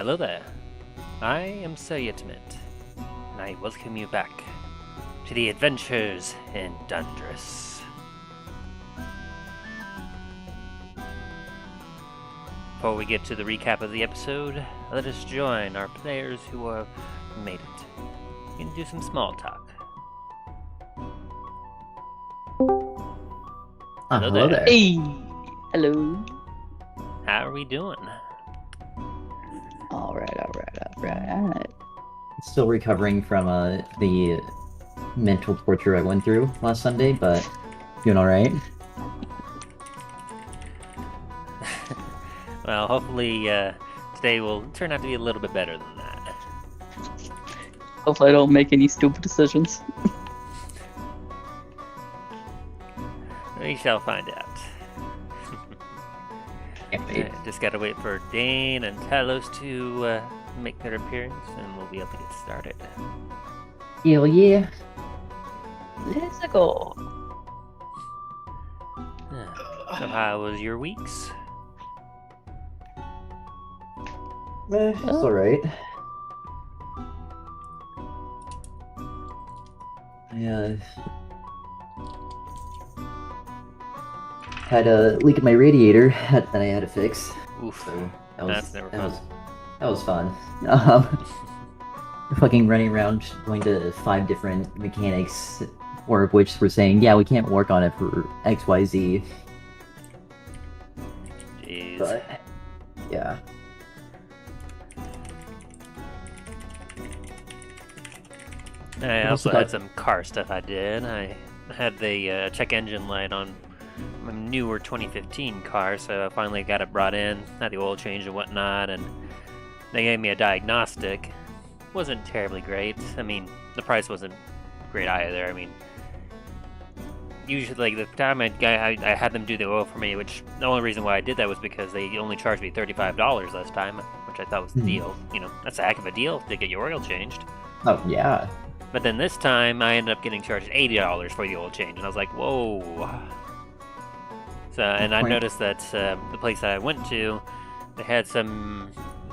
Hello there. I am Sir Yetmint, and I welcome you back to the adventures in Dundras. Before we get to the recap of the episode, let us join our players who have made it. We can do some small talk. Hello there. Hey! Hello. How are we doing? Alright. Still recovering from the mental torture I went through last Sunday, but doing alright. Well, hopefully today will turn out to be a little bit better than that. Hopefully I don't make any stupid decisions. We shall find out. Can't wait. Just gotta wait for Dane and Talos to make their appearance, and we'll be able to get started. Hell yeah. Let's go. So how was your weeks? It's alright. I had a leak in my radiator that I had to fix. Oof, So that's never fun. That was fun. Fucking running around going to 5 different mechanics, 4 of which were saying, yeah, we can't work on it for XYZ. Jeez. But yeah. I also had some car stuff I did. I had the check engine light on my newer 2015 car, so I finally got it brought in, had the oil change and whatnot, and they gave me a diagnostic. Wasn't terribly great. I mean, the price wasn't great either. I mean, usually, like, the time I had them do the oil for me, which the only reason why I did that was because they only charged me $35 last time, which I thought was the deal. You know, that's a heck of a deal to get your oil changed. Oh, yeah. But then this time, I ended up getting charged $80 for the oil change, and I was like, whoa. So, and I noticed that the place that I went to, they had some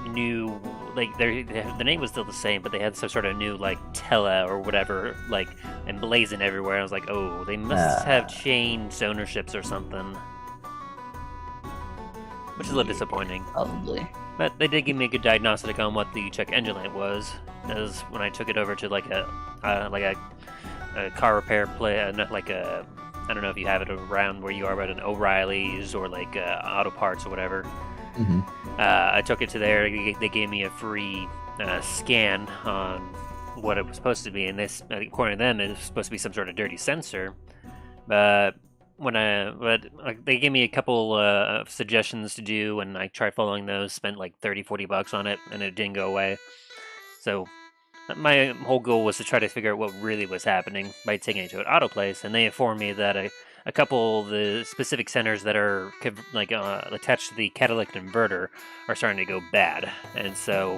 new, like, the name was still the same, but they had some sort of new, like, Tela or whatever, like, emblazoned everywhere. I was like, oh, they must have changed ownerships or something. Which is a little disappointing. Probably. But they did give me a good diagnostic on what the check engine light was, as when I took it over to like a car repair place, not like a, I don't know if you have it around where you are, but an O'Reilly's or like Auto Parts or whatever. Mm-hmm. I took it to there. They gave me a free scan on what it was supposed to be, and this, according to them, it was supposed to be some sort of dirty sensor. But they gave me a couple of suggestions to do, and I tried following those, spent like $30-$40 on it, and it didn't go away. So my whole goal was to try to figure out what really was happening by taking it to an auto place, and they informed me that a couple of the specific centers that are like attached to the catalytic converter are starting to go bad, and so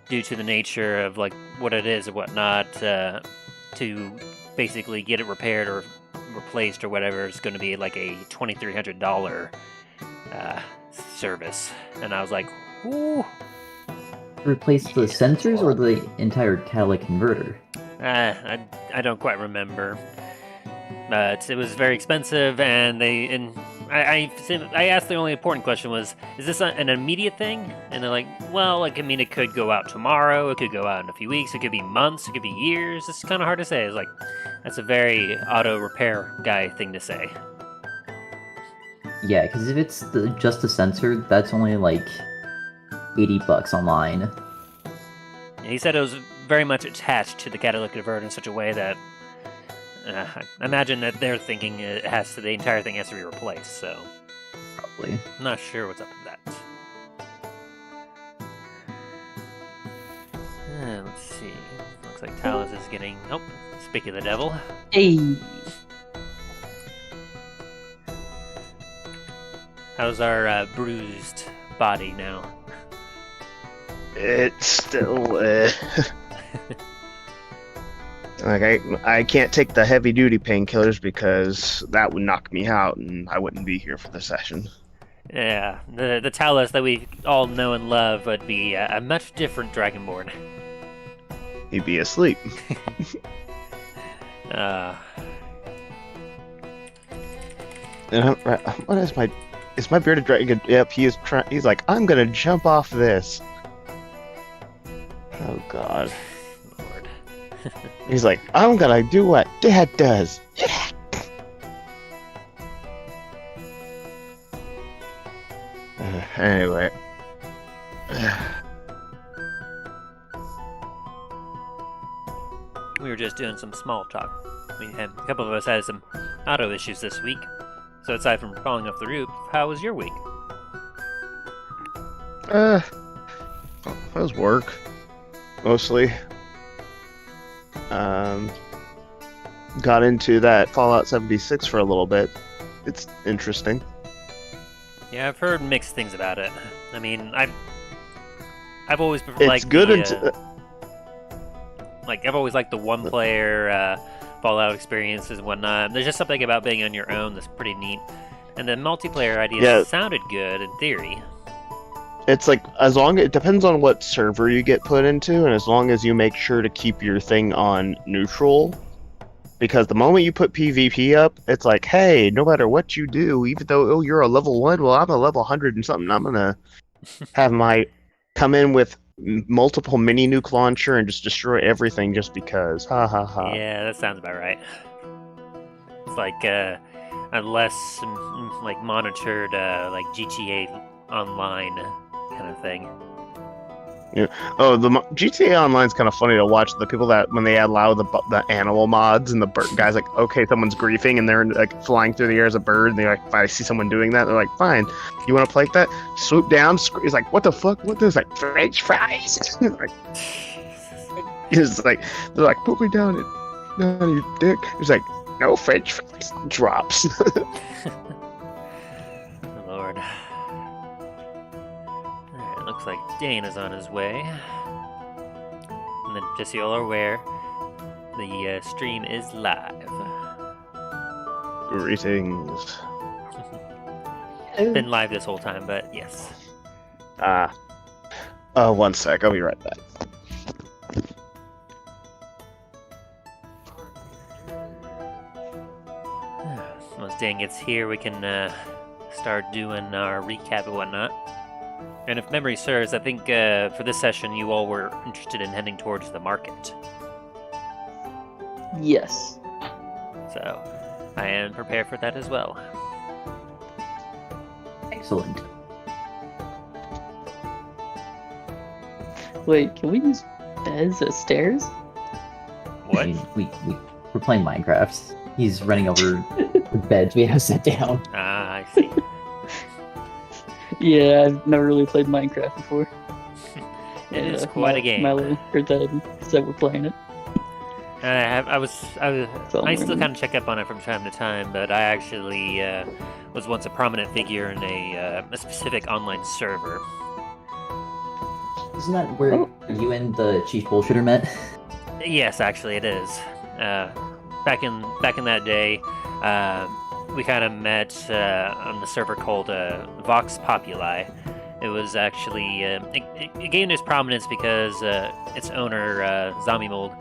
due to the nature of like what it is and whatnot, to basically get it repaired or replaced or whatever, it's going to be like a $2,300 service. And I was like, ooh. Replace the sensors or the entire catalytic converter? I don't quite remember. But it was very expensive, and I asked, the only important question was, is this an immediate thing? And they're like, well, like, I mean, it could go out tomorrow, it could go out in a few weeks, it could be months, it could be years. It's kind of hard to say. It's like, that's a very auto repair guy thing to say. Yeah, because if it's just the sensor, that's only like $80 online. He said it was very much attached to the catalytic converter in such a way that I imagine that they're thinking the entire thing has to be replaced. So Probably. I'm not sure what's up with that. Let's see. Looks like Talos is getting. Oh, speak of the devil. Hey! How's our bruised body now? It's still like I can't take the heavy duty painkillers because that would knock me out and I wouldn't be here for the session. Yeah, the Talos that we all know and love would be a much different Dragonborn. He'd be asleep. And what is my? Is my bearded dragon? Yep, he is trying. He's like, I'm gonna jump off this. Oh God. Lord. He's like, I'm gonna do what Dad does. Yeah. Anyway. We were just doing some small talk. A couple of us had some auto issues this week. So aside from falling off the roof, how was your week? That was work. Mostly. Got into that Fallout 76 for a little bit. It's interesting. Yeah, I've heard mixed things about it. I mean, I've always It's liked good I've always liked the one-player Fallout experiences and whatnot. There's just something about being on your own that's pretty neat. And the multiplayer idea sounded good in theory. It's like, it depends on what server you get put into, and as long as you make sure to keep your thing on neutral. Because the moment you put PvP up, it's like, hey, no matter what you do, even though you're a level 1, well, I'm a level 100 and something, I'm gonna have my come in with multiple mini nuke launcher and just destroy everything just because. Ha ha ha. Yeah, that sounds about right. It's like a less monitored like GTA Online kind of thing. Yeah. Oh, the GTA Online's kind of funny to watch. The people that when they allow the animal mods and the bird guys like, okay, someone's griefing and they're like flying through the air as a bird. And they're like, if I see someone doing that, they're like, fine. You want to play like that? Swoop down. He's like, what the fuck? What this? Like French fries? Like, he's like, they're like, put me down, you dick. He's like, no French fries. Drops. Lord. Alright, looks like Dane is on his way. And then, just so you all are aware, the stream is live. Greetings. Been live this whole time, but yes. One sec. I'll be right back. Once Dane gets here, we can start doing our recap and whatnot. And if memory serves, I think for this session you all were interested in heading towards the market. Yes. So, I am prepared for that as well. Excellent. Wait, can we use beds as stairs? What? I mean, we're playing Minecraft. He's running over the beds we have set down. Ah, I see. Yeah, I've never really played Minecraft before. It is quite a game. Mello heard that and said we're playing it. I still learning. kind of check up on it from time to time, but I actually was once a prominent figure in a specific online server. Isn't that where you and the chief bullshitter met? Yes, actually, it is. Back in that day, we kind of met on the server called Vox Populi. It was actually it gained its prominence because its owner, Zombie Mold,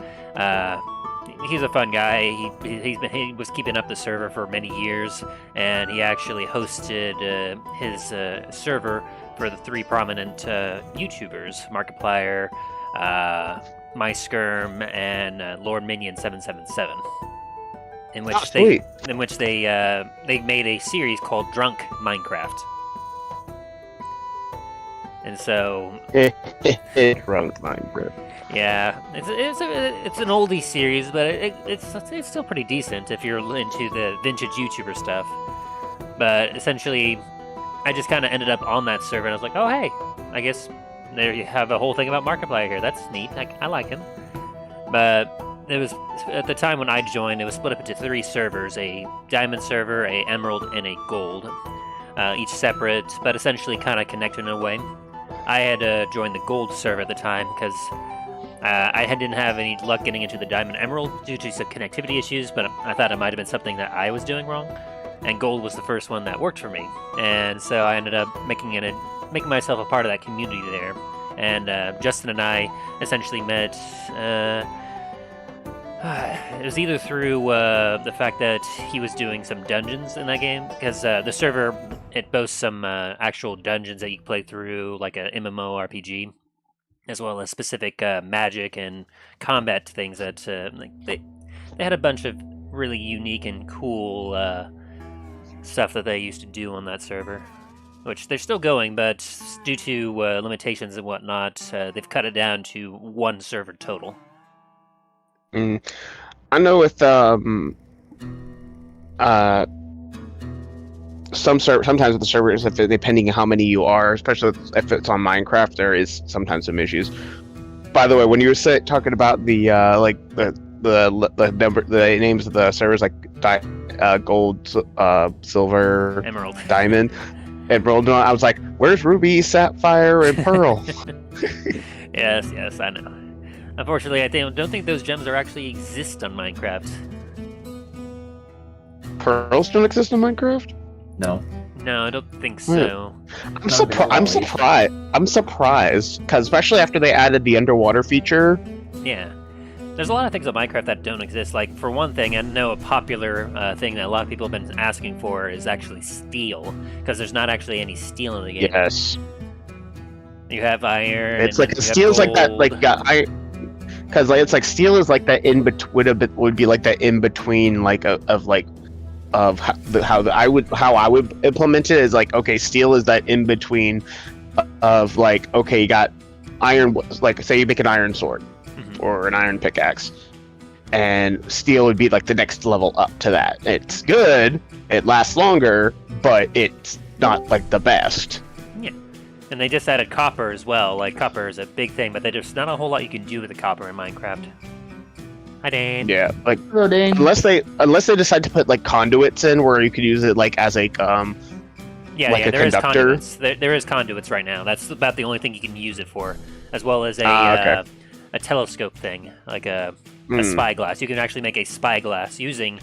he's a fun guy. He was keeping up the server for many years, and he actually hosted his server for the three prominent YouTubers: Markiplier, MySkirm, and Lord Minion 777. In which they made a series called Drunk Minecraft. And so, Drunk Minecraft. yeah, it's an oldie series, but it's still pretty decent if you're into the vintage YouTuber stuff. But essentially, I just kind of ended up on that server, and I was like, oh hey, I guess there you have a whole thing about Markiplier here. That's neat. I like him. But it was at the time when I joined, it was split up into 3 servers: a diamond server, a emerald, and a gold. Each separate, but essentially kind of connected in a way. I had joined the gold server at the time because I didn't have any luck getting into the diamond emerald due to some connectivity issues, but I thought it might have been something that I was doing wrong. and gold was the first one that worked for me. And so I ended up making myself a part of that community there. And Justin and I essentially met. It was either through the fact that he was doing some dungeons in that game, because the server, it boasts some actual dungeons that you can play through, like a MMORPG, as well as specific magic and combat things that they had a bunch of really unique and cool stuff that they used to do on that server, which they're still going, but due to limitations and whatnot, they've cut it down to one server total. I know with sometimes with the servers, depending on how many you are, especially if it's on Minecraft, there is sometimes some issues. By the way, when you were talking about the number, the names of the servers, like gold, silver, Emerald, diamond, emerald, I was like, where's ruby, sapphire, and pearl? Yes, I know. Unfortunately, I don't think those gems are actually exist on Minecraft. Pearls don't exist in Minecraft? No. No, I don't think so. I'm surprised. I'm surprised, because especially after they added the underwater feature. Yeah. There's a lot of things on Minecraft that don't exist. Like, for one thing, I know a popular thing that a lot of people have been asking for is actually steel, because there's not actually any steel in the game. Yes. You have iron. It's like steel's like that, like because it's like steel is like that in between. Would be like that in between, like how I would implement it is like, okay, steel is that in between of like, okay, you got iron, like say you make an iron sword or an iron pickaxe, and steel would be like the next level up to that. It's good, it lasts longer, but it's not like the best. Yeah. And they just added copper as well. Like, copper is a big thing, but there's not a whole lot you can do with the copper in Minecraft. Hi, Dane. Yeah, like Hello, Dane. unless they decide to put like conduits in where you could use it like as a Yeah, there is conductor. conduits. There is conduits right now. That's about the only thing you can use it for, as well as a telescope thing, like a spyglass. You can actually make a spyglass using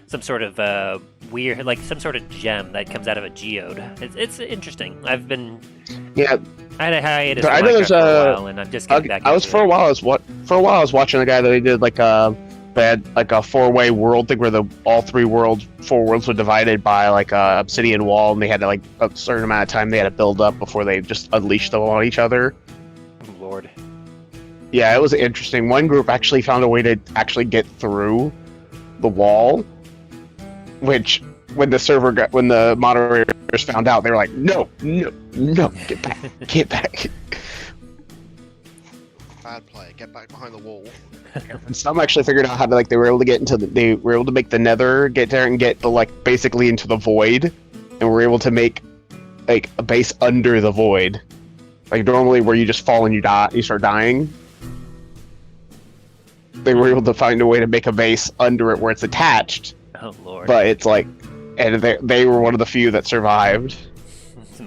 some sort of weird, like some sort of gem that comes out of a geode. It's interesting. I had a hiatus from Minecraft for a while, and I'm just getting back. For a while I was watching a guy that they did like they had like a 4-way world thing where all 4 worlds were divided by like a obsidian wall, and they had to, like a certain amount of time they had to build up before they just unleashed them on each other. Oh, Lord. Yeah, it was interesting. One group actually found a way to actually get through the wall, which when the moderators found out, they were like, no, get back. Bad play. Get back behind the wall. And some actually figured out how to, like, they were able to make the nether, get there and get basically into the void, and were able to make like a base under the void. Like normally where you just fall and you start dying. They were able to find a way to make a base under it where it's attached. Oh, Lord. But it's like, and they were one of the few that survived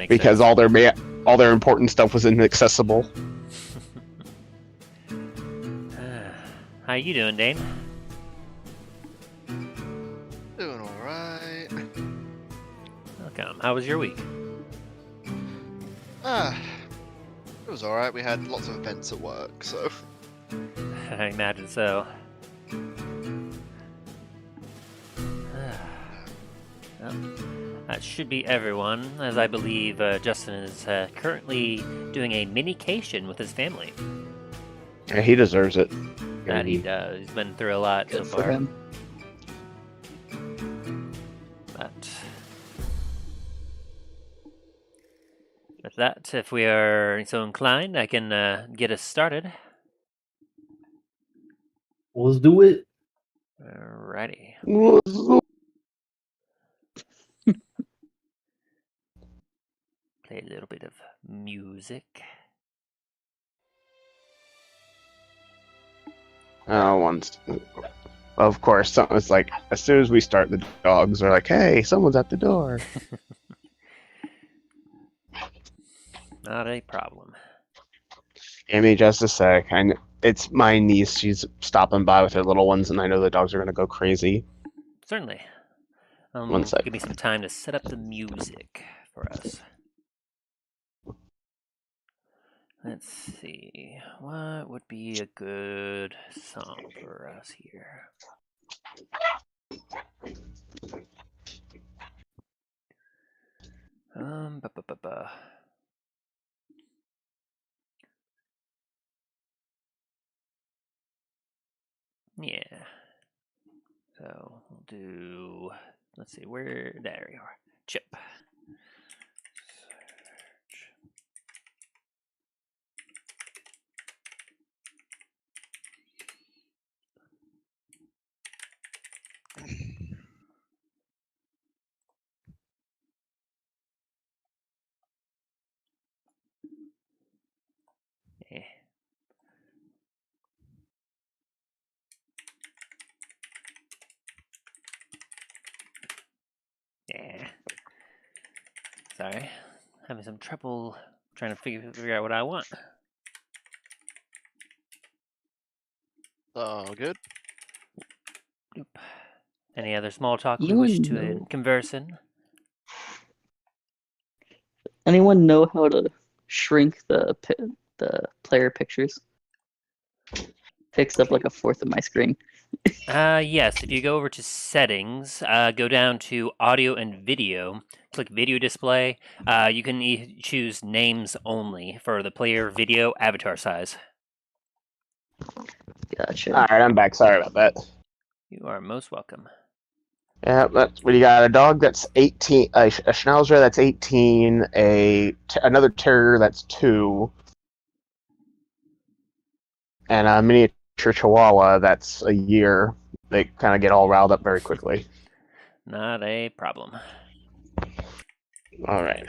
because all their important stuff was inaccessible. How you doing, Dane? Doing alright. Welcome. How was your week? It was alright. We had lots of events at work, so. I imagine so. Well, that should be everyone, as I believe Justin is currently doing a minication with his family. Yeah, he deserves it. That he does. He's been through a lot Good so for far. him. But with that, if we are so inclined, I can get us started. Let's do it. Alrighty. Play a little bit of music. Of course, it's like as soon as we start, the dogs are like, "Hey, someone's at the door." Not a problem. Give me just a sec. It's my niece. She's stopping by with her little ones, and I know the dogs are gonna go crazy. Certainly. One sec. Give me some time to set up the music for us. Let's see. What would be a good song for us here? Ba ba ba ba. Yeah. So we'll do. Let's see. Where? There you are. Chip. Yeah. Yeah. Sorry. Having some trouble trying to figure out what I want. Oh, good. Oop. Any other small talk we Anyone wish to know? converse in? Anyone know how to shrink the player pictures? Takes up like a fourth of my screen. Yes, if you go over to settings, go down to audio and video, click video display, you can choose names only for the player video avatar size. Gotcha. All right, I'm back. Sorry about that. You are most welcome. Yeah, that's what you got. A dog that's 18, a Schnauzer that's 18, another Terrier that's 2, and a miniature Chihuahua that's a year. They kind of get all riled up very quickly. Not a problem. All right.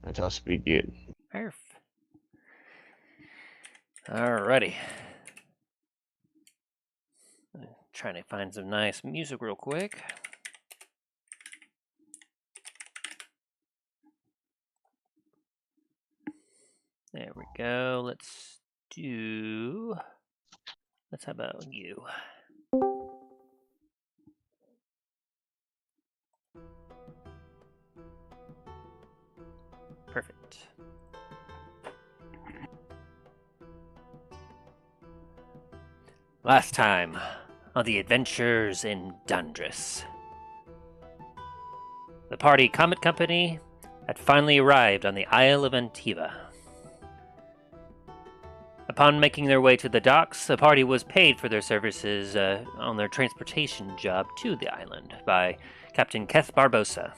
That'll be good. Perf. Alrighty. Trying to find some nice music real quick. There we go. Let's how about you? Perfect. Last time on the adventures in Dundras. The party Comet Company had finally arrived on the Isle of Antiva. Upon making their way to the docks, the party was paid for their services on their transportation job to the island by Captain Keth Barbosa.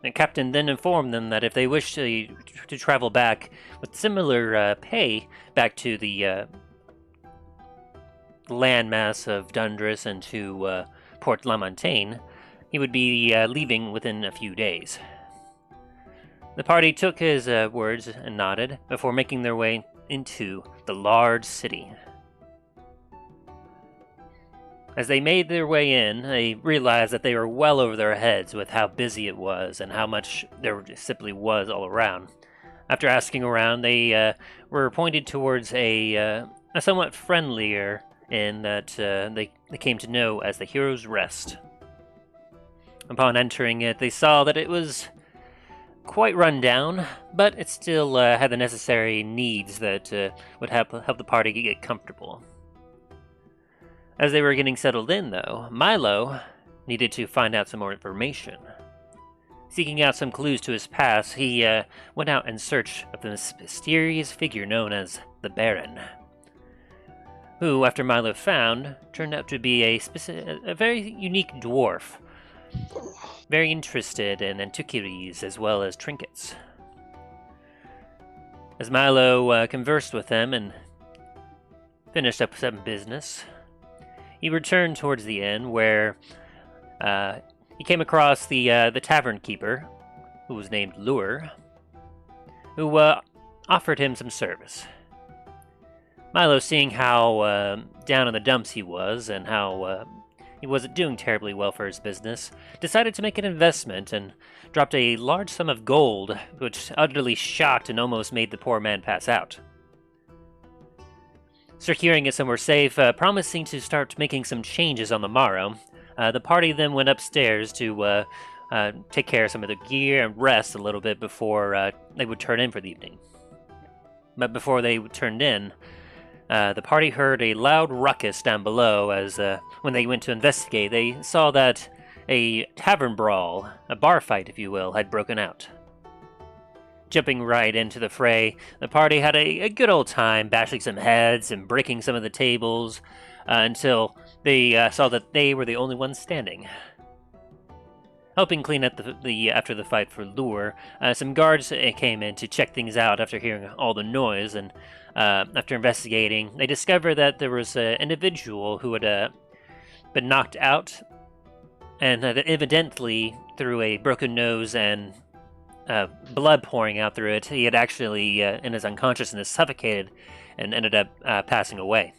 The captain then informed them that if they wished to travel back with similar pay back to the landmass of Dundras and to Port La Montagne, he would be leaving within a few days. The party took his words and nodded before making their way into the large city. As they made their way in, they realized that they were well over their heads with how busy it was and how much there simply was all around. After asking around, they were pointed towards a somewhat friendlier inn that they came to know as the Hero's Rest. Upon entering it, they saw that it was quite run down, but it still had the necessary needs that would help the party get comfortable. As they were getting settled in, though, Milo needed to find out some more information. Seeking out some clues to his past, he went out in search of the mysterious figure known as the Baron, who, after Milo found, turned out to be a very unique dwarf, very interested in antiquities as well as trinkets. As Milo conversed with him and finished up some business, he returned towards the inn where he came across the tavern keeper, who was named Lure, who offered him some service. Milo, seeing how down in the dumps he was and how he wasn't doing terribly well for his business, decided to make an investment and dropped a large sum of gold, which utterly shocked and almost made the poor man pass out. Securing it somewhere safe, promising to start making some changes on the morrow. The party then went upstairs to take care of some of the gear and rest a little bit before they would turn in for the evening. But before they turned in, the party heard a loud ruckus down below as when they went to investigate, they saw that a tavern brawl, a bar fight if you will, had broken out. Jumping right into the fray, the party had a good old time bashing some heads and breaking some of the tables until they saw that they were the only ones standing. Helping clean up the after the fight for Lure, some guards came in to check things out after hearing all the noise, and after investigating, they discovered that there was an individual who had been knocked out, and evidently through a broken nose and blood pouring out through it, he had actually, in his unconsciousness, suffocated and ended up passing away.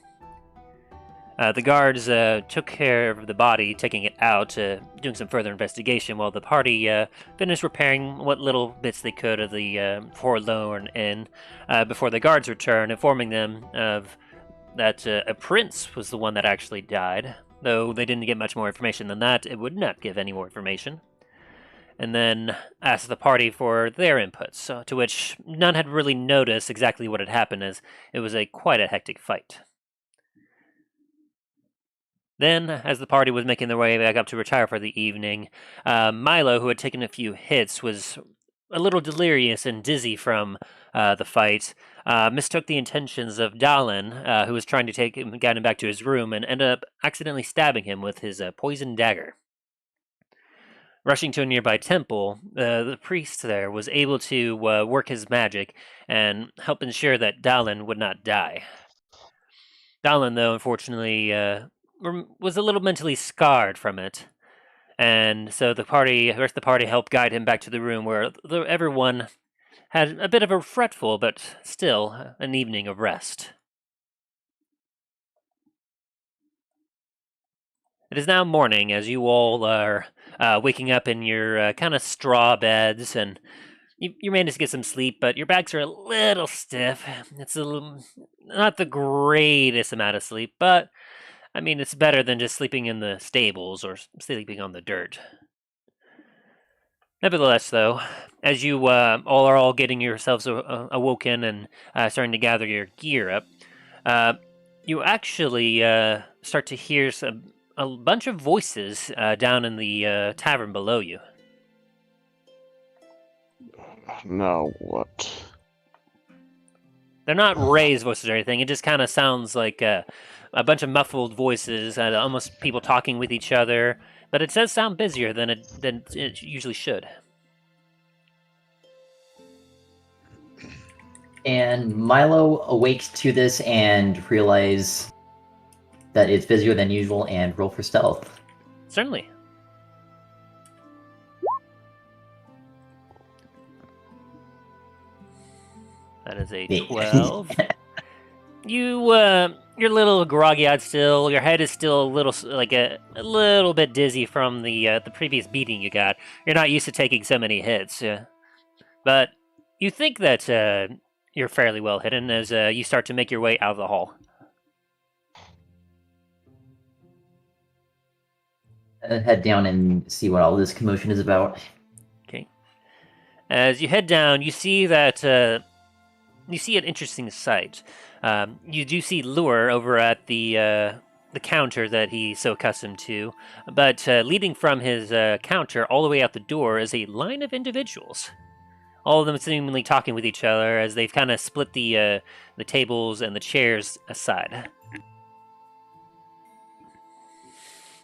The guards took care of the body, taking it out, doing some further investigation, while the party finished repairing what little bits they could of the forlorn inn before the guards returned, informing them of that a prince was the one that actually died. Though they didn't get much more information than that, it would not give any more information. And then asked the party for their inputs, to which none had really noticed exactly what had happened, as it was quite a hectic fight. Then, as the party was making their way back up to retire for the evening, Milo, who had taken a few hits, was a little delirious and dizzy from the fight, mistook the intentions of Dallin, who was trying to get him back to his room, and ended up accidentally stabbing him with his poisoned dagger. Rushing to a nearby temple, the priest there was able to work his magic and help ensure that Dallin would not die. Dallin, though, unfortunately, was a little mentally scarred from it, and so the rest of the party helped guide him back to the room where everyone had a bit of a fretful, but still an evening of rest. It is now morning as you all are waking up in your kind of straw beds, and you managed to get some sleep, but your backs are a little stiff. It's not the greatest amount of sleep, but I mean, it's better than just sleeping in the stables or sleeping on the dirt. Nevertheless, though, as you all are getting yourselves awoken and starting to gather your gear up, you actually start to hear a bunch of voices down in the tavern below you. No, what? They're not raised voices or anything. It just kind of sounds like a bunch of muffled voices, almost people talking with each other. But it does sound busier than it usually should. And Milo awakes to this and realizes that it's busier than usual and roll for stealth. Certainly. That is a 12. You're a little groggy-eyed still. Your head is still a little bit dizzy from the previous beating you got. You're not used to taking so many hits, but you think that you're fairly well hidden as you start to make your way out of the hall. Head down and see what all this commotion is about. Okay. As you head down, you see that you see an interesting sight. You do see Lure over at the counter that he's so accustomed to, but leading from his counter all the way out the door is a line of individuals. All of them seemingly talking with each other as they've kind of split the tables and the chairs aside.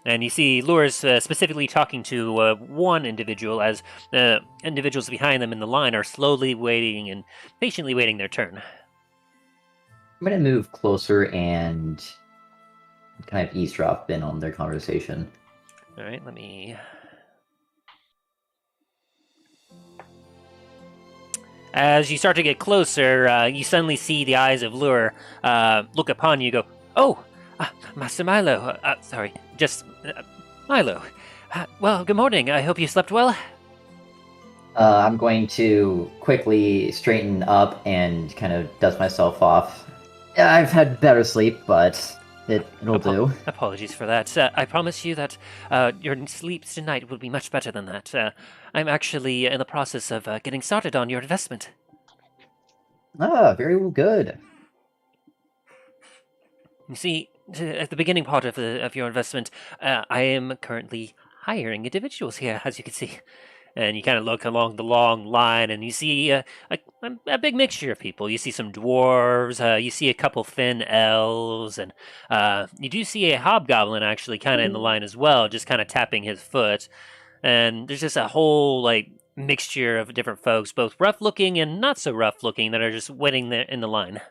And you see Lure's specifically talking to one individual as the individuals behind them in the line are slowly waiting and patiently waiting their turn. I'm going to move closer and kind of eavesdrop in on their conversation. All right, let me... As you start to get closer, you suddenly see the eyes of Lure look upon you. Go, "Oh, Master Milo. Sorry, just Milo. Well, good morning. I hope you slept well." I'm going to quickly straighten up and kind of dust myself off Yeah, I've had better sleep, but it'll do. Apologies for that. I promise you that your sleeps tonight will be much better than that. I'm actually in the process of getting started on your investment. Ah, very well, good. You see, at the beginning part of your investment, I am currently hiring individuals here, as you can see. And you kind of look along the long line, and you see a big mixture of people. You see some dwarves, you see a couple thin elves, and you do see a hobgoblin actually kind of in the line as well, just kind of tapping his foot. And there's just a whole like mixture of different folks, both rough looking and not so rough looking, that are just waiting there in the line.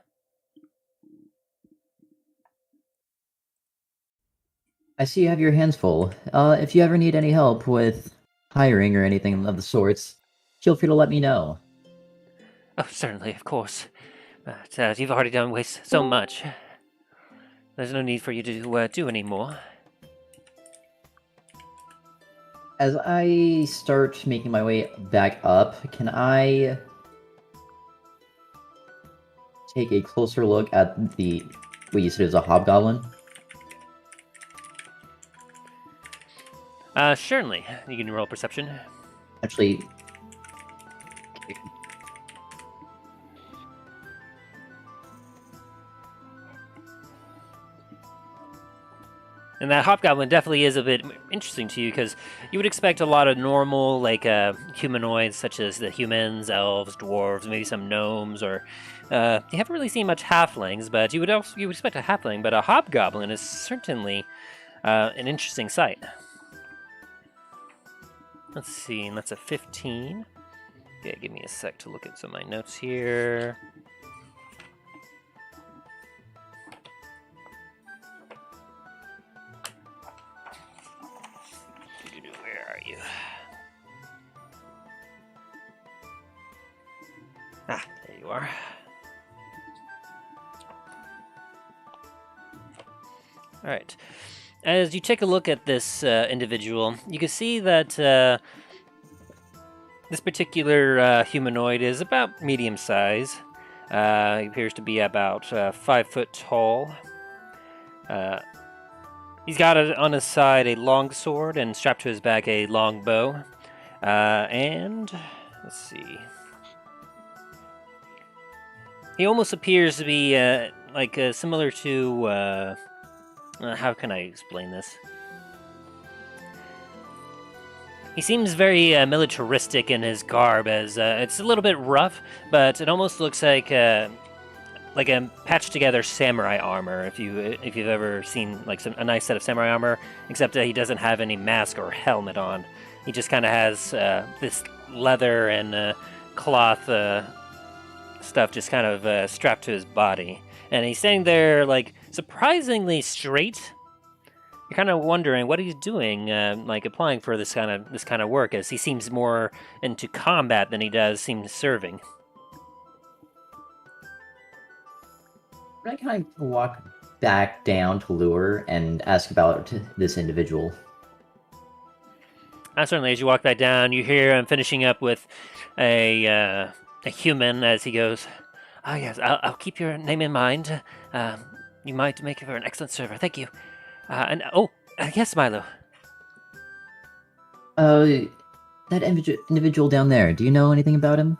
I see you have your hands full. If you ever need any help with hiring or anything of the sorts, feel free to let me know. Oh, certainly, of course. But you've already done waste so much. There's no need for you to do any more. As I start making my way back up, can I take a closer look at what you said is a hobgoblin? Certainly. You can roll perception. Actually, And that hobgoblin definitely is a bit interesting to you, because you would expect a lot of normal, like, humanoids, such as the humans, elves, dwarves, maybe some gnomes, or you haven't really seen much halflings, but you would expect a halfling, but a hobgoblin is certainly an interesting sight. Let's see, and that's a 15. Yeah, give me a sec to look at some of my notes here. Where are you? Ah, there you are. All right. As you take a look at this individual, you can see that this particular humanoid is about medium size. He appears to be about 5 foot tall. He's got on his side a long sword, and strapped to his back a long bow. And let's see. He almost appears to be similar to. How can I explain this? He seems very militaristic in his garb, as it's a little bit rough, but it almost looks like a patched together samurai armor. If you've ever seen like a nice set of samurai armor, except he doesn't have any mask or helmet on. He just kind of has this leather and cloth stuff just kind of strapped to his body, and he's standing there like surprisingly straight. You're kind of wondering what he's doing, like applying for this kind of work, as he seems more into combat than he does seem serving. I kind of walk back down to Lure and ask about this individual. Certainly, as you walk back down, you hear him finishing up with a human as he goes, "Oh yes, I'll keep your name in mind. You might make for an excellent server. Thank you." Yes, Milo. That individual down there, do you know anything about him?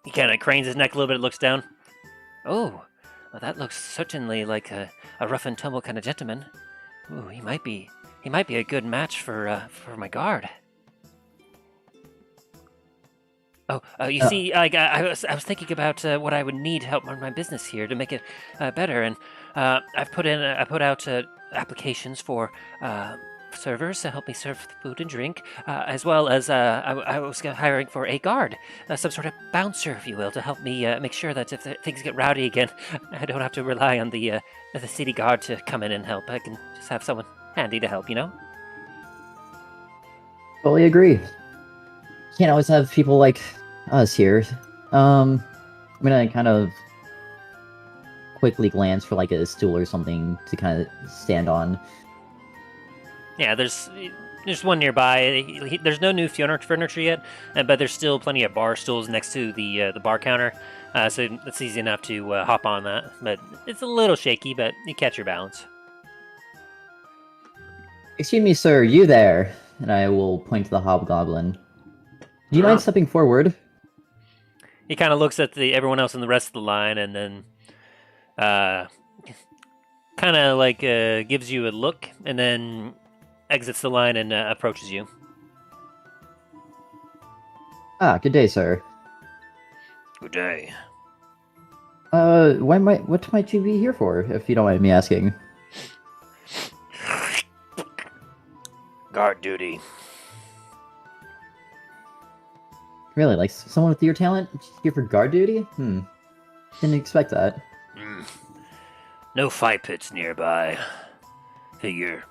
He kind of cranes his neck a little bit, looks down. Oh, well, that looks certainly like a rough and tumble kind of gentleman. Ooh, he might be a good match for my guard. Oh, you see, I was thinking about what I would need help on my business here to make it better, and I put out applications for servers to help me serve food and drink, as well as I was hiring for a guard, some sort of bouncer, if you will, to help me make sure that if things get rowdy again, I don't have to rely on the city guard to come in and help. I can just have someone handy to help, you know? Fully agree. Can't always have people like us here. I'm gonna kind of quickly glance for like a stool or something to kind of stand on. Yeah, there's there's one nearby. There's no new furniture yet, but there's still plenty of bar stools next to the bar counter, so it's easy enough to hop on that. But it's a little shaky, but you catch your balance. Excuse me, sir, you there? And I will point to the hobgoblin. Do you mind stepping forward? He kind of looks at everyone else in the rest of the line, and then kind of like gives you a look, and then exits the line and approaches you. Ah, good day, sir. Good day. What might you be here for, if you don't mind me asking? Guard duty. Really, like someone with your talent here for guard duty? Didn't expect that. No fight pits nearby. Figure.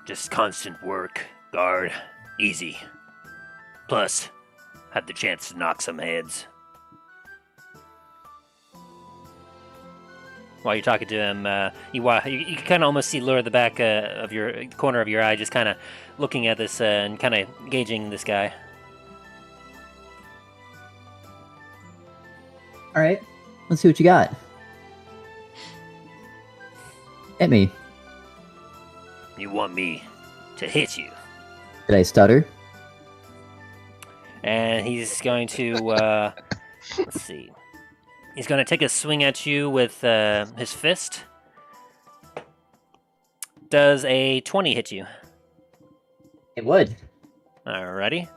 Just constant work, guard, easy. Plus, had the chance to knock some heads. While you're talking to him, you kind of almost see Lure at the back of your corner of your eye, just kind of looking at this and kind of gauging this guy. All right, let's see what you got. Hit me. You want me to hit you? Did I stutter? And he's going to, let's see. He's going to take a swing at you with his fist. Does a 20 hit you? It would. Alrighty.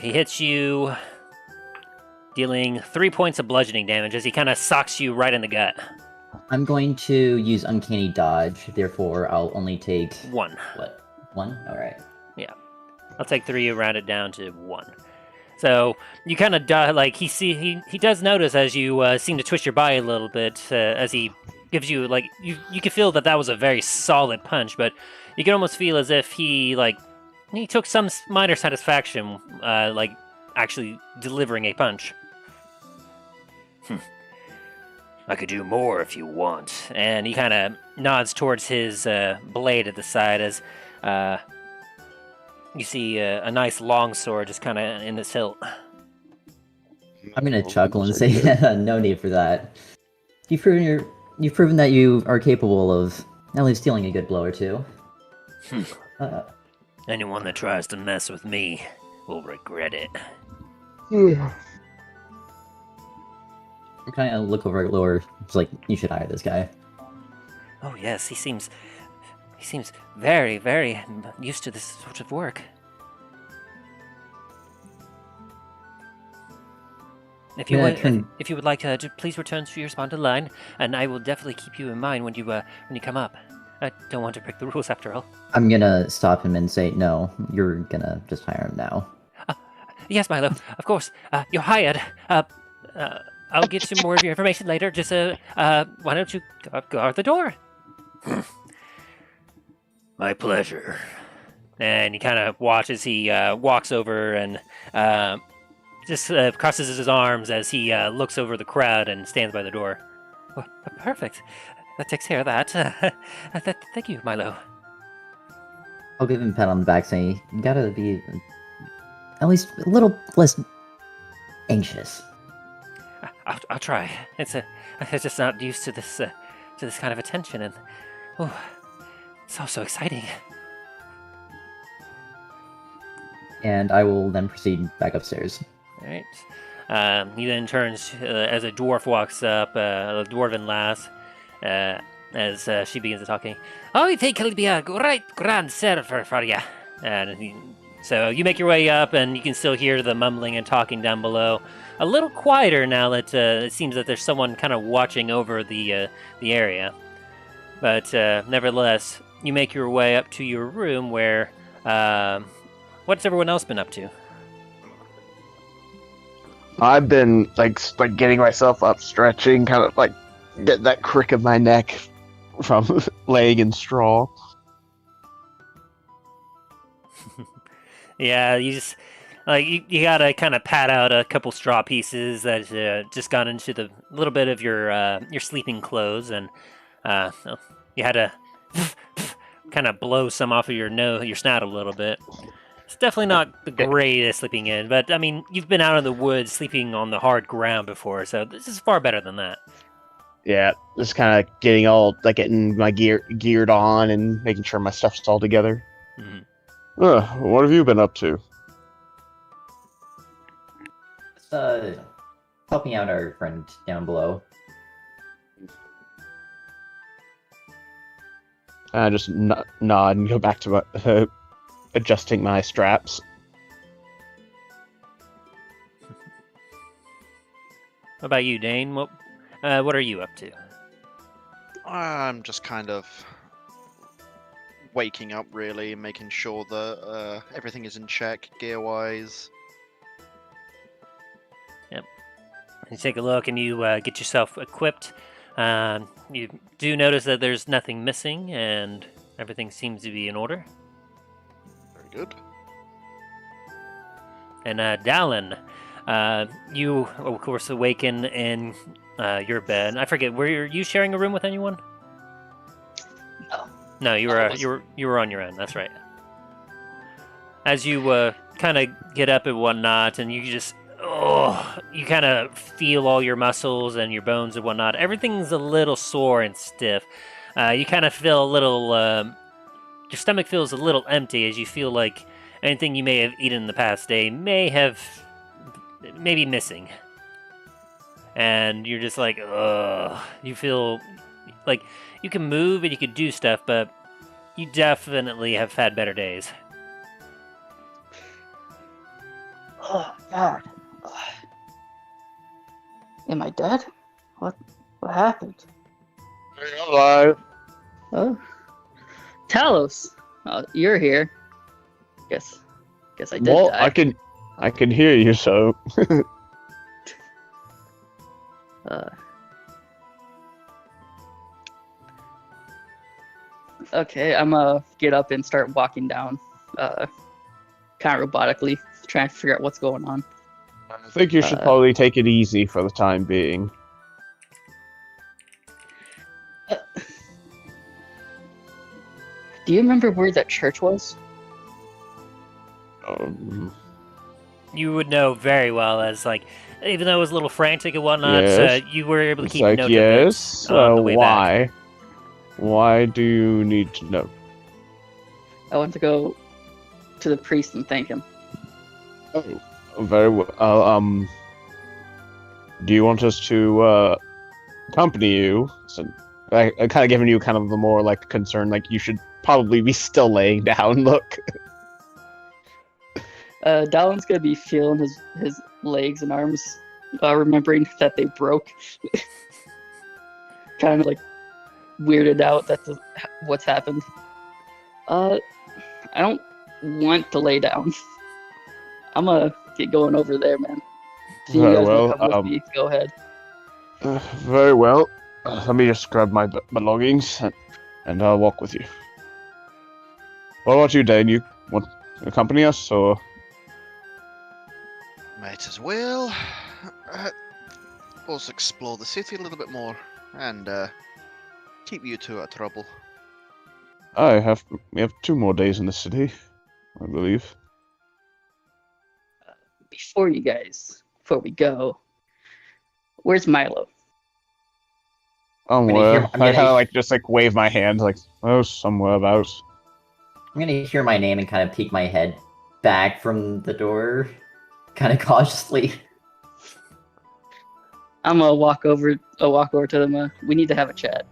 He hits you, dealing 3 points of bludgeoning damage as he kind of socks you right in the gut. I'm going to use Uncanny Dodge, therefore I'll only take... 1. What? 1? Alright. Yeah. I'll take 3, round it down to 1. So you kind of like he does notice as you seem to twist your body a little bit as he gives you like you can feel that was a very solid punch, but you can almost feel as if he took some minor satisfaction like actually delivering a punch. I could do more if you want, and he kind of nods towards his blade at the side as you see a nice long sword just kind of in his hilt. I'm gonna chuckle and say, no need for that. You've proven that you are capable of at least stealing a good blow or two. Anyone that tries to mess with me will regret it. I'm kind of look over at Lure. It's like, you should hire this guy. Oh yes, he seems very, very used to this sort of work. If you would like to please return to your responded line, and I will definitely keep you in mind when you come up. I don't want to break the rules after all. I'm gonna stop him and say, no, you're gonna just hire him now. Yes, Milo, of course. You're hired. I'll get some more of your information later. Just why don't you guard the door? My pleasure. And he kind of watches. He walks over and just crosses his arms as he looks over the crowd and stands by the door. Well, perfect. That takes care of that. Thank you, Milo. I'll give him a pat on the back saying, you gotta be at least a little less anxious. I'll try. I'm just not used to this kind of attention, and it's so exciting. And I will then proceed back upstairs. All right. He then turns as a dwarf walks up, a dwarven lass, as she begins talking. Oh, I think he'll be a great grand server for you. So you make your way up, and you can still hear the mumbling and talking down below. A little quieter now that it seems that there's someone kind of watching over the area. But nevertheless, you make your way up to your room where... what's everyone else been up to? I've been like getting myself up, stretching, kind of like get that crick of my neck from laying in straw. Yeah, you just you gotta kind of pat out a couple straw pieces that just got into the little bit of your sleeping clothes, and you had to kind of blow some off of your nose, your snout a little bit. It's definitely not the greatest sleeping in, but I mean, you've been out in the woods sleeping on the hard ground before, so this is far better than that. Yeah, just kind of getting my geared on and making sure my stuff's all together. What have you been up to? Just, helping out our friend down below. I just nod and go back to adjusting my straps. What about you, Dane? What are you up to? I'm just kind of waking up, really, and making sure that everything is in check gear-wise. You take a look and you get yourself equipped. You do notice that there's nothing missing and everything seems to be in order. Very good. And Dallin, you of course awaken in your bed. I forget, were you sharing a room with anyone? No. No, you were on your own. That's right. As you kind of get up and whatnot, and you just you kind of feel all your muscles and your bones and whatnot. Everything's a little sore and stiff. You kind of feel a little. Your stomach feels a little empty as you feel like anything you may have eaten in the past day may be missing. And you're just like, ugh. You feel like you can move and you can do stuff, but you definitely have had better days. Oh God. Am I dead? What happened? You're alive. Oh, Talos. Oh, you're here. Guess I did Well, die. I can hear you, so. Okay, I'm get up and start walking down, kind of robotically, trying to figure out what's going on. I think you should probably take it easy for the time being. Do you remember where that church was? You would know very well, as like, even though it was a little frantic and whatnot, Yes. you were able to It's keep like, note yes, of it on the way why? back. Why do you need to know? I want to go to the priest and thank him. Oh, very well. Do you want us to accompany you? So, I kind of giving you kind of the more like concern, like you should probably be still laying down. Look. Dallin's gonna be feeling his legs and arms, remembering that they broke. Kind of like weirded out that's what's happened. I don't want to lay down. I'm gonna get going over there, man. If you Very guys well, wanna come with me, go ahead. Very well. Let me just grab my belongings and I'll walk with you. What about you, Dane? You want to accompany us, or? Might as well. Also explore the city a little bit more and keep you two out of trouble. We have 2 more days in the city, I believe. Before we go, where's Milo? I'm I gonna- kind of like just like wave my hand, like, oh, somewhere about. I'm gonna hear my name and kind of peek my head back from the door, kind of cautiously. I'm gonna walk over to them. We need to have a chat.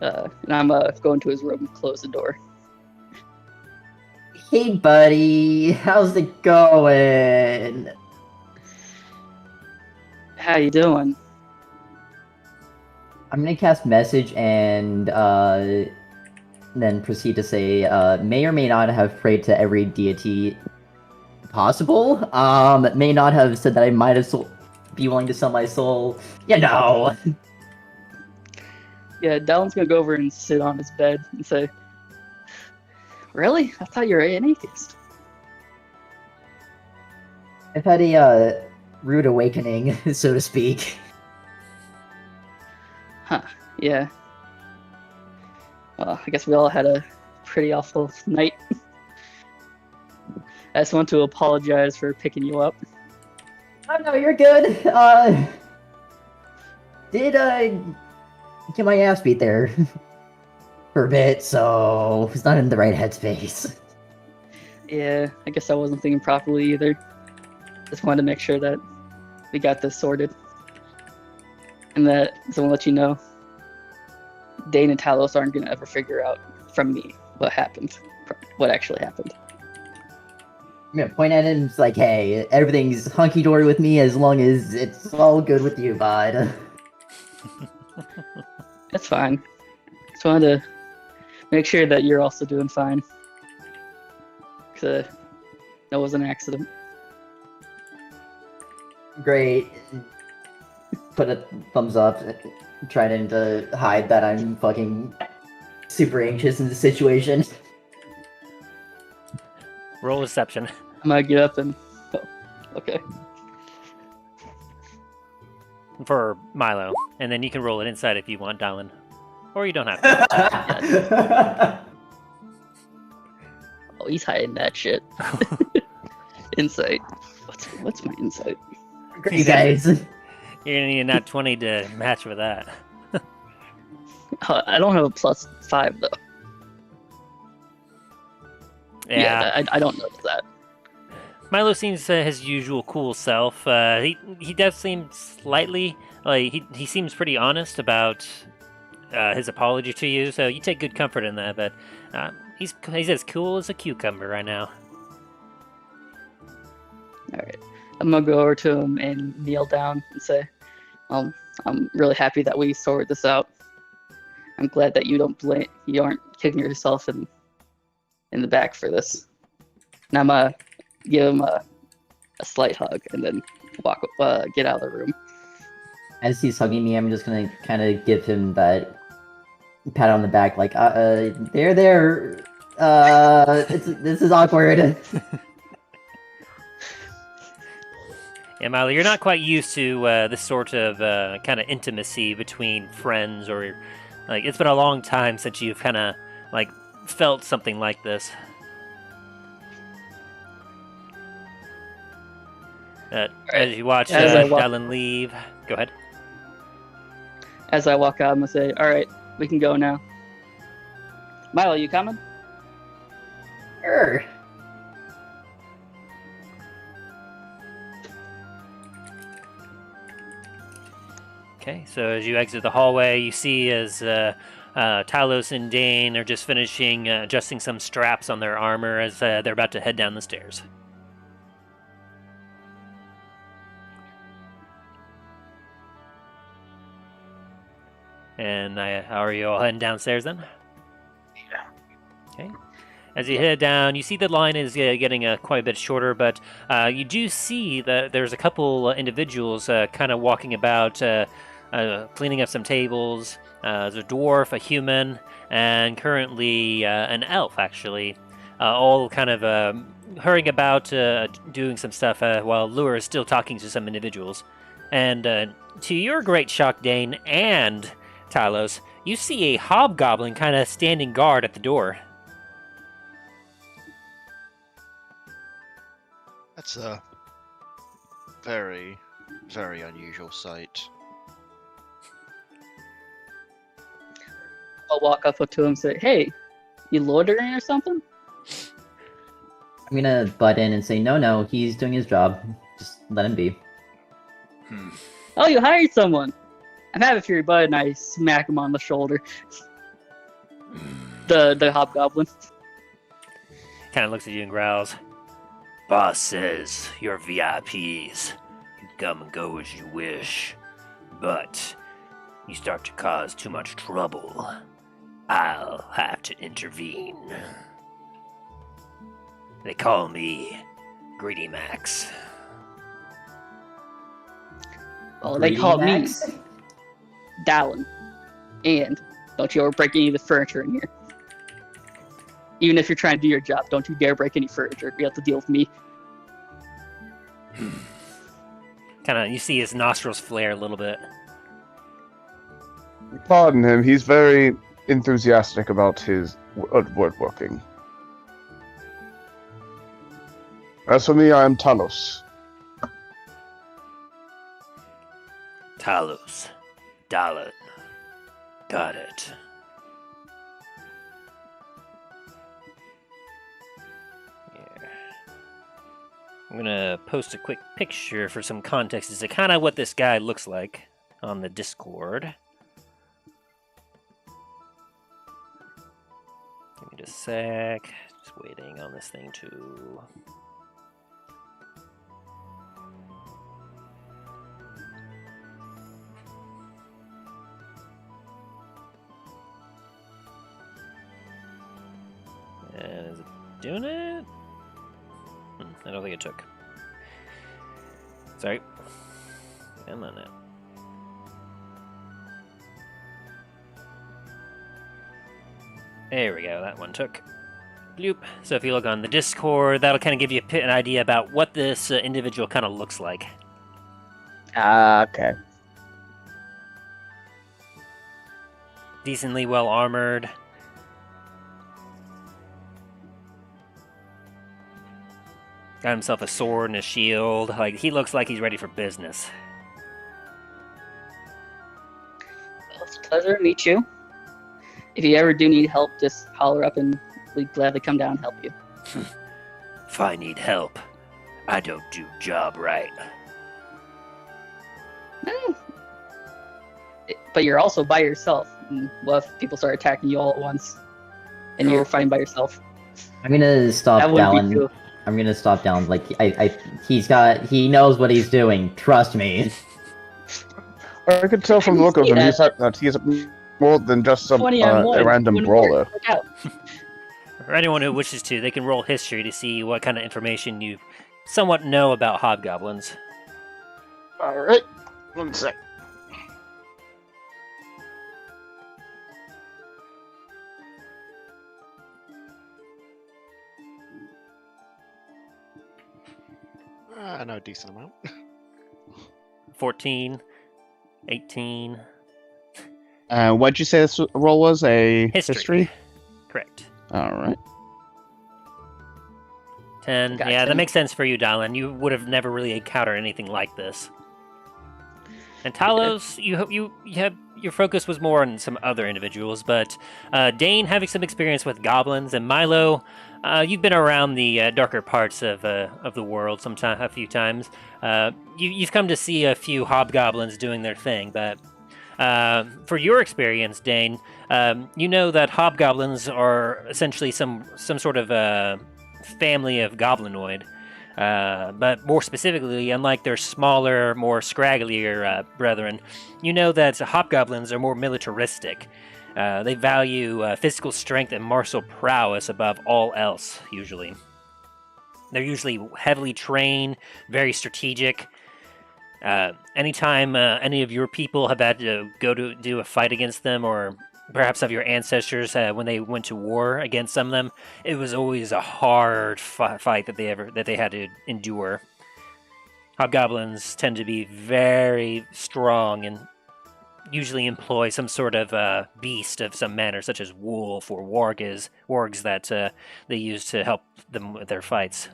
And I'm go into his room and close the door. Hey, buddy, how's it going? How you doing? I'm gonna cast message and then proceed to say, may or may not have prayed to every deity possible. May not have said that I might have be willing to sell my soul. You know. Yeah, Dallin's gonna go over and sit on his bed and say, "Really? I thought you were an atheist." I've had a rude awakening, so to speak. Huh? Yeah. I guess we all had a pretty awful night. I just want to apologize for picking you up. Oh no, you're good. Did get my ass beat there for a bit, so it's not in the right headspace. Yeah, I guess I wasn't thinking properly either. Just wanted to make sure that we got this sorted. And that, just want to let you know, Dane and Talos aren't going to ever figure out from me what happened, what actually happened. I'm gonna point at him, it's like, hey, everything's hunky-dory with me as long as it's all good with you, bud. That's fine. Just wanted to make sure that you're also doing fine. Because that was an accident. Great. Put a thumbs up, trying to hide that I'm fucking super anxious in the situation. Roll deception. I'm gonna get up and... Oh, okay. For Milo. And then you can roll it inside if you want, Dallin. Or you don't have to. Oh, he's hiding that shit. Insight. What's my insight? Great, guys. You're gonna need a nat 20 to match with that. I don't have a +5 though. Yeah. I don't notice that. Milo seems his usual cool self. He does seem slightly like he seems pretty honest about his apology to you, so you take good comfort in that. But he's as cool as a cucumber right now. All right, I'm gonna go over to him and kneel down and say, I'm really happy that we sorted this out. I'm glad that you aren't kicking yourself in the back for this. And I'm gonna give him a slight hug and then get out of the room. As he's hugging me, I'm just gonna kind of give him that pat on the back, like, there. This is awkward. Yeah, Milo, you're not quite used to this sort of kind of intimacy between friends, or like it's been a long time since you've kind of like felt something like this. As you watch Dylan leave, go ahead. As I walk out, I'm gonna say, all right, we can go now. Milo, you coming? Sure. Okay, so as you exit the hallway, you see as Talos and Dane are just finishing adjusting some straps on their armor as they're about to head down the stairs. And how are you all heading downstairs then? Yeah. Okay. As you head down, you see the line is getting quite a bit shorter, but you do see that there's a couple individuals kind of walking about, cleaning up some tables. There's a dwarf, a human, and currently an elf, actually. All kind of hurrying about, doing some stuff while Lure is still talking to some individuals. And to your great shock, Dane and Talos, you see a hobgoblin kind of standing guard at the door. That's a very, very unusual sight. I'll walk up to him and say, hey, you loitering or something? I'm gonna butt in and say, no, he's doing his job. Just let him be. Oh, you hired someone. I'm happy for your bud, and I smack him on the shoulder. The hobgoblin. Kind of looks at you and growls. Boss says you're VIPs. You can come and go as you wish. But you start to cause too much trouble, I'll have to intervene. They call me Greedy Max. Oh, they call me Dallin. And don't you ever break any of the furniture in here. Even if you're trying to do your job, don't you dare break any furniture. You have to deal with me. Kind of, you see his nostrils flare a little bit. Pardon him. He's very enthusiastic about his woodworking. As for me, I am Talos. Talos. Dalit. Got it. Here. I'm gonna post a quick picture for some context as to kind of what this guy looks like on the Discord. Give me just a sec. Just waiting on this thing to... And is it doing it? I don't think it took. Sorry. Come on now. There we go, that one took. Bloop. So if you look on the Discord, that'll kind of give you an idea about what this individual kind of looks like. Okay. Decently well armored. Got himself a sword and a shield. Like, he looks like he's ready for business. Well, it's a pleasure to meet you. If you ever do need help, just holler up and we'd gladly come down and help you. If I need help, I don't do job right. But you're also by yourself. And what if people start attacking you all at once? And you're fighting by yourself? I'm gonna stop That would be Dallin. cool. I'm gonna stop Dallin. Like, he knows what he's doing. Trust me. I could tell from the look of him, he's more than just some 20 on one. a random Wouldn't brawler. work out. For anyone who wishes to, they can roll history to see what kind of information you somewhat know about hobgoblins. Alright. 1 sec. I know a decent amount. 14, 18. What'd you say this role was? A History. Correct. Alright. 10. Got Yeah, that 10. makes sense for you, Dylan. You would have never really encountered anything like this. And Talos, you have your focus was more on some other individuals, but Dane having some experience with goblins, and Milo, you've been around the darker parts of the world a few times. You've come to see a few hobgoblins doing their thing, but for your experience, Dane, you know that hobgoblins are essentially some sort of family of goblinoid. But more specifically, unlike their smaller, more scragglier brethren, you know that hobgoblins are more militaristic. They value physical strength and martial prowess above all else, usually. They're usually heavily trained, very strategic. Anytime any of your people have had to go to do a fight against them, or perhaps of your ancestors when they went to war against some of them, it was always a hard fight that they had to endure. Hobgoblins tend to be very strong and usually employ some sort of beast of some manner, such as wolf or wargs that they use to help them with their fights.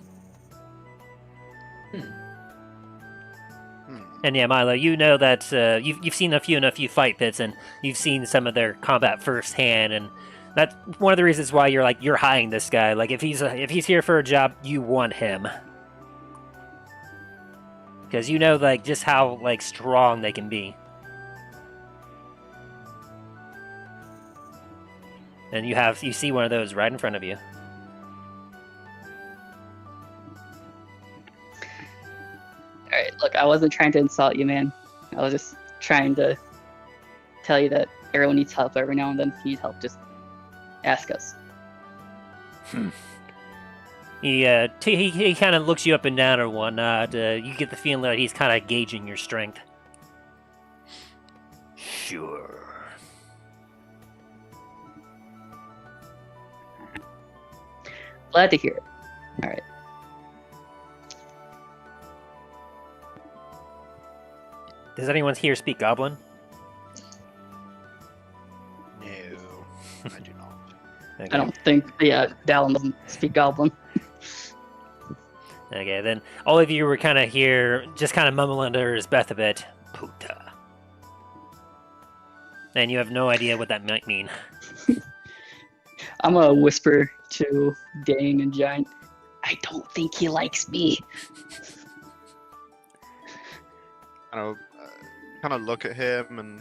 And yeah, Milo, you know that you've seen a few fight pits, and you've seen some of their combat firsthand, and that's one of the reasons why you're hiring this guy. Like, if he's here for a job, you want him, because you know just how strong they can be. And you see one of those right in front of you. Alright, look, I wasn't trying to insult you, man. I was just trying to tell you that everyone needs help every now and then. If you need help, just ask us. He kind of looks you up and down or whatnot. You get the feeling that he's kind of gauging your strength. Sure. Glad to hear it. Alright. Does anyone here speak Goblin? No. I do not. Okay. I don't think. Yeah, Dallin doesn't speak Goblin. Okay, then all of you were kind of here, just kind of mumbling under his breath a bit. Puta. And you have no idea what that might mean. I'm gonna whisper to Dane and Giant. I don't think he likes me. Kind of look at him and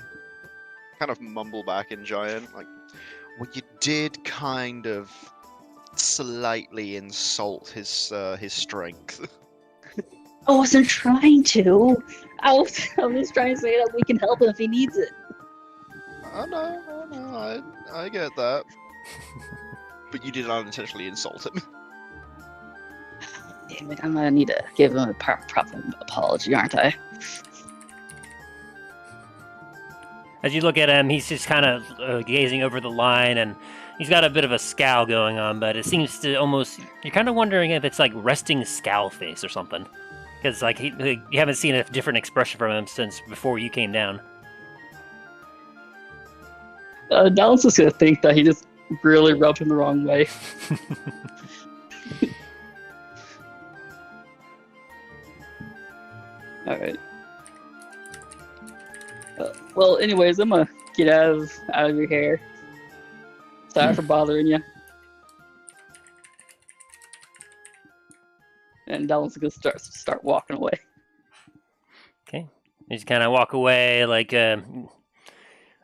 kind of mumble back in Giant, like, well, you did kind of slightly insult his strength. I wasn't trying to. I was trying to say that we can help him if he needs it. Oh no, I get that. But you did unintentionally insult him. Damn it, I'm gonna need to give him a proper apology, aren't I? As you look at him, he's just kind of gazing over the line, and he's got a bit of a scowl going on, but it seems to almost... You're kind of wondering if it's like resting scowl face or something. Because like you haven't seen a different expression from him since before you came down. Dallin's just gonna think that he just really rubbed him the wrong way. Alright. Well, anyways, I'm gonna get out of your hair. Sorry for bothering you. And Dallin's gonna start walking away. Okay. You just kind of walk away like...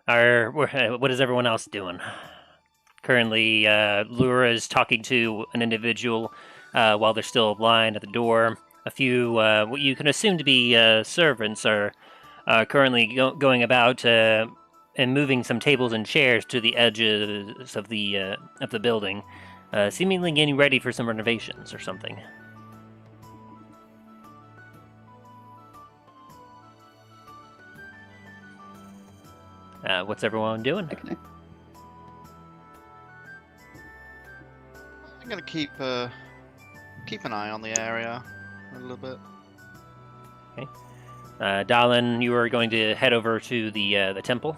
what is everyone else doing? Currently, Lura is talking to an individual while they're still blind at the door. A few, what you can assume to be servants, are currently going about and moving some tables and chairs to the edges of the building, seemingly getting ready for some renovations or something. What's everyone doing? Okay. I'm gonna keep an eye on the area a little bit. Dallin, you are going to head over to the temple.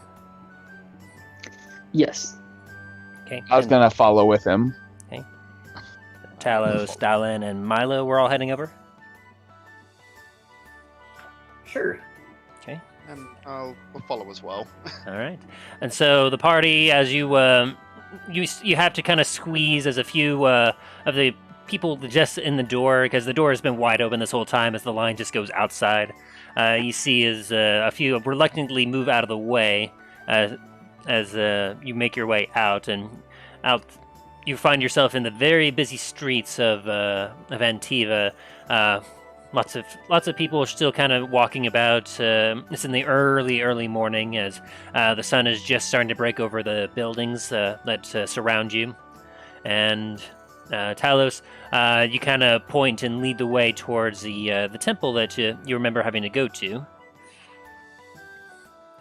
Yes. Okay. I was gonna follow with him. Talos, Dallin, and Milo were all heading over. Sure. And I'll follow as well. All right. And so the party, as you have to kind of squeeze as a few of the people just in the door, because the door has been wide open this whole time as the line just goes outside. You see as a few reluctantly move out of the way as you make your way out, and out you find yourself in the very busy streets of Antiva. Lots of people are still kind of walking about. It's in the early morning as the sun is just starting to break over the buildings that surround you. And Talos, you kind of point and lead the way towards the temple that you remember having to go to.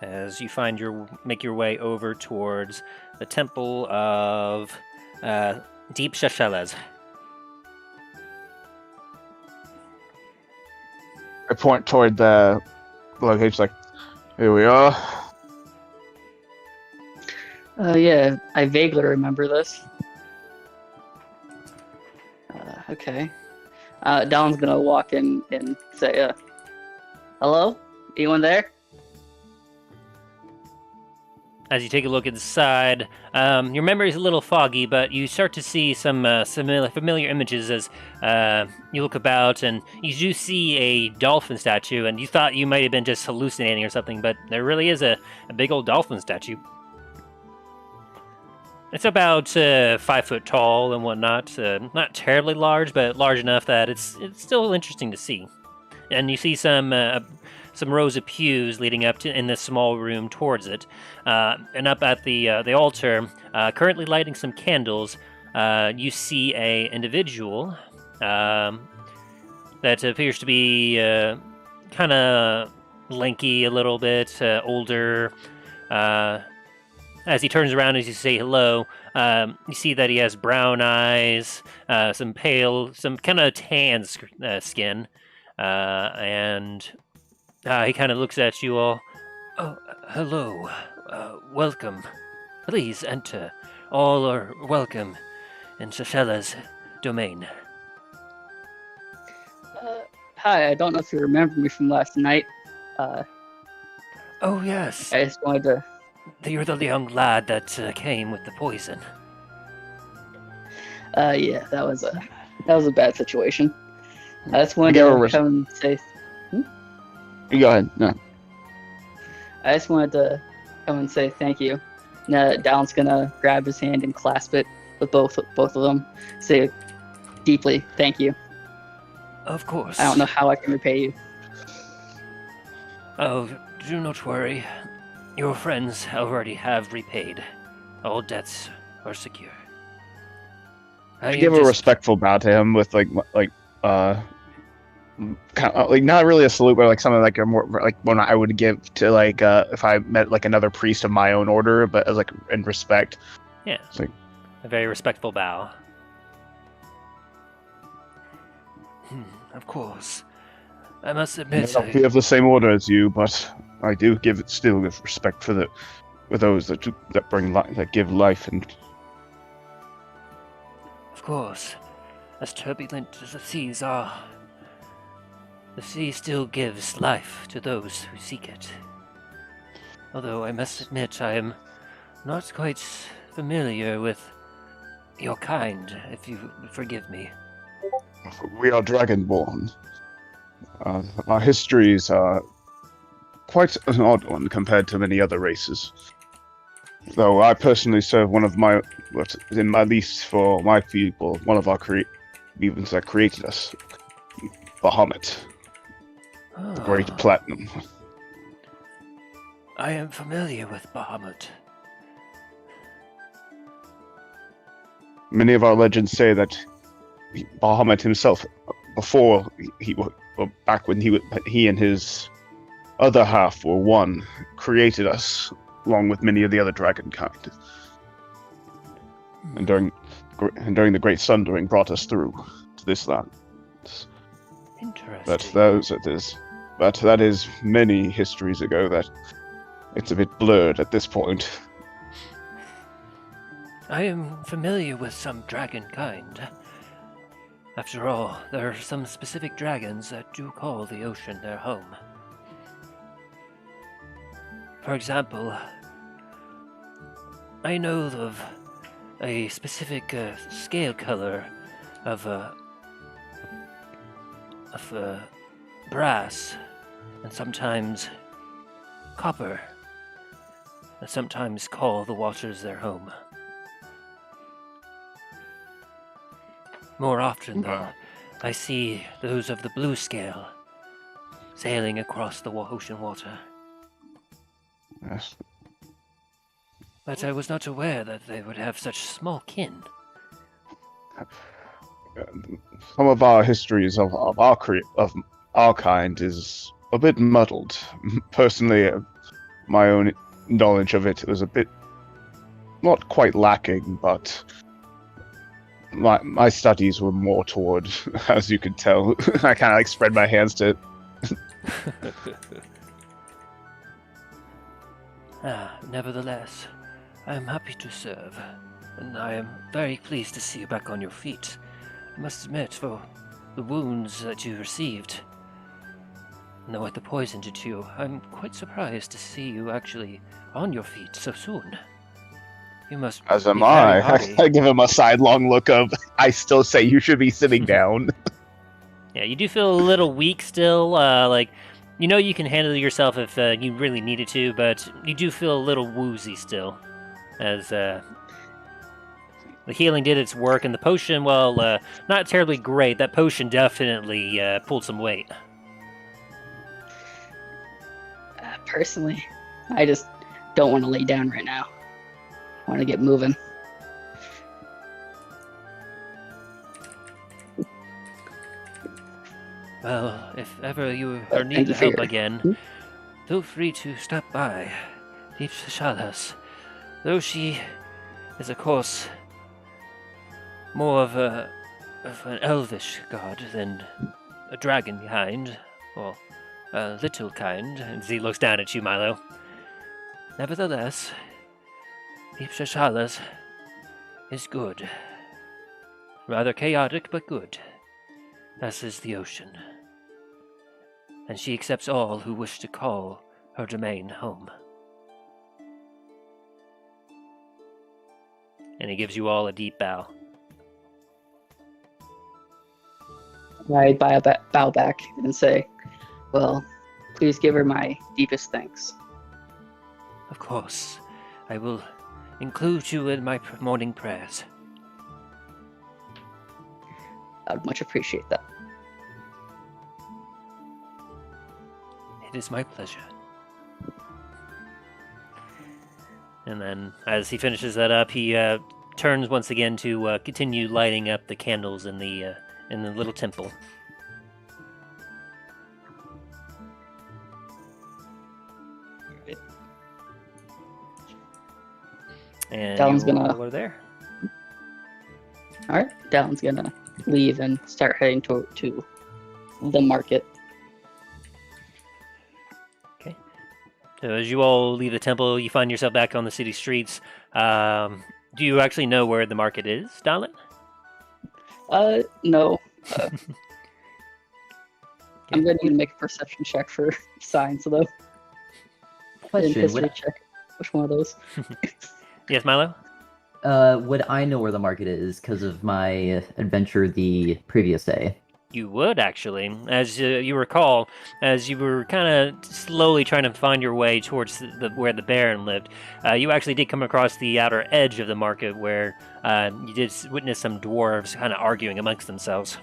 As you make your way over towards the temple of Deep Shashalas. I point toward the location, like, here we are. Yeah, I vaguely remember this. Okay. Dallin's gonna walk in and say, hello? Anyone there? As you take a look inside, your memory is a little foggy, but you start to see some familiar images as you look about, and you do see a dolphin statue, and you thought you might have been just hallucinating or something, but there really is a big old dolphin statue. It's about 5 foot tall and whatnot, not terribly large, but large enough that it's still interesting to see. And you see some rows of pews leading up to in this small room towards it, and up at the altar, currently lighting some candles. You see a individual that appears to be kind of lanky, a little bit older. As he turns around as you say hello, you see that he has brown eyes, some kind of tan skin, and he kind of looks at you all. Oh, hello. Welcome. Please enter. all are welcome in Shashela's domain. Hi, I don't know if you remember me from last night. Oh yes, I just wanted to. you're the young lad that came with the poison. Yeah, that was a bad situation. I just wanted Give her to res- come and say. You go ahead. No. I just wanted to come and say thank you. Now, Dallon's gonna grab his hand and clasp it with both of them. Say deeply thank you. Of course. I don't know how I can repay you. Oh, do not worry. Your friends already have repaid. All debts are secure. I Give am a just- respectful bow to him with kind of, like not really a salute, but like something like a more like one I would give to like if I met like another priest of my own order, but as like in respect. Yeah. It's like, A very respectful bow. Of course. I must I admit, may not be of the same order as you, but I do still give respect for those that bring life, that give life, and of course, as turbulent as the seas are, the sea still gives life to those who seek it. Although I must admit I am not quite familiar with your kind, if you forgive me. we are dragonborn. Our histories are quite an odd one compared to many other races. Though I personally serve one of my, at least for my people, one of our beings that created us, Bahamut, the Great Ah, Platinum. I am familiar with Bahamut. Many of our legends say that Bahamut himself, before back when he and his other half were one, created us along with many of the other dragon kind, and during the Great Sundering brought us through to this land. Interesting. But that is many histories ago. That it's a bit blurred at this point. I am familiar with some dragon kind. After all, there are some specific dragons that do call the ocean their home. For example, I know of a specific scale color of brass and sometimes copper that sometimes call the waters their home. More often, though, I see those of the blue scale sailing across the ocean water. Yes. But I was not aware that they would have such small kin. Some of our histories of our kind is a bit muddled. Personally, my own knowledge of it was a bit not quite lacking, but my studies were more toward, as you could tell, I kind of like spread my hands to. Nevertheless, I am happy to serve, and I am very pleased to see you back on your feet. I must admit, for the wounds that you received, and what the poison did to you, I'm quite surprised to see you actually on your feet so soon. You must As be am very I. hardy. I give him a sidelong look of, I still say you should be sitting down. Yeah, you do feel a little weak still. You know you can handle yourself if you really needed to, but you do feel a little woozy still. As the healing did its work, and the potion, well, not terribly great. That potion definitely pulled some weight. Personally, I just don't want to lay down right now. I want to get moving. Well, if ever you are Thank need you for help your- again, feel free to stop by Deep Shalas. Though she is, of course, more of an elvish god than a dragon kind, or a little kind. And Z looks down at you, Milo. Nevertheless, Deep Shalas is good. Rather chaotic, but good. As is the ocean. And she accepts all who wish to call her domain home. And he gives you all a deep bow. I bow back and say, well, please give her my deepest thanks. Of course, I will include you in my morning prayers. I would much appreciate that. It is my pleasure. And then, as he finishes that up, he turns once again to continue lighting up the candles in the little temple. And Talon's you gonna- all are there. All right, Dallon's gonna leave and start heading to the market. So as you all leave the temple, you find yourself back on the city streets. Do you actually know where the market is, Dallon? No. I'm gonna need to make a perception check for signs, though. And Question: history check. Which one of those? Yes, Milo? would I know where the market is because of my adventure the previous day? You would, actually. As you recall, as you were kind of slowly trying to find your way towards where the Baron lived, you actually did come across the outer edge of the market where you did witness some dwarves kind of arguing amongst themselves.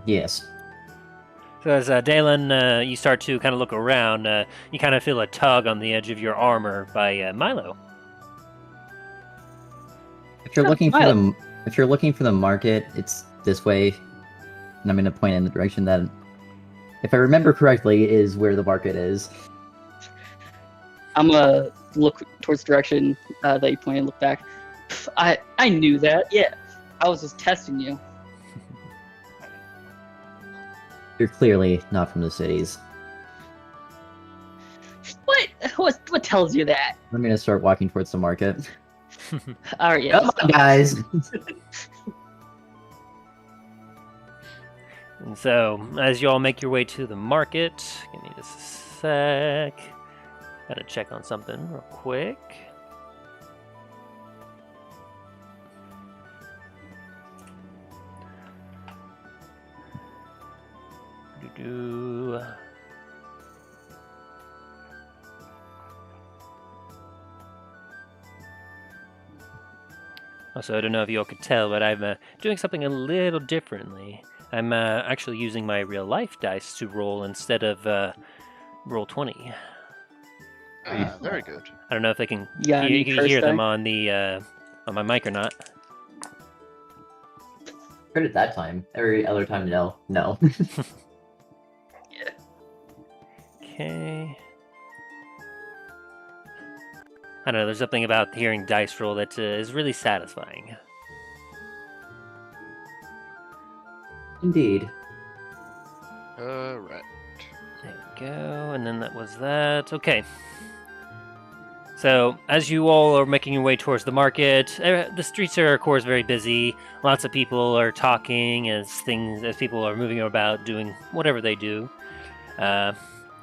Yes. So as Dalen, you start to kind of look around, you kind of feel a tug on the edge of your armor by Milo. If you're looking for Milo. if you're looking for the market, it's this way. And I'm going to point in the direction that, if I remember correctly, is where the market is. I'm gonna look towards the direction that you pointed and look back. I knew that. Yeah, I was just testing you. You're clearly not from the cities. What tells you that? I'm going to start walking towards the market. All right, yeah. Come on, guys! And so, as you all make your way to the market, give me just a sec. Gotta check on something real quick. Doo-doo. Also, I don't know if you all could tell, but I'm doing something a little differently. I'm actually using my real life dice to roll instead of roll 20. Very good. I don't know if they can Yeah, you can curse hear them die? on the on my mic or not. Heard it that time. Every other time, no. No. Okay. I don't know. There's something about hearing dice roll that is really satisfying. Indeed. Right. There we go, and then that was that. Okay. So, as you all are making your way towards the market, the streets are, of course, very busy. Lots of people are talking as people are moving about, doing whatever they do.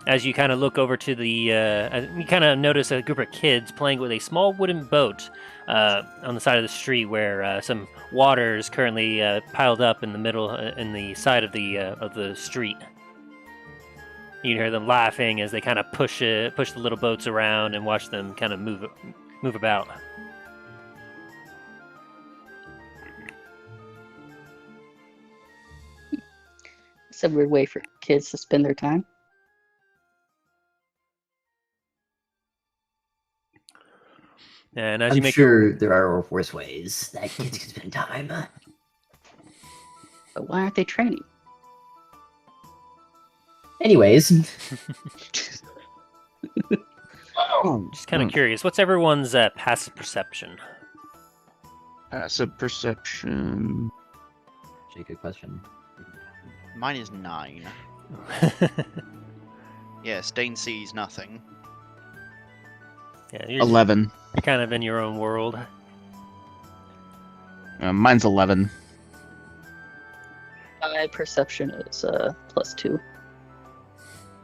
As you kind of look over to the, you kind of notice a group of kids playing with a small wooden boat on the side of the street, where some water is currently piled up in the middle, in the side of the street. You can hear them laughing as they kind of push the little boats around and watch them kind of move about. It's a weird way for kids to spend their time. And as I'm you make sure there are worse ways that kids can spend time. But why aren't they training? Anyways, just kind of curious, what's everyone's passive perception? Passive perception. actually, good question. Mine is 9. Yeah, Stain sees nothing. Yeah, you're 11. kind of in your own world. Mine's 11. My perception is +2.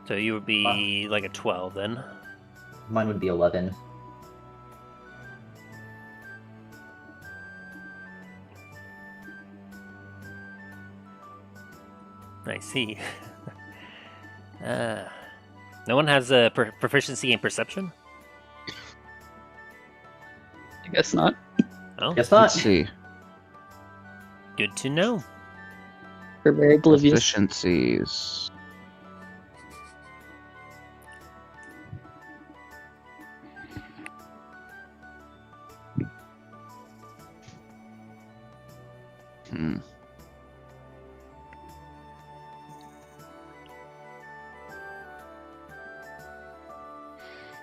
So you would be like a 12 then. Mine would be 11. I see. No one has a proficiency in perception? I guess not. Oh, Guess Let's not. see. good to know. We're very oblivious. Efficiencies. Hmm.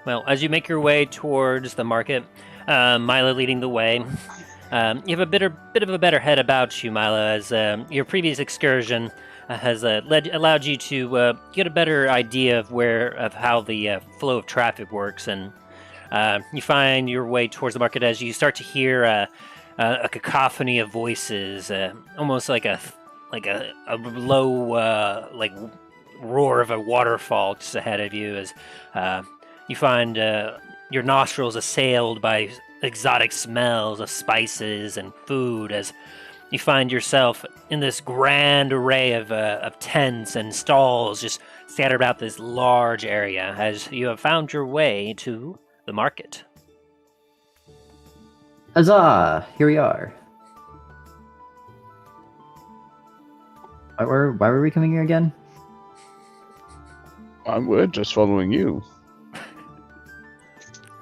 Well, as you make your way towards the market, Mila leading the way, you have a bit of a better head about you, Mila, as your previous excursion has allowed you to get a better idea of how the flow of traffic works, and you find your way towards the market as you start to hear a cacophony of voices, almost like a low like roar of a waterfall just ahead of you, as you find your nostrils assailed by exotic smells of spices and food, as you find yourself in this grand array of tents and stalls just scattered about this large area, as you have found your way to the market. Huzzah! Here we are. Why were we coming here again? We're just following you.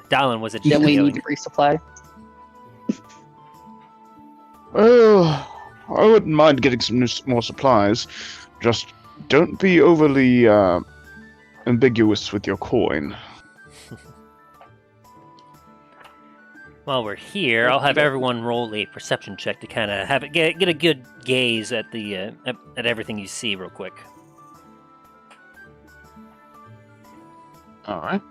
Dallin was a Then we going. need to resupply. Oh, I wouldn't mind getting some more supplies. Just don't be overly ambiguous with your coin. While we're here, I'll have everyone roll a perception check to kind of have it get a good gaze at the at everything you see real quick. All right.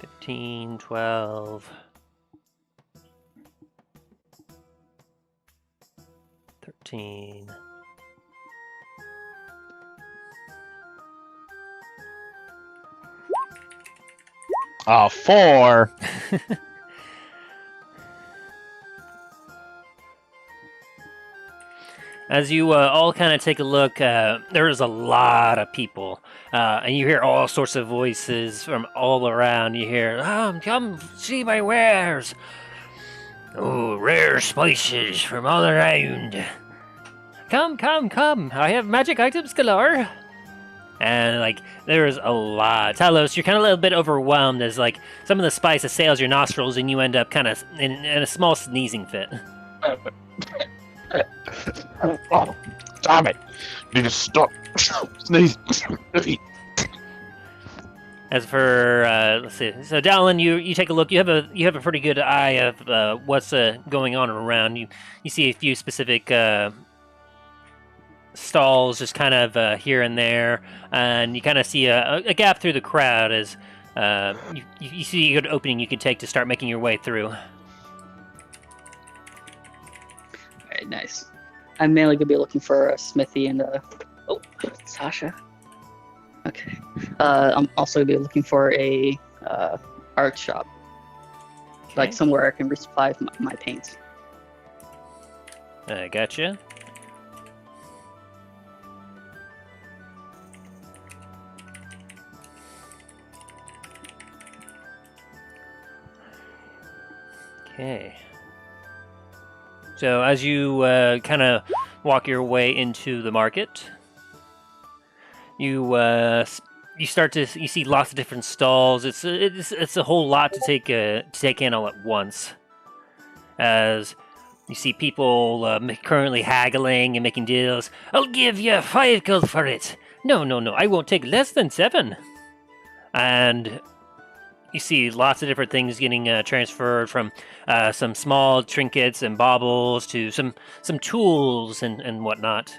15, 12, 13. Ah, 4. As you all kind of take a look, there is a lot of people, and you hear all sorts of voices from all around. You hear, come see my wares. Oh, rare spices from all around. Come, come, come. I have magic items galore. And, like, there's a lot. Talos, you're kind of a little bit overwhelmed as, like, some of the spice assails your nostrils and you end up kind of in a small sneezing fit. Oh, damn it! Need to stop sneezing. As for let's see, so Dallin, you take a look. You have a pretty good eye of what's going on around. You see a few specific stalls just kind of here and there, and you kind of see a gap through the crowd as you see a good opening you can take to start making your way through. Alright, nice. I'm mainly gonna be looking for a smithy and oh, Sasha. Okay. I'm also gonna be looking for a art shop, like Okay. somewhere I can resupply my paints. Gotcha. Okay. So as you kind of walk your way into the market, you see lots of different stalls. It's a whole lot to take in all at once. As you see people currently haggling and making deals. I'll give you 5 gold for it. No, I won't take less than 7. And you see lots of different things getting transferred, from some small trinkets and baubles to some tools and whatnot.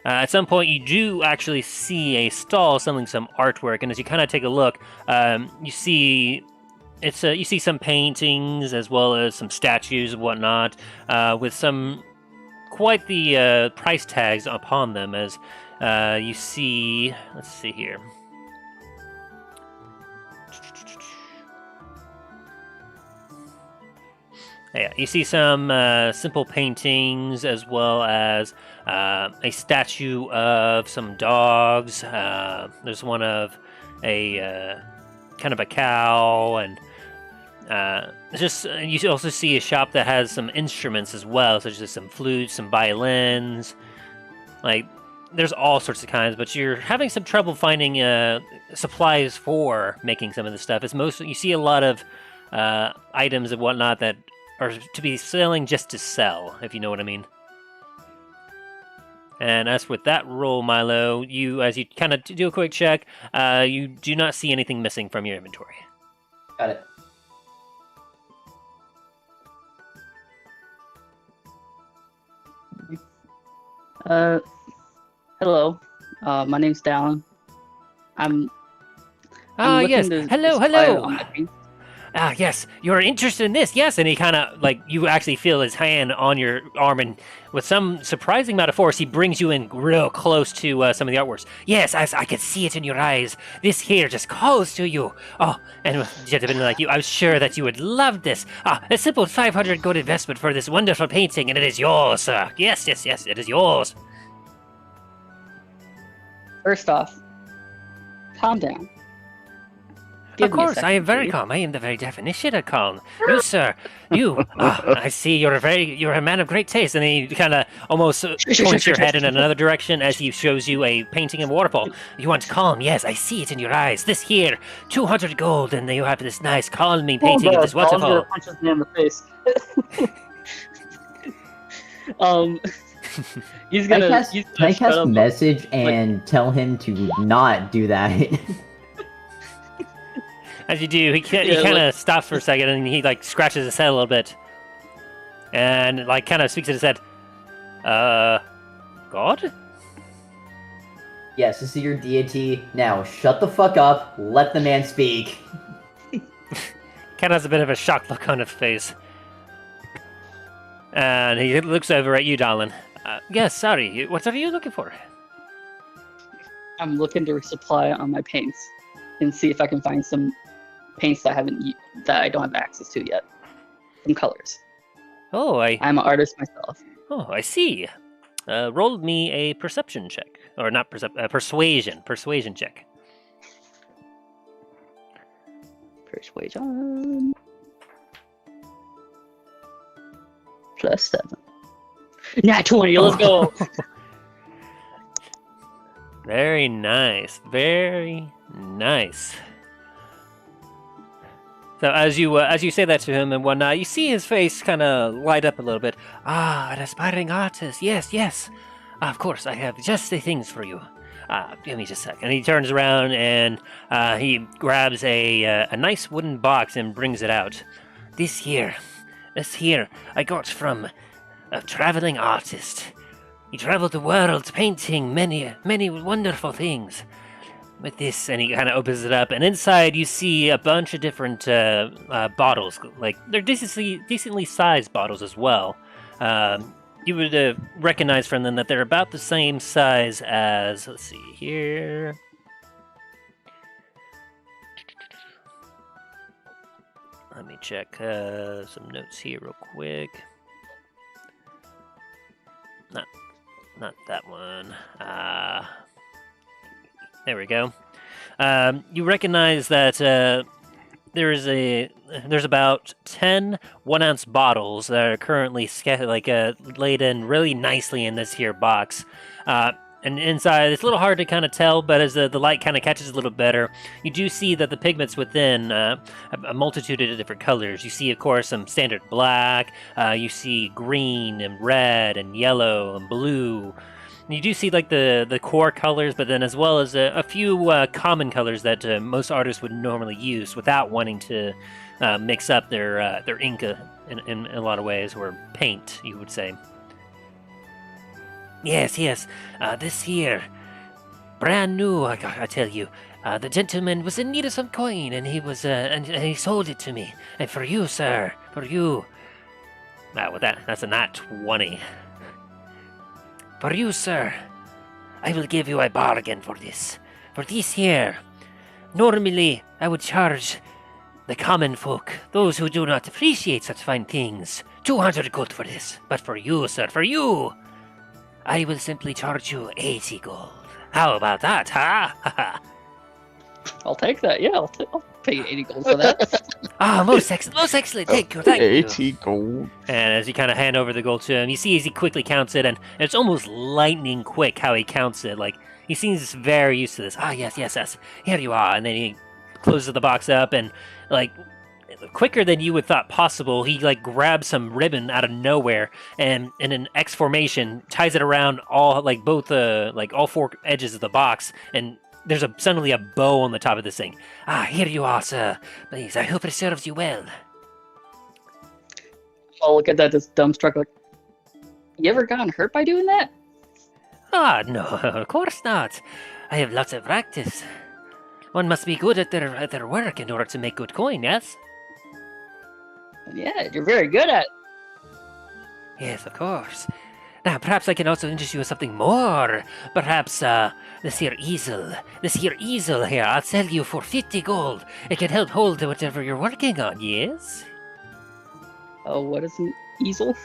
At some point, you do actually see a stall selling some artwork, and as you kind of take a look, you see you see some paintings as well as some statues and whatnot, with some quite the price tags upon them. As you see, let's see here. Yeah, you see some simple paintings as well as a statue of some dogs. There's one of a kind of a cow, and you also see a shop that has some instruments as well, such as some flutes, some violins. Like, there's all sorts of kinds, but you're having some trouble finding supplies for making some of this stuff. It's mostly you see a lot of items and whatnot that are to be selling just to sell, if you know what I mean. And as with that roll, Milo, as you kind of do a quick check, you do not see anything missing from your inventory. Got it. Hello. My name's Dallin. I'm yes. looking to Hello, spy hello. on my paint. Yes, you're interested in this, yes. And he kind of, like, you actually feel his hand on your arm, and with some surprising amount of force, he brings you in real close to some of the artworks. Yes, as I can see it in your eyes. This here just calls to you. Oh, and with a gentleman like you, I'm sure that you would love this. A simple 500 gold investment for this wonderful painting, and it is yours, sir. Yes, it is yours. First off, calm down. Of course, I am very calm. I am the very definition of calm. You, sir, I see you're a man of great taste. And he kind of almost points your head in another direction as he shows you a painting of a waterfall. You want calm? Yes, I see it in your eyes. This here, 200 gold, and you have this nice calming painting of this waterfall. Punches me in the face. Can I cast message and tell him to not do that? As you do, he kind of stops for a second, and he like scratches his head a little bit, and like kind of speaks in his head. God? Yes, this is your deity. Now shut the fuck up. Let the man speak. Kind of has a bit of a shocked look on his face, and he looks over at you, darling. Yes, sorry. What are you looking for? I'm looking to resupply on my paints and see if I can find some paints that I don't have access to yet. Some colors. Oh, I'm an artist myself. Oh, I see. Roll me a perception check, or not persuasion check. Persuasion. +7. Nat 20. Let's go. Very nice. Very nice. So as you say that to him and whatnot, you see his face kind of light up a little bit. An aspiring artist. Yes. Of course, I have just the things for you. Give me just a sec. And he turns around and he grabs a nice wooden box and brings it out. This here, I got from a traveling artist. He traveled the world painting many, many wonderful things. With this, and he kind of opens it up, and inside you see a bunch of different bottles. Like, they're decently sized bottles as well. You would recognize from them that they're about the same size as, let's see here. Let me check some notes here real quick. Not that one. There we go. You recognize that there's about 10 1-ounce bottles that are currently laid in really nicely in this here box. And inside, it's a little hard to kind of tell, but as the light kind of catches a little better, you do see that the pigments within have a multitude of different colors. You see, of course, some standard black. You see green and red and yellow and blue. You do see like the core colors, but then as well as a few common colors that most artists would normally use without wanting to mix up their ink in a lot of ways, or paint, you would say. Yes, yes. This here, brand new. I tell you, the gentleman was in need of some coin, and he was, and he sold it to me. And for you, sir, for you. Well, that's a nat 20. For you, sir, I will give you a bargain for this. For this here, normally I would charge the common folk, those who do not appreciate such fine things, 200 gold for this. But for you, sir, for you, I will simply charge you 80 gold. How about that, huh? I'll take that. Yeah, I'll pay you 80 gold for that. Most excellent, most excellent. Thank you, thank you. 80 gold. And as you kind of hand over the gold to him, you see as he quickly counts it, and it's almost lightning quick how he counts it. Like, he seems very used to this. Yes. Here you are. And then he closes the box up, and, like, quicker than you would thought possible, he, like, grabs some ribbon out of nowhere, and in an X formation, ties it around all, like, both, all four edges of the box, and there's suddenly a bow on the top of this thing. Here you are, sir. Please, I hope it serves you well. I'll look at that, just dumbstruck, like, you ever gotten hurt by doing that? No, of course not. I have lots of practice. One must be good at their work in order to make good coin, yes? Yeah, you're very good at it. Yes, of course. Now, perhaps I can also interest you in something more. Perhaps, this here easel here, I'll sell you for 50 gold. It can help hold whatever you're working on, yes? Oh, what is an easel?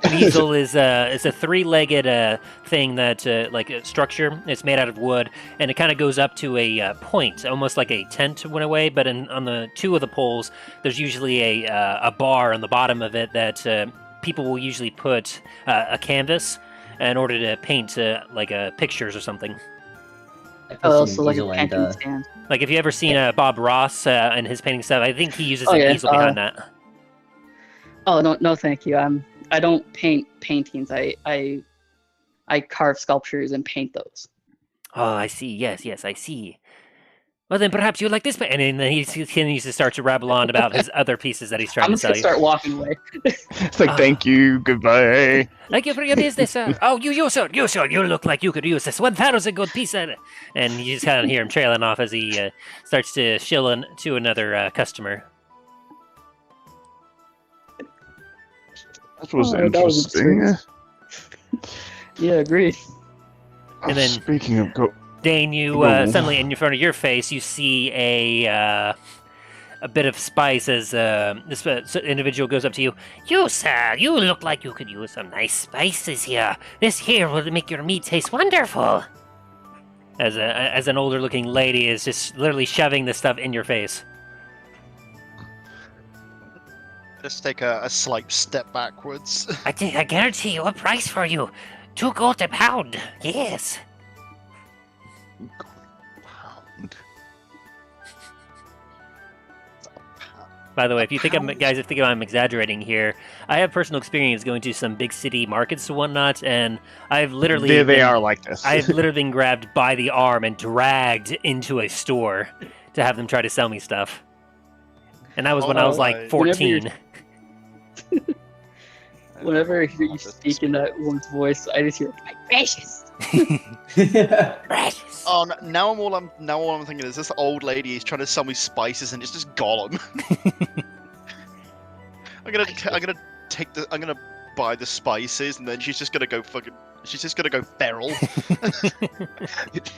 An easel is a three-legged thing that, like a structure. It's made out of wood, and it kind of goes up to a point, almost like a tent in a way. But on the two of the poles, there's usually a bar on the bottom of it that people will usually put a canvas in order to paint pictures or something. Oh, so like a painting stand. Like if you ever seen Bob Ross and his painting stuff, I think he uses Oh, an yeah, easel behind that. Oh no, thank you. I don't paint paintings. I carve sculptures and paint those. Oh, I see. Yes, I see. Well, then perhaps you like this, and then he continues to start to rabble on about his other pieces that he's trying I'm to just sell gonna you. start walking away. It's like, thank you, goodbye. Thank you for your business, sir. Oh, you, sir, you look like you could use this 1,000 good piece of it. And you just kind of hear him trailing off as he starts to shill in to another customer. That was Oh, that was interesting. Yeah, agreed. And then- Speaking of Dane, you Gold. suddenly in front of your face, you see a bit of spice as this individual goes up to you. You, sir, you look like you could use some nice spices here. This here will make your meat taste wonderful. As an older-looking lady is just literally shoving this stuff in your face. Just take a slight step backwards. I guarantee you a price for you. 2 gold a pound. Yes. By the way, if you think I'm exaggerating here, I have personal experience going to some big city markets and whatnot, and I've literally they are like this. I've literally been grabbed by the arm and dragged into a store to have them try to sell me stuff. And that was when I was like 14. Whenever I hear you speak in that one's voice, I just hear my precious. Precious. Oh, now all I'm thinking is this old lady is trying to sell me spices and it's just Gollum. I'm gonna buy the spices and then she's just gonna go feral.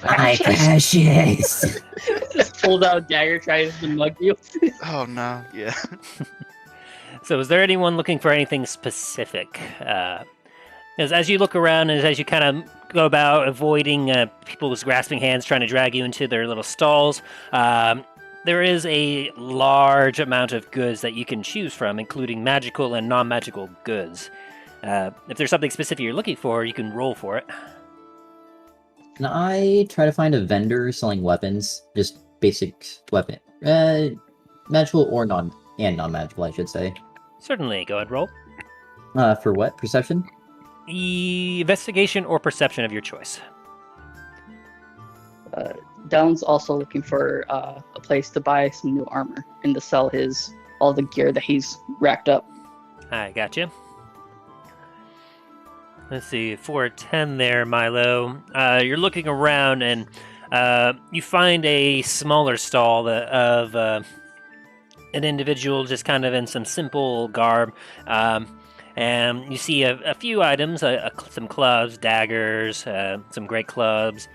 My precious. Just pulls out a dagger, tries to mug you. Oh no, yeah. So is there anyone looking for anything specific? As you look around and as you kind of go about avoiding people's grasping hands trying to drag you into their little stalls, there is a large amount of goods that you can choose from, including magical and non-magical goods. If there's something specific you're looking for, you can roll for it. Can I try to find a vendor selling weapons? Just basic weapon. Magical or non-magical, I should say. Certainly, go ahead, roll. For what? Perception? Investigation or perception of your choice. Down's also looking for a place to buy some new armor and to sell all the gear that he's racked up. I gotcha. Let's see, for a 10 there, Milo. You're looking around and you find a smaller stall of an individual just kind of in some simple garb. And you see a few items, some clubs, daggers, some great clubs.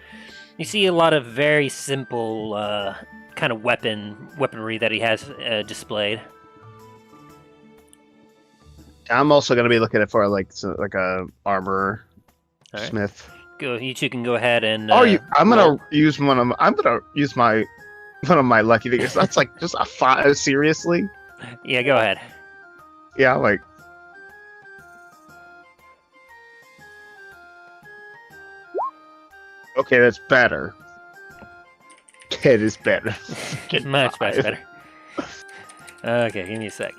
You see a lot of very simple kind of weaponry that he has displayed. I'm also gonna be looking for like a armor All right. smith. Go, you two can go ahead and. I'm roll. gonna use one of my lucky things. That's like just a 5. Seriously? Yeah, go ahead. Yeah, like. Okay, that's better. It is better. Get Much 5. better. Okay, give me a sec.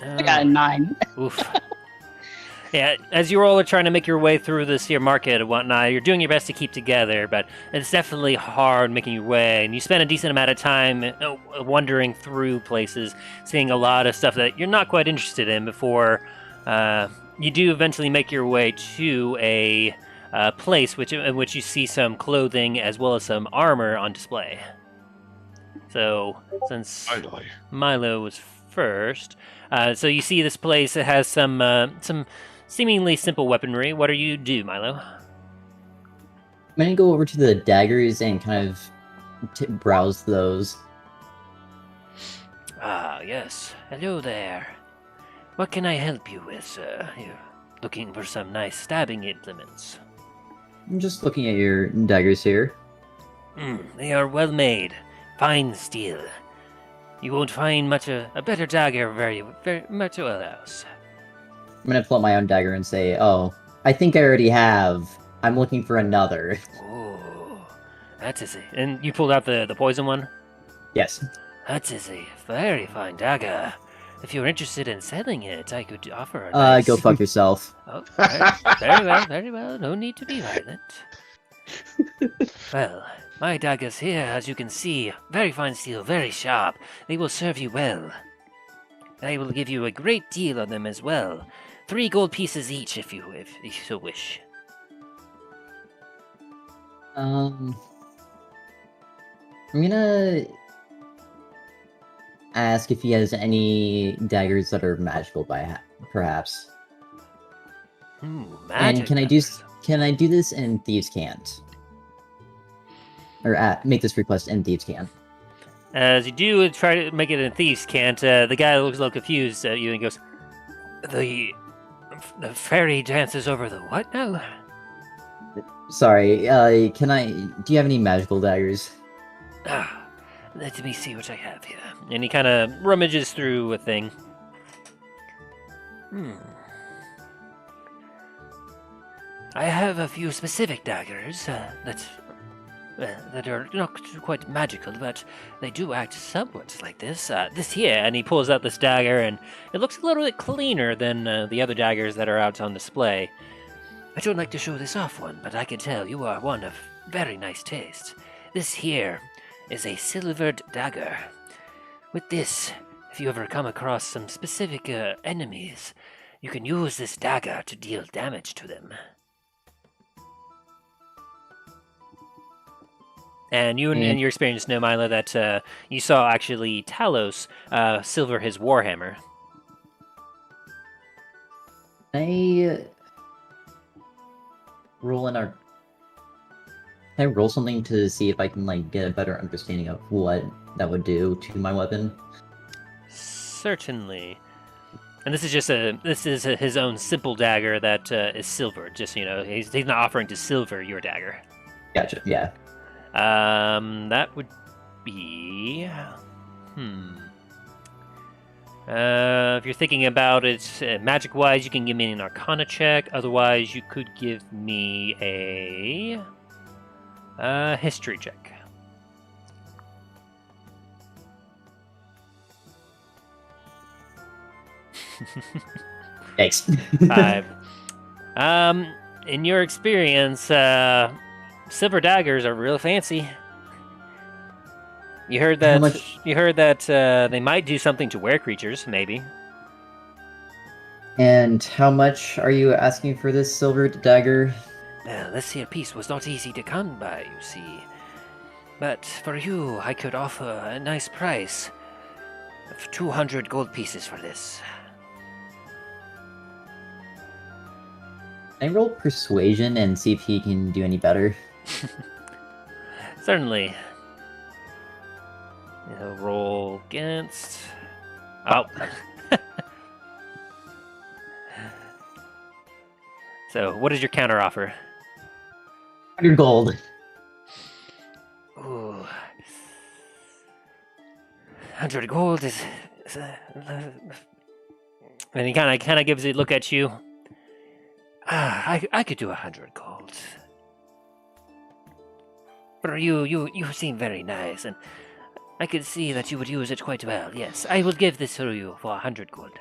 I got a 9. Oof. Yeah, as you all are trying to make your way through this here market and whatnot, you're doing your best to keep together, but it's definitely hard making your way. And you spend a decent amount of time wandering through places, seeing a lot of stuff that you're not quite interested in before you do eventually make your way to a place in which you see some clothing as well as some armor on display. So, since Finally. Milo was first, so you see this place that has some seemingly simple weaponry. What do you do, Milo? I'm gonna go over to the daggers and kind of browse those. Ah, yes. Hello there. What can I help you with, sir? You're looking for some nice stabbing implements. I'm just looking at your daggers here. They are well made. Fine steel. You won't find a better dagger very much else. I'm gonna pull out my own dagger and say, "Oh, I think I already have. I'm looking for another." Oh, that is it. And you pulled out the poison one? Yes. That is a very fine dagger. If you're interested in selling it, I could offer a nice... Go fuck yourself. Oh, very well, very well. No need to be violent. Well, my daggers here, as you can see, very fine steel, very sharp. They will serve you well. I will give you a great deal on them as well. 3 gold pieces each, if you so wish. I'm gonna ask if he has any daggers that are magical, perhaps. Magic. And can I do this in Thieves' Cant? Or make this request in Thieves' Cant? As you do try to make it in Thieves' Cant, the guy looks a little confused at you and goes, The fairy dances over the what now? Sorry, do you have any magical daggers? Let me see what I have here. And he kind of rummages through a thing. I have a few specific daggers that are not quite magical, but they do act somewhat like this. This here, and he pulls out this dagger, and it looks a little bit cleaner than the other daggers that are out on display. I don't like to show this off one, but I can tell you are one of very nice taste. This here is a silvered dagger. With this, if you ever come across some specific enemies, you can use this dagger to deal damage to them. And you, in your experience, know, Milo, that you saw actually Talos silver his warhammer. Can I roll something to see if I can get a better understanding of what that would do to my weapon? Certainly. And this is just his own simple dagger that is silver. Just so you know, he's not offering to silver your dagger. Gotcha. Yeah. That would be... if you're thinking about it magic-wise, you can give me an Arcana check. Otherwise, you could give me a history check. Thanks. 5. In your experience, silver daggers are real fancy. You heard How that? much- You heard that they might do something to were creatures, maybe. And how much are you asking for this silver dagger? Well, this here piece was not easy to come by, you see. But for you, I could offer a nice price of 200 gold pieces for this. Can I roll persuasion and see if he can do any better? Certainly. He'll roll against. Oh. So, what is your counter offer? 100 gold. Ooh. 100 gold is and he kind of gives a look at you. I could do 100 gold. But you seem very nice, and I could see that you would use it quite well. Yes, I will give this to you for 100 gold.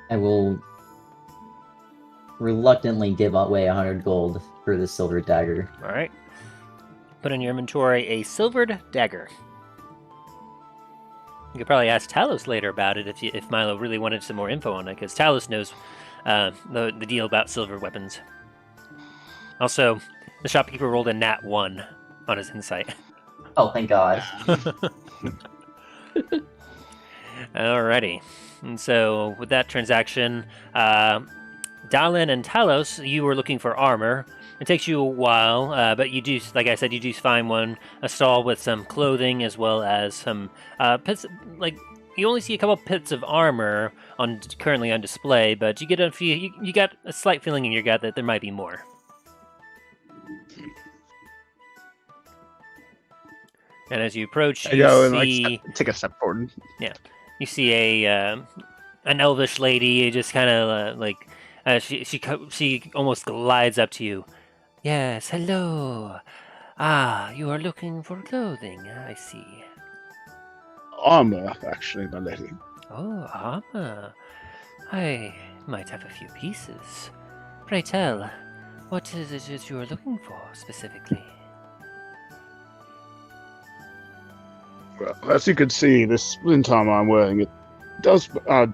I will reluctantly give away 100 gold for this silver dagger. All right. Put in your inventory a silvered dagger. You could probably ask Talos later about it if Milo really wanted some more info on it, because Talos knows the deal about silver weapons. Also, the shopkeeper rolled a nat 1 on his insight. Oh, thank God. Alrighty. And so, with that transaction, Dallin and Talos, you were looking for armor. It takes you a while, but you do, like I said, you do find a stall with some clothing as well as some pits. Like you only see a couple pits of armor currently on display, but you get a few. You got a slight feeling in your gut that there might be more. And as you approach, I you go and see take a step forward. you see an elvish lady just kind of she almost glides up to you. Yes, hello. Ah, you are looking for clothing, I see. Armor, actually, my lady. Oh, armor. I might have a few pieces. Pray tell, what is it you are looking for specifically? Well, as you can see, this splint armor I'm wearing, it does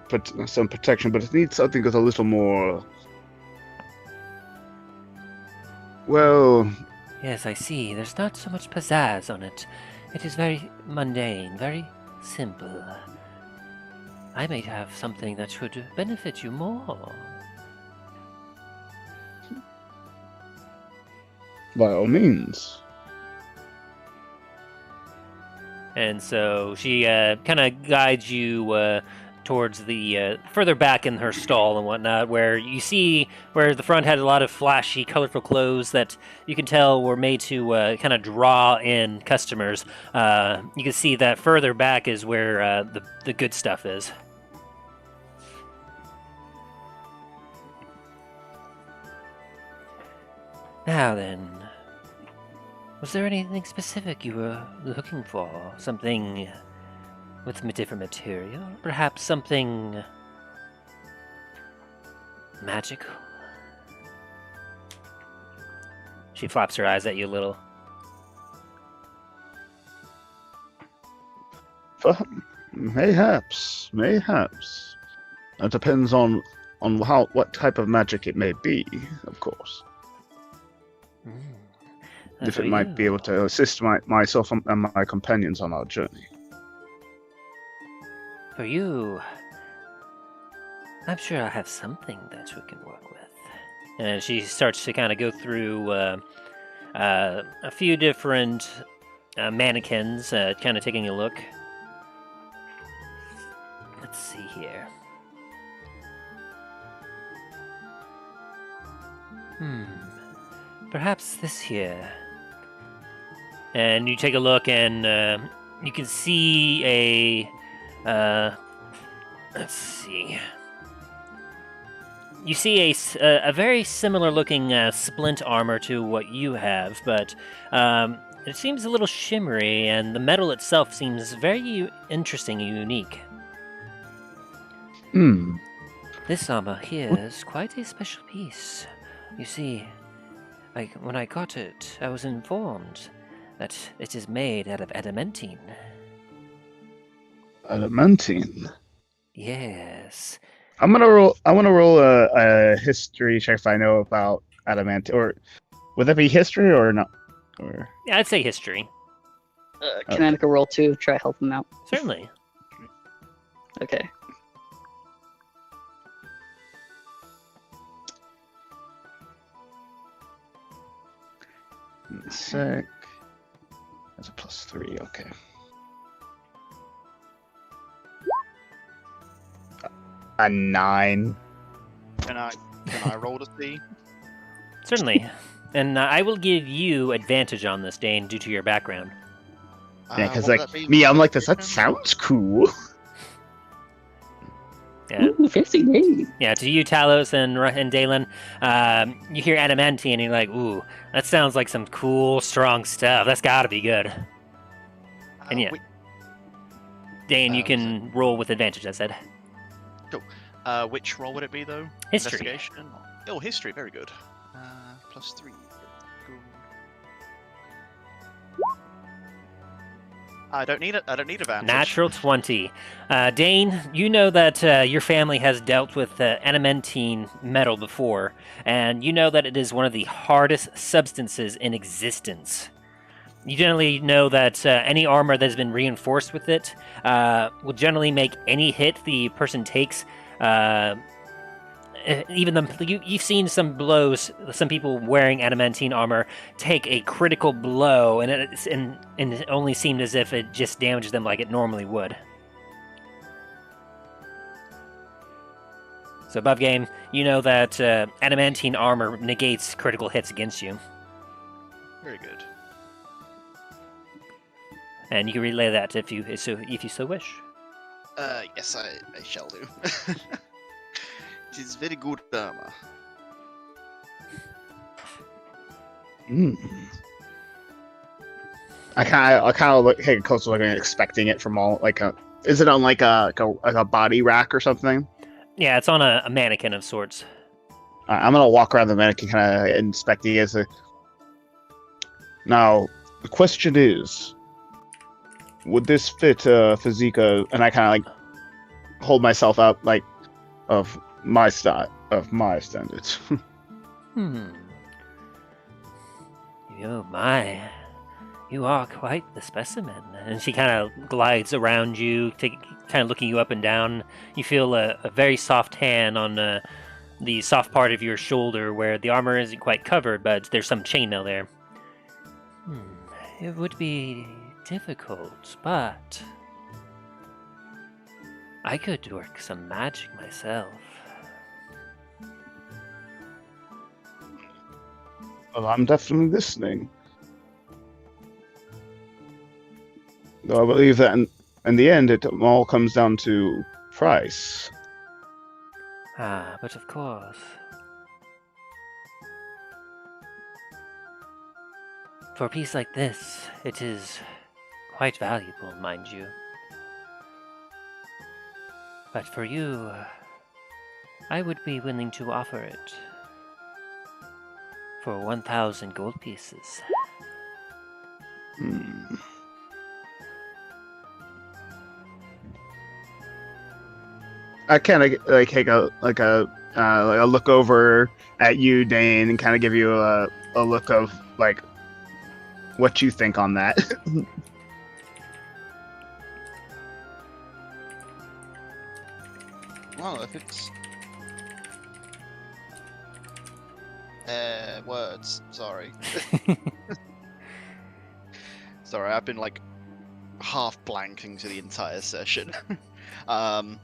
put some protection, but it needs something with a little more. Well, Yes, I see. There's not so much pizzazz on it. It is very mundane, very simple. I may have something that should benefit you more. by all means. And so she kind of guides you towards the further back in her stall and whatnot, where you see where the front had a lot of flashy, colorful clothes that you can tell were made to kind of draw in customers. You can see that further back is where the good stuff is. Now then, was there anything specific you were looking for? Something with different material? Perhaps something magical? She flaps her eyes at you a little. Mayhaps. It depends on what type of magic it may be, of course. If it might be able to assist myself and my companions on our journey. For you, I'm sure I have something that we can work with. And she starts to kind of go through a few different mannequins, kind of taking a look. Let's see here. Perhaps this here. And you take a look, and you can see a. Let's see. You see a very similar looking splint armor to what you have, but it seems a little shimmery, and the metal itself seems very interesting and unique. This armor here is quite a special piece. You see, when I got it, I was informed that it is made out of adamantine. Adamantine. Yes. I'm gonna roll. I want to roll a history check if I know about adamantine, or would that be history or not? Or Yeah, I'd say history. Can I make a roll too? Try to help him out. Certainly. Okay. sec. That's a +3. Okay. A 9. Can I roll to see? Certainly. And I will give you advantage on this, Dane, due to your background. Yeah, because what would like that be? me, I'm like this. That Description? sounds cool. Yeah. Ooh, fancy name. Yeah, to you, Talos and Dalen, you hear adamantine and you're like, ooh, that sounds like some cool, strong stuff. That's gotta be good. And yeah. Which, Dane, you was can roll with advantage, I said. which roll would it be though? History. Investigation. Oh, history. Very good. +3. Good. I don't need it. I don't need advantage. Natural 20. Dane, you know that your family has dealt with adamantine metal before, and you know that it is one of the hardest substances in existence. You generally know that any armor that has been reinforced with it will generally make any hit the person takes. You've seen some blows, some people wearing adamantine armor take a critical blow, and it only seemed as if it just damaged them like it normally would. So above game, you know that adamantine armor negates critical hits against you, Very good. and you can relay that if you so wish. Yes, I shall do. It is very good armor. I kind of look, take a closer look and expecting it from all like a. Is it on like a body rack or something? Yeah, it's on a mannequin of sorts. I'm gonna walk around the mannequin, kind of inspecting it. Now, the question is, would this fit Physika? And I kind of like hold myself up, like of my standards. Oh my, you are quite the specimen. And she kind of glides around you, kind of looking you up and down. You feel a very soft hand on the soft part of your shoulder where the armor isn't quite covered, but there's some chainmail there. It would be difficult, but I could work some magic myself. Well, I'm definitely listening. Though I believe that in the end, it all comes down to price. But of course. For a piece like this, it is quite valuable, mind you. But for you, I would be willing to offer it for 1,000 gold pieces. I kind of like take a look over at you, Dane, and kind of give you a look of like what you think on that. Well, if it's words. Sorry. Sorry, I've been like half blanking to the entire session. I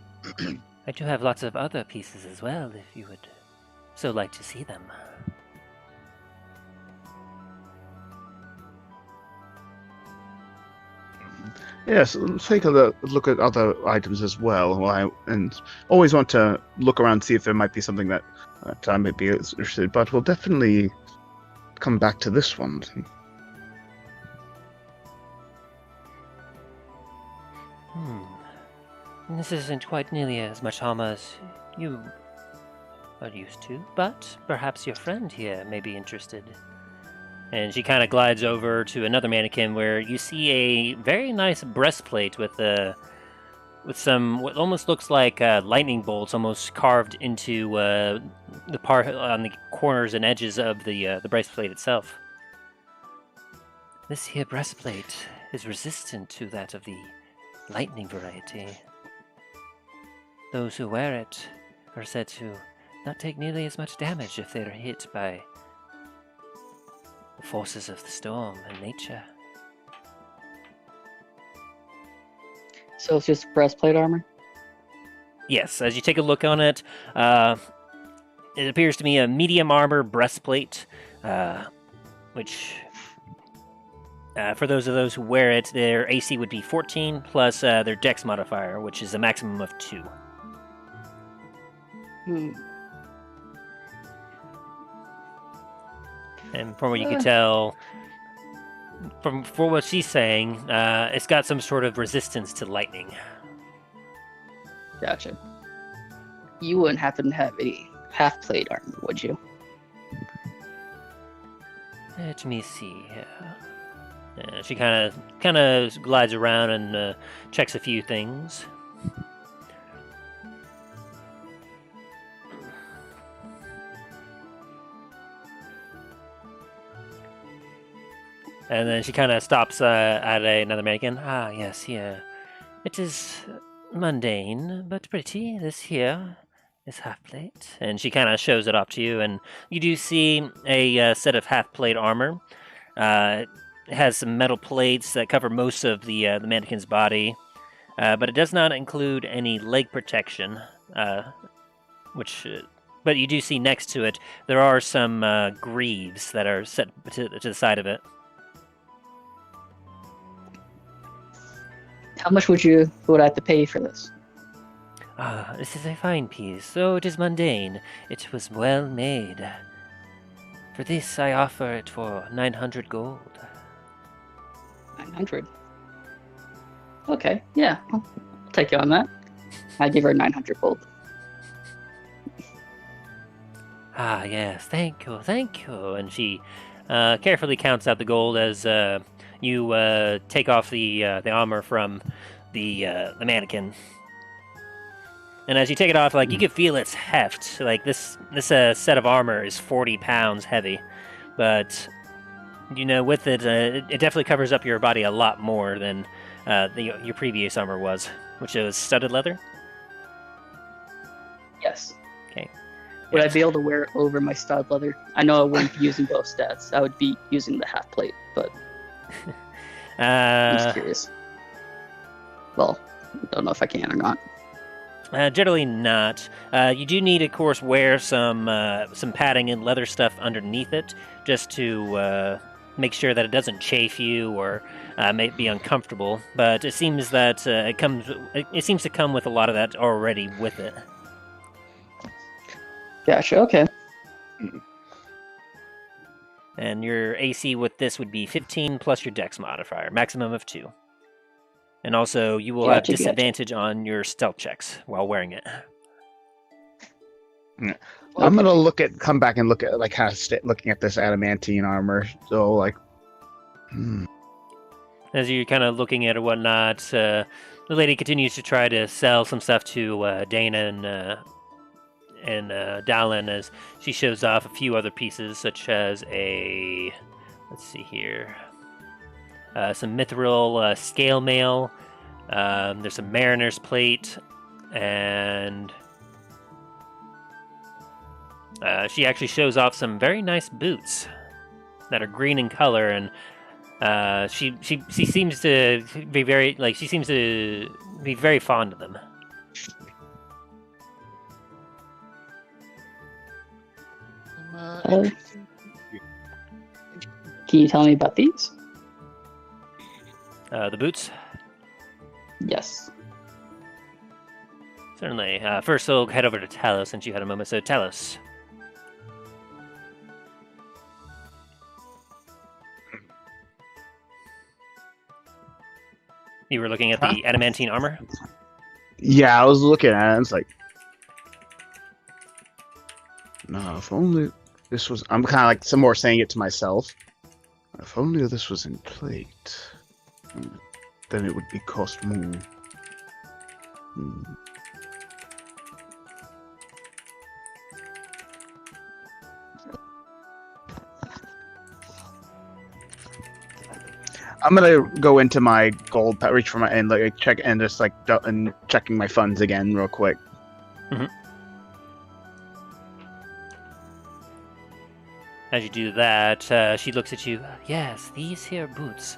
do have lots of other pieces as well, if you would so like to see them. Yes, let's take a look at other items as well. And always want to look around, see if there might be something that I might be interested. But we'll definitely come back to this one. This isn't quite nearly as much armor as you are used to, but perhaps your friend here may be interested. And she kind of glides over to another mannequin where you see a very nice breastplate with some what almost looks like lightning bolts almost carved into the part on the corners and edges of the breastplate itself. This here breastplate is resistant to that of the lightning variety. Those who wear it are said to not take nearly as much damage if they're hit by the forces of the storm and nature. So it's just breastplate armor? Yes, as you take a look on it, it appears to be a medium armor breastplate, which, for those who wear it, their AC would be 14 plus their Dex modifier, which is a maximum of 2. And from what you can tell, from what she's saying, it's got some sort of resistance to lightning. Gotcha. You wouldn't happen to have any half-plate armor, would you? Let me see here. She kind of glides around and checks a few things. And then she kind of stops at another mannequin. Ah, yes, here. It is mundane, but pretty. This here is half-plate. And she kind of shows it off to you, and you do see a set of half-plate armor. It has some metal plates that cover most of the mannequin's body, but it does not include any leg protection, but you do see next to it, there are some greaves that are set to the side of it. How much would I have to pay for this? Ah, this is a fine piece, though it is mundane. It was well made. For this, I offer it for 900 gold. 900? Okay, yeah, I'll take you on that. I give her 900 gold. Ah, yes, thank you. And she carefully counts out the gold as you take off the armor from the mannequin. And as you take it off, like, you can feel its heft. Like, this set of armor is 40 pounds heavy. But, with it, it definitely covers up your body a lot more than your previous armor was, which was studded leather. Yes. Okay. Would I be able to wear it over my stud leather? I know I wouldn't be using both stats. I would be using the half plate, but I'm just curious. Well, I don't know if I can or not. Generally not. You do need, of course, wear some padding and leather stuff underneath it, just to make sure that it doesn't chafe you or may be uncomfortable. But it seems that it seems to come with a lot of that already with it. Gotcha. Okay. And your AC with this would be 15 plus your Dex modifier, maximum of 2. And also, you will have disadvantage on your stealth checks while wearing it. Yeah. I'm gonna come back and look at like looking at this adamantine armor. So like, As you're kind of looking at it, whatnot, the lady continues to try to sell some stuff to Dana and Dallin as she shows off a few other pieces, such as let's see here, some mithril scale mail. There's some mariner's plate, and she actually shows off some very nice boots that are green in color, and she seems to be very fond of them. Can you tell me about these? The boots? Yes. Certainly. First, we'll head over to Talos since you had a moment. So, Talos. You were looking at the adamantine armor? yeah, I was looking at it. It's like, no, if only this was. I'm kind of like some more saying it to myself. If only this was in plate, then it would be cost more. I'm gonna go into my gold, reach for my and like check and just like and checking my funds again real quick. As you do that, she looks at you. Yes, these here boots,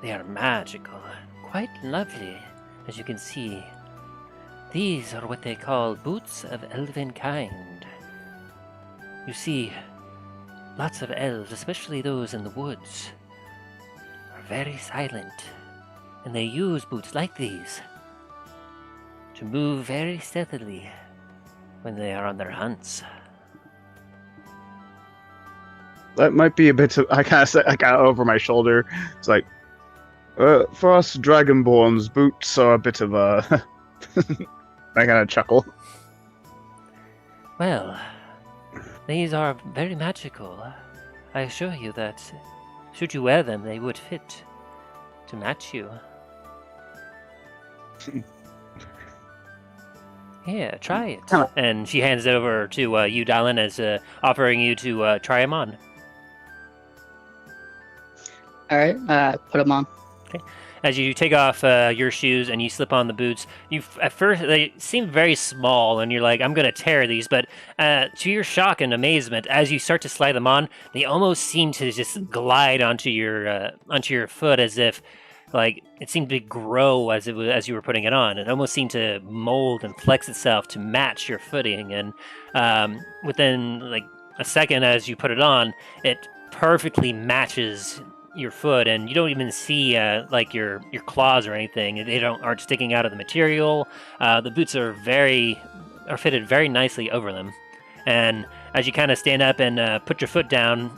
they are magical, quite lovely, as you can see. These are what they call boots of elven kind. You see, lots of elves, especially those in the woods, are very silent, and they use boots like these to move very stealthily when they are on their hunts. That might be a bit of I kind of over my shoulder. It's like, for us Dragonborns, boots are a bit of a. I kind of chuckle. Well, these are very magical. I assure you that should you wear them, they would fit to match you. Here, try it. And she hands it over to you, Dallin, as offering you to try them on. All right, put them on. Okay. As you take off your shoes and you slip on the boots, at first they seem very small, and you're like, "I'm gonna tear these." But to your shock and amazement, as you start to slide them on, they almost seem to just glide onto your foot, as if, like, it seemed to grow as you were putting it on. It almost seemed to mold and flex itself to match your footing. And within like a second, as you put it on, it perfectly matches your foot, and you don't even see like your claws or anything. They aren't sticking out of the material. The boots are fitted very nicely over them. And as you kind of stand up and put your foot down,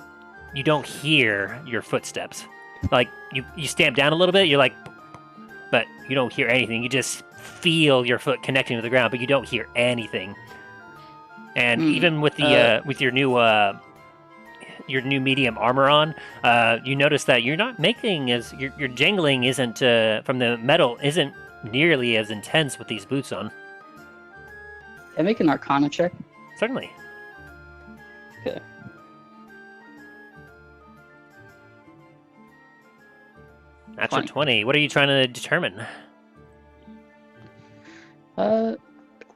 you don't hear your footsteps. Like you stamp down a little bit, you're like, but you don't hear anything. You just feel your foot connecting to the ground, but you don't hear anything. And even with the with your new medium armor on, you notice that you're not making your jangling isn't from the metal isn't nearly as intense with these boots on. Can I make an Arcana check? Certainly. Okay. Natural 20. What are you trying to determine? Trying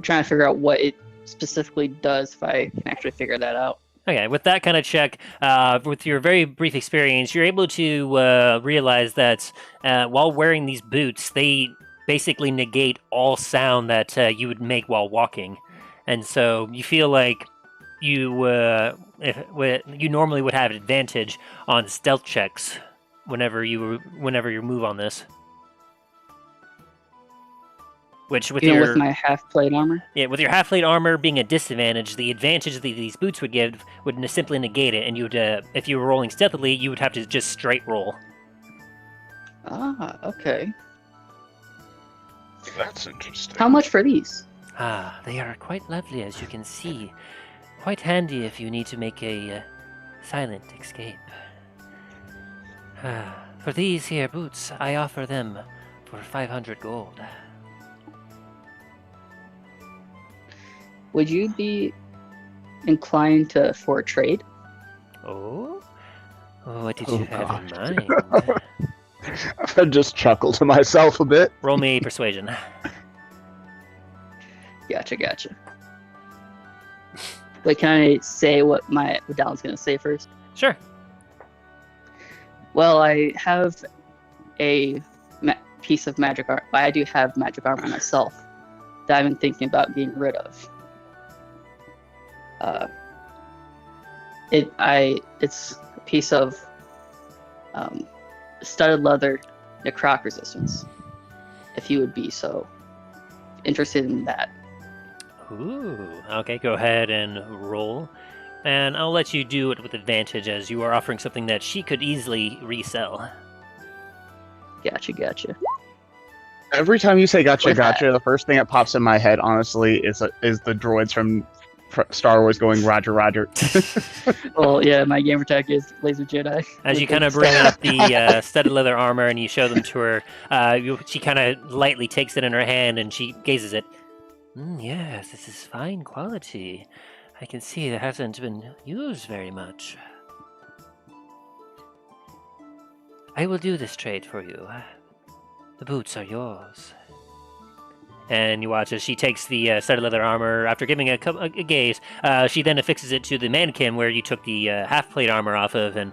to figure out what it specifically does, if I can actually figure that out. Okay, with that kind of check, with your very brief experience, you're able to realize that while wearing these boots, they basically negate all sound that you would make while walking. And so you feel like you normally would have advantage on stealth checks whenever you move on this. Which with with my half-plate armor? Yeah, with your half-plate armor being a disadvantage, the advantage that these boots would give would simply negate it, and you would, if you were rolling stealthily, you would have to just straight roll. Ah, okay. That's interesting. How much for these? Ah, they are quite lovely, as you can see. Quite handy if you need to make a silent escape. For these here boots, I offer them for 500 gold. Would you be inclined for a trade? Oh, what did you have in mind? I just chuckled to myself a bit. Roll me persuasion. Gotcha. Wait, can I say what Dallin's gonna say first? Sure. Well, I have a piece of magic armor. I do have magic armor myself that I've been thinking about getting rid of. It's a piece of studded leather necrotic resistance. If you would be so interested in that. Ooh. Okay, go ahead and roll. And I'll let you do it with advantage, as you are offering something that she could easily resell. Gotcha. Every time you say gotcha, the first thing that pops in my head, honestly, is the droids from Star Wars going Roger Roger. Well, yeah, my gamer tag is Laser Jedi. As you with kind of the bring star. up the studded leather armor and you show them to her, she kind of lightly takes it in her hand and she gazes at. Yes, this is fine quality. I can see it hasn't been used very much. I will do this trade for you. The boots are yours. And you watch as she takes the studded leather armor. After giving a gaze, she then affixes it to the mannequin where you took the half-plate armor off of, and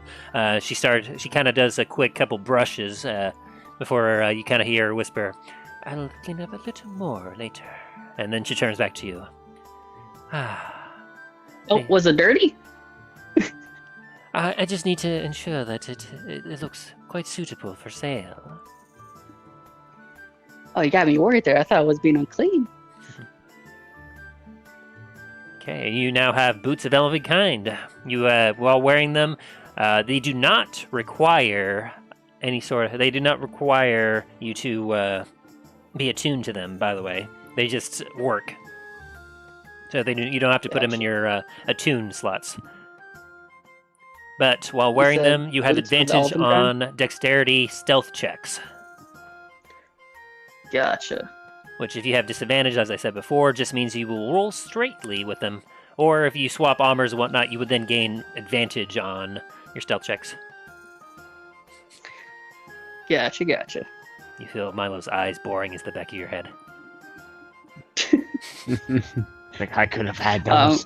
she kind of does a quick couple brushes before you kind of hear her whisper, "I'll clean up a little more later." And then she turns back to you. Oh, was it dirty? I just need to ensure that it looks quite suitable for sale. Oh, you got me worried there. I thought it was being unclean. Okay, you now have boots of elven kind. You, while wearing them, they do not require They do not require you to be attuned to them. By the way, they just work. So you don't have to put them in your attune slots. But while wearing them, you have boots of advantage elven kind? on dexterity stealth checks. Gotcha. Which, if you have disadvantage, as I said before, just means you will roll straightly with them. Or if you swap armors and whatnot, you would then gain advantage on your stealth checks. Gotcha. You feel Milo's eyes boring as the back of your head. Like I could have had those.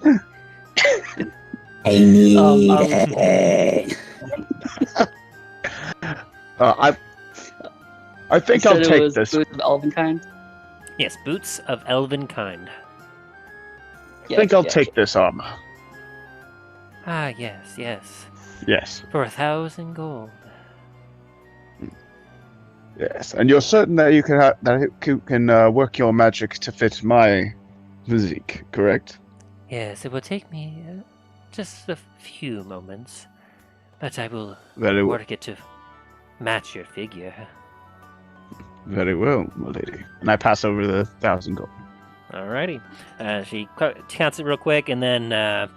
I need Um, it. I think You I'll said it take was this. boots of elven kind. Yes, boots of elven kind. I think I'll take this armor. Ah, yes. Yes. For 1,000 gold. Yes. And you're certain that you can work your magic to fit my physique, correct? Yes, it will take me just a few moments, but I will Very well. work it to match your figure. Very well, my lady. And I pass over the 1,000 gold. Alrighty. She counts it real quick, and then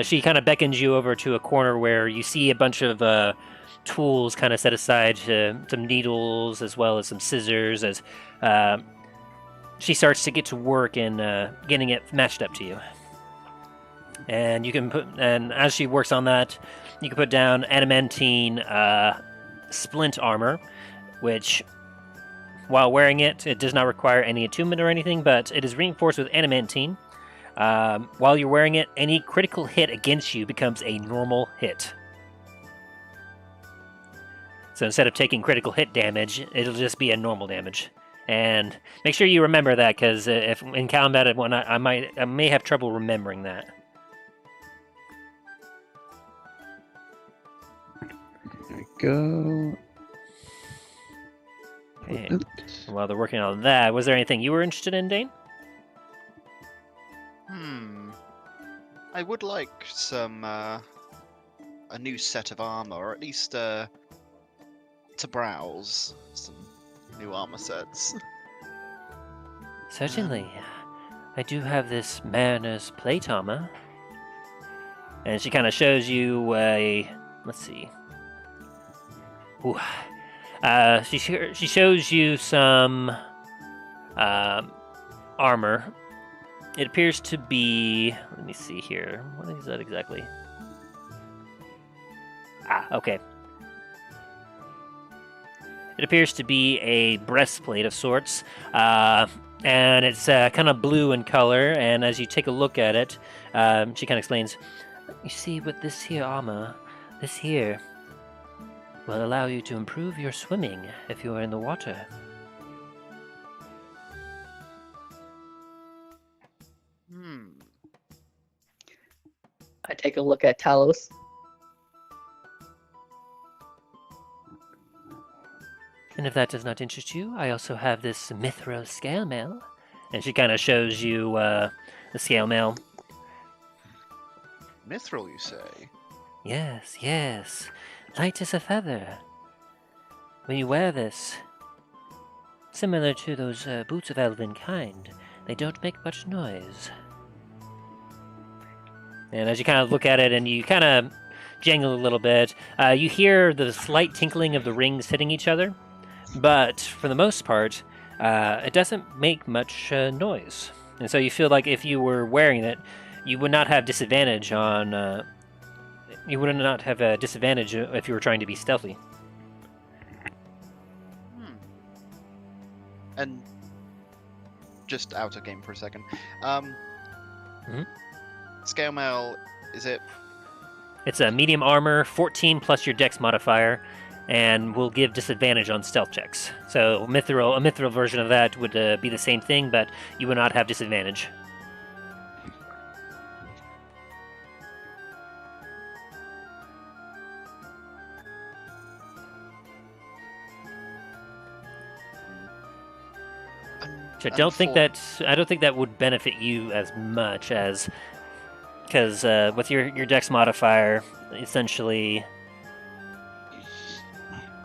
she kind of beckons you over to a corner where you see a bunch of tools kind of set aside, some needles as well as some scissors, as she starts to get to work in getting it matched up to you. And you can and as she works on that, you can put down adamantine splint armor, which, while wearing it, it does not require any attunement or anything, but it is reinforced with adamantine. While you're wearing it, any critical hit against you becomes a normal hit. So instead of taking critical hit damage, it'll just be a normal damage. And make sure you remember that, because if in combat and whatnot, I may have trouble remembering that. There we go. Okay. While they're working on that, was there anything you were interested in, Dane? I would like some a new set of armor, or at least to browse some new armor sets. Certainly. I do have this mariner's plate armor. And she kind of shows you a... Let's see. Ooh. She shows you some armor. It appears to be... Let me see here. What is that exactly? Okay. It appears to be a breastplate of sorts. And it's kind of blue in color. And as you take a look at it, she kind of explains, you see, with this here armor, this here will allow you to improve your swimming if you are in the water. I take a look at Talos. And if that does not interest you, I also have this mithril scale mail. And she kind of shows you the scale mail. Mithril, you say? Yes. Light as a feather. When you wear this, similar to those boots of elven kind, they don't make much noise. And as you kind of look at it and you kind of jangle a little bit, you hear the slight tinkling of the rings hitting each other, but for the most part, it doesn't make much noise. And so you feel like if you were wearing it, you would not have disadvantage on. You would not have a disadvantage if you were trying to be stealthy. And just out of game for a second. Scale mail, is it? It's a medium armor, 14 plus your dex modifier, and will give disadvantage on stealth checks. So a mithril version of that would be the same thing, but you would not have disadvantage. I don't think that would benefit you as much as because with your dex modifier, essentially,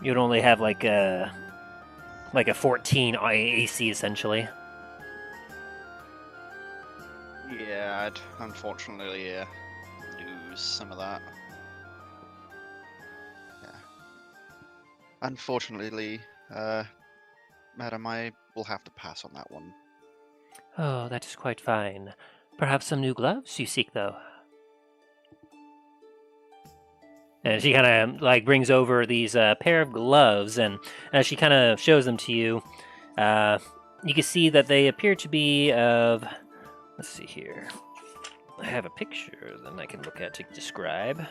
you'd only have like a 14 AC essentially. Yeah, I'd unfortunately lose some of that. Yeah. Unfortunately, madam, I will have to pass on that one. Oh, that is quite fine. Perhaps some new gloves you seek, though. And she kind of like brings over these pair of gloves, and as she kind of shows them to you, you can see that they appear to be of. Let's see here. I have a picture that I can look at to describe.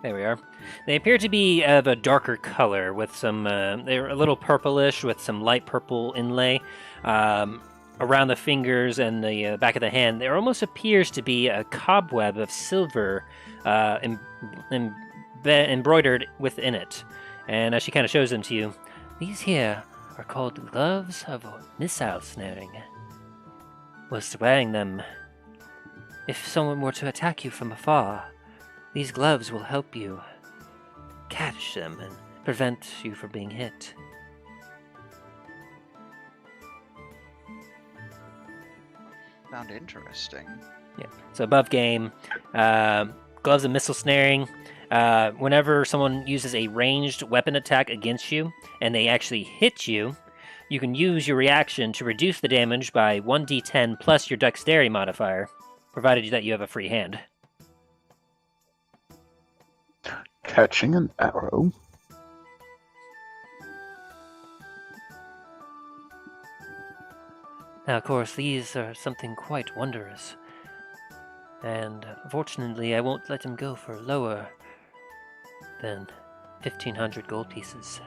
There we are. They appear to be of a darker color with some, they're a little purplish with some light purple inlay around the fingers and the back of the hand. There almost appears to be a cobweb of silver embroidered within it. And as she kind of shows them to you, these here are called gloves of missile snaring. Whilst wearing them, if someone were to attack you from afar, these gloves will help you catch them and prevent you from being hit. Sound interesting. Yeah. So above game, gloves of missile snaring. Whenever someone uses a ranged weapon attack against you and they actually hit you, you can use your reaction to reduce the damage by 1d10 plus your dexterity modifier, provided that you have a free hand. Catching an arrow. Now, of course, these are something quite wondrous. And unfortunately, I won't let him go for lower than 1,500 gold pieces.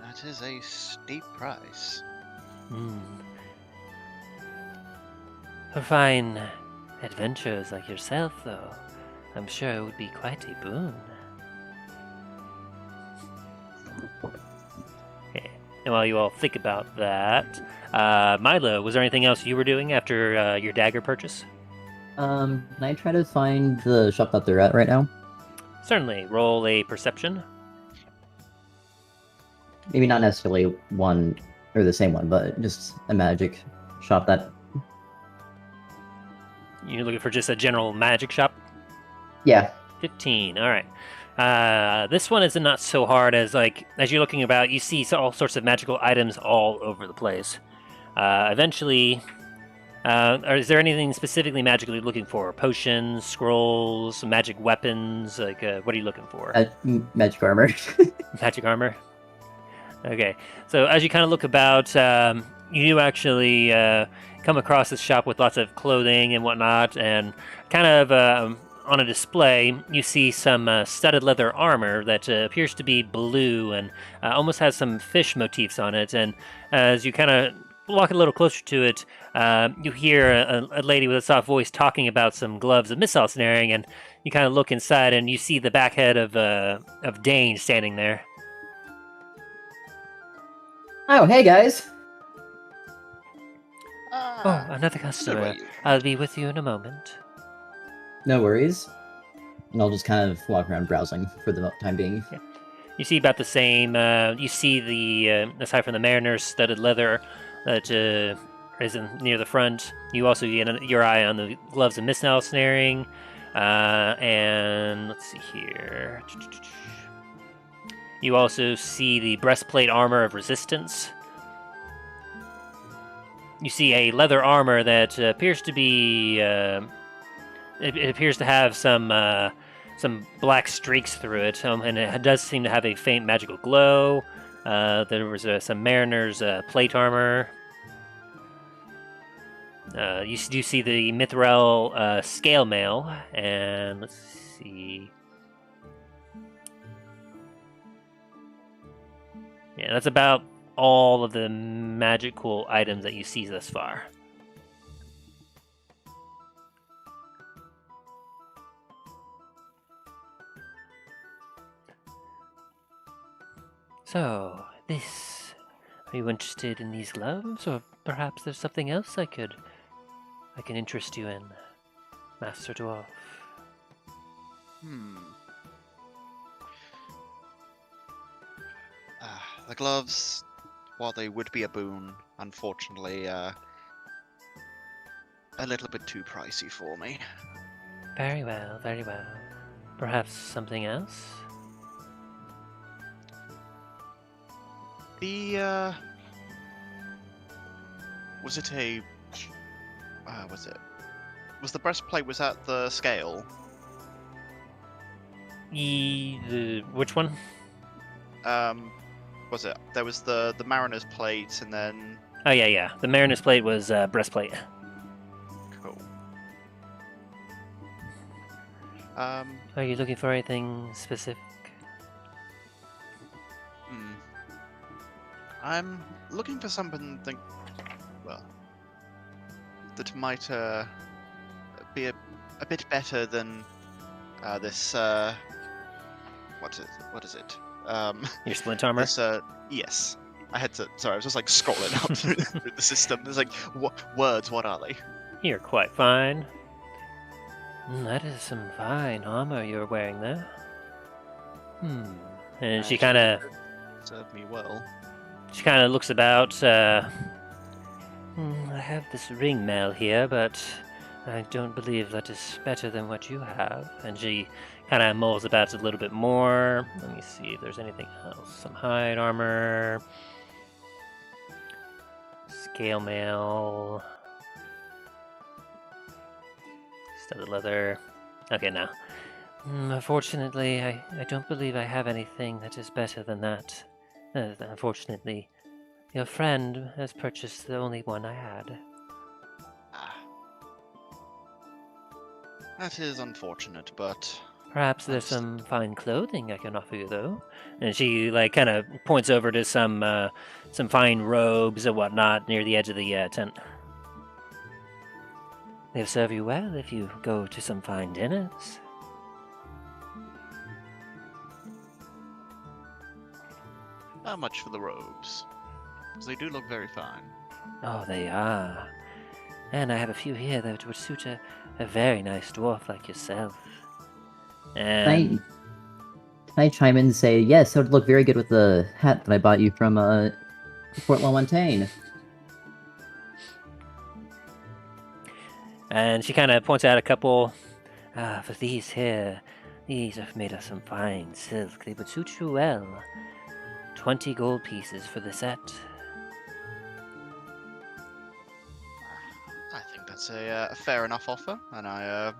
That is a steep price. For fine adventurers like yourself, though, I'm sure it would be quite a boon. Okay. And while you all think about that, Milo, was there anything else you were doing after your dagger purchase? Can I try to find the shop that they're at right now? Certainly. Roll a perception. Maybe not necessarily one or the same one, but just a magic shop that. You're looking for just a general magic shop? Yeah. 15. All right. This one is not so hard as you're looking about, you see all sorts of magical items all over the place. Eventually, is there anything specifically magically looking for? Potions, scrolls, magic weapons? What are you looking for? Magic armor. Magic armor. Okay. So as you kind of look about, you do actually come across this shop with lots of clothing and whatnot, and kind of on a display, you see some studded leather armor that appears to be blue and almost has some fish motifs on it. And as you kind of walk a little closer to it, you hear a lady with a soft voice talking about some gloves of missile snaring, and you kind of look inside and you see the back head of Dane standing there. Oh, hey guys! Oh, another customer. I'll be with you in a moment. No worries. And I'll just kind of walk around browsing for the time being. Yeah. You see about the same. You see the aside from the mariner's studded leather that is near the front. You also get your eye on the gloves of missile snaring, and let's see here. You also see the breastplate armor of resistance. You see a leather armor that appears to be. It appears to have some black streaks through it, and it does seem to have a faint magical glow. There was some mariner's plate armor. You do see the mithril scale mail, and let's see. Yeah, that's about all of the magical items that you see thus far. So, are you interested in these gloves, or perhaps there's something else I can interest you in, Master Dwarf? The gloves, while they would be a boon, unfortunately, a little bit too pricey for me. Very well, very well. Perhaps something else? Was the breastplate, was that the scale? Which one? Was it? There was the mariner's plate, and then... Oh, yeah. The mariner's plate was breastplate. Cool. Are you looking for anything specific? I'm looking for something that might be a bit better than this. What is it? Your splint armor? This, yes. I had to. Sorry, I was just like scrolling up through the system. There's like words. What are they? You're quite fine. That is some fine armor you're wearing there. And she kind of served me well. She kind of looks about. I have this ring mail here, but I don't believe that is better than what you have. And she kind of mulls about it a little bit more. Let me see if there's anything else. Some hide armor, scale mail, studded leather. Okay, now. Unfortunately, I don't believe I have anything that is better than that. Unfortunately, your friend has purchased the only one I had. That is unfortunate, but... Perhaps there's some fine clothing I can offer you, though. And she, kind of points over to some fine robes and whatnot near the edge of the tent. They'll serve you well if you go to some fine dinners. How much for the robes? Because they do look very fine. Oh, they are. And I have a few here that would suit a very nice dwarf like yourself. And... Can I chime in and say, yes, it would look very good with the hat that I bought you from Fort LaMontagne. And she kind of points out a couple. For these here, these are made of some fine silk. They would suit you well. 20 gold pieces for the set. I think that's a fair enough offer, and I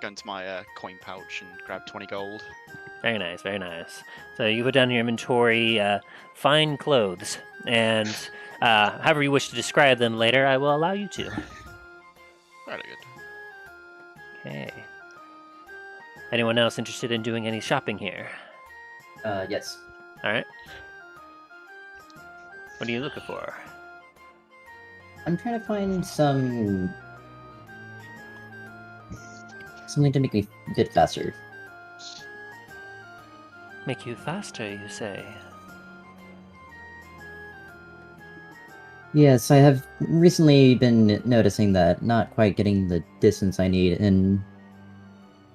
go into my coin pouch and grab 20 gold. Very nice, very nice. So you put down your inventory, fine clothes, and however you wish to describe them later, I will allow you to. Very good. Okay. Anyone else interested in doing any shopping here? Yes. Alright. What are you looking for? I'm trying to find something to make me a bit faster. Make you faster, you say? Yes, I have recently been noticing that not quite getting the distance I need in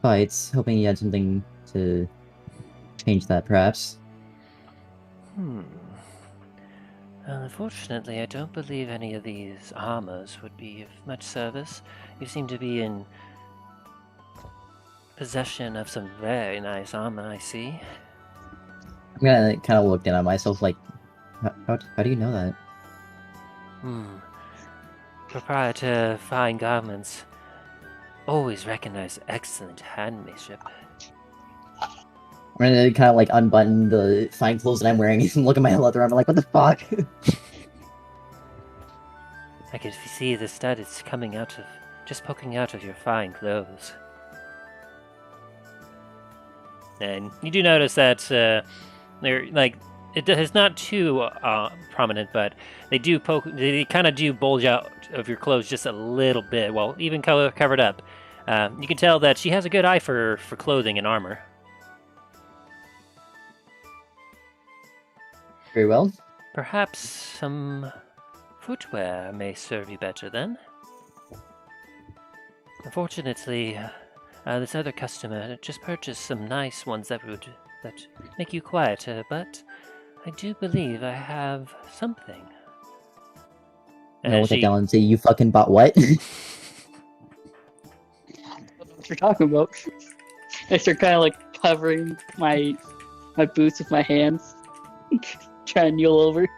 fights, hoping you had something to change that, perhaps. Unfortunately, I don't believe any of these armors would be of much service. You seem to be in possession of some very nice armor, I see. I'm gonna kind of look at myself like, how do you know that? Proprietor of fine garments always recognize excellent handmaidship. I'm gonna kind of like unbutton the fine clothes that I'm wearing and look at my leather armor like, what the fuck? I can see the stud is coming out of, just poking out of your fine clothes. And you do notice that they're like, it's not too prominent, but they do poke, they kind of do bulge out of your clothes just a little bit, while even covered up. You can tell that she has a good eye for clothing and armor. Very well. Perhaps some footwear may serve you better then. Unfortunately, this other customer just purchased some nice ones that make you quieter, but I do believe I have something. I'll look at down and say, you fucking bought what? What you're talking about? I start kind of like covering my boots with my hands, trying to kneel over.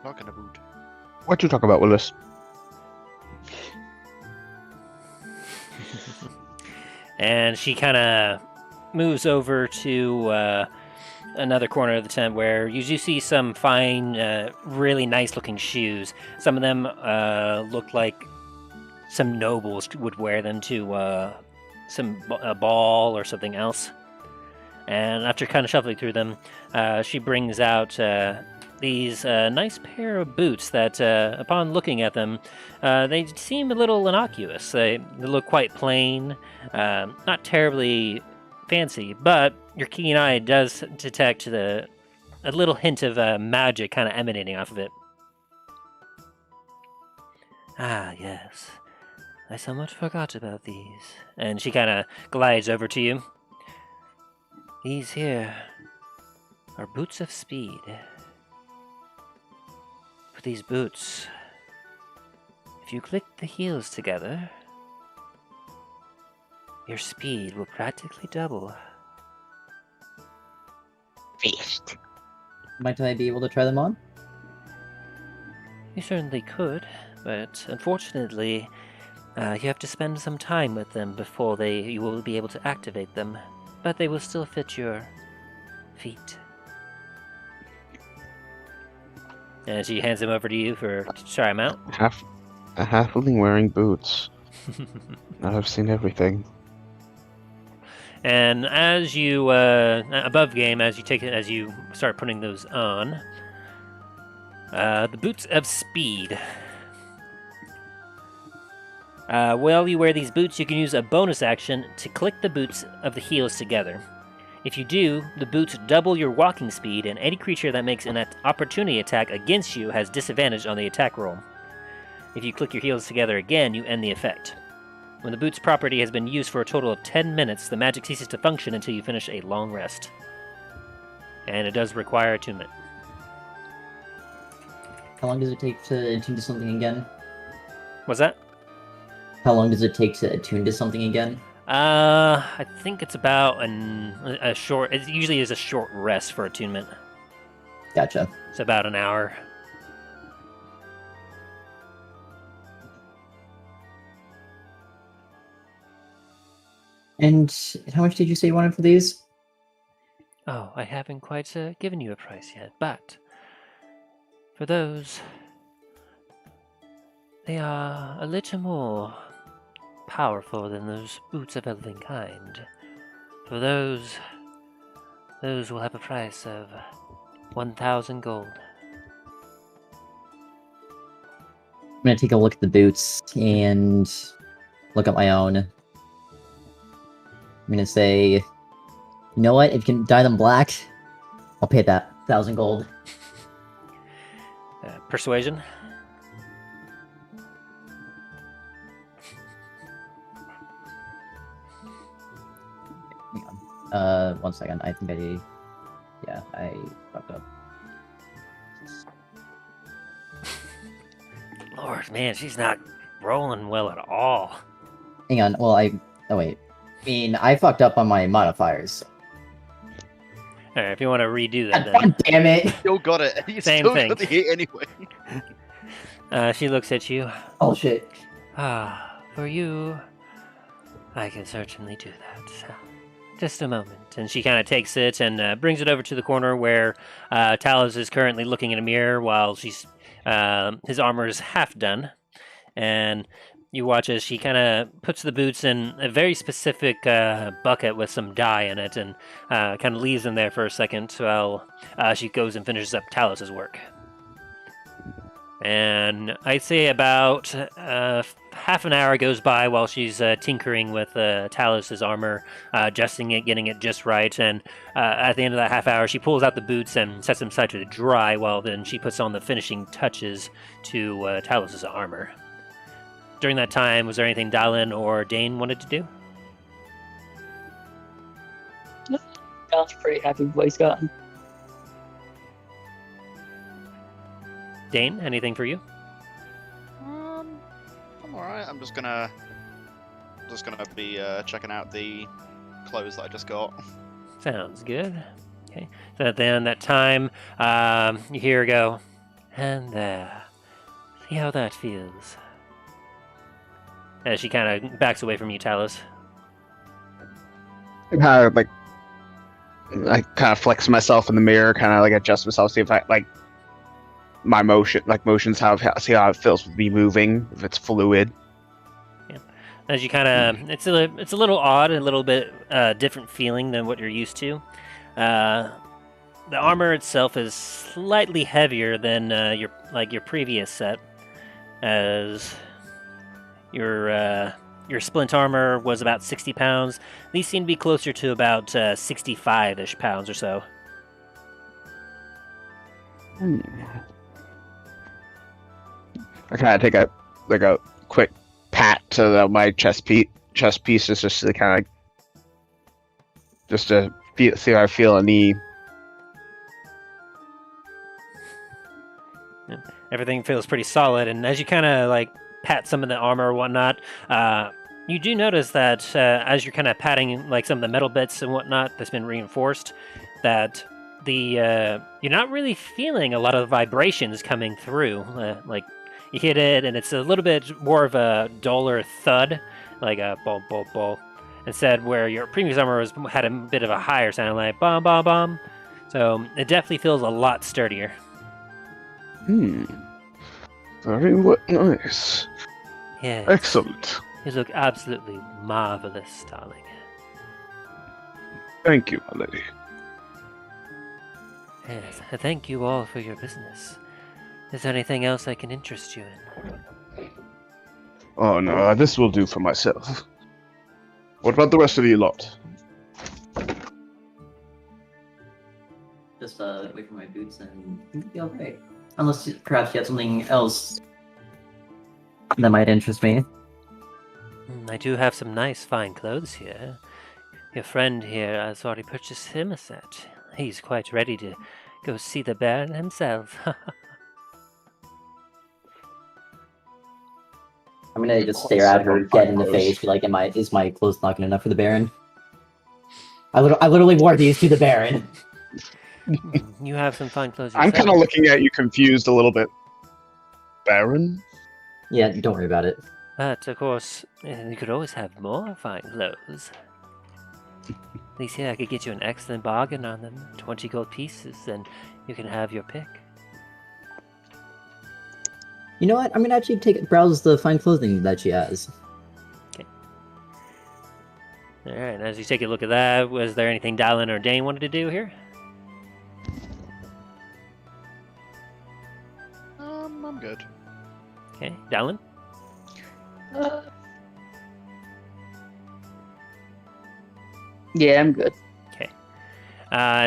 Talking about. What you talk about, Willis? And she kind of moves over to another corner of the tent where you do see some fine, really nice-looking shoes. Some of them look like some nobles would wear them to a ball or something else. And after kind of shuffling through them, she brings out these nice pair of boots that, upon looking at them, they seem a little innocuous. They look quite plain, not terribly fancy, but your keen eye does detect a little hint of magic kind of emanating off of it. Ah, yes. I somewhat forgot about these. And she kind of glides over to you. These here are boots of speed. With these boots, if you click the heels together, your speed will practically double. Feast. Might I be able to try them on? You certainly could, but unfortunately, you have to spend some time with them before you will be able to activate them. But they will still fit your feet. And she hands them over to you to try them out. A halfling wearing boots. Now I've seen everything. And as you above game, as you start putting those on, the boots of speed. While you wear these boots, you can use a bonus action to click the boots of the heels together. If you do, the boots double your walking speed, and any creature that makes an opportunity attack against you has disadvantage on the attack roll. If you click your heels together again, you end the effect. When the boots property has been used for a total of 10 minutes, the magic ceases to function until you finish a long rest. And it does require attunement. How long does it take to attune to something again? What's that? How long does it take to attune to something again? I think it's about a short... It usually is a short rest for attunement. Gotcha. It's about an hour. And how much did you say you wanted for these? Oh, I haven't quite given you a price yet, but... For those... They are a little more powerful than those boots of elven kind. For those will have a price of 1,000 gold. I'm gonna take a look at the boots and look at my own. I'm gonna say, you know what? If you can dye them black, I'll pay that 1,000 gold. Persuasion? Hang on. 1 second. I think I fucked up. Lord, man, she's not rolling well at all. Hang on. Well, oh wait. I mean, I fucked up on my modifiers. All right, if you want to redo that, then. God damn it! Still got it. You Same still thing. got the hit anyway. She looks at you. Oh shit. For you, I can certainly do that. Just a moment. And she kind of takes it and brings it over to the corner where Talos is currently looking in a mirror while his armor is half done. And you watch as she kind of puts the boots in a very specific bucket with some dye in it and kind of leaves them there for a second while she goes and finishes up Talos's work. And I'd say about half an hour goes by while she's tinkering with Talos's armor, adjusting it, getting it just right. And at the end of that half hour, she pulls out the boots and sets them aside to dry while then she puts on the finishing touches to Talos's armor. During that time, was there anything Dallin or Dane wanted to do? Alan's pretty happy with what he's gotten. Dane, anything for you? I'm alright. I'm just gonna be checking out the clothes that I just got. Sounds good. Okay. So at the end of that time, you hear her go, and there. See how that feels. As she kind of backs away from you, Talos. Kind of I kind of flex myself in the mirror, kind of like adjust myself, see if I like my motions, see how it feels with me moving, if it's fluid. Yeah. As you kind of, it's a little odd, a little bit different feeling than what you're used to. The armor itself is slightly heavier than your previous set, as your splint armor was about 60 pounds. These seem to be closer to about 65-ish pounds or so. I kind of take a quick pat to my chest pieces just to kind of see if I feel any. Everything feels pretty solid, and as you kind of pat some of the armor or whatnot, you do notice that as you're kind of patting some of the metal bits and whatnot that's been reinforced, that you're not really feeling a lot of vibrations coming through. You hit it, and it's a little bit more of a duller thud, like a ball, ball, ball. Instead, where your previous armor had a bit of a higher sound, like bomb, bomb, bomb. So it definitely feels a lot sturdier. Very nice. Yeah. Excellent. You look absolutely marvelous, darling. Thank you, my lady. Yes, thank you all for your business. Is there anything else I can interest you in? Oh no, this will do for myself. What about the rest of you lot? Just wait for my boots and it'll be okay. Unless perhaps you have something else that might interest me. I do have some nice fine clothes here. Your friend here has already purchased him a set. He's quite ready to go see the Baron himself. I'm gonna just stare at her dead in the face, be like, is my clothes not good enough for the Baron? I literally wore these to the Baron. You have some fine clothes yourself. I'm kind of looking at you confused a little bit. Baron? Yeah, don't worry about it. But, of course, you could always have more fine clothes. At least here I could get you an excellent bargain on them. 20 gold pieces, and you can have your pick. You know what? I'm gonna actually browse the fine clothing that she has. Okay. Alright, as you take a look at that, was there anything Dallin or Dane wanted to do here? I'm good. Okay, Dallin? Yeah, I'm good.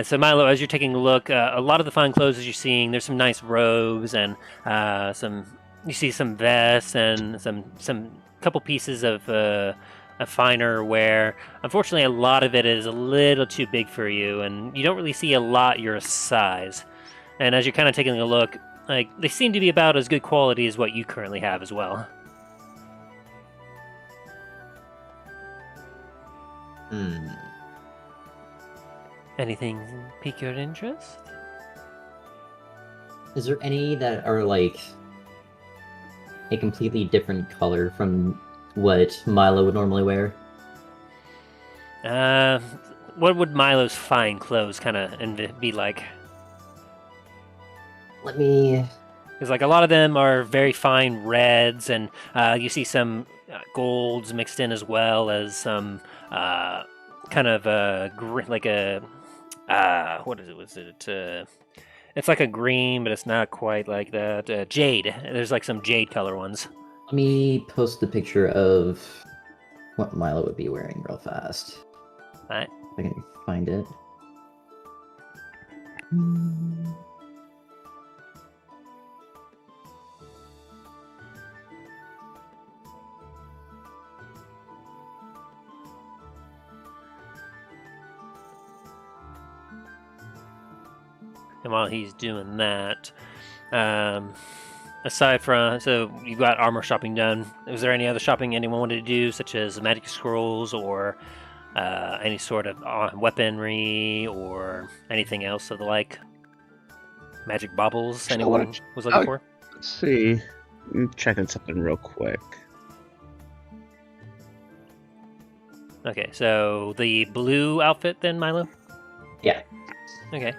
So Milo, as you're taking a look, a lot of the fine clothes you're seeing, there's some nice robes and you see some vests and some couple pieces of a finer wear. Unfortunately, a lot of it is a little too big for you, and you don't really see a lot your size. And as you're kind of taking a look, like they seem to be about as good quality as what you currently have as well. Anything pique your interest? Is there any that are like a completely different color from what Milo would normally wear? What would Milo's fine clothes kind of be like? Let me. Because like a lot of them are very fine reds, and you see some golds mixed in as well as some kind of like a what is it? Was it? It's like a green, but it's not quite like that. Jade. There's like some jade color ones. Let me post the picture of what Milo would be wearing real fast. Alright. If I can find it. And while he's doing that, aside from, so you got armor shopping done, was there any other shopping anyone wanted to do, such as magic scrolls or any sort of weaponry or anything else of the like? Magic baubles anyone was looking for? Let's see. I'm checking something real quick. Okay, so the blue outfit then, Milo? Yeah. Okay.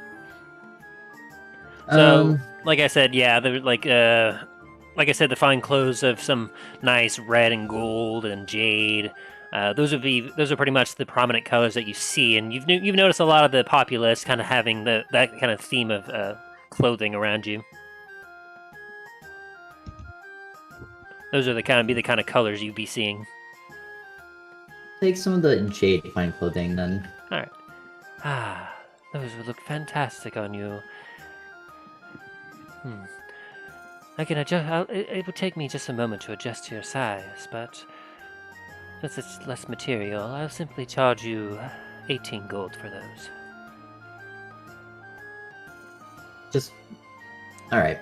So, like I said, yeah, like I said, the fine clothes of some nice red and gold and jade. Those are pretty much the prominent colors that you see, and you've noticed a lot of the populace kind of having that kind of theme of clothing around you. Those are the kind of colors you'd be seeing. Take some of the jade fine clothing then. All right. Ah, those would look fantastic on you. I can adjust. It would take me just a moment to adjust to your size, but since it's less material, I'll simply charge you 18 gold for those. Just. Alright.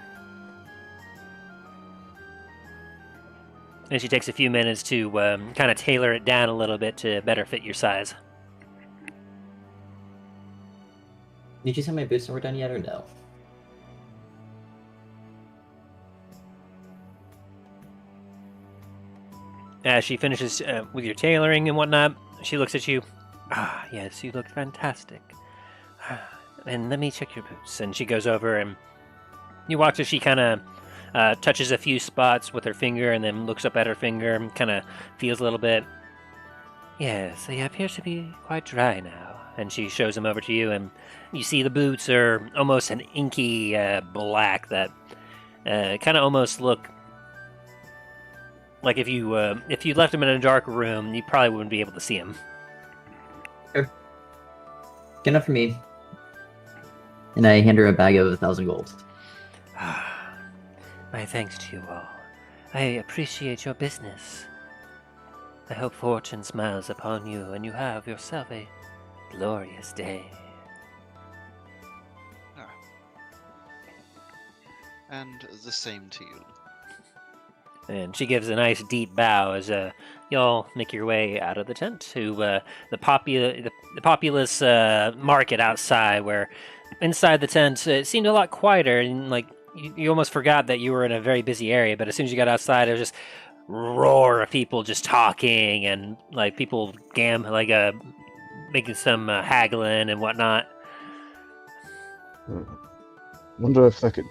And she takes a few minutes to kind of tailor it down a little bit to better fit your size. Did you say my boots weren't done yet or no? As she finishes with your tailoring and whatnot, she looks at you. Ah, yes, you look fantastic. And let me check your boots. And she goes over and you watch as she kind of touches a few spots with her finger and then looks up at her finger and kind of feels a little bit. Yes, they appear to be quite dry now. And she shows them over to you, and you see the boots are almost an inky black that kind of almost look like if you left them in a dark room, you probably wouldn't be able to see them. Sure. Good enough for me. And I hand her a bag of 1,000 gold. My thanks to you all. I appreciate your business. I hope fortune smiles upon you and you have yourself a glorious day. And the same to you. And she gives a nice deep bow as y'all make your way out of the tent to the populous market outside, where inside the tent it seemed a lot quieter, and like you almost forgot that you were in a very busy area. But as soon as you got outside, there was just roar of people just talking and like people making some haggling and whatnot. Wonder if I could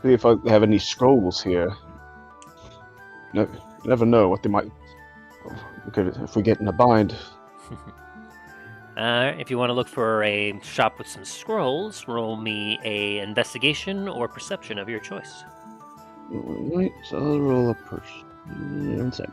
see if I have any scrolls here. No, you never know what they might. If we get in a bind. If you want to look for a shop with some scrolls, roll me a investigation or perception of your choice. Right, so I'll roll a person. 1 sec.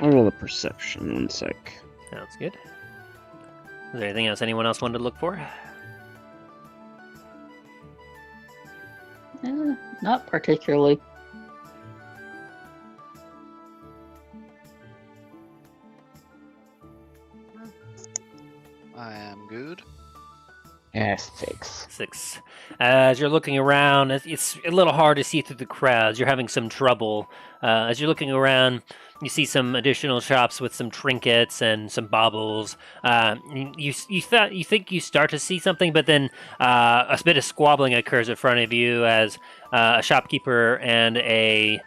I'll roll a perception. 1 sec. Sounds good. Is there anything else anyone else wanted to look for? Not particularly. I am good. Yes, 6. 6. As you're looking around, it's a little hard to see through the crowds. You're having some trouble. As you're looking around, you see some additional shops with some trinkets and some baubles. You think you start to see something, but then a bit of squabbling occurs in front of you as a shopkeeper and a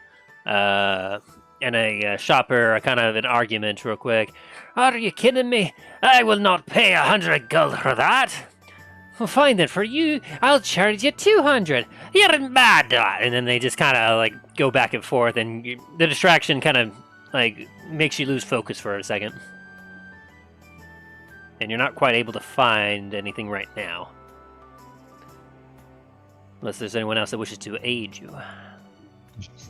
shopper are kind of an argument real quick. Are you kidding me? I will not pay 100 gold for that. Well, fine then, for you, I'll charge you 200. You're mad. And then they just kind of like go back and forth, and the distraction kind of like makes you lose focus for a second. And you're not quite able to find anything right now. Unless there's anyone else that wishes to aid you.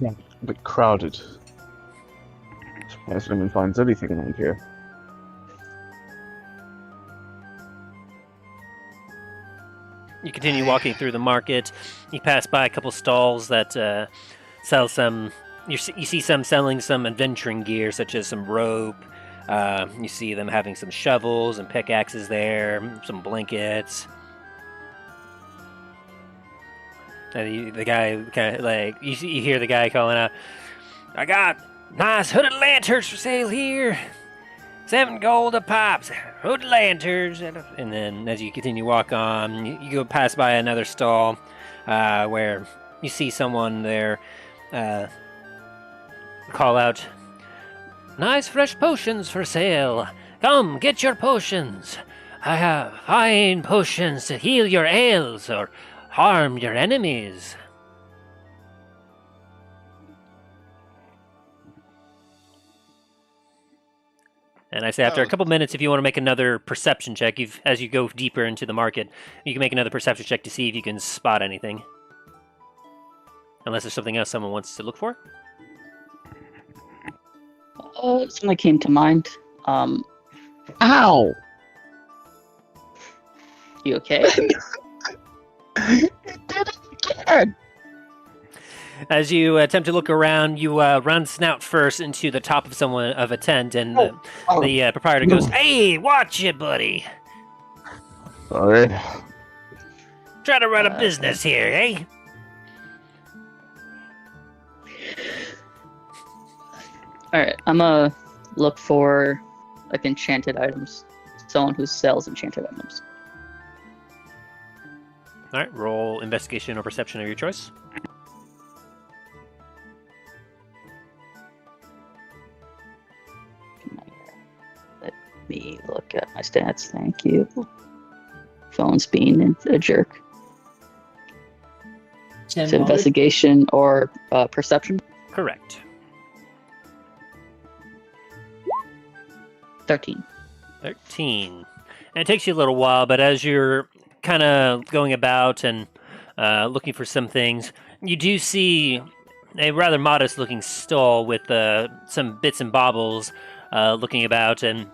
A bit crowded. Surprised no one finds anything around here. You continue walking through the market. You pass by a couple stalls that sell some. You see some selling some adventuring gear, such as some rope. You see them having some shovels and pickaxes there, some blankets. And the guy kind of like you hear the guy calling out, "I got nice hooded lanterns for sale here. 7 gold a pop, hood lanterns." And then as you continue to walk on, you go pass by another stall where you see someone there call out, "Nice fresh potions for sale. Come, get your potions. I have fine potions to heal your ails or harm your enemies." And I say after a couple minutes, if you want to make another perception check, as you go deeper into the market, you can make another perception check to see if you can spot anything. Unless there's something else someone wants to look for. Something came to mind. Ow! You okay? It did it again! As you attempt to look around, you run snout first into the top of a tent, and the proprietor goes, "Hey, watch it, buddy. Sorry. Try to run a business here, eh?" Alright, I'm gonna look for like enchanted items. Someone who sells enchanted items. All right, roll investigation or perception of your choice. Let me look at my stats, thank you. Phone's being a jerk. Tim, So investigation or perception? Correct. 13. 13. And it takes you a little while, but as you're kind of going about and looking for some things, you do see a rather modest-looking stall with some bits and baubles looking about, and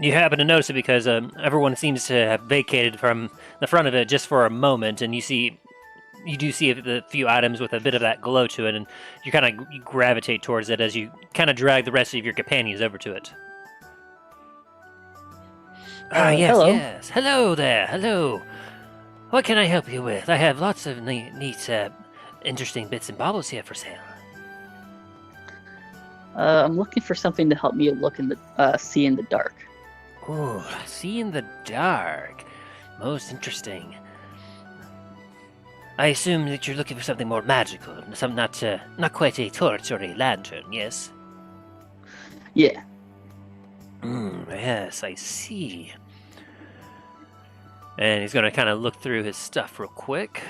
you happen to notice it because everyone seems to have vacated from the front of it just for a moment, and you do see a few items with a bit of that glow to it, and you kind of gravitate towards it as you kind of drag the rest of your companions over to it. Yes, hello. yes. Hello there, hello. What can I help you with? I have lots of neat interesting bits and baubles here for sale. I'm looking for something to help me look in the see in the dark. Ooh, see in the dark. Most interesting. I assume that you're looking for something more magical, some not quite a torch or a lantern, yes? Yeah. Yes, I see. And he's going to kind of look through his stuff real quick.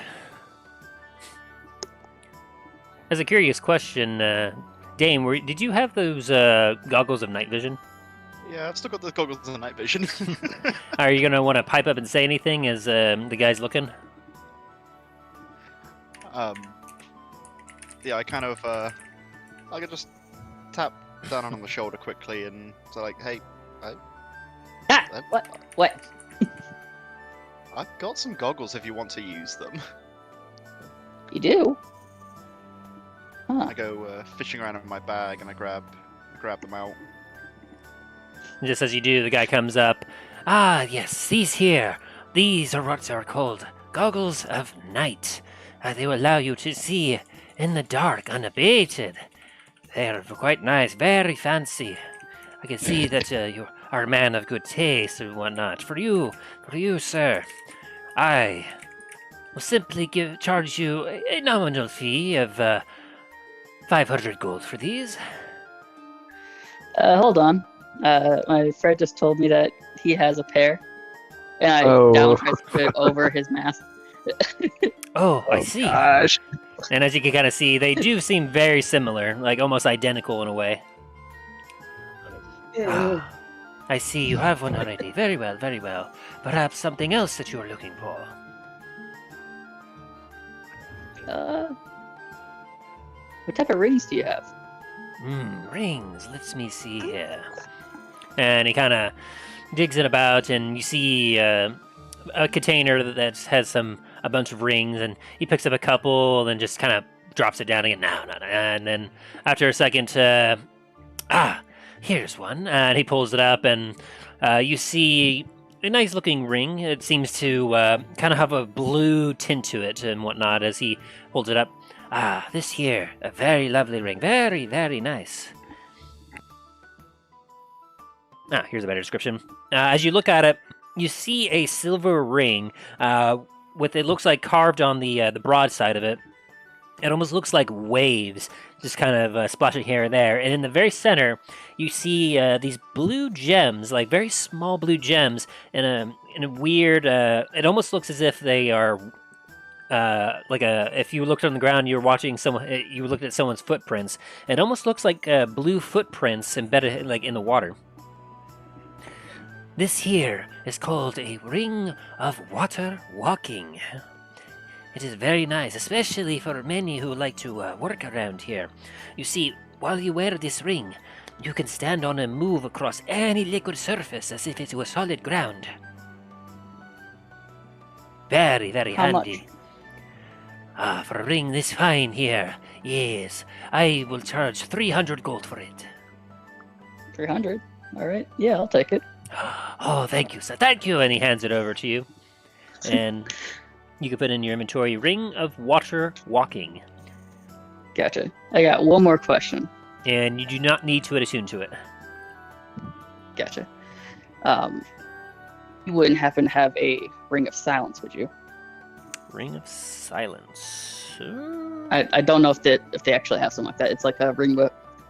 As a curious question, Dame, did you have those goggles of night vision? Yeah, I've still got the goggles of night vision. Are you going to want to pipe up and say anything as the guy's looking? Yeah, I kind of, I could just tap down on the shoulder quickly and say like, "Hey, What? I've got some goggles if you want to use them." You do? Huh. I go fishing around in my bag and I grab them out. And just as you do, the guy comes up. Ah, yes, these here. These are what are called goggles of night. They will allow you to see in the dark unabated. They're quite nice, very fancy. I can see that you are a man of good taste and whatnot. For you, sir, I will simply charge you a nominal fee of 500 gold for these. Hold on. My friend just told me that he has a pair, and I Oh. downtransferred it over his mask. Oh, I see. Gosh. And as you can kind of see, they do seem very similar, like almost identical in a way. Ah, I see you have one already. Very well, very well. Perhaps something else that you are looking for. What type of rings do you have? Rings. Let me see here. And he kind of digs it about, and you see a container that has a bunch of rings, and he picks up a couple, and then just kind of drops it down again. No. And then after a second, here's one. And he pulls it up, and you see a nice looking ring. It seems to kind of have a blue tint to it and whatnot as he holds it up. This here, a very lovely ring. Very, very nice. Here's a better description. As you look at it, you see a silver ring with, it looks like carved on the broad side of it. It almost looks like waves, just kind of splashing here and there. And in the very center, you see these blue gems, like very small blue gems, in a weird. It almost looks as if they are if you looked on the ground, you were watching someone. You looked at someone's footprints. It almost looks like blue footprints embedded like in the water. This here is called a ring of water walking. It is very nice, especially for many who like to work around here. You see, while you wear this ring, you can stand on and move across any liquid surface as if it was solid ground. Very, very How handy. For a ring this fine here, yes, I will charge 300 gold for it. 300. All right. Yeah, I'll take it. Oh, thank you, sir. Thank you. And he hands it over to you. And you can put in your inventory, Ring of Water Walking. Gotcha. I got one more question. And you do not need to attune to it. Gotcha. You wouldn't happen to have a Ring of Silence, would you? Ring of Silence. I don't know if they actually have something like that. It's like a ring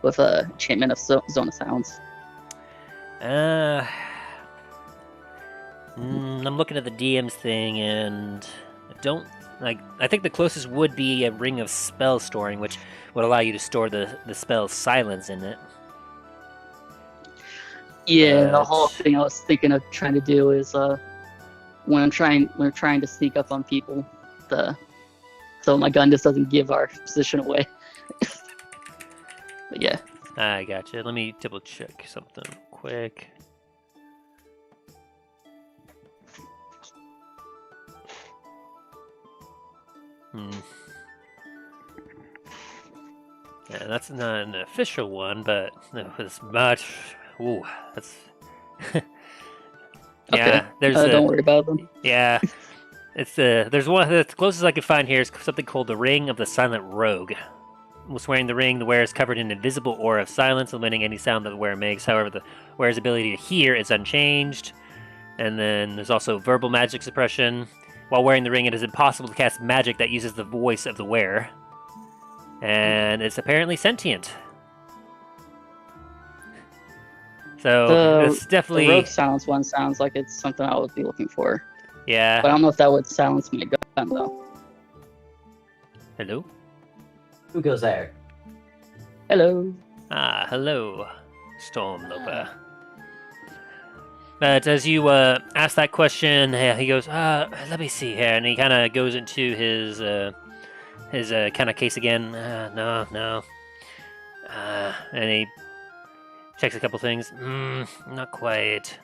with a enchantment of Zone of Silence. I'm looking at the DM's thing, and I think the closest would be a Ring of Spell Storing, which would allow you to store the spell Silence in it. Yeah, the whole thing I was thinking of trying to do is when I'm trying to sneak up on people, so my gun just doesn't give our position away. But yeah. I gotcha. Let me double check something quick. Yeah, that's not an official one, but it was much. Ooh, that's. Okay. There's don't worry about them. Yeah, it's there's one. The closest I can find here is something called the Ring of the Silent Rogue. While wearing the ring, the wearer is covered in an invisible aura of silence, limiting any sound that the wearer makes. However, the wearer's ability to hear is unchanged. And then there's also verbal magic suppression. While wearing the ring, it is impossible to cast magic that uses the voice of the wearer. And it's apparently sentient. So it's definitely... The Rogue Silence one sounds like it's something I would be looking for. Yeah. But I don't know if that would silence my gun, though. Hello? Who goes there? Hello. Hello, Stormloper. But as you ask that question, he goes, let me see here. And he kind of goes into his kind of case again. No. And he checks a couple things. Not quite.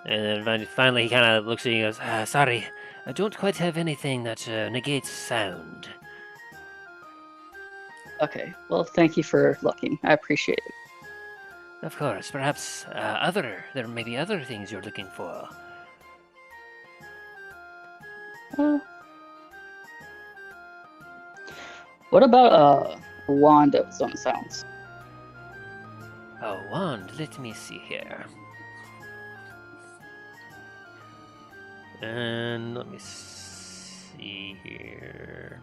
And then finally he kind of looks at you and goes, sorry. I don't quite have anything that negates sound. Okay, well, thank you for looking. I appreciate it. Of course, perhaps there may be other things you're looking for. What about a wand of its own sounds? Oh, wand, let me see here. And let me see here.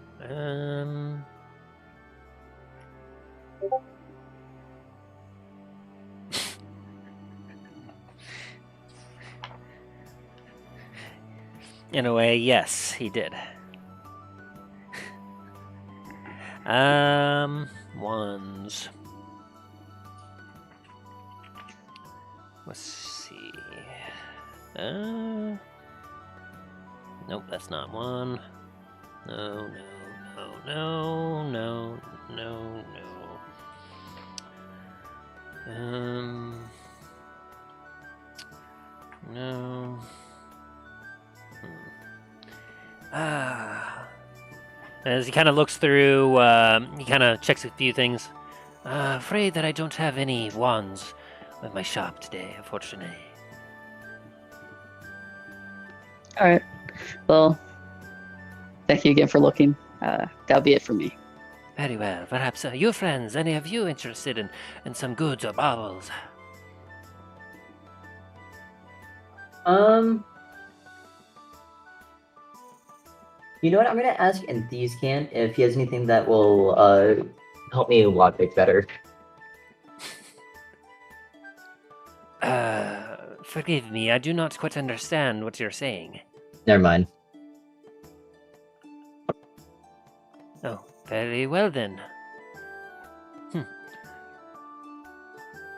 In a way, yes, he did. Wands. Let's see. Nope, that's not one. No. No. As he kind of looks through, he kind of checks a few things. Afraid that I don't have any wands at my shop today, unfortunately. All right. Well, thank you again for looking. That'll be it for me. Very well. Perhaps your friends, any of you interested in some goods or baubles? You know what? I'm gonna ask Enthusiasm if he has anything that will help me lockpick better. Forgive me, I do not quite understand what you're saying. Never mind. Oh, very well then.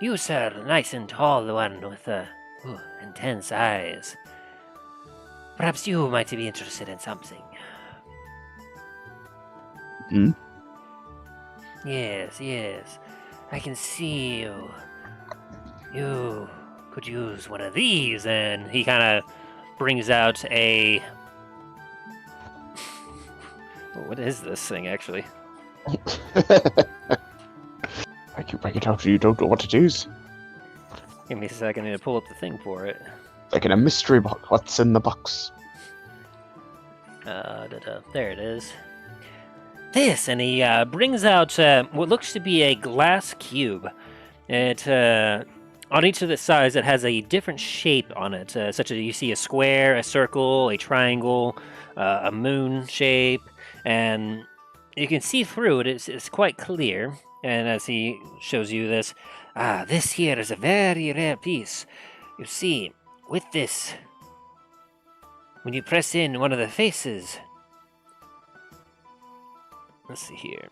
You, sir, nice and tall, the one with intense eyes. Perhaps you might be interested in something. Hmm? Yes. I can see you. You could use one of these, and he kind of brings out a... What is this thing, actually? I can break it out so you don't know what it is. Give me a second, I need to pull up the thing for it. Like in a mystery box. What's in the box? There it is. This, and he brings out what looks to be a glass cube. It on each of the sides, it has a different shape on it, such as you see a square, a circle, a triangle, a moon shape, and you can see through it. It's quite clear. And as he shows you this, this here is a very rare piece. You see, with this, when you press in one of the faces, let's see here.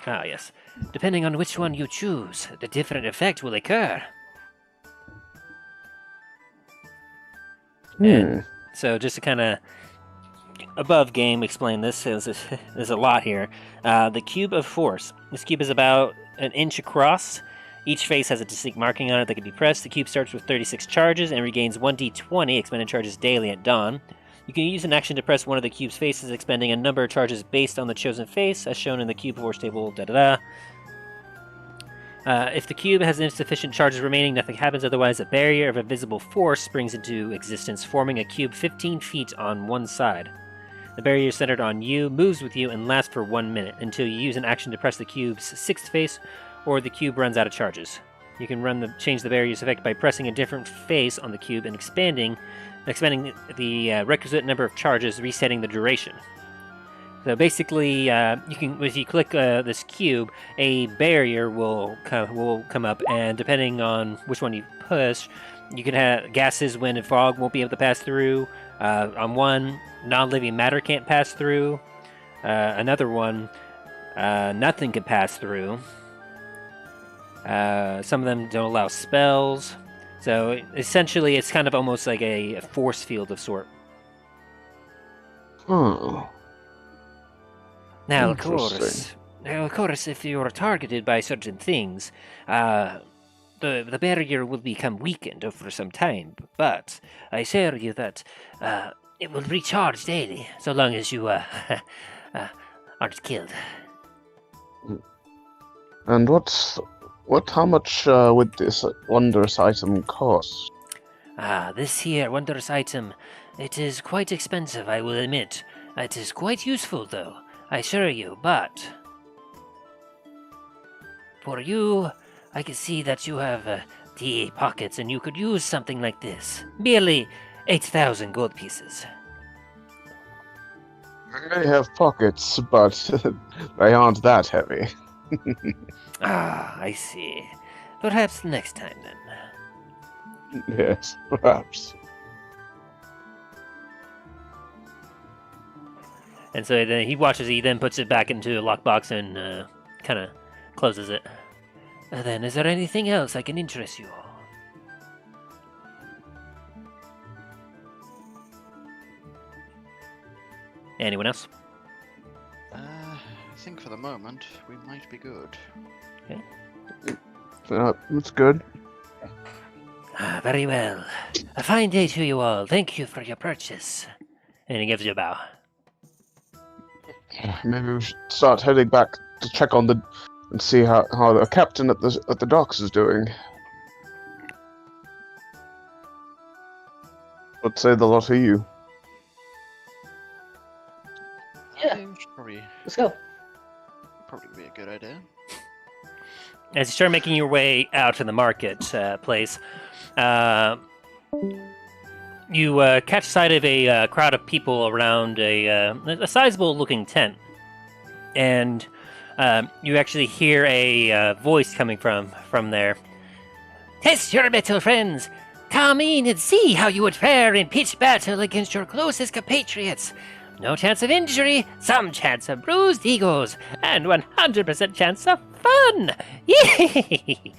Ah, yes. Depending on which one you choose, the different effect will occur. And so just to kind of above game explain this, there's a lot here. The cube of force. This cube is about an inch across. Each face has a distinct marking on it that can be pressed. The cube starts with 36 charges and regains 1d20 expended charges daily at dawn. You can use an action to press one of the cube's faces, expending a number of charges based on the chosen face, as shown in the cube force table. If the cube has insufficient charges remaining, nothing happens. Otherwise, a barrier of invisible force springs into existence, forming a cube 15 feet on one side. The barrier is centered on you, moves with you, and lasts for 1 minute until you use an action to press the cube's sixth face, or the cube runs out of charges. You can change the barrier's effect by pressing a different face on the cube and expending the requisite number of charges, resetting the duration. So basically, if you click this cube, a barrier will come up, and depending on which one you push, you can have gases, wind, and fog won't be able to pass through. On one, non-living matter can't pass through. Another one, nothing can pass through. Some of them don't allow spells. So essentially, it's kind of almost like a force field of sort. Oh. Now, of course, if you're targeted by certain things, the barrier will become weakened over some time, but I assure you that it will recharge daily, so long as you aren't killed. And how much would this wondrous item cost? This here wondrous item, it is quite expensive, I will admit. It is quite useful, though, I assure you, but for you, I can see that you have DA pockets and you could use something like this. Merely 8,000 gold pieces. I have pockets, but they aren't that heavy. I see. Perhaps next time, then. Yes, perhaps. And so then he watches it, he then puts it back into a lockbox and kind of closes it. Then, is there anything else I can interest you all? Anyone else? I think for the moment we might be good. That's good. Very well. A fine day to you all. Thank you for your purchase. And he gives you a bow. Maybe we should start heading back to check on and see how the captain at the docks is doing. What say the lot of you? Yeah. I think we should Let's go. probably be a good idea. As you start making your way out to the market place, you catch sight of a crowd of people around a sizable-looking tent, and you actually hear a voice coming from there. "Test your metal, friends! Come in and see how you would fare in pitched battle against your closest compatriots. No chance of injury, some chance of bruised egos, and 100% chance of fun! Yay!"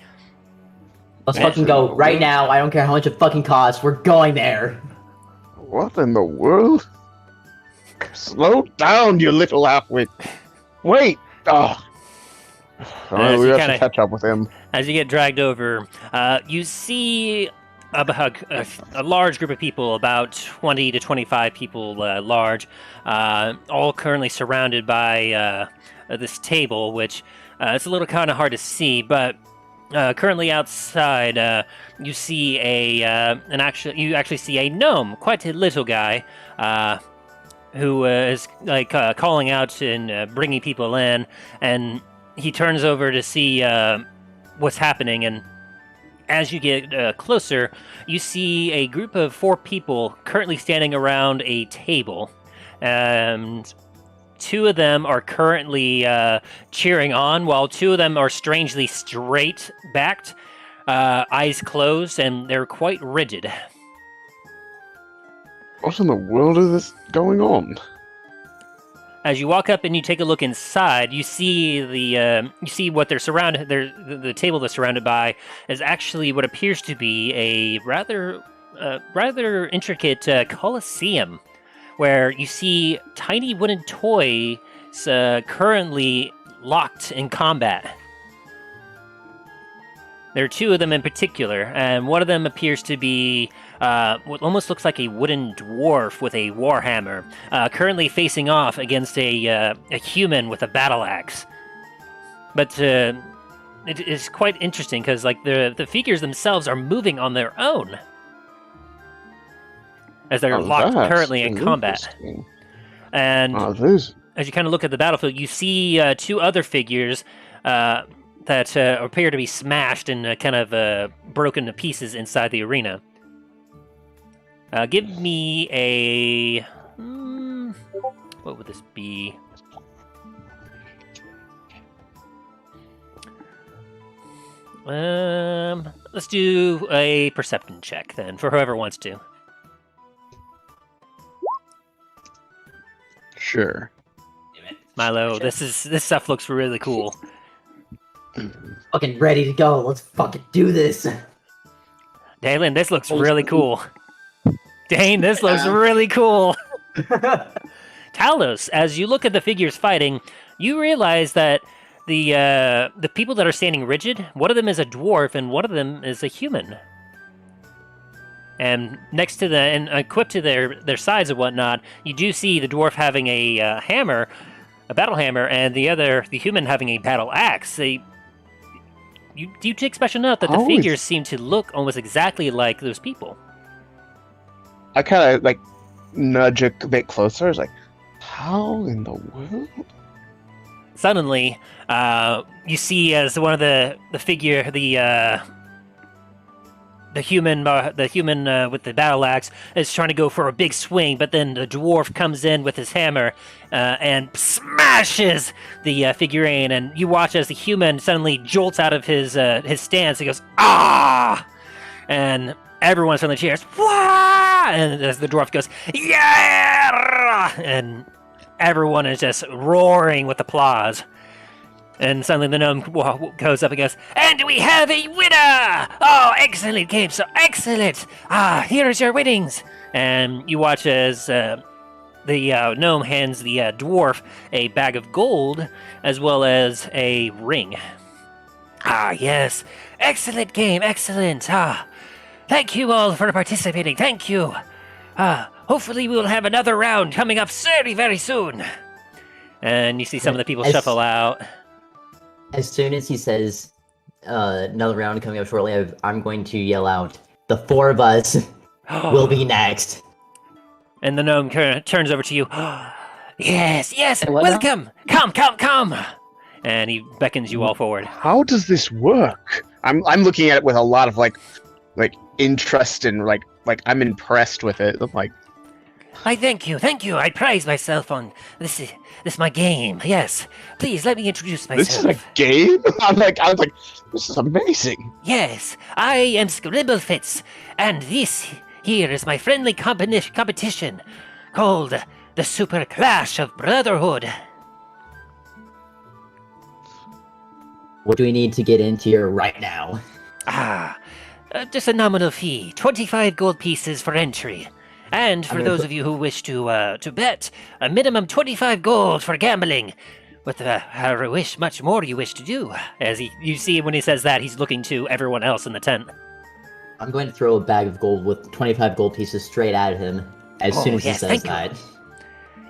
Let's fucking go right now. I don't care how much it fucking costs. We're going there. What in the world? Slow down, you little halfwit. Wait! Oh. As We you have kinda- to catch up with him. As you get dragged over, you see a large group of people, about 20 to 25 people large, all currently surrounded by this table, which it's a little kind of hard to see, but currently outside, you see you actually see a gnome, quite a little guy, who is like calling out and bringing people in, and he turns over to see what's happening, and as you get closer, you see a group of 4 people currently standing around a table, and 2 of them are currently cheering on, while 2 of them are strangely straight-backed, eyes closed, and they're quite rigid. What in the world is this going on? As you walk up and you take a look inside, you see what they're surrounded. The table they're surrounded by is actually what appears to be a rather intricate coliseum, where you see tiny wooden toys currently locked in combat. There are 2 of them in particular, and one of them appears to be what almost looks like a wooden dwarf with a warhammer, currently facing off against a human with a battle axe. But it is quite interesting because like the figures themselves are moving on their own as they're locked currently in combat. And as you kind of look at the battlefield, you see 2 other figures that appear to be smashed and kind of broken to pieces inside the arena. Give me a... what would this be? Let's do a perception check then, for whoever wants to. Sure. Milo, this stuff looks really cool. Fucking ready to go. Let's fucking do this. Dalen, this looks really cool. Dane, this looks really cool. Talos, as you look at the figures fighting, you realize that the people that are standing rigid, one of them is a dwarf and one of them is a human. And next to and equipped to their sides and whatnot, you do see the dwarf having a hammer, a battle hammer, and the human having a battle axe. You take special note that the How is- figures seem to look almost exactly like those people. I kind of like nudge a bit closer. I was like, how in the world? Suddenly, you see as one of the human with the battle axe is trying to go for a big swing, but then the dwarf comes in with his hammer and smashes the figurine, and you watch as the human suddenly jolts out of his stance. He goes, "Ah!" and everyone suddenly cheers, "Wah!" and as the dwarf goes, "Yeah!" and everyone is just roaring with applause. And suddenly the gnome goes up and goes, "And we have a winner! Oh, excellent game, so excellent! Here's your winnings!" And you watch as the gnome hands the dwarf a bag of gold as well as a ring. Yes, excellent game, excellent! Thank you all for participating, thank you! Hopefully we will have another round coming up very, very soon! And you see some of the people shuffle out. As soon as he says another round coming up shortly, I'm going to yell out, "The four of us will be next." And the gnome turns over to you. Yes, And what now? welcome! Come! And he beckons you all forward. How does this work? I'm looking at it with a lot of like interest and like I'm impressed with it. I'm like, I thank you. I praise myself on this is my game. Yes. Please let me introduce myself. this is a game? I was like, this is amazing. Yes, I am Scribblefitz, and this here is my friendly competition called the Super Clash of Brotherhood. What do we need to get into here right now? Just a nominal fee, 25 gold pieces for entry. And for those of you who wish to bet, a minimum 25 gold for gambling. With however much more you wish to do. As you see when he says that, he's looking to everyone else in the tent. I'm going to throw a bag of gold with 25 gold pieces straight at him as soon as he says thank you. that.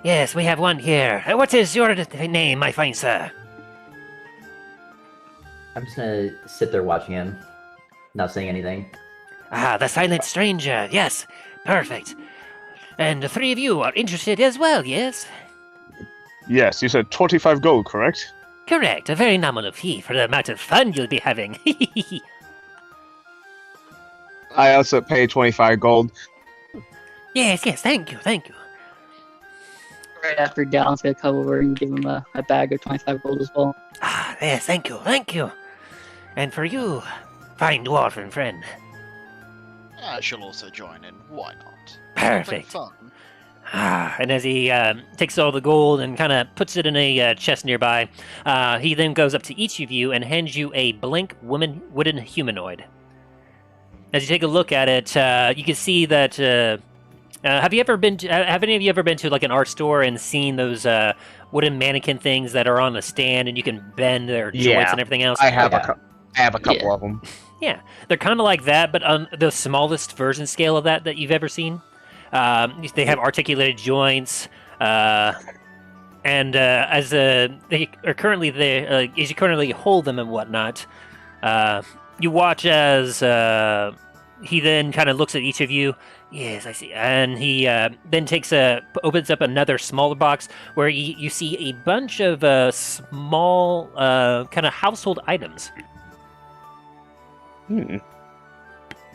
Yes, we have one here. What is your name, my fine sir? I'm just gonna sit there watching him, not saying anything. The Silent Stranger. Yes, perfect. And the three of you are interested as well, yes? Yes, you said 25 gold, correct? Correct, a very nominal fee for the amount of fun you'll be having. I also pay 25 gold. Yes, thank you. Right after Dallon's gonna come over and give him a bag of 25 gold as well. Yes, thank you. And for you, fine dwarven friend. I shall also join in. Why not? Perfect. Fun. And as he takes all the gold and kind of puts it in a chest nearby, he then goes up to each of you and hands you a blank wooden humanoid. As you take a look at it, you can see that. Have any of you ever been to like an art store and seen those wooden mannequin things that are on a stand and you can bend their joints and everything else? I have Yeah. I have a couple of them. Yeah, they're kind of like that, but on the smallest version scale of that you've ever seen. They have articulated joints, and as they are currently there, as you currently hold them and whatnot, you watch as he then kind of looks at each of you. Yes, I see. And he then opens up another smaller box where you see a bunch of small kind of household items.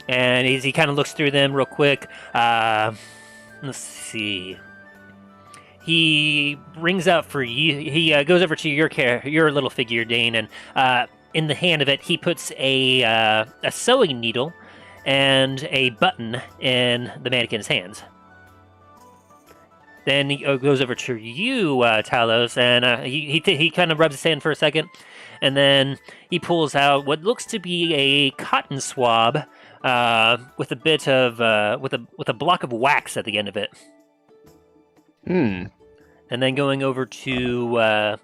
And as he kind of looks through them real quick, let's see. He brings out for you. He goes over to your little figure, Dane, and in the hand of it, he puts a sewing needle and a button in the mannequin's hands. Then he goes over to you, Talos, and he kind of rubs his hand for a second, and then he pulls out what looks to be a cotton swab with a bit of with a block of wax at the end of it. And then going over to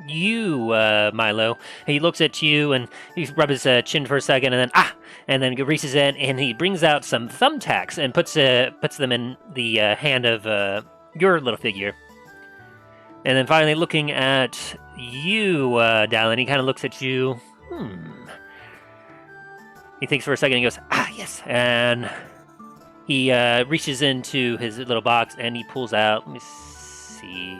you, Milo. He looks at you and he rubs his chin for a second, and then reaches in and he brings out some thumbtacks and puts them in the hand of your little figure. And then finally, looking at you, Dallin, he kind of looks at you. He thinks for a second and goes, yes. And he reaches into his little box and he pulls out, let me see.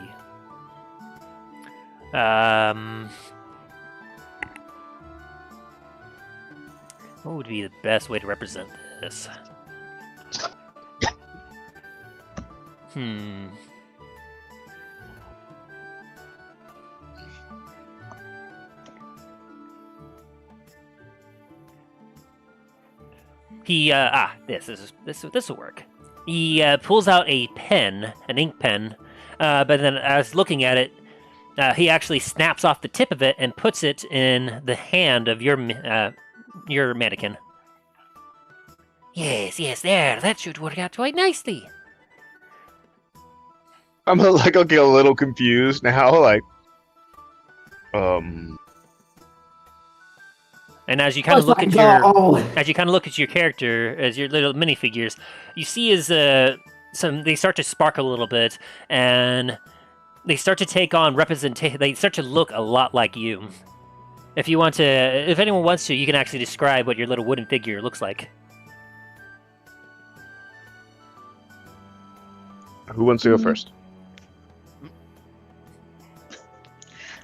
What would be the best way to represent this? He this will work. He pulls out a pen, an ink pen, but then as looking at it, he actually snaps off the tip of it and puts it in the hand of your mannequin. Yes, there. That should work out quite nicely. I'm like looking a little confused now, like, And as you kind of look at your character, as your little minifigures, you see as they start to sparkle a little bit, and they start to take on representation. They start to look a lot like you. If anyone wants to, you can actually describe what your little wooden figure looks like. Who wants to go first?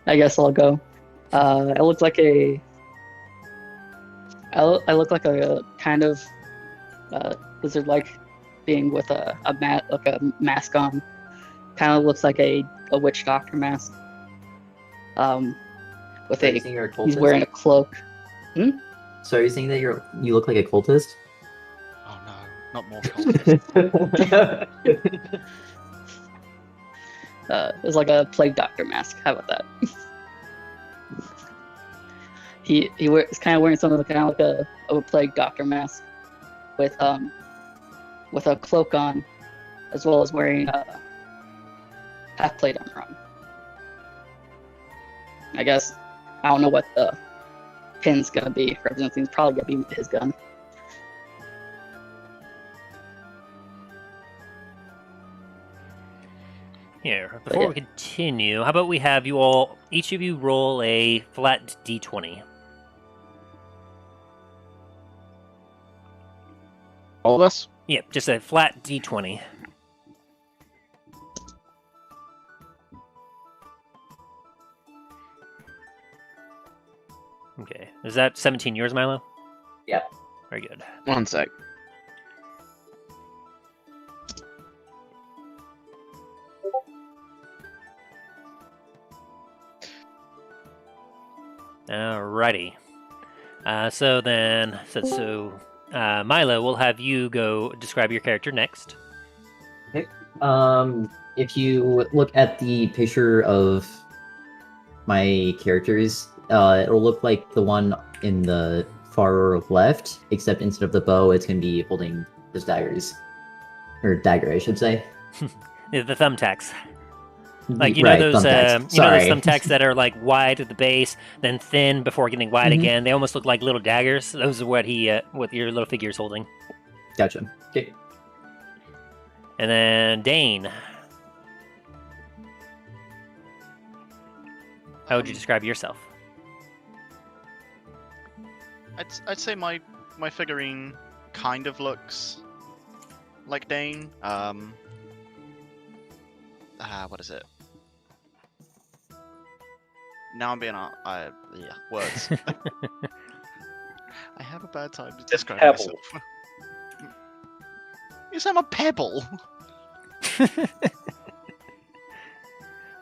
I guess I'll go. I look like a kind of lizard-like being with a mask on. Kind of looks like a witch doctor mask. He's wearing a cloak. So are you saying that you look like a cultist? Oh no, not more cultists. It's like a plague doctor mask. How about that? He's kind of wearing something kind of like a plague doctor mask, with a cloak on, as well as wearing half plate armor on. I guess I don't know what the pin's gonna be representing. It's probably gonna be his gun. Here, before we continue, how about we have each of you roll a flat d20. All of us? Yep, just a flat d20. Okay, is that 17 yours, Milo? Yeah. Very good. One sec. Alrighty. Milo, we'll have you go describe your character next. Okay. If you look at the picture of my characters, it'll look like the one in the far left, except instead of the bow, it's going to be holding those daggers. Or dagger, I should say. The thumbtacks. Like, Right, those thumbtacks. those thumbtacks that are like wide at the base, then thin before getting wide again. They almost look like little daggers. Those are what what your little figure is holding. Gotcha. Okay. And then Dane. How would you describe yourself? I'd say my figurine kind of looks like Dane. What is it? Now I'm being words. I have a bad time describing myself. Yes, I'm a pebble.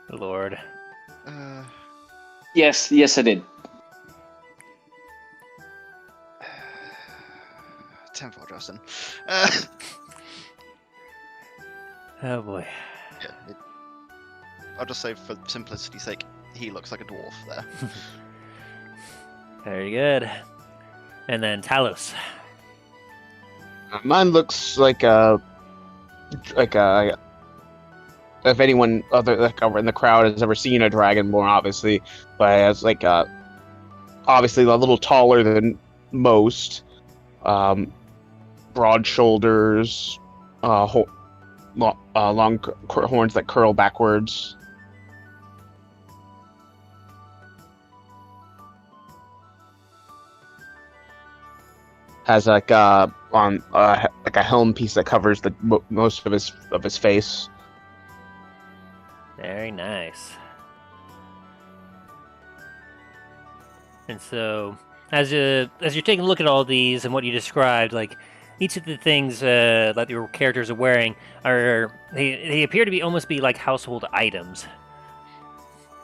Lord. Yes, I did. 10-4, Justin. Oh boy. Yeah, I'll just say for simplicity's sake, he looks like a dwarf there. Very good. And then Talos. Mine looks like a if anyone other like in the crowd has ever seen a dragonborn, obviously, but it's like obviously a little taller than most, broad shoulders, long horns that curl backwards. Has like on like a helm piece that covers the most of his face. Very nice. And so, as you're taking a look at all these and what you described, like each of the things that your characters are wearing they appear to be almost be like household items.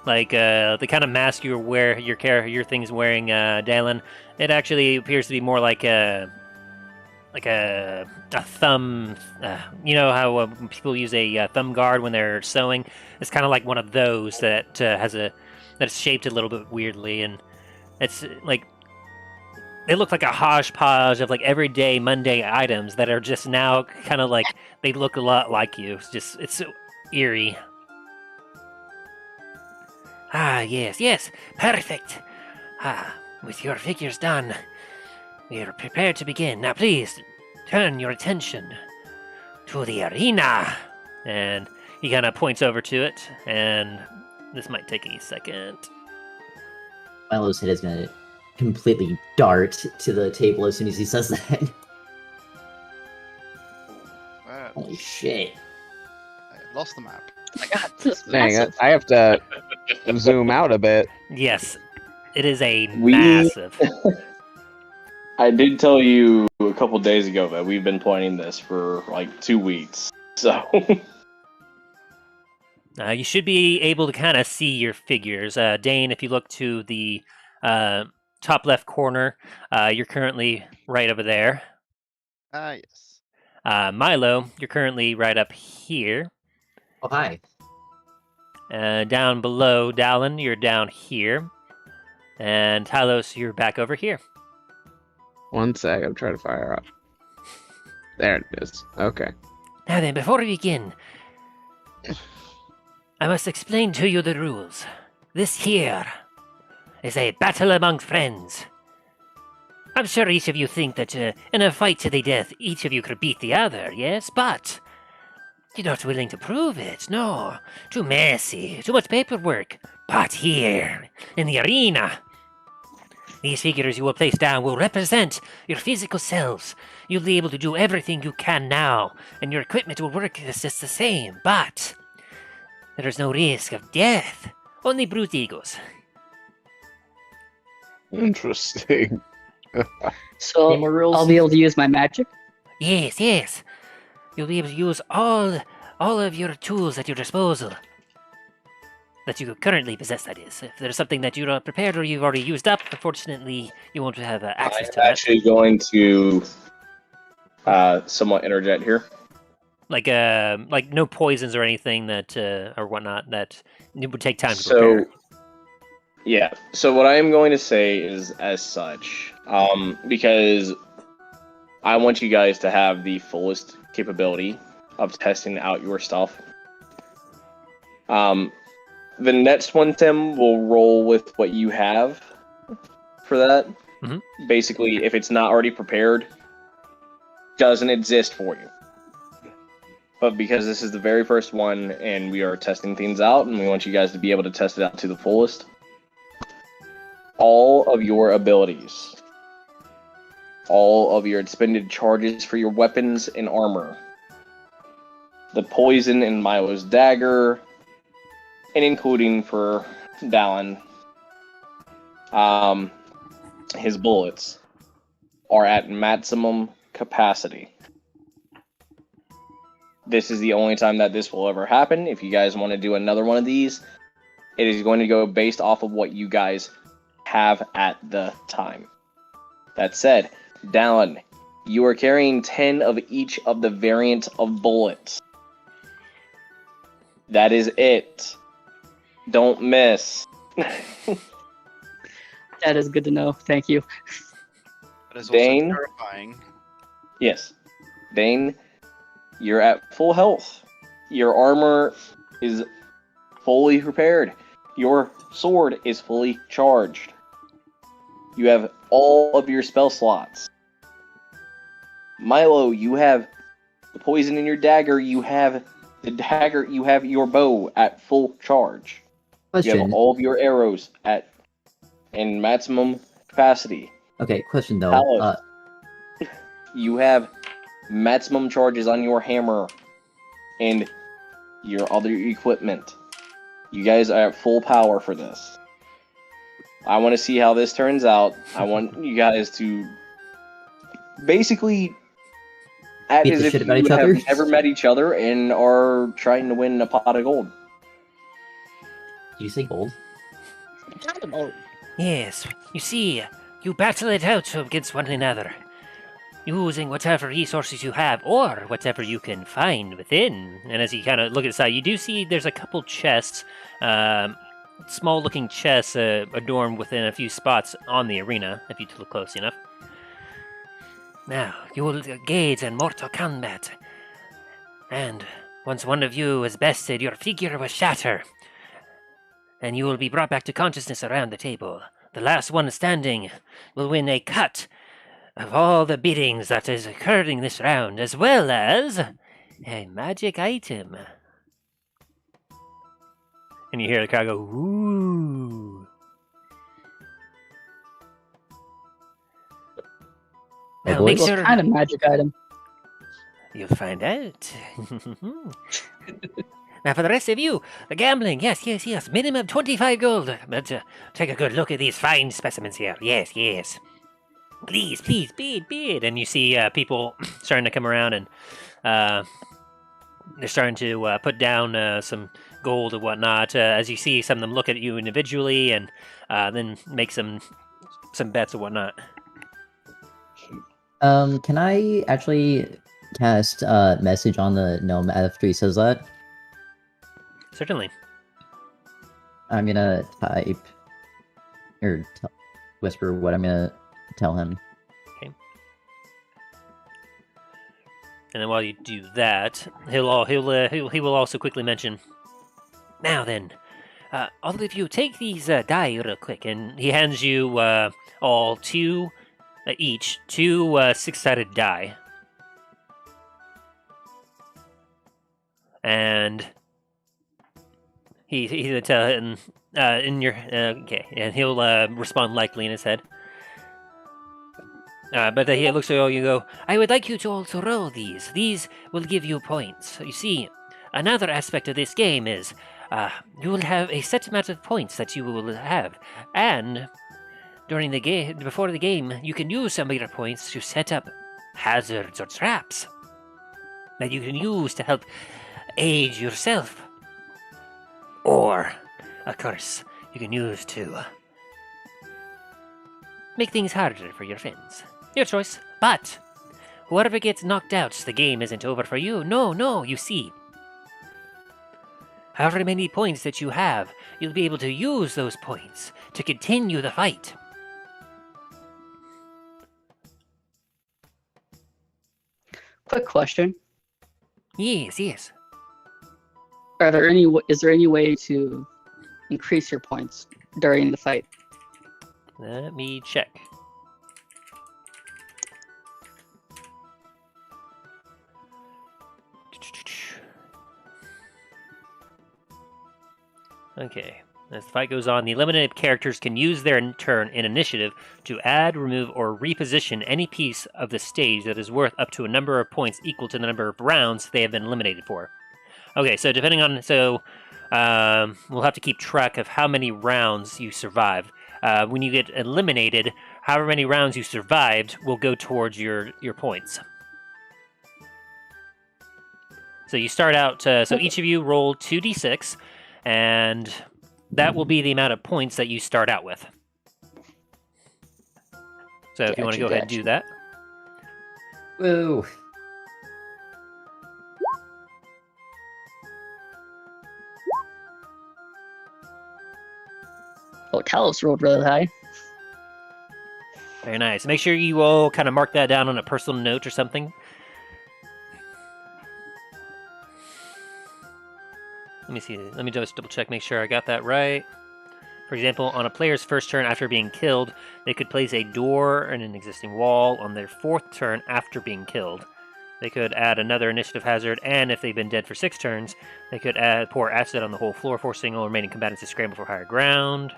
Like the kind of mask your thing's wearing, Dalen. It actually appears to be more like a thumb. You know how people use a thumb guard when they're sewing? It's kind of like one of those that that's shaped a little bit weirdly, and it's like they look like a hodgepodge of like everyday Monday items that are just now kind of like they look a lot like you. It's so eerie. Ah, yes, perfect. With your figures done, we are prepared to begin. Now, please turn your attention to the arena. And he kind of points over to it, and this might take a second. Milo's head is gonna completely dart to the table as soon as he says that. Wow. Holy shit. I lost the map. Oh my god, this is Dang, massive. I have to zoom out a bit. Yes, it is a We- massive. I did tell you a couple days ago that we've been planning this for like 2 weeks. So You should be able to kind of see your figures. Dane, if you look to the top left corner, you're currently right over there. Ah, yes. Milo, you're currently right up here. Oh, hi. Down below, Dallin, you're down here. And Talos, you're back over here. One sec, I'm trying to fire up. There it is. Okay. Now then, before we begin, I must explain to you the rules. This here is a battle among friends. I'm sure each of you think that in a fight to the death, each of you could beat the other, yes? But you're not willing to prove it, no. Too messy, too much paperwork. But here, in the arena, these figures you will place down will represent your physical selves. You'll be able to do everything you can now, and your equipment will work just the same, but there is no risk of death, only brute egos. Interesting. So Any more rules? I'll be able to use my magic. Yes. You'll be able to use all of your tools at your disposal. That you currently possess, that is. If there's something that you're not prepared or you've already used up, unfortunately, you won't have access to I'm that. actually going to somewhat interject here. Like no poisons or anything that or whatnot that it would take time to So, prepare. yeah. So what I am going to say is as such, because I want you guys to have the fullest capability of testing out your stuff. The next one, Tim, will roll with what you have for that. Mhm. Basically, if it's not already prepared, doesn't exist for you. But because this is the very first one, and we are testing things out, and we want you guys to be able to test it out to the fullest, all of your abilities, all of your expended charges for your weapons and armor, the poison in Milo's dagger, and including for Dallin, his bullets are at maximum capacity. This is the only time that this will ever happen. If you guys want to do another one of these, it is going to go based off of what you guys have at the time. That said, Dallin, you are carrying 10 of each of the variant of bullets. That is it. Don't miss. That is good to know. Thank you. That is also Dane? terrifying. Yes. Dane, you're at full health. Your armor is fully prepared. Your sword is fully charged. You have all of your spell slots. Milo, you have the poison in your dagger. You have the dagger. You have your bow at full charge. You have Question. all of your arrows in maximum capacity. Okay, question though. Talos, you have maximum charges on your hammer and your other equipment. You guys are at full power for this. I want to see how this turns out. I want you guys to basically act Beat as the if shit you about each have other? never met each other and are trying to win a pot of gold. Did you say gold? Yes, you see, you battle it out against one another, using whatever resources you have or whatever you can find within. And as you kind of look at the side, you do see there's a couple chests, small-looking chests adorned within a few spots on the arena, if you look close enough. Now, you will engage in mortal combat, and once one of you is bested, your figure will shatter, and you will be brought back to consciousness around the table. The last one standing will win a cut of all the biddings that is occurring this round, as well as a magic item. And you hear the crowd go, ooh. Hey, Now, make boys. sure What kind of magic item? you'll find out. Now, for the rest of you, the gambling, yes, minimum 25 gold. But take a good look at these fine specimens here. Yes. Please, bid. And you see people starting to come around, and they're starting to put down some gold and whatnot. As you see some of them look at you individually, and then make some bets and whatnot. Can I actually cast message on the gnome after he says that? Certainly. I'm gonna type or whisper what I'm gonna tell him. And then while you do that, he will also quickly mention. Now then, all of you take these die real quick, and he hands you all two each 6-sided die, and he'll tell in your okay, and he'll respond likely in his head. But he looks at all you go, I would like you to also roll these. These will give you points. You see, another aspect of this game is you will have a set amount of points that you will have. And during the game, before the game, you can use some of your points to set up hazards or traps that you can use to help aid yourself. Or, of course, you can use to make things harder for your friends. Your choice. But whoever gets knocked out, the game isn't over for you. No, you see. However many points that you have, you'll be able to use those points to continue the fight. Quick question. Yes. Is there any way to increase your points during the fight? Let me check. Okay. As the fight goes on, the eliminated characters can use their turn in initiative to add, remove, or reposition any piece of the stage that is worth up to a number of points equal to the number of rounds they have been eliminated for. Okay, so depending on... we'll have to keep track of how many rounds you survived. When you get eliminated, however many rounds you survived will go towards your points. So you start out... so each of you roll 2d6, and that will be the amount of points that you start out with. So if you want to go ahead and do that. Woo! Oh, Talos rolled really high. Very nice. Make sure you all kind of mark that down on a personal note or something. me see. Let me just double check, make sure I got that right. For example, on a player's first turn after being killed, they could place a door in an existing wall on their 4th turn after being killed. They could add another initiative hazard, and if they've been dead for 6 turns, they could pour acid on the whole floor, forcing all remaining combatants to scramble for higher ground.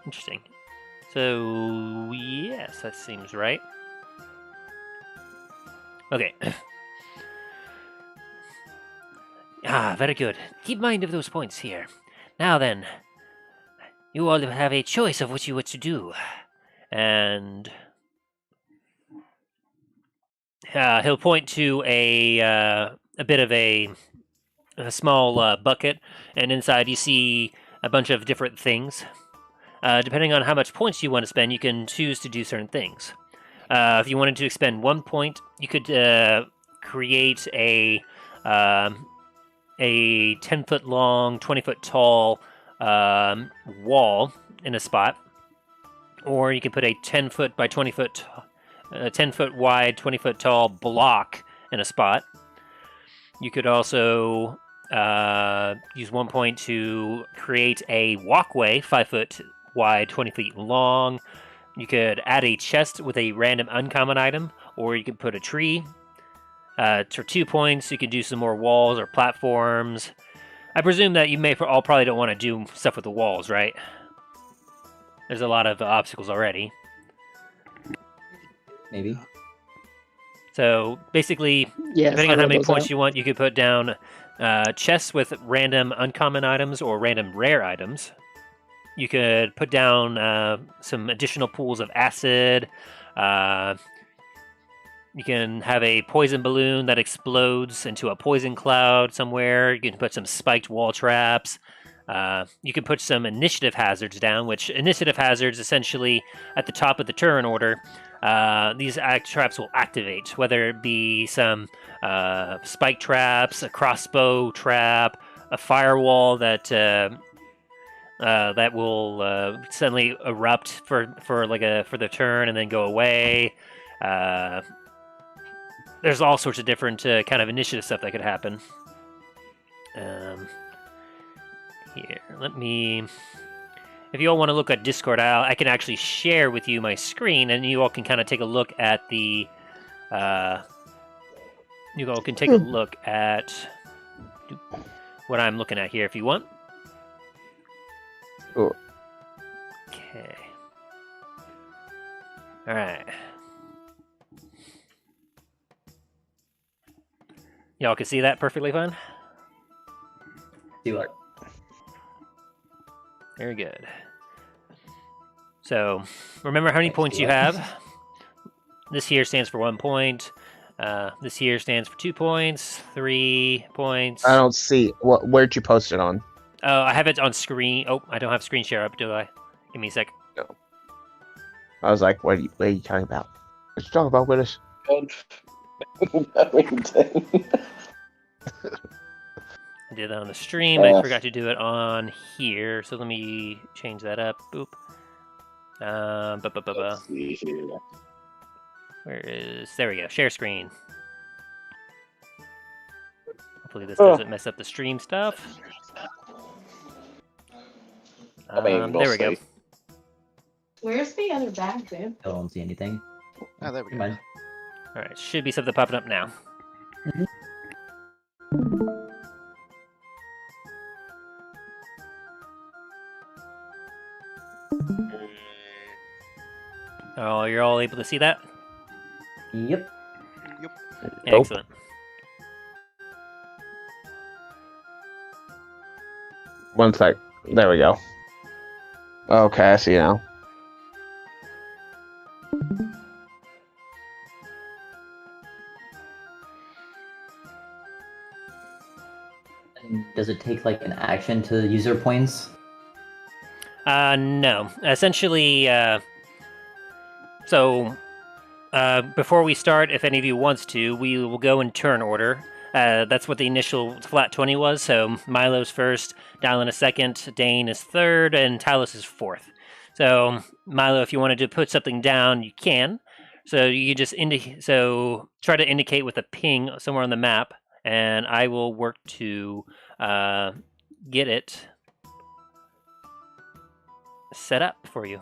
Interesting. So, yes, that seems right. Okay. Very good. Keep mind of those points here. Now then, you all have a choice of what you want to do. And he'll point to a bit of a small bucket, and inside you see a bunch of different things. Depending on how much points you want to spend, you can choose to do certain things. If you wanted to expend 1 point, you could create a 10-foot long, 20-foot tall wall in a spot, or you can put a 10-foot by 20-foot, 10-foot wide, 20-foot tall block in a spot. You could also use 1 point to create a walkway 5 foot wide, 20 feet long. You could add a chest with a random uncommon item, or you could put a tree. For 2 points, you could do some more walls or platforms. I presume that you may all probably don't want to do stuff with the walls, right? There's a lot of obstacles already. Maybe. So basically, Yeah, depending on how many points you want, you could put down chests with random uncommon items or random rare items. You could put down some additional pools of acid. You can have a poison balloon that explodes into a poison cloud somewhere. You can put some spiked wall traps. You can put some initiative hazards down, which initiative hazards essentially at the top of the turn order. These traps will activate, whether it be some spike traps, a crossbow trap, a firewall that will suddenly erupt for the turn and then go away. There's all sorts of different kind of initiative stuff that could happen. Here, let me. If you all want to look at Discord, I can actually share with you my screen, and you all can kind of take a look at the. You all can take a look at what I'm looking at here if you want. Sure. Okay. All right. Y'all can see that perfectly fine? Do it. Very good. So, remember how many points you have. This here stands for 1 point. This here stands for 2 points, 3 points. I don't see where'd you post it on? Oh, I have it on screen. Oh, I don't have screen share up, do I? Give me a sec. No. I was like, what are you talking about? What you talking about, Willis? I did that on the stream. I forgot to do it on here, so let me change that up. Boop. Where is? There we go. Share screen. Hopefully this doesn't mess up the stream stuff. There we go. Where's the other bag, dude? I don't see anything. Oh, there we go. Mind. All right, should be something popping up now. Oh, you're all able to see that? Yep. Excellent. One sec. There we go. Okay, I see now. And does it take like an action to use your points? No. Essentially, before we start, if any of you wants to, we will go in turn order. That's what the initial flat 20 was. So Milo's first, Dylan is second, Dane is third, and Talos is fourth. So Milo, if you wanted to put something down, you can. So you just try to indicate with a ping somewhere on the map, and I will work to get it set up for you.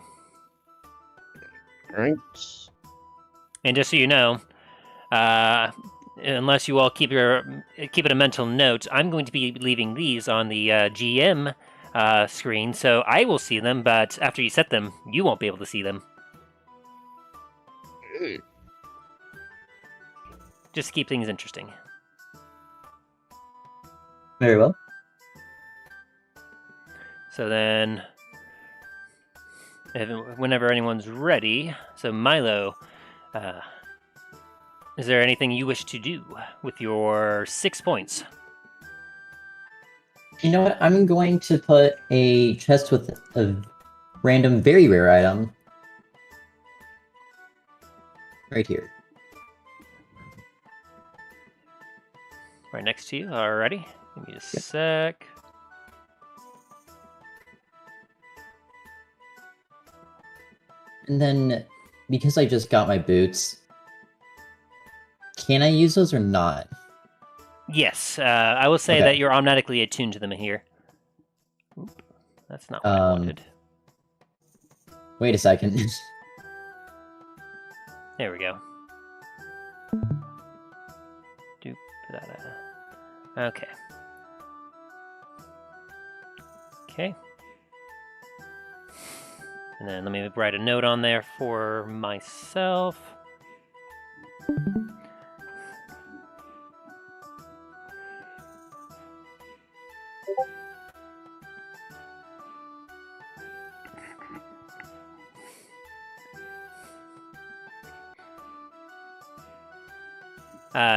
Alright. And just so you know, unless you all keep it a mental note, I'm going to be leaving these on the GM screen, so I will see them. But after you set them, you won't be able to see them. Just to keep things interesting. Very well. So then, whenever anyone's ready, so Milo, is there anything you wish to do with your 6 points? You know what? I'm going to put a chest with a random, very rare item right here. Right next to you. Alrighty. Give me a sec. And then, because I just got my boots, can I use those or not? Yes, I will say Okay. that you're automatically attuned to them here. Oop, that's not what I wanted. Wait a second. There we go. Doop, okay. Okay. And then let me write a note on there for myself.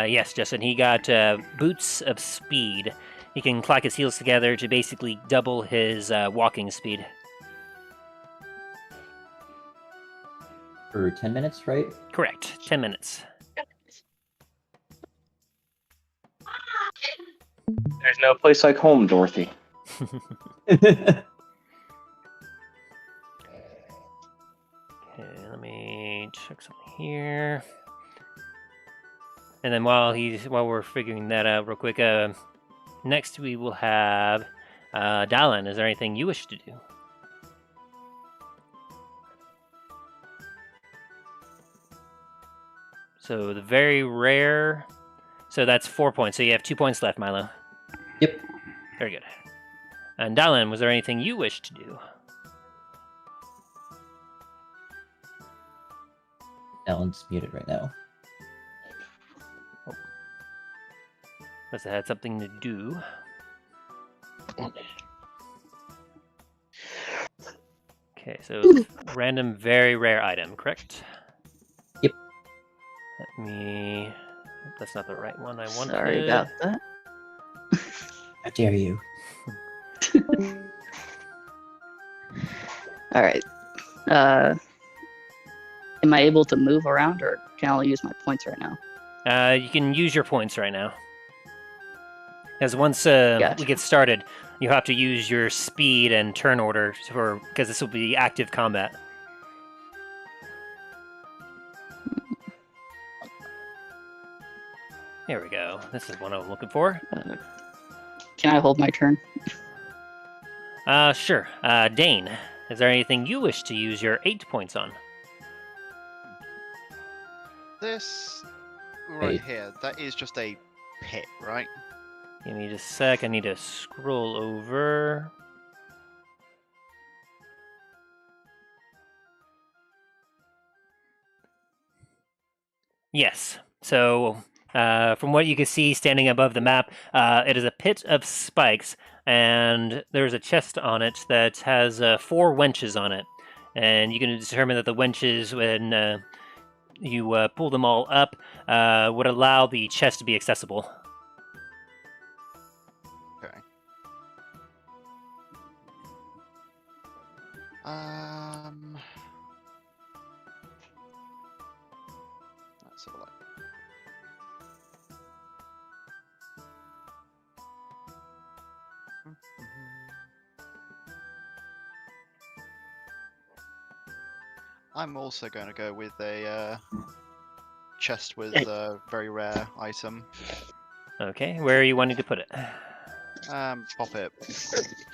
Yes, Justin, he got Boots of Speed. He can clack his heels together to basically double his walking speed. For 10 minutes, right? Correct, 10 minutes. There's no place like home, Dorothy. Okay, let me check something here. And then while we're figuring that out real quick, next we will have Dallin. Is there anything you wish to do? So the very rare. So that's 4 points. So you have 2 points left, Milo. Yep. Very good. And Dallin, was there anything you wish to do? Alan's muted right now. Must have had something to do. Okay, so random, very rare item, correct? Yep. Let me. That's not the right one I wanted. Sorry about that. How dare you? All right. Am I able to move around, or can I only use my points right now? You can use your points right now. Because once Gotcha. we get started, you have to use your speed and turn order because this will be active combat. There we go. This is what I'm looking for. Can I hold my turn? Sure. Dane, is there anything you wish to use your 8 points on? This right here, that is just a pit, right? Give me just a sec. I need to scroll over. Yes. So, from what you can see standing above the map, it is a pit of spikes, and there's a chest on it that has 4 wenches on it. And you can determine that the wenches, when you pull them all up, would allow the chest to be accessible. Okay. Let's have a look. I'm also going to go with a chest with a very rare item. Okay, where are you wanting to put it? Pop it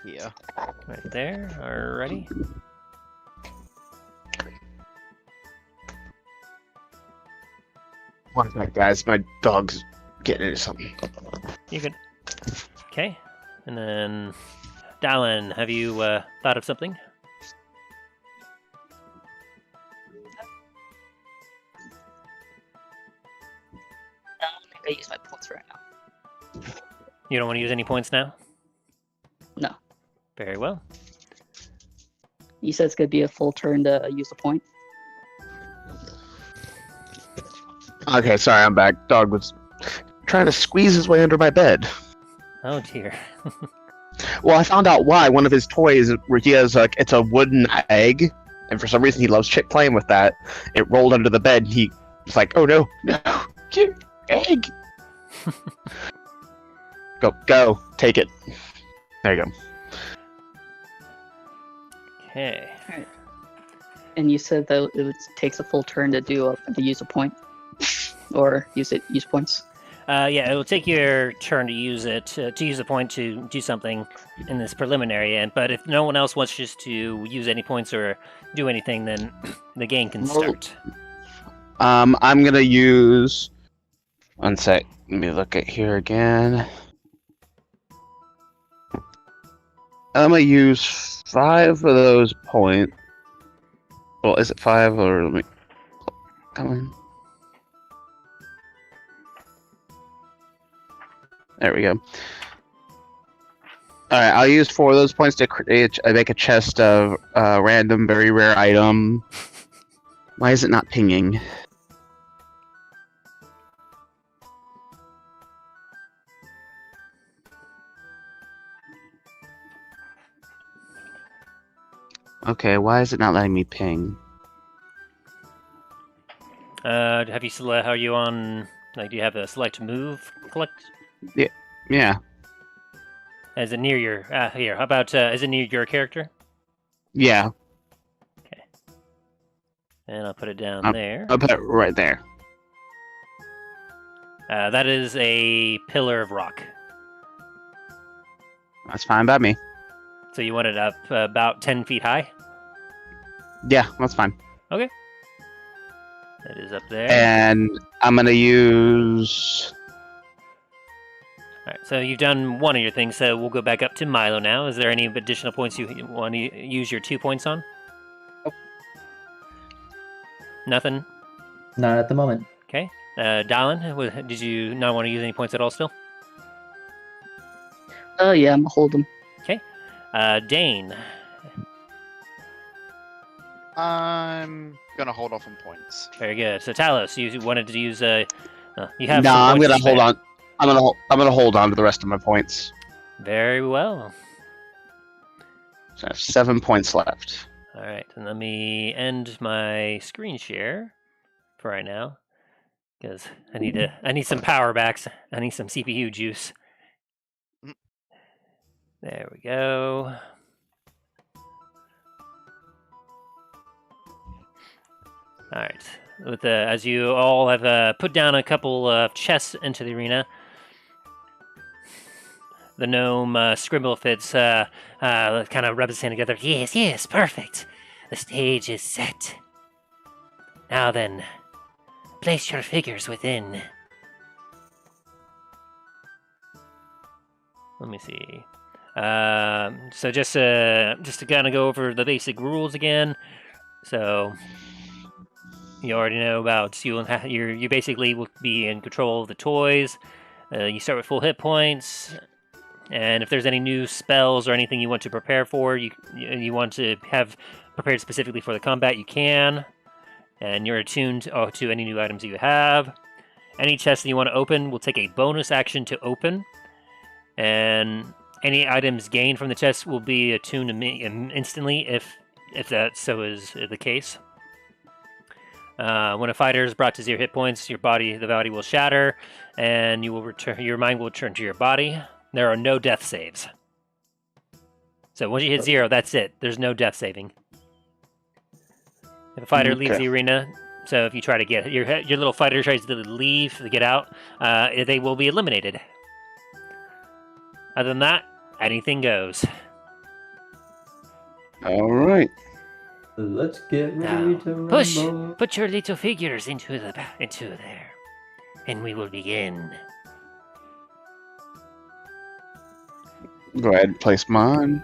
here. Right there. Alrighty. One sec, guys. My dog's getting into something. You good? Okay. And then, Dallin, have you thought of something? I don't think I use my points right now. You don't want to use any points now? No. Very well. You said it's gonna be a full turn to use a point. Okay, sorry, I'm back. Dog was trying to squeeze his way under my bed. Oh dear. Well, I found out why. One of his toys, where he has like, it's a wooden egg, and for some reason he loves playing with that. It rolled under the bed. And he was like, "Oh no, no, egg!" Go, take it. There you go. Okay. And you said that takes a full turn to to use a point, or use points. Yeah, it will take your turn to use it, to use a point to do something in this preliminary, but if no one else wants just to use any points or do anything, then the game can start. I'm gonna use. One sec. Let me look at here again. I'm gonna use 5 of those points. Well, is it 5 or let me come in? There we go. Alright, I'll use 4 of those points to make a chest of random, very rare item. Why is it not pinging? Okay, why is it not letting me ping? Have you are you on? Like, do you have a select move? Collect? Yeah. Is it near your? Here. How about? Is it near your character? Yeah. Okay. And I'll put it down there. I'll put it right there. That is a pillar of rock. That's fine by me. So you want it up about 10 feet high? Yeah, that's fine. Okay. That is up there. And I'm gonna use. Alright, so you've done one of your things, so we'll go back up to Milo now. Is there any additional points you want to use your 2 points on? Nope. Nothing? Not at the moment. Okay. Dallin, did you not want to use any points at all still? Oh yeah, I'm gonna hold them. Okay. Dane. I'm gonna hold off on points. Very good. So Talos, you wanted to use you have. No, some I'm points gonna to hold spend. on. I'm gonna hold on to the rest of my points. Very well. So I have 7 points left. All right, and let me end my screen share for right now because I need some power backs. I need some CPU juice. There we go. All right. As you all have put down a couple of chests into the arena, the gnome Scribblefits kind of rubs his hand together. Yes, perfect. The stage is set. Now then, place your figures within. Let me see. So just to kind of go over the basic rules again. So you already know about you basically will be in control of the toys. You start with full hit points, and if there's any new spells or anything you want to prepare for, you want to have prepared specifically for the combat, you can. And you're attuned to any new items you have. Any chest that you want to open will take a bonus action to open, and any items gained from the chest will be attuned instantly if that so is the case. When a fighter is brought to 0 hit points, the body will shatter, and your mind will return to your body. There are no death saves. So once you hit 0, that's it. There's no death saving. If a fighter leaves the arena, so if you try to get your little fighter tries to leave to get out, they will be eliminated. Other than that, anything goes. All right. Let's get Now, ready to push! rumble. Put your little figures into there, and we will begin. Go ahead and place mine.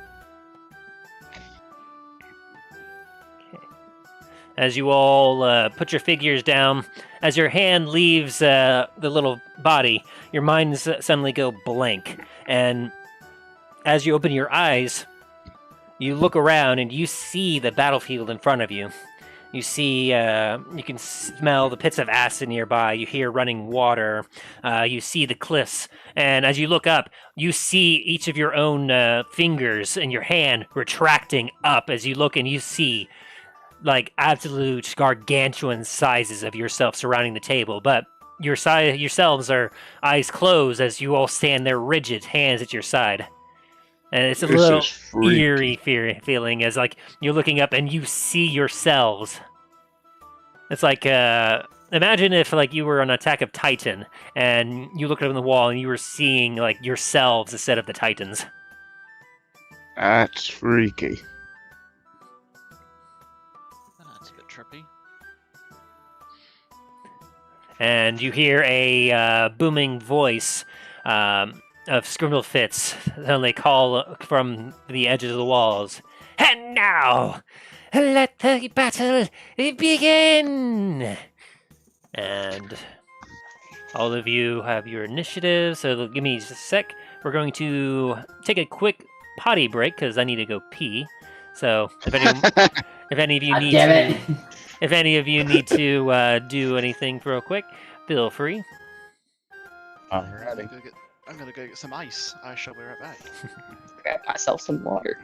As you all put your figures down, as your hand leaves the little body, your minds suddenly go blank. And as you open your eyes, you look around and you see the battlefield in front of you. You see, you can smell the pits of acid nearby. You hear running water. You see the cliffs. And as you look up, you see each of your own fingers in your hand retracting up as you look, and you see like absolute gargantuan sizes of yourself surrounding the table. But yourselves are eyes closed as you all stand there rigid, hands at your side. And it's a This little is freaky. eerie feeling as like you're looking up and you see yourselves. It's like imagine if like you were on Attack of Titan and you looked up on the wall and you were seeing like yourselves instead of the Titans. That's freaky. That's a bit trippy. And you hear a booming voice of Scrimblepfits, and they call from the edges of the walls. And now, let the battle begin! And all of you have your initiative, so give me just a sec. We're going to take a quick potty break, because I need to go pee. So, if any of you God need damn to... it. If any of you need to do anything real quick, feel free. Alrighty. I'm gonna go get some ice. I shall be right back. Grab myself some water.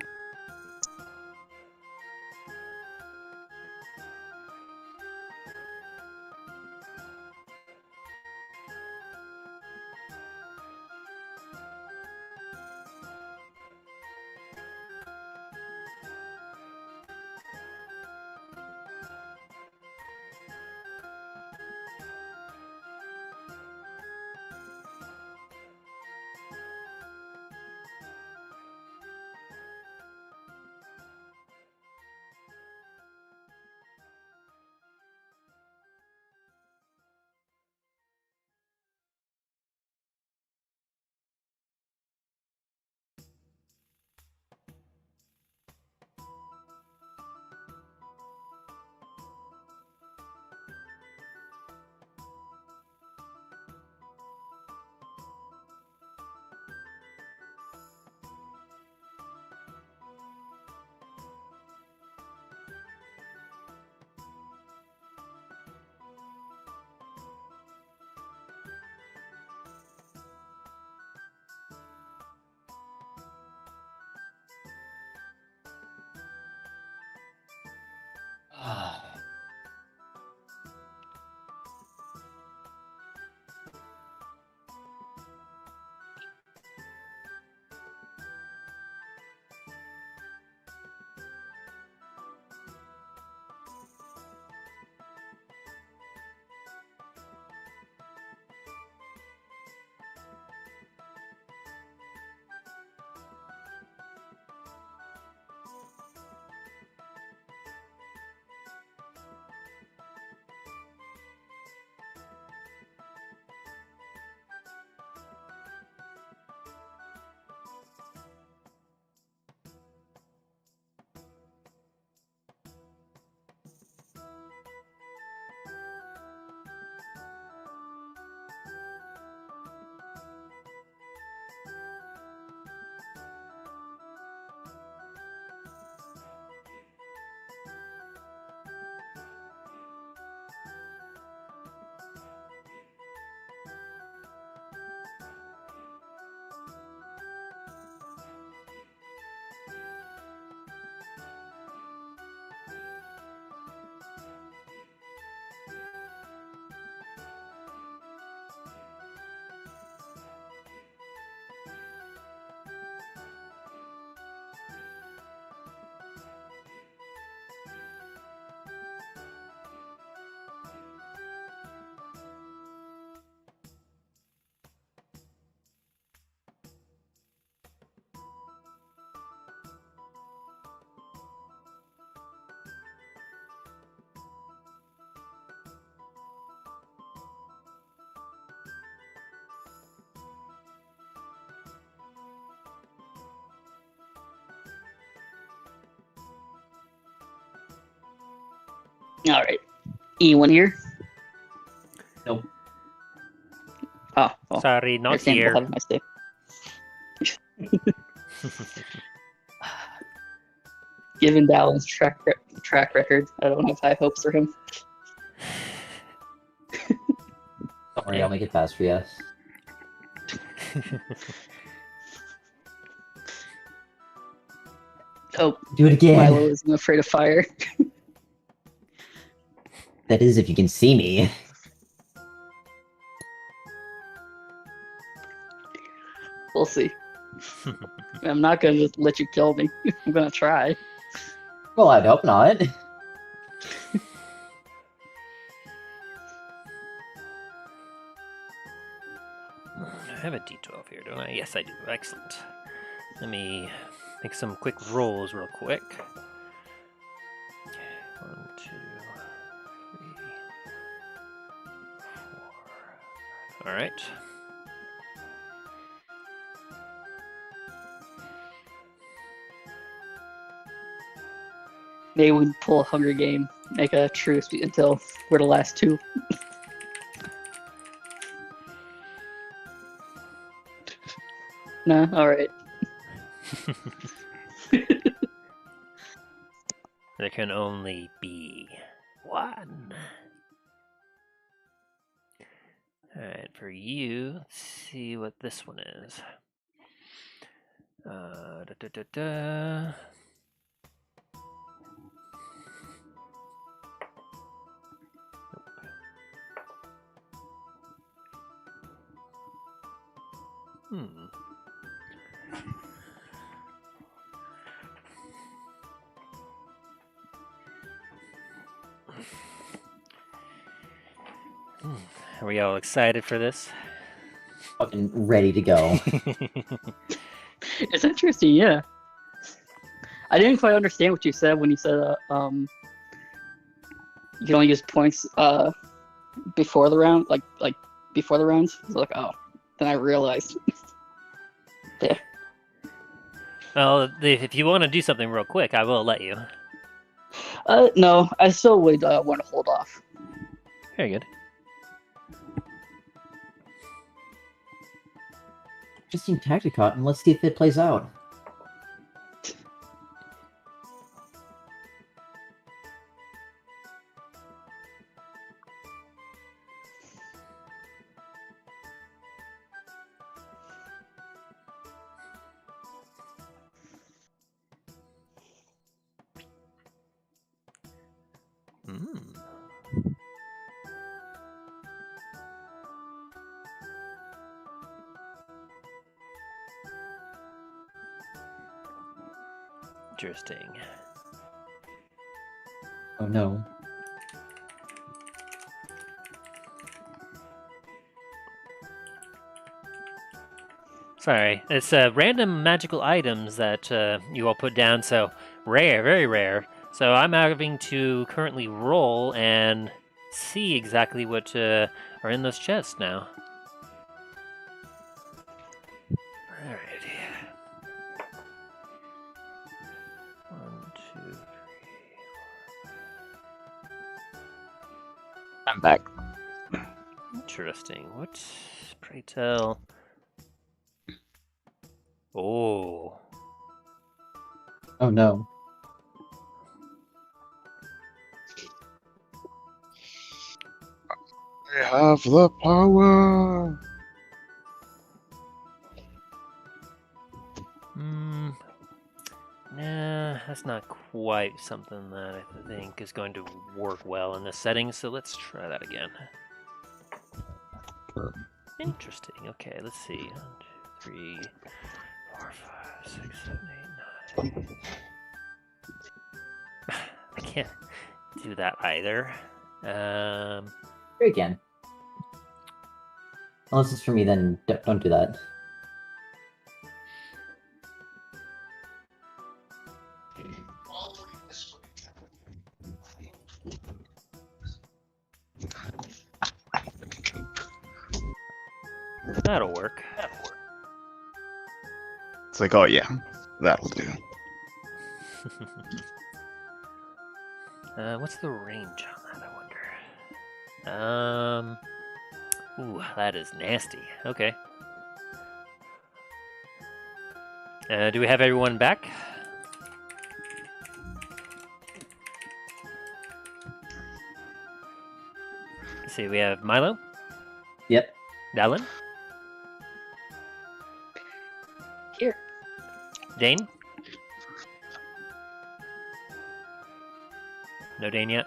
All right. E1 here. Nope. Oh, well. Sorry, not Understandable. here. Have a nice day. Given Dallin's track record, I don't have high hopes for him. Don't worry, I'll make it fast for you. Oh, Do it again. Milo isn't afraid of fire. That is if you can see me. We'll see. I'm not gonna just let you kill me. I'm gonna try. Well, I'd hope not. I have a D12 here, don't I? Yes, I do. Excellent. Let me make some quick rolls real quick. Okay, 1, 2, 3, 4. All right. Maybe we can pull a Hunger Game, make a truce until we're the last two. No, all right. There can only be one. Alright, for you, let's see what this one is. Da, da, da, da. Hmm. Are we all excited for this? Fucking ready to go. It's interesting, yeah. I didn't quite understand what you said when you said you can only use points before the round, like before the rounds. I was like, oh. Then I realized. Yeah. Well, if you want to do something real quick, I will let you. No, I still would want to hold off. Very good. Just seen Tacticot, and let's see if it plays out. Interesting. Oh no. Sorry, it's random magical items that you all put down, so rare, very rare. So I'm having to currently roll and see exactly what are in those chests now. Alrighty. 1, 2, 3. I'm back. Interesting. What? Pray tell. Oh. Oh no. I have the power. Nah, that's not quite something that I think is going to work well in this setting, so let's try that again. Interesting. Okay, let's see. 1, 2, 3, 4, 5, 6, 7, 8, 9. I can't do that either. Try again. Unless it's for me, then don't do that. That'll work. It's like, oh yeah, that'll do. What's the range on that, I wonder? Ooh, that is nasty. Okay. Do we have everyone back? Let's see, we have Milo, Yep. Dallin, Here. Dane. No Dane yet.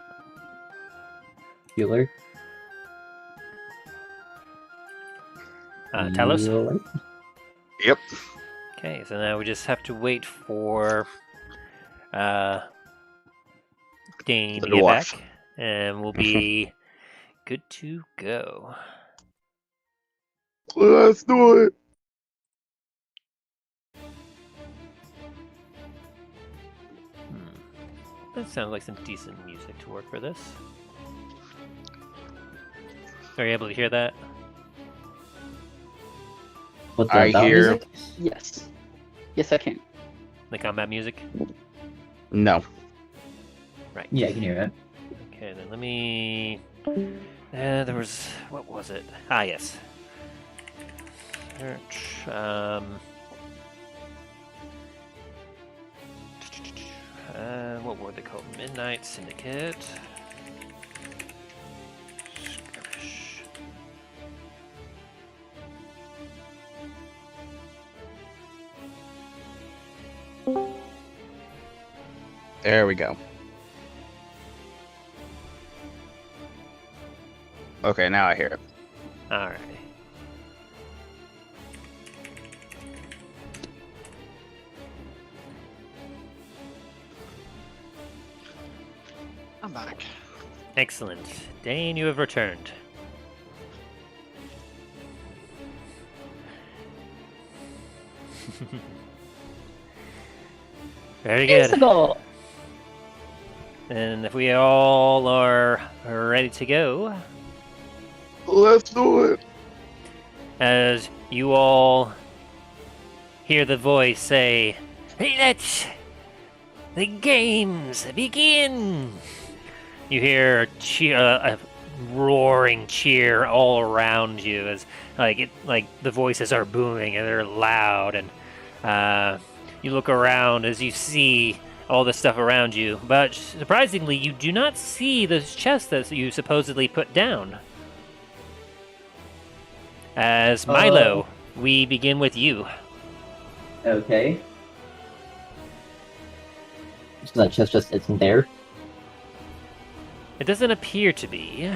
Bueller. Talos. Bueller. Yep. Okay, so now we just have to wait for Dane The to get dwarf. back, and we'll be good to go. Let's do it. That sounds like some decent music to work for this. Are you able to hear that? What's I that hear- music? Yes. Yes, I can. The combat music? No. Right. Yeah, I can hear it. Okay, then let me... there was... What was it? Ah, yes. Search... what were they called? Midnight Syndicate. Skirmish. There we go. Okay, now I hear it. Alright. I'm back. Excellent. Dane, you have returned. Very good. Feasible. And if we all are ready to go, Let's do it. as you all hear the voice say, "Let the games begin!" You hear a cheer, a roaring cheer all around you as like the voices are booming and they're loud, and you look around as you see all the stuff around you, but surprisingly you do not see those chests that you supposedly put down. As Milo, we begin with you. Okay. So that chest just isn't there? It doesn't appear to be,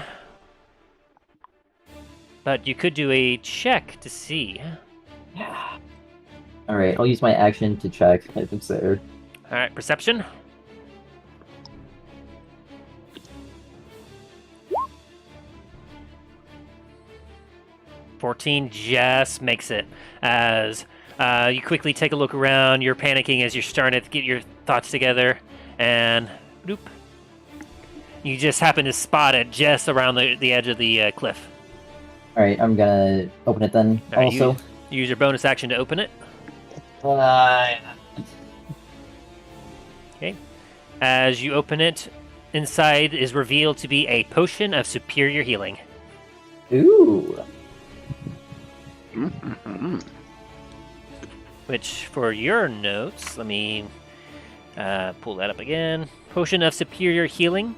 but you could do a check to see. Alright, I'll use my action to check if it's there. Alright, perception. $14 just makes it. As you quickly take a look around, you're panicking as you're starting to get your thoughts together, and bloop. You just happen to spot it just around the edge of the cliff. Alright, I'm gonna open it then. All right, Also, use your bonus action to open it. Okay. As you open it, inside is revealed to be a potion of superior healing. ooh. Which, for your notes, let me pull that up again. Potion of superior healing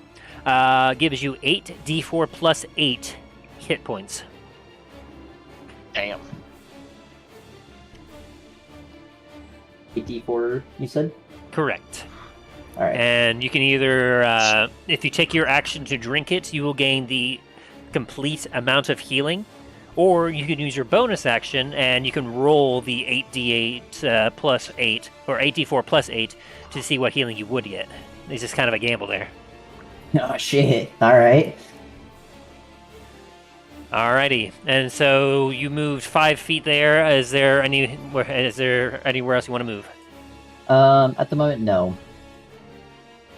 gives you 8d4 plus 8 hit points. Damn. 8d4, you said? Correct. Alright. And you can either, if you take your action to drink it, you will gain the complete amount of healing, or you can use your bonus action and you can roll the 8d8 plus 8, or 8d4 plus 8 to see what healing you would get. It's just kind of a gamble there. Oh shit. Alright. Alrighty, and so you moved 5 feet there. Is there anywhere else you want to move? At the moment, no.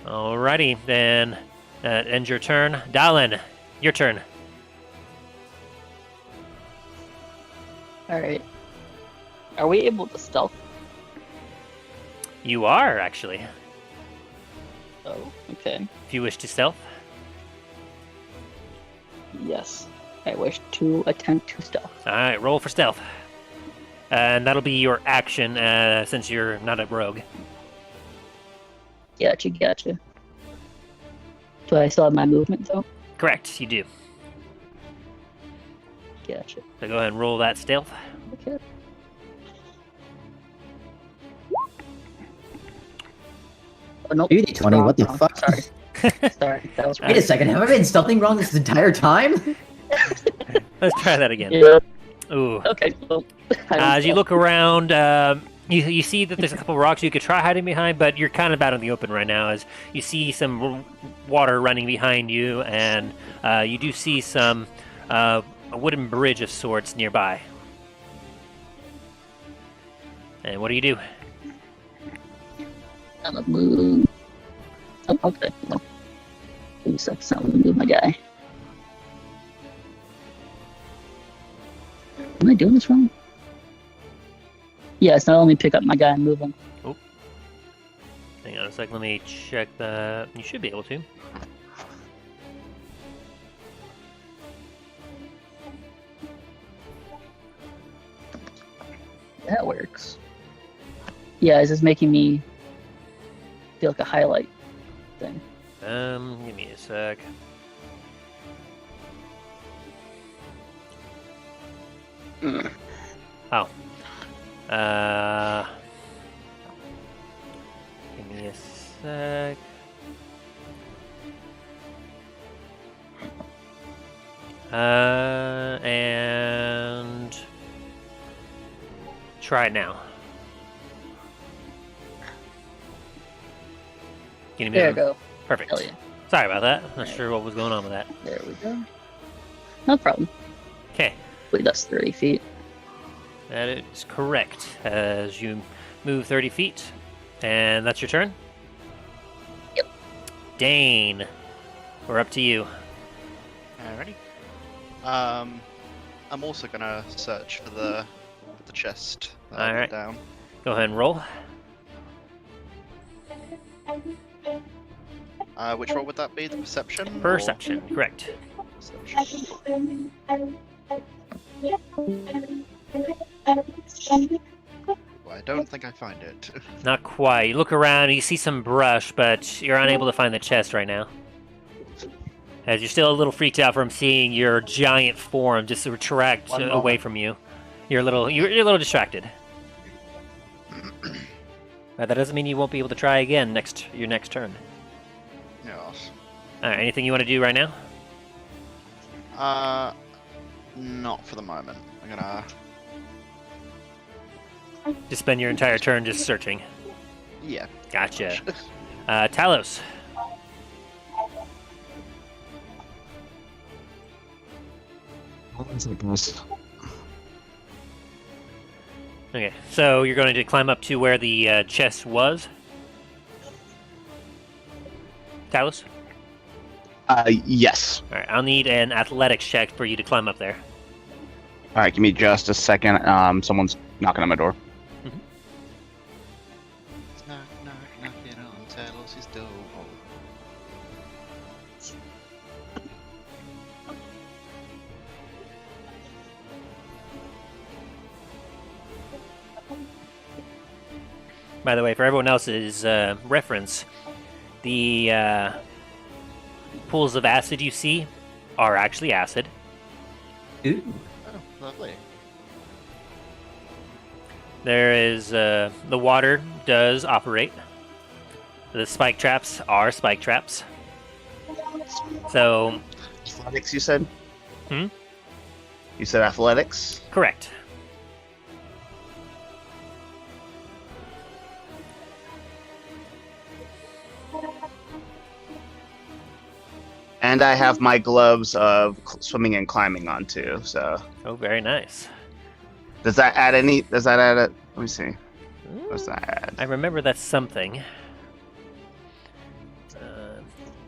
Alrighty, then that ends your turn. Dallin, your turn. Alright. Are we able to stealth? You are, actually. Oh, okay. If you wish to stealth. Yes. I wish to attempt to stealth. All right, roll for stealth. And that'll be your action since you're not a rogue. Gotcha. Do I still have my movement though? Correct, you do. Gotcha. So go ahead and roll that stealth. Okay. Oh, nope. Duty 20, Wrong, what the wrong. fuck? Sorry. Sorry, that was wrong. Wait a second, have I been stealthing wrong this entire time? Let's try that again. Yeah. Ooh. Okay. Well, As you look around, you see that there's a couple rocks you could try hiding behind, but you're kind of out in the open right now. As you see some water running behind you, and you do see some a wooden bridge of sorts nearby. And what do you do? I'm gonna move. Oh, okay. Well, give me a second. So I'm gonna move my guy. Am I doing this wrong? Yes, not only pick up my guy and move him. Hang on a sec. Let me check that. You should be able to. That works. Yeah, it's just making me feel like a highlight thing. Give me a sec. Oh. Give me a sec. And try it now. Can you There we move? go. Perfect. Hell yeah. Sorry about that. Not sure what was going on with that. There we go. No problem. Okay. Wait, that's 30 feet. That is correct. As you move 30 feet, and that's your turn. Yep. Dane, we're up to you. Alrighty. I'm also gonna search for the chest that I Alright. put down. Go ahead and roll. Which roll would that be? The perception? or- Perception, correct. Perception. Well, I don't think I find it. Not quite. You look around, you see some brush, but you're unable to find the chest right now. As you're still a little freaked out from seeing your giant form just retract One away moment. from you. You're a little distracted. But that doesn't mean you won't be able to try again your next turn. Yes. Alright, anything you want to do right now? Not for the moment. I'm gonna. Just spend your entire turn just searching. Yeah. Gotcha. Talos. Okay, so you're going to climb up to where the chest was? Talos? Yes. Alright, I'll need an athletics check for you to climb up there. All right, give me just a second. Someone's knocking on my door. Knock, knock, knock it on Talos' door. By the way, for everyone else's reference, the pools of acid you see are actually acid. Ooh. Oh, lovely. There is the water does operate. The spike traps are spike traps. So, Athletics, you said? Hmm? You said athletics? correct. And I have my gloves of swimming and climbing on too, so. Oh, very nice. Does that add a. Let me see. What's that add? I remember that's something.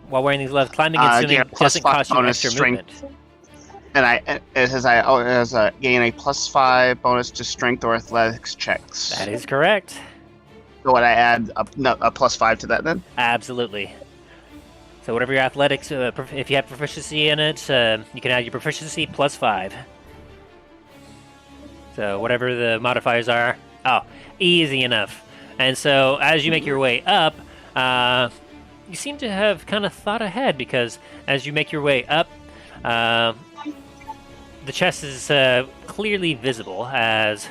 While wearing these gloves, climbing and swimming yeah, plus doesn't 5 cost you bonus extra strength. movement. And it says gain a +5 bonus to strength or athletics checks. That is correct. So would I add a +5 to that then? Absolutely. So whatever your athletics, if you have proficiency in it, you can add your proficiency plus 5. So whatever the modifiers are, easy enough. And so as you make your way up, you seem to have kind of thought ahead, because as you make your way up, the chest is clearly visible, as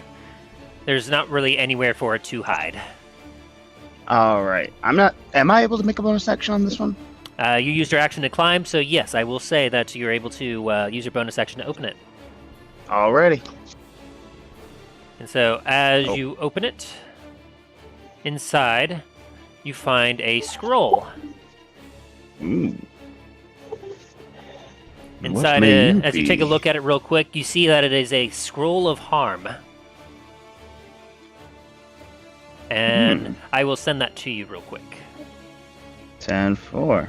there's not really anywhere for it to hide. All right. Am I able to make a bonus action on this one? You used your action to climb, so yes, I will say that you're able to use your bonus action to open it. Alrighty. And so as you open it, inside, you find a scroll. Inside, as you take a look at it real quick, you see that it is a scroll of harm. And I will send that to you real quick. 10-4.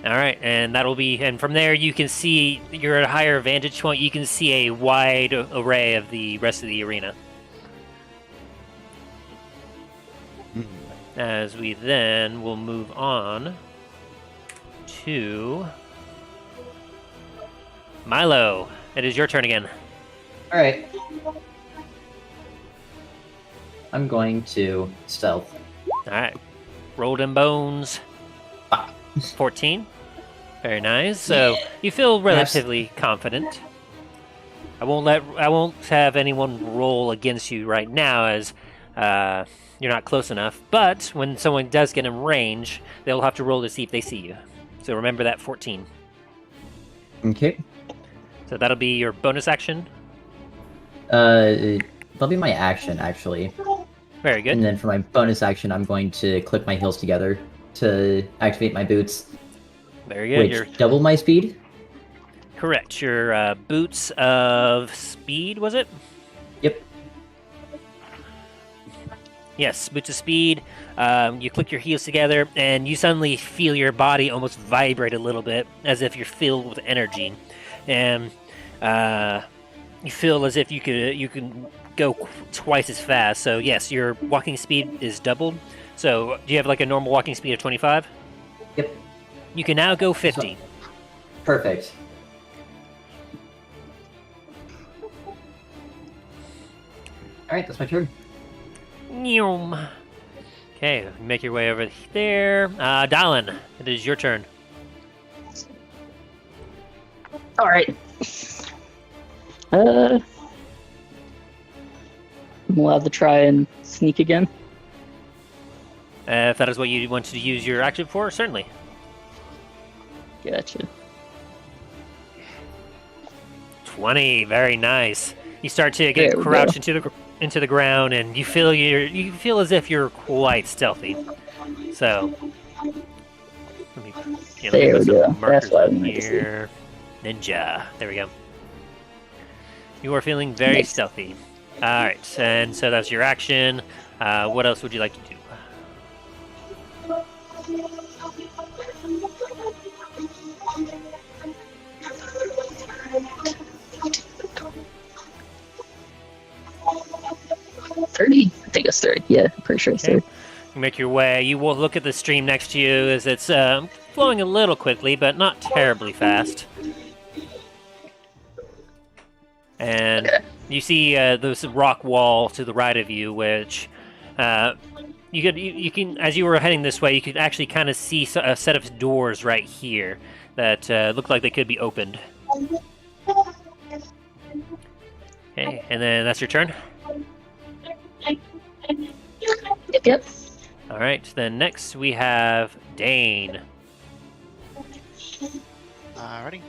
All right, and that'll be, and from there you can see, you're at a higher vantage point, you can see a wide array of the rest of the arena. As we then will move on to Milo. It is your turn again. Alright. I'm going to stealth. Alright. Roll them bones. 14. Very nice. So you feel relatively confident. I won't have anyone roll against you right now, as you're not close enough. But when someone does get in range, they'll have to roll to see if they see you. So remember that 14. Okay. So that'll be your bonus action. That'll be my action, actually. Very good. And then for my bonus action, I'm going to click my heels together to activate my boots. Very good. Which You're double my speed? correct. Your boots of speed, was it? Yep. Yes, boots of speed. You click your heels together, and you suddenly feel your body almost vibrate a little bit, as if you're filled with energy, and you feel as if you can go twice as fast. So yes, your walking speed is doubled. So do you have like a normal walking speed of 25? Yep. You can now go 50. Perfect. Alright, that's my turn. Nyum. Okay, make your way over there. Dallin, it is your turn. All right. I'm allowed to try and sneak again. If that is what you want to use your action for, certainly. Gotcha. 20, very nice. You start to get crouched into the ground, and you feel as if you're quite stealthy. So, let me There we go. That's what I markers wanted to see. here. Ninja. There we go. You are feeling very stealthy. All right, and so that's your action. What else would you like to do? I think it's 30. Yeah, I'm pretty sure it's 30. You make your way. You will look at the stream next to you as it's flowing a little quickly, but not terribly fast. And you see this rock wall to the right of you, which you can, as you were heading this way, you could actually kind of see a set of doors right here that look like they could be opened. Okay, and then that's your turn. Yep. All right, then next we have Dane. Alrighty.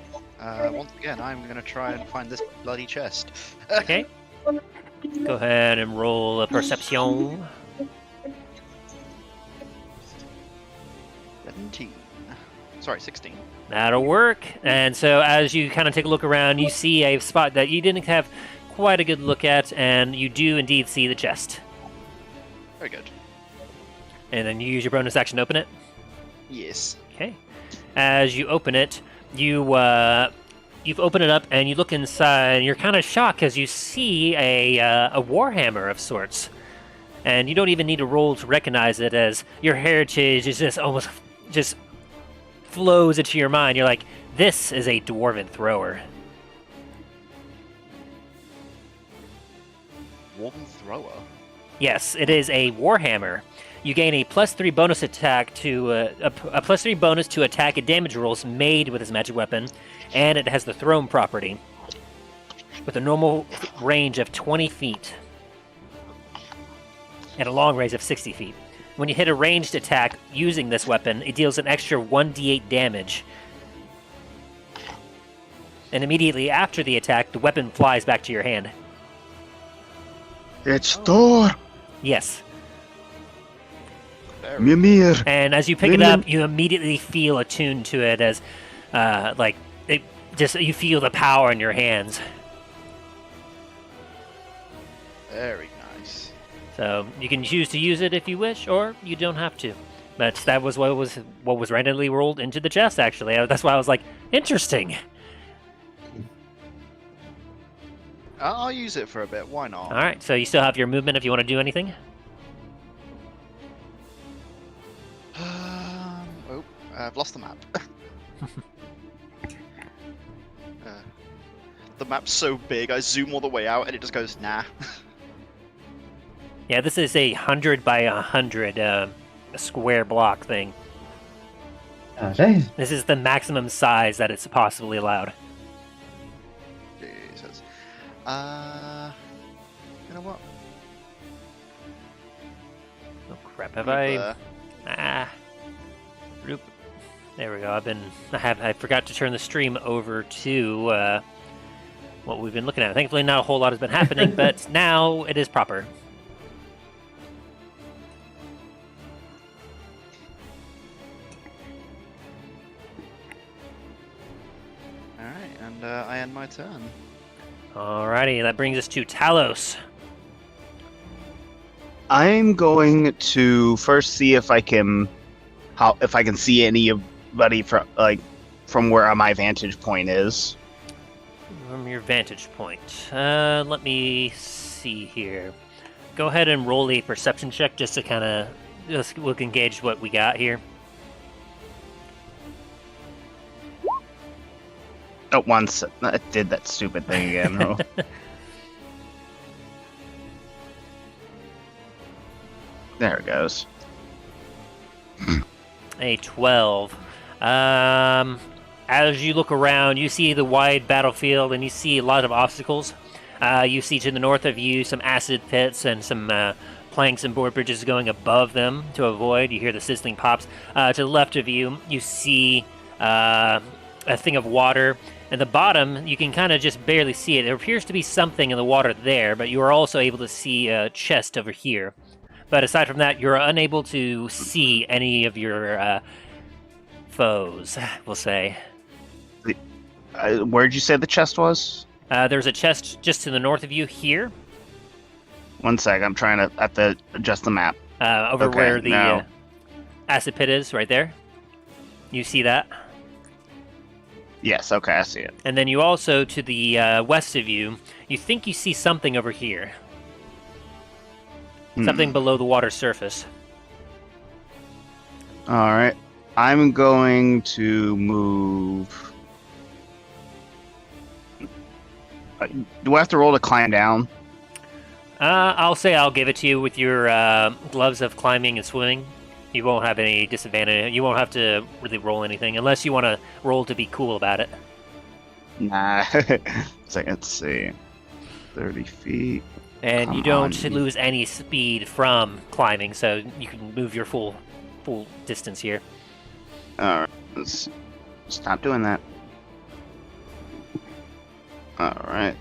Once again, I'm gonna try and find this bloody chest. Okay. Go ahead and roll a perception. 17. Sorry, 16. That'll work. And so as you kind of take a look around, you see a spot that you didn't have quite a good look at, and you do indeed see the chest. Very good. And then you use your bonus action to open it. Yes. Okay. As you open it, you've opened it up and you look inside, and you're kind of shocked as you see a warhammer of sorts. and you don't even need a roll to recognize it, as your heritage is just almost just flows into your mind. You're like, this is a dwarven thrower. Dwarven thrower. Yes, it is a warhammer. You gain a +3 bonus attack to a +3 bonus to attack and damage rolls made with this magic weapon, and it has the thrown property with a normal range of 20 feet and a long range of 60 feet. When you hit a ranged attack using this weapon, it deals an extra 1d8 damage. And immediately after the attack, the weapon flies back to your hand. It's Thor! Yes. Mimir! And as you pick it up, you immediately feel attuned to it, as you feel the power in your hands. Very nice. So you can choose to use it if you wish, or you don't have to. But that was what was randomly rolled into the chest. Actually, that's why I was like, interesting. I'll use it for a bit. Why not? All right. So you still have your movement if you want to do anything. Oh, I've lost the map. The map's so big, I zoom all the way out and it just goes, nah. Yeah, this is a 100 by 100 square block thing. Okay. This is the maximum size that it's possibly allowed. Jesus. You know what? Oh crap! Have Right I? there. Roop. There we go. I forgot to turn the stream over to what we've been looking at. Thankfully, not a whole lot has been happening, but now it is proper. Alright, and I end my turn. Alrighty, that brings us to Talos. I'm going to first see if I can see anybody from where my vantage point is. From your vantage point. Let me see here. Go ahead and roll a perception check just to kind of look and gauge what we got here. Oh, once I did that stupid thing again. Oh. There it goes. A 12. As you look around, you see the wide battlefield and you see a lot of obstacles. You see to the north of you some acid pits and some planks and board bridges going above them to avoid. You hear the sizzling pops. To the left of you, you see a thing of water. At the bottom, you can kind of just barely see it. There appears to be something in the water there, but you are also able to see a chest over here. But aside from that, you're unable to see any of your foes, we'll say. Where'd you say the chest was? There's a chest just to the north of you here. One sec, I'm trying to adjust the map. Over Okay, where the now. acid pit is, right there. You see that? Yes, okay, I see it. And then you also, to the west of you, you think you see something over here. Something below the water surface. Alright. I'm going to move. Do I have to roll to climb down? I'll say I'll give it to you with your gloves of climbing and swimming. You won't have any disadvantage. You won't have to really roll anything, unless you want to roll to be cool about it. Nah. So let's see. 30 feet. And you Come on. don't lose any speed from climbing, so you can move your full distance here. Alright. Let's stop doing that. Alright.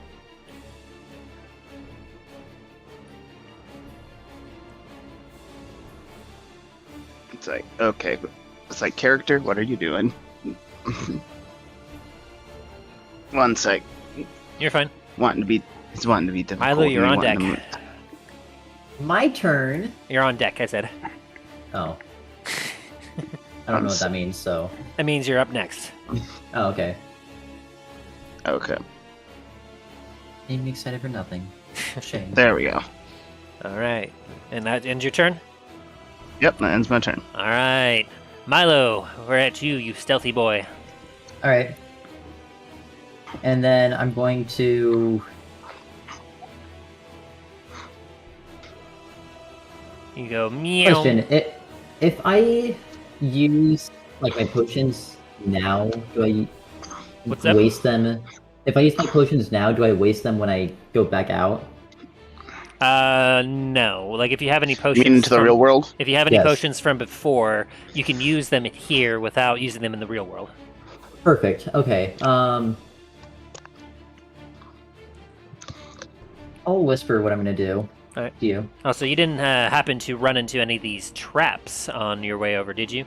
It's like, okay. It's like, character, what are you doing? One sec. You're fine. It's wanting to be difficult. Milo, you're on wanting deck. My turn. You're on deck, I said. Oh. I don't know what that means, so. That means you're up next. Oh, okay. Okay. Made me excited for nothing. Shame. There we go. All right, and that ends your turn. Yep, that ends my turn. All right, Milo, we're at you, you stealthy boy. All right. And then I'm going to. You go meow. Question: if I use like my potions now, do I What's up? waste them? If I use my potions now, do I waste them when I go back out? No. Like if you have any You potions mean into the from- real world? If you have any Yes. potions from before, you can use them here without using them in the real world. Perfect. Okay. I'll whisper what I'm gonna do. Alright. To you. Also, you didn't happen to run into any of these traps on your way over, did you?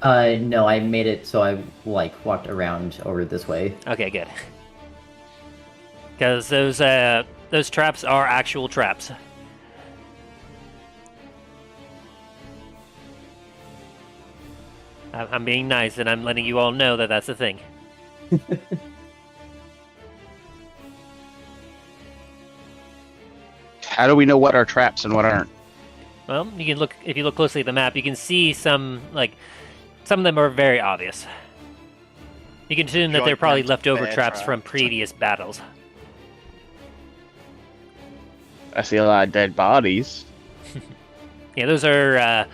No, I made it so I walked around over this way. Okay, good. Because those traps are actual traps. I'm being nice, and I'm letting you all know that that's the thing. How do we know what are traps and what aren't? Well, you can look if you look closely at the map. You can see some of them are very obvious. You can assume that they're probably Gigantic leftover bear traps from traps. previous battles. I see a lot of dead bodies. Yeah, those are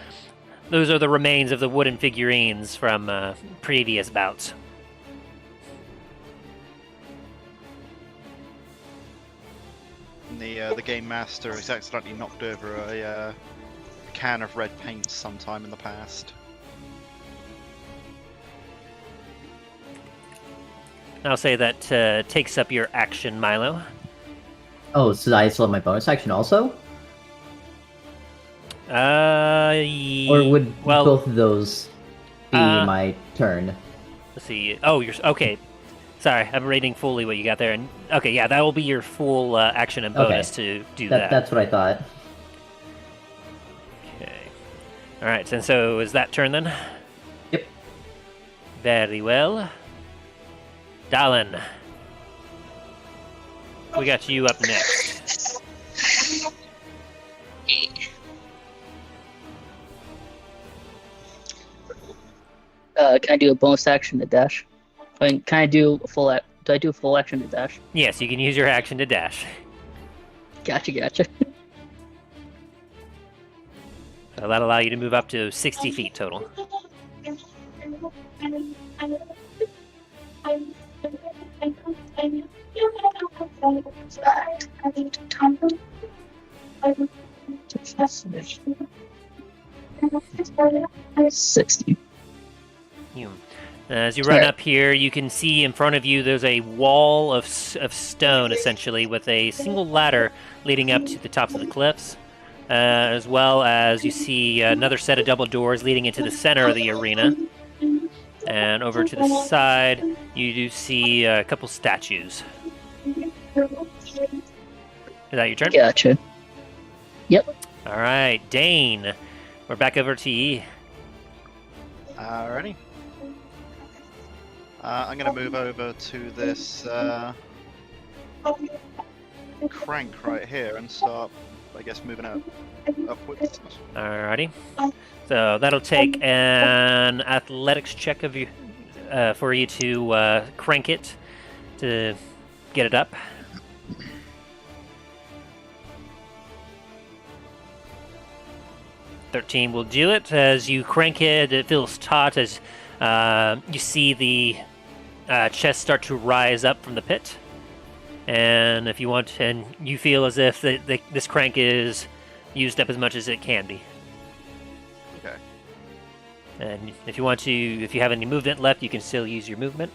the remains of the wooden figurines from previous bouts. The game master has accidentally knocked over a can of red paint sometime in the past. I'll say that takes up your action, Milo. Oh, so I still have my bonus action also? Or would both of those be my turn? Let's see. Oh, you're okay. Sorry, I'm reading fully what you got there. And okay, yeah, that will be your full action and bonus to do that. That's what I thought. Okay. All right. And so is that turn then? Yep. Very well. Dallin, we got you up next. Can I do a bonus action to dash? I mean, can I do a full? Do I do a full action to dash? Yes, you can use your action to dash. Gotcha. So that'll allow you to move up to 60 feet total. $60. As you run up here, you can see in front of you there's a wall of stone, essentially, with a single ladder leading up to the tops of the cliffs, as well as you see another set of double doors leading into the center of the arena. And over to the side, you do see a couple statues. Is that your turn? Gotcha. Yep. All right, Dane, we're back over to you. Alrighty. I'm going to move over to this crank right here and start, I guess, moving it upwards. Alrighty. So that'll take an athletics check of you for you to crank it to get it up. $13 will do it. As you crank it, it feels taut as you see the chest start to rise up from the pit. And if you want, and you feel as if this crank is used up as much as it can be. Okay. And if you want to, if you have any movement left, you can still use your movement.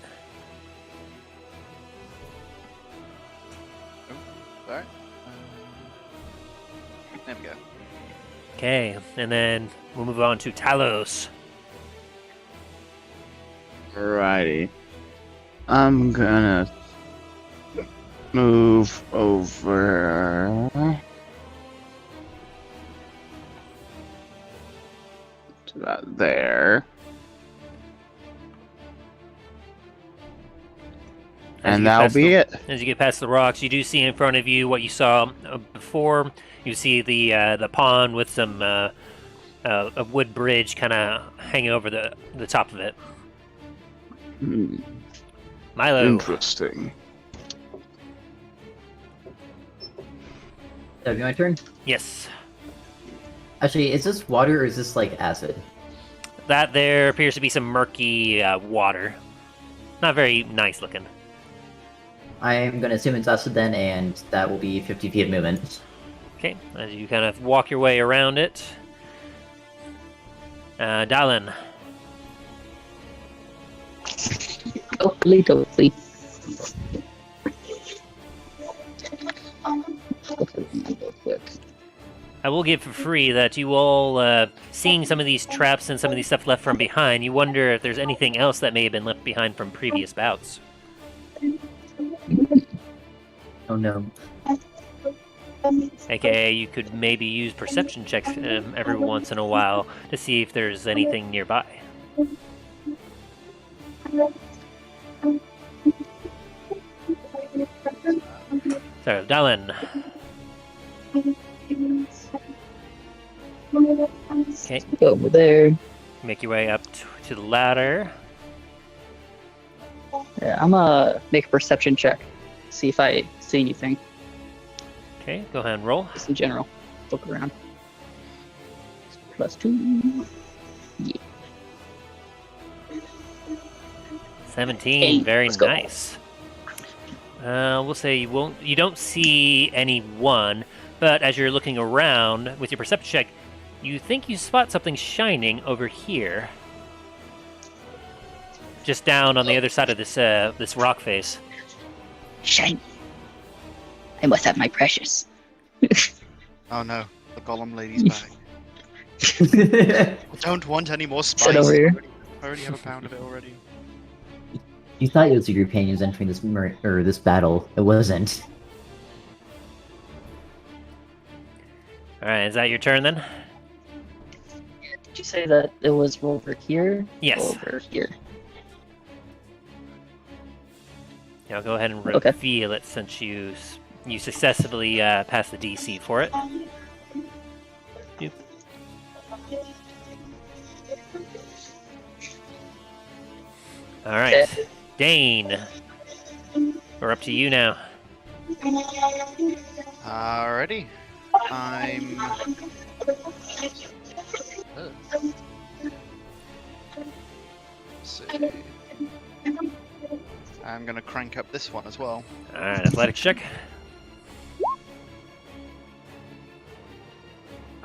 Alright. There we go. Okay, and then we'll move on to Talos. Alrighty. I'm gonna move over to about there. And that'll be it. As you get past the rocks, you do see in front of you what you saw before. You see the pond with some a wood bridge kind of hanging over the top of it. Milo. Interesting. That'd be my turn? Yes. Actually, is this water or is this like acid? That there appears to be some murky water. Not very nice looking. I'm gonna assume it's acid then, and that will be 50 feet of movement. Okay, as you kind of walk your way around it. Dallin. Hopefully. I will give for free that you all, seeing some of these traps and some of these stuff left from behind, you wonder if there's anything else that may have been left behind from previous bouts. Oh no. AKA, you could maybe use perception checks every once in a while to see if there's anything nearby. So, Dallin. Okay. Over there. Make your way up to the ladder. Yeah, I'm gonna make a perception check. See if I see anything. Okay, go ahead and roll. Just in general. Look around. +2. Yeah. 17, Hey, very let's go. nice. We'll say you don't see anyone, but as you're looking around with your perception check, you think you spot something shining over here. Just down on the other side of this rock face. Shiny. I must have my precious. Oh no, the golem lady's back. I don't want any more spice. Sit over here. I already have a pound of it already. You thought it was your companions entering this battle. It wasn't. Alright, is that your turn then? Did you say that it was over here? Yes. Over here. Yeah, I'll go ahead and Okay. reveal it since you successfully passed the DC for it. Doop. Alright, Okay. Dane. We're up to you now. Alrighty. I'm. Let's see. I'm gonna crank up this one as well. Alright, athletics check.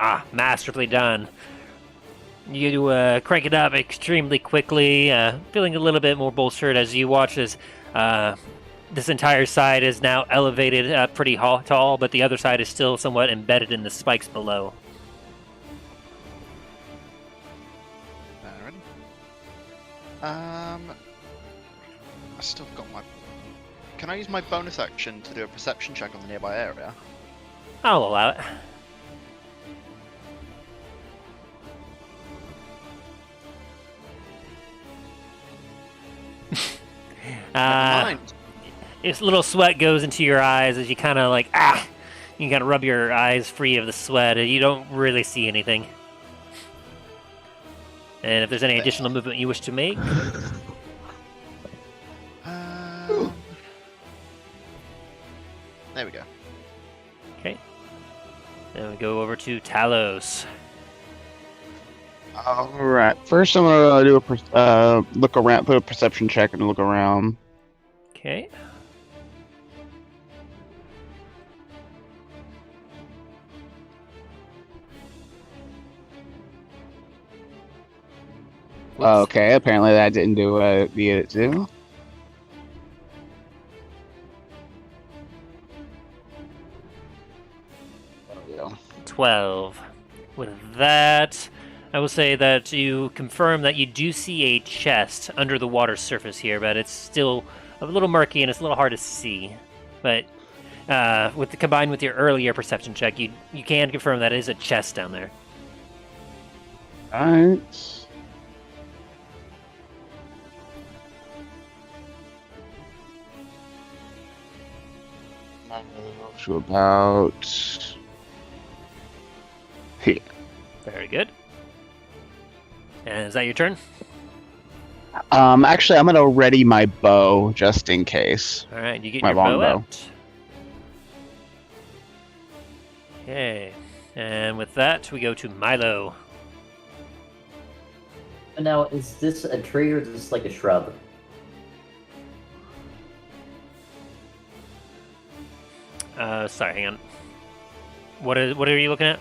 Ah, masterfully done. You crank it up extremely quickly, feeling a little bit more bolstered as you watch as this entire side is now elevated pretty tall, but the other side is still somewhat embedded in the spikes below. Alrighty. I still got my. Can I use my bonus action to do a perception check on the nearby area? I'll allow it. Never mind. This little sweat goes into your eyes as you kind of you kind of rub your eyes free of the sweat, and you don't really see anything. And if there's any additional movement you wish to make, There we go. okay. Then we go over to Talos. All right. First, I'm gonna do a look around, put a perception check, and look around. Okay. Whoops. Okay. Apparently, that didn't do what it needed to do. There we go. 12. With that, I will say that you confirm that you do see a chest under the water surface here, but it's still a little murky and it's a little hard to see. But combined with your earlier perception check, you can confirm that it is a chest down there. Alright. To about here. Very good. And is that your turn? Actually, I'm gonna ready my bow just in case. All right, you get My your bow longbow. out. Okay, and with that, we go to Milo. Now, is this a tree or is this like a shrub? Sorry, hang on. What are you looking at?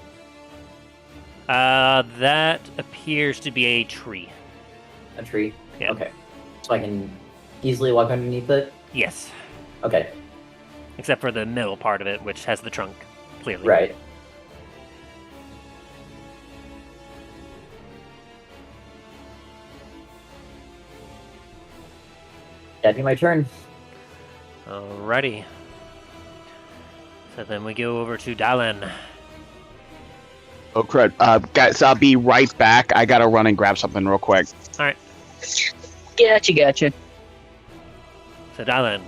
That appears to be a tree. A tree? Yeah. Okay. So I can easily walk underneath it? Yes, Okay. except for the middle part of it, which has the trunk, clearly. Right. That'd be my turn. Alrighty. So then we go over to Dallin. Oh crud! Guys, I'll be right back. I gotta run and grab something real quick. Alright, Gotcha. so Dallin,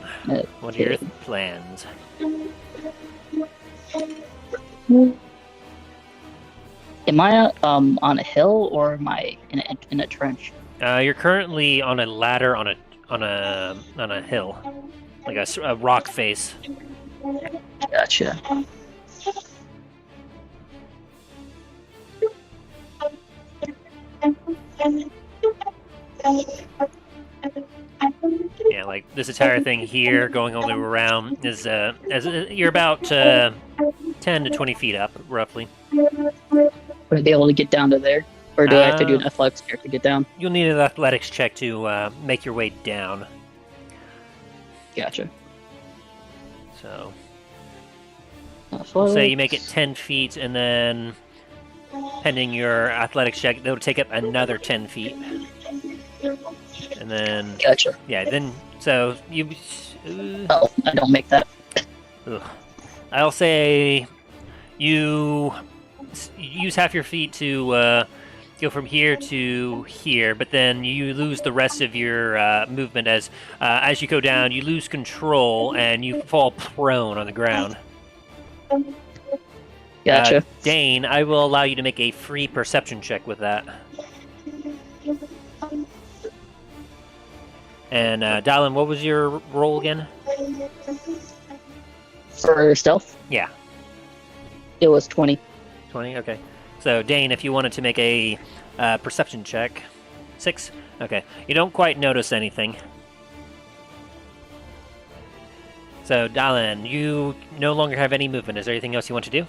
what are your Okay. plans? Am I on a hill or am I in a trench? You're currently on a ladder on a hill, like a rock face. Gotcha. Yeah, like this entire thing here, going all the way around, is you're about 10 to 20 feet up, roughly. Would I be able to get down to there? Or do I have to do an athletics check to get down? You'll need an athletics check to make your way down. Gotcha. So, we'll say you make it 10 feet, and then, pending your athletics check, it'll take up another 10 feet. And then, Gotcha. yeah, then, so you. Oh, I don't make that. Ugh. I'll say you use half your feet to go from here to here, but then you lose the rest of your movement as you go down. You lose control and you fall prone on the ground. Gotcha. Dane, I will allow you to make a free perception check with that. And Dallin, what was your roll again? For stealth, Yeah, it was 20. 20. Okay. So Dane, if you wanted to make a perception check, 6. Okay. You don't quite notice anything. So Dallin, you no longer have any movement. Is there anything else you want to do?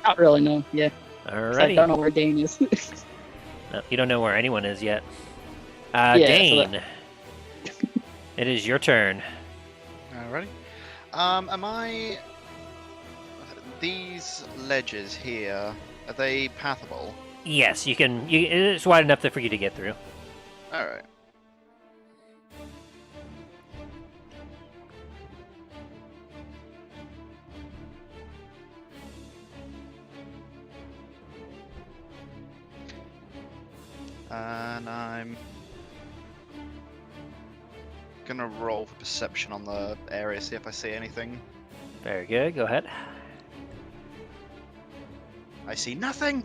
Not really, no. Yeah. 'Cause I Alrighty. don't know where Dane is. No, you don't know where anyone is yet. Yeah, so Dane, it is your turn. Alrighty. Am I? These ledges here, are they pathable? Yes, you can. It's wide enough for you to get through. All right. And I'm gonna roll for perception on the area, see if I see anything. Very good. Go ahead. I see nothing.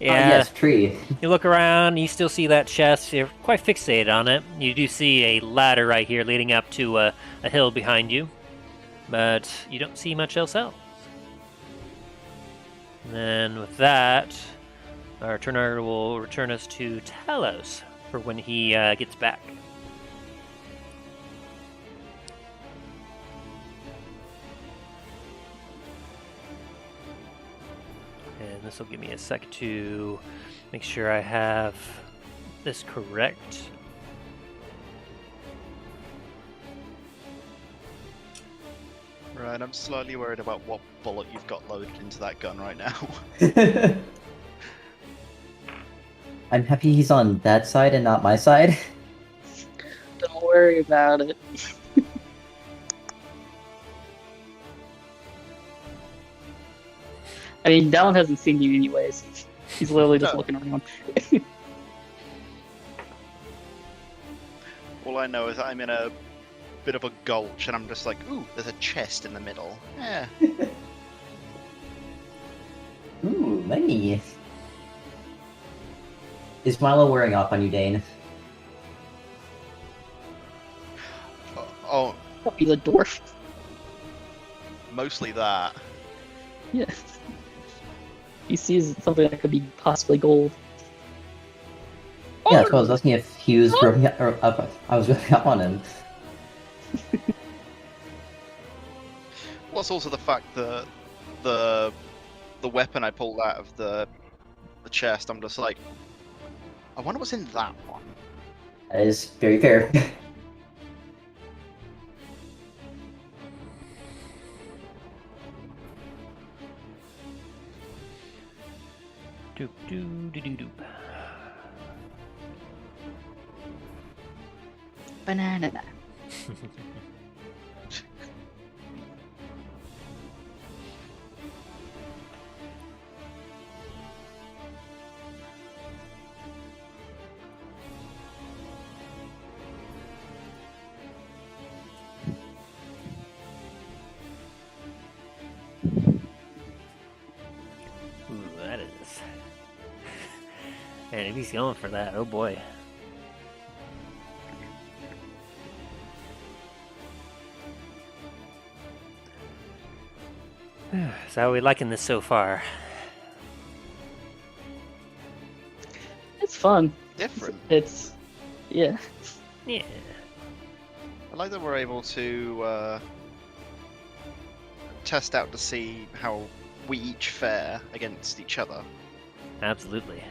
Yeah. Yes, tree. You look around, you still see that chest. You're quite fixated on it. You do see a ladder right here leading up to a hill behind you, but you don't see much else. And then with that, our turner will return us to Talos for when he gets back. And this will give me a sec to make sure I have this correct. Right, I'm slightly worried about what bullet you've got loaded into that gun right now. I'm happy he's on that side and not my side. Don't worry about it. I mean, Dallin hasn't seen you anyways. He's literally just No. looking around. All I know is that I'm in a bit of a gulch, and I'm just like, ooh, there's a chest in the middle. Yeah. Ooh, money. Is Milo wearing off on you, Dane? Oh, He's a dwarf. mostly that. Yeah. He sees something that could be possibly gold. Yeah, that's what I was asking if he was rubbing up. I was rubbing up on him. Plus, also the fact that the weapon I pulled out of the chest, I'm just like, I wonder what's in that one. That is very fair. Doop doo doo doo doop. Banana. Ooh, that is. And if he's going for that, oh boy. So how are we liking this so far? It's fun. Different. It's yeah. Yeah. I like that we're able to test out to see how we each fare against each other. Absolutely.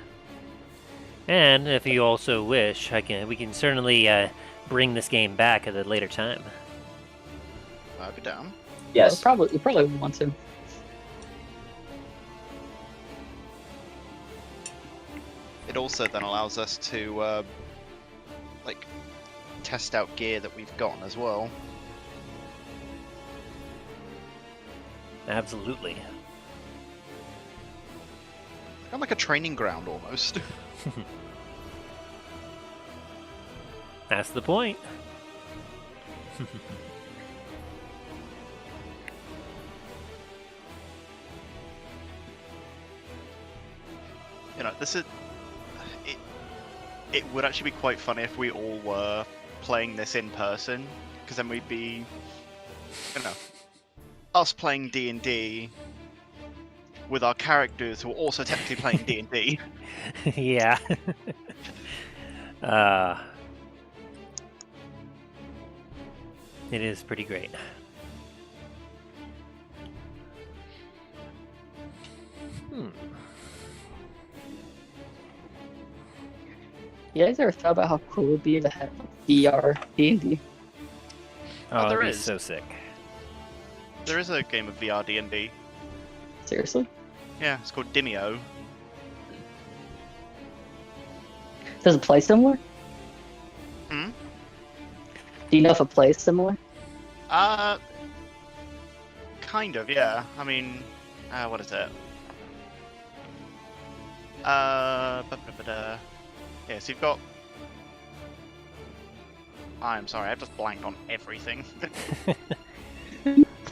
And if you also wish, we can certainly bring this game back at a later time. I'll be down. Yes. We probably want to. It also then allows us to like test out gear that we've gotten as well. Absolutely. Kind of like a training ground almost. That's the point. You know, this is it would actually be quite funny if we all were playing this in person, because then we'd be, you know, us playing D&D with our characters who are also technically playing D&D. Yeah. It is pretty great. You guys ever thought about how cool it would be to have VR D&D? Oh, there that'd be is. so sick. There is a game of VR D&D. Seriously? Yeah, it's called Dimeo. Does it play similar? Hmm? Do you know if it plays similar? Kind of, yeah. I mean, what is it? Yeah, so you've got... I'm sorry, I've just blanked on everything.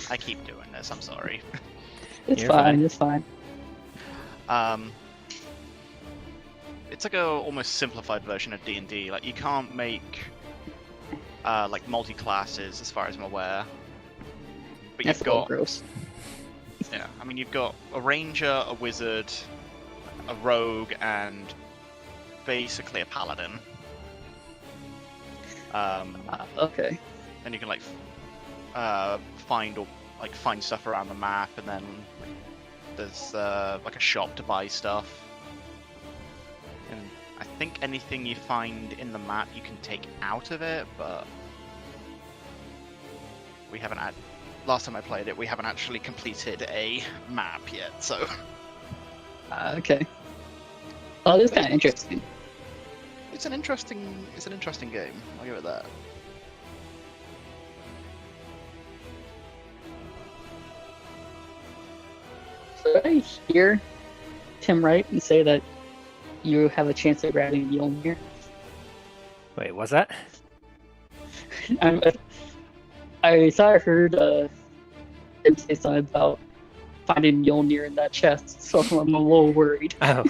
I keep doing this, I'm sorry. It's You're fine, fine. it's fine. It's like a almost simplified version of D&D. Like, you can't make like multi-classes as far as I'm aware. But That's you've a little got... gross. Yeah, I mean, you've got a ranger, a wizard, a rogue, and basically a paladin. Okay. And you can like find stuff around the map, and then there's like a shop to buy stuff. And I think anything you find in the map you can take out of it, but we haven't had. Last time I played it, we haven't actually completed a map yet, so. Okay. Oh, this is kind of interesting. It's an interesting game. I'll give it that. So did I hear Tim write and say that you have a chance of grabbing Mjolnir? Wait, what's that? I thought I heard him say something about finding Mjolnir in that chest, so I'm a little worried. Oh,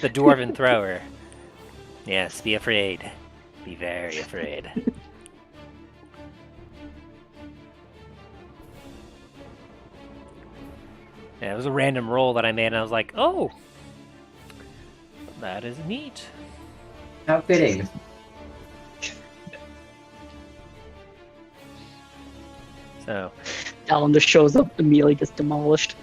the dwarven thrower. Yes, be afraid. Be very afraid. Yeah, it was a random roll that I made, and I was like, oh, that is neat. How fitting. So, Alan just shows up, immediately gets demolished.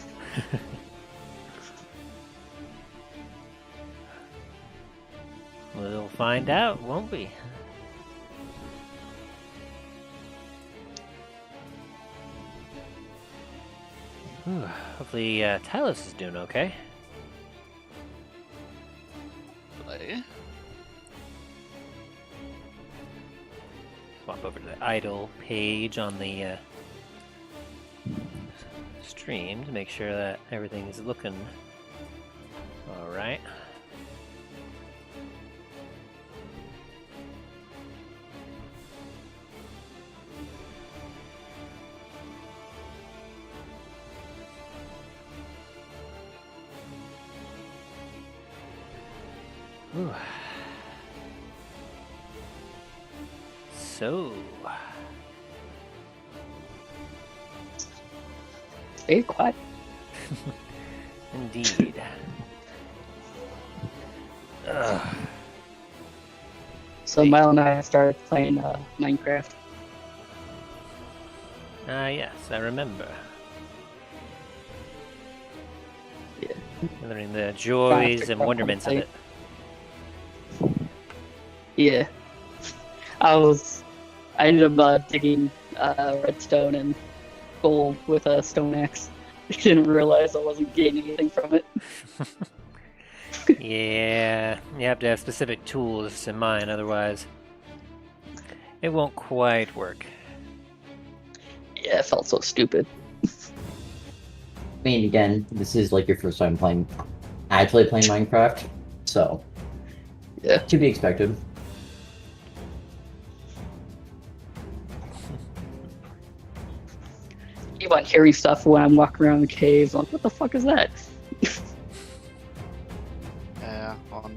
we'll find out, won't we? Whew, hopefully, Talos is doing okay. Play. Swap over to the idle page on the stream to make sure that everything is looking all right. Ooh. So, Very quiet. indeed. So Mile and I started playing Minecraft. Yes, I remember. Yeah. Learning the joys and wonderments of it. Yeah. I ended up digging redstone and gold with a stone axe. I didn't realize I wasn't gaining anything from it. Yeah, you have to have specific tools in mind, otherwise it won't quite work. Yeah, it felt so stupid. I mean, again, this is like your first time actually playing Minecraft, so Yeah. to be expected. Keep on hearing stuff when I'm walking around the caves. I'm like, what the fuck is that? Yeah, on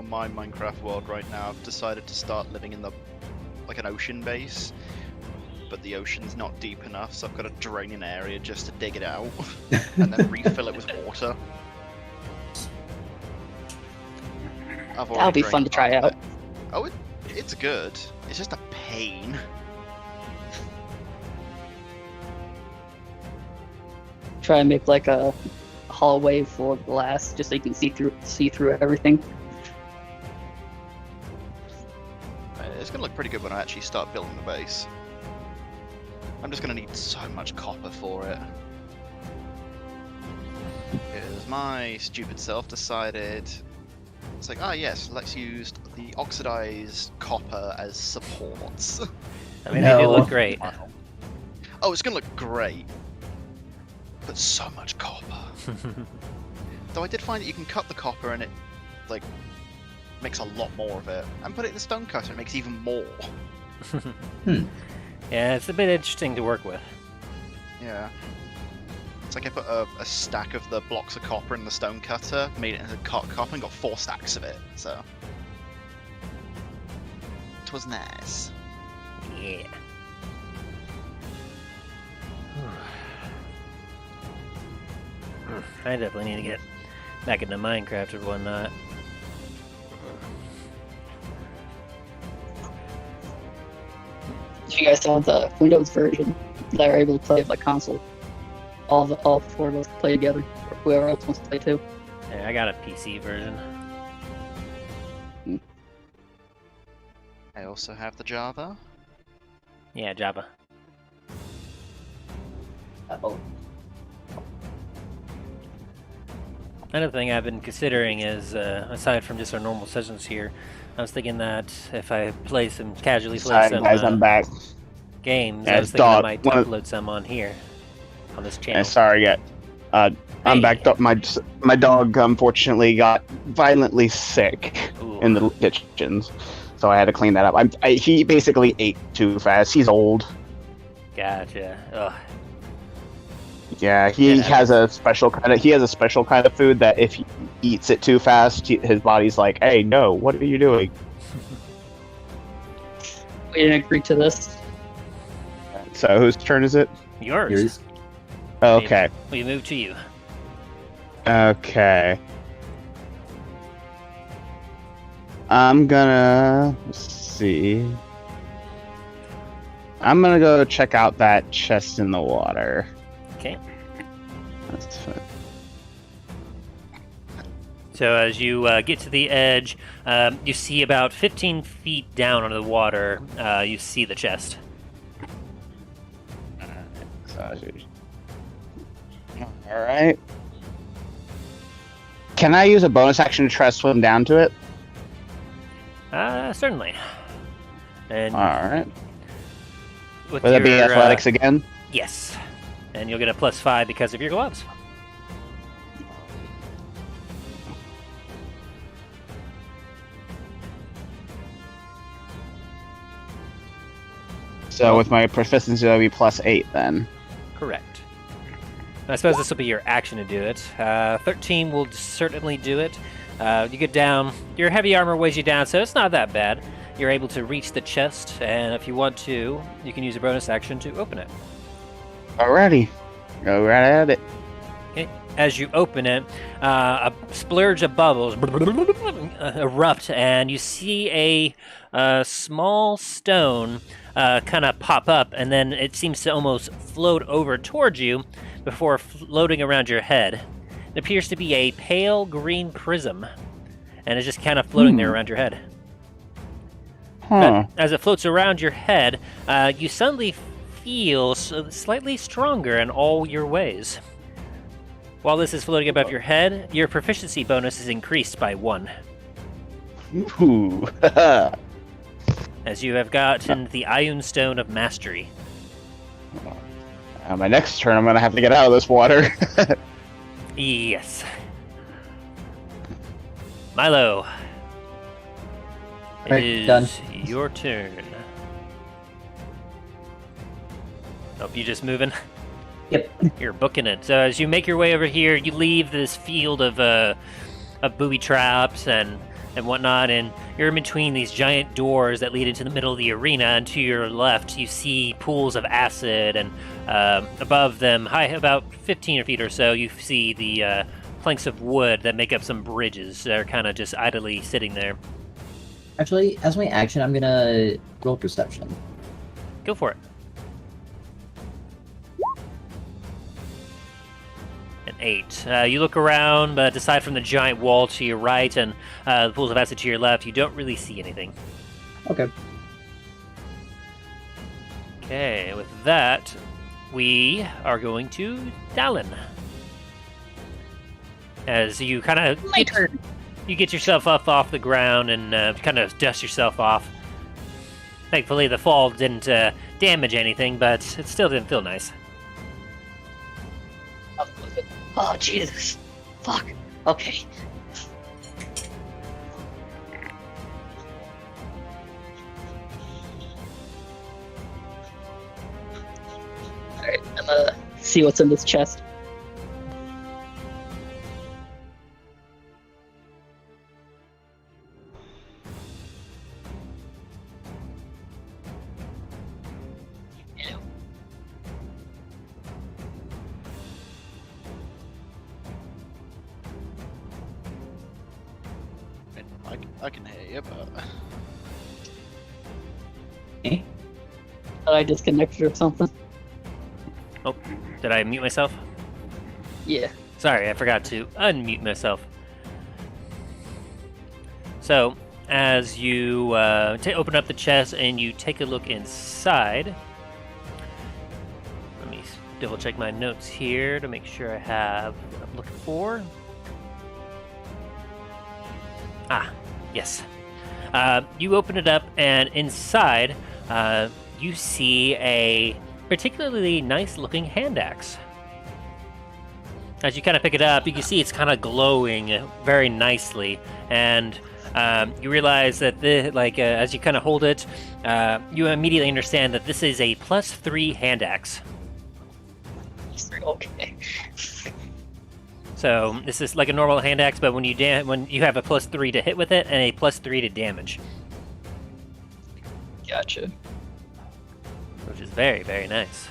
my Minecraft world right now, I've decided to start living in an ocean base, but the ocean's not deep enough, so I've got a draining area just to dig it out and then refill it with water. That'll be fun to try out. Oh, it's good. It's just a pain. Try and make like a hallway full of glass, just so you can see through everything. It's gonna look pretty good when I actually start building the base. I'm just gonna need so much copper for it. Because my stupid self decided, it's like, ah yes, let's use the oxidized copper as supports. I mean, they do look great. Oh, it's gonna look great. But so much copper. Though I did find that you can cut the copper and it, like, makes a lot more of it. And put it in the stone cutter, it makes even more. Yeah, it's a bit interesting to work with. Yeah. It's like I put a stack of the blocks of copper in the stone cutter, made it into copper, and got 4 stacks of it, so. It was nice. Yeah. I definitely need to get back into Minecraft or whatnot. If you guys have the Windows version that are able to play with like console, all 4 of us can play together, or whoever else wants to play too. Yeah, I got a PC version. I also have the Java. Yeah, Java. Oh. Another thing I've been considering is, aside from just our normal sessions here, I was thinking that if I casually play Sorry, some guys, I'm back. games, Yeah, I was thinking I dog. might upload some on here, on this channel. Sorry, yeah. I'm back. My dog unfortunately got violently sick Ooh. in the kitchens, so I had to clean that up. He basically ate too fast. He's old. Gotcha. Ugh. Yeah, he Yeah. has a special kind of food that if he eats it too fast, his body's like, "Hey, no, what are you doing?" We didn't agree to this. So whose turn is it? Yours. Okay. We move to you. Okay. I'm gonna see. I'm gonna go check out that chest in the water. Okay. That's fine. So as you get to the edge, you see about 15 feet down under the water, you see the chest. Alright. Can I use a bonus action to try to swim down to it? Certainly. And Alright. with Will that be your, athletics again? Yes. And you'll get a +5 because of your gloves. So with my proficiency, that'll be +8 then. Correct. I suppose this will be your action to do it. 13 will certainly do it. You get down. Your heavy armor weighs you down, so it's not that bad. You're able to reach the chest, and if you want to, you can use a bonus action to open it. Alrighty. Go right at it. Okay. As you open it, a splurge of bubbles erupt, and you see a small stone kind of pop up, and then it seems to almost float over towards you before floating around your head. It appears to be a pale green prism, and it's just kind of floating there around your head. Huh. But as it floats around your head, you suddenly feel slightly stronger in all your ways. While this is floating above your head, your proficiency bonus is increased by 1. Ooh. As you have gotten the Ion Stone of Mastery. My next turn, I'm gonna have to get out of this water. Yes. Milo. It Right, is done. your turn. Oh, you just moving? Yep. You're booking it. So as you make your way over here, you leave this field of booby traps and whatnot, and you're in between these giant doors that lead into the middle of the arena, and to your left you see pools of acid, and above them, high about 15 feet or so, you see the planks of wood that make up some bridges that are kind of just idly sitting there. Actually, as my action, I'm gonna roll perception. Go for it. An 8. You look around, but aside from the giant wall to your right and the pools of acid to your left, you don't really see anything. Okay. Okay, with that, we are going to Dallin. As you kind of you get yourself up off the ground and kind of dust yourself off. Thankfully, the fall didn't damage anything, but it still didn't feel nice. Oh, Jesus. Fuck. Okay. Alright, I'm gonna see what's in this chest. I can hear you, but Okay. Did I disconnected or something? Oh, did I mute myself? Yeah. Sorry, I forgot to unmute myself. So, as you open up the chest and you take a look inside, let me double check my notes here to make sure I have what I'm looking for. Ah, yes. You open it up, and inside, you see a particularly nice-looking hand axe. As you kind of pick it up, you can see it's kind of glowing very nicely, and you realize that as you kind of hold it, you immediately understand that this is a +3 hand axe. Okay. So this is like a normal hand axe, but when you have a +3 to hit with it and a +3 to damage, Gotcha. which is very, very nice.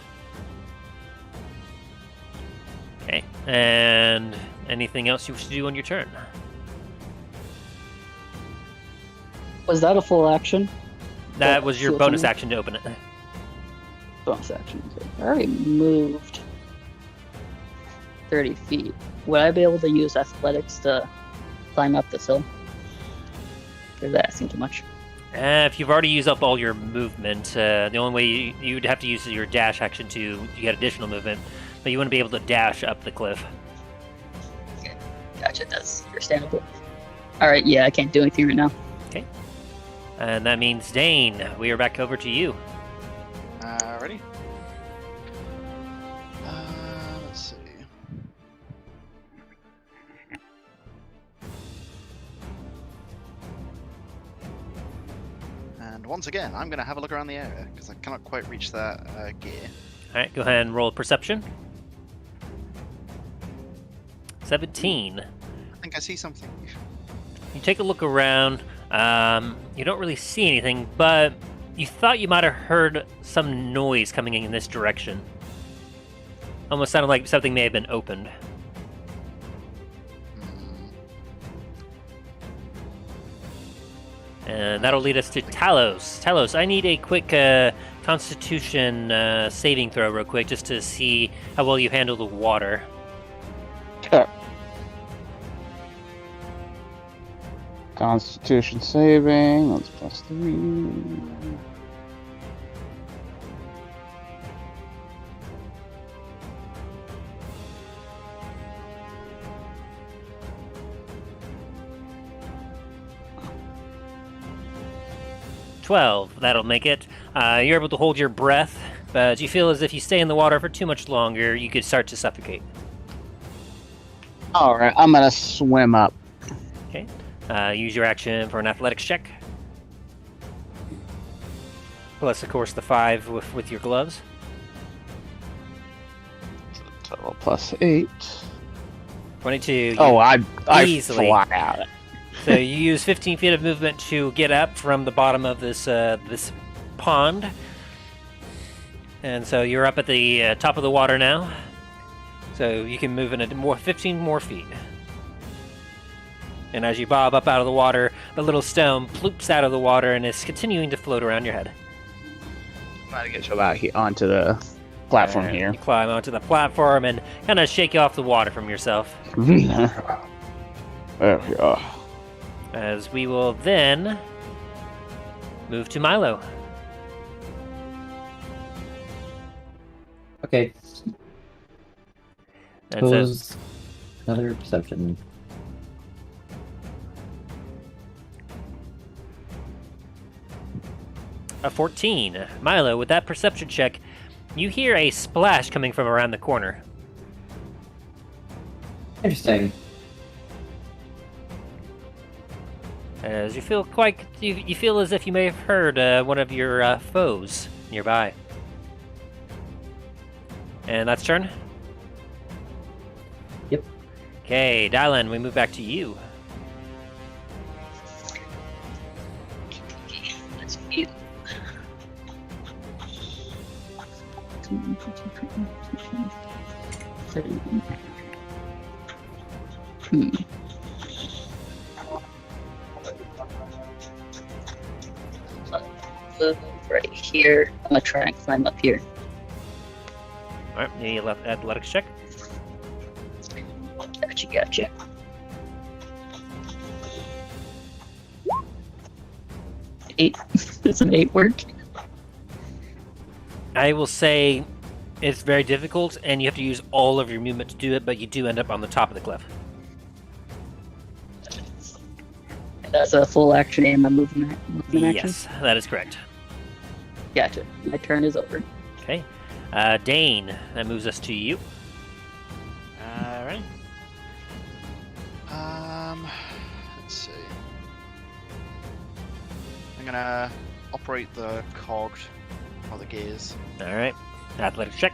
Okay, and anything else you wish to do on your turn? Was that a full action? That was your Seal bonus something? action to open it. Bonus action. Okay. I already moved 30 feet. Would I be able to use athletics to climb up this hill? Or is that asking too much? If you've already used up all your movement, the only way you'd have to use your dash action to get additional movement, but you wouldn't be able to dash up the cliff. Okay. Gotcha, that's understandable. Alright, yeah, I can't do anything right now. Okay. And that means Dane, we are back over to you. Ready? Let's see. And once again, I'm going to have a look around the area, because I cannot quite reach that gear. Alright, go ahead and roll perception. 17. I think I see something. You take a look around. You don't really see anything, but you thought you might have heard some noise coming in this direction. Almost sounded like something may have been opened. And that'll lead us to Talos. Talos, I need a quick Constitution saving throw real quick just to see how well you handle the water. Okay. Constitution saving. That's +3. That'll make it. You're able to hold your breath, but you feel as if you stay in the water for too much longer, you could start to suffocate. Alright, I'm gonna swim up. Okay. Use your action for an athletics check. Plus, of course, the 5 with your gloves. Total +8. 22. Oh, I easily fly out. So you use 15 feet of movement to get up from the bottom of this this pond. And so you're up at the top of the water now. So you can move in 15 more feet. And as you bob up out of the water, the little stone ploops out of the water and is continuing to float around your head. I'm gonna get you about here onto the platform And here. You climb onto the platform and kind of shake off the water from yourself. There we go. As we will then move to Milo. Okay. And so, Suppose another perception. a 14. Milo, with that perception check, you hear a splash coming from around the corner. Interesting. As you feel you feel as if you may have heard one of your foes nearby. And that's turn. Yep. Okay, Dylan, we move back to you. Let's view. Right here. I'm gonna try and climb up here. All right, the athletics check. Gotcha. Eight. Does an 8 work? I will say it's very difficult, and you have to use all of your movement to do it, but you do end up on the top of the cliff. That's a full action and a movement action? Yes, that is correct. Gotcha. My turn is over. Okay. Dane, that moves us to you. Alright. gonna operate the cog or the gears. All right. Athletics check.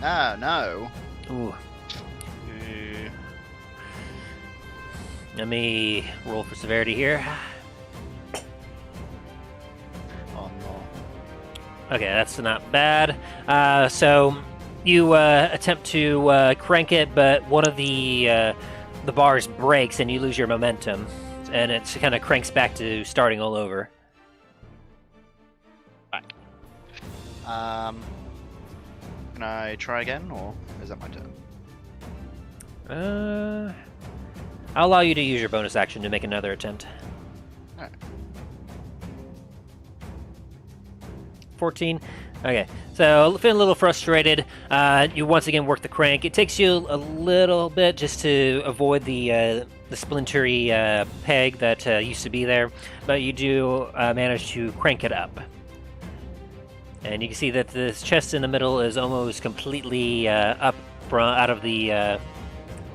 Ah, no. Ooh. Uh, Let me roll for severity here. Oh no. Okay, that's not bad. So you attempt to crank it, but one of the bars breaks and you lose your momentum, and it kind of cranks back to starting all over. Can I try again, or is that my turn? I'll allow you to use your bonus action to make another attempt. Alright. 14. Okay, so feeling a little frustrated. You once again work the crank. It takes you a little bit just to avoid the splintery peg that used to be there, but you do manage to crank it up. And you can see that this chest in the middle is almost completely up out of the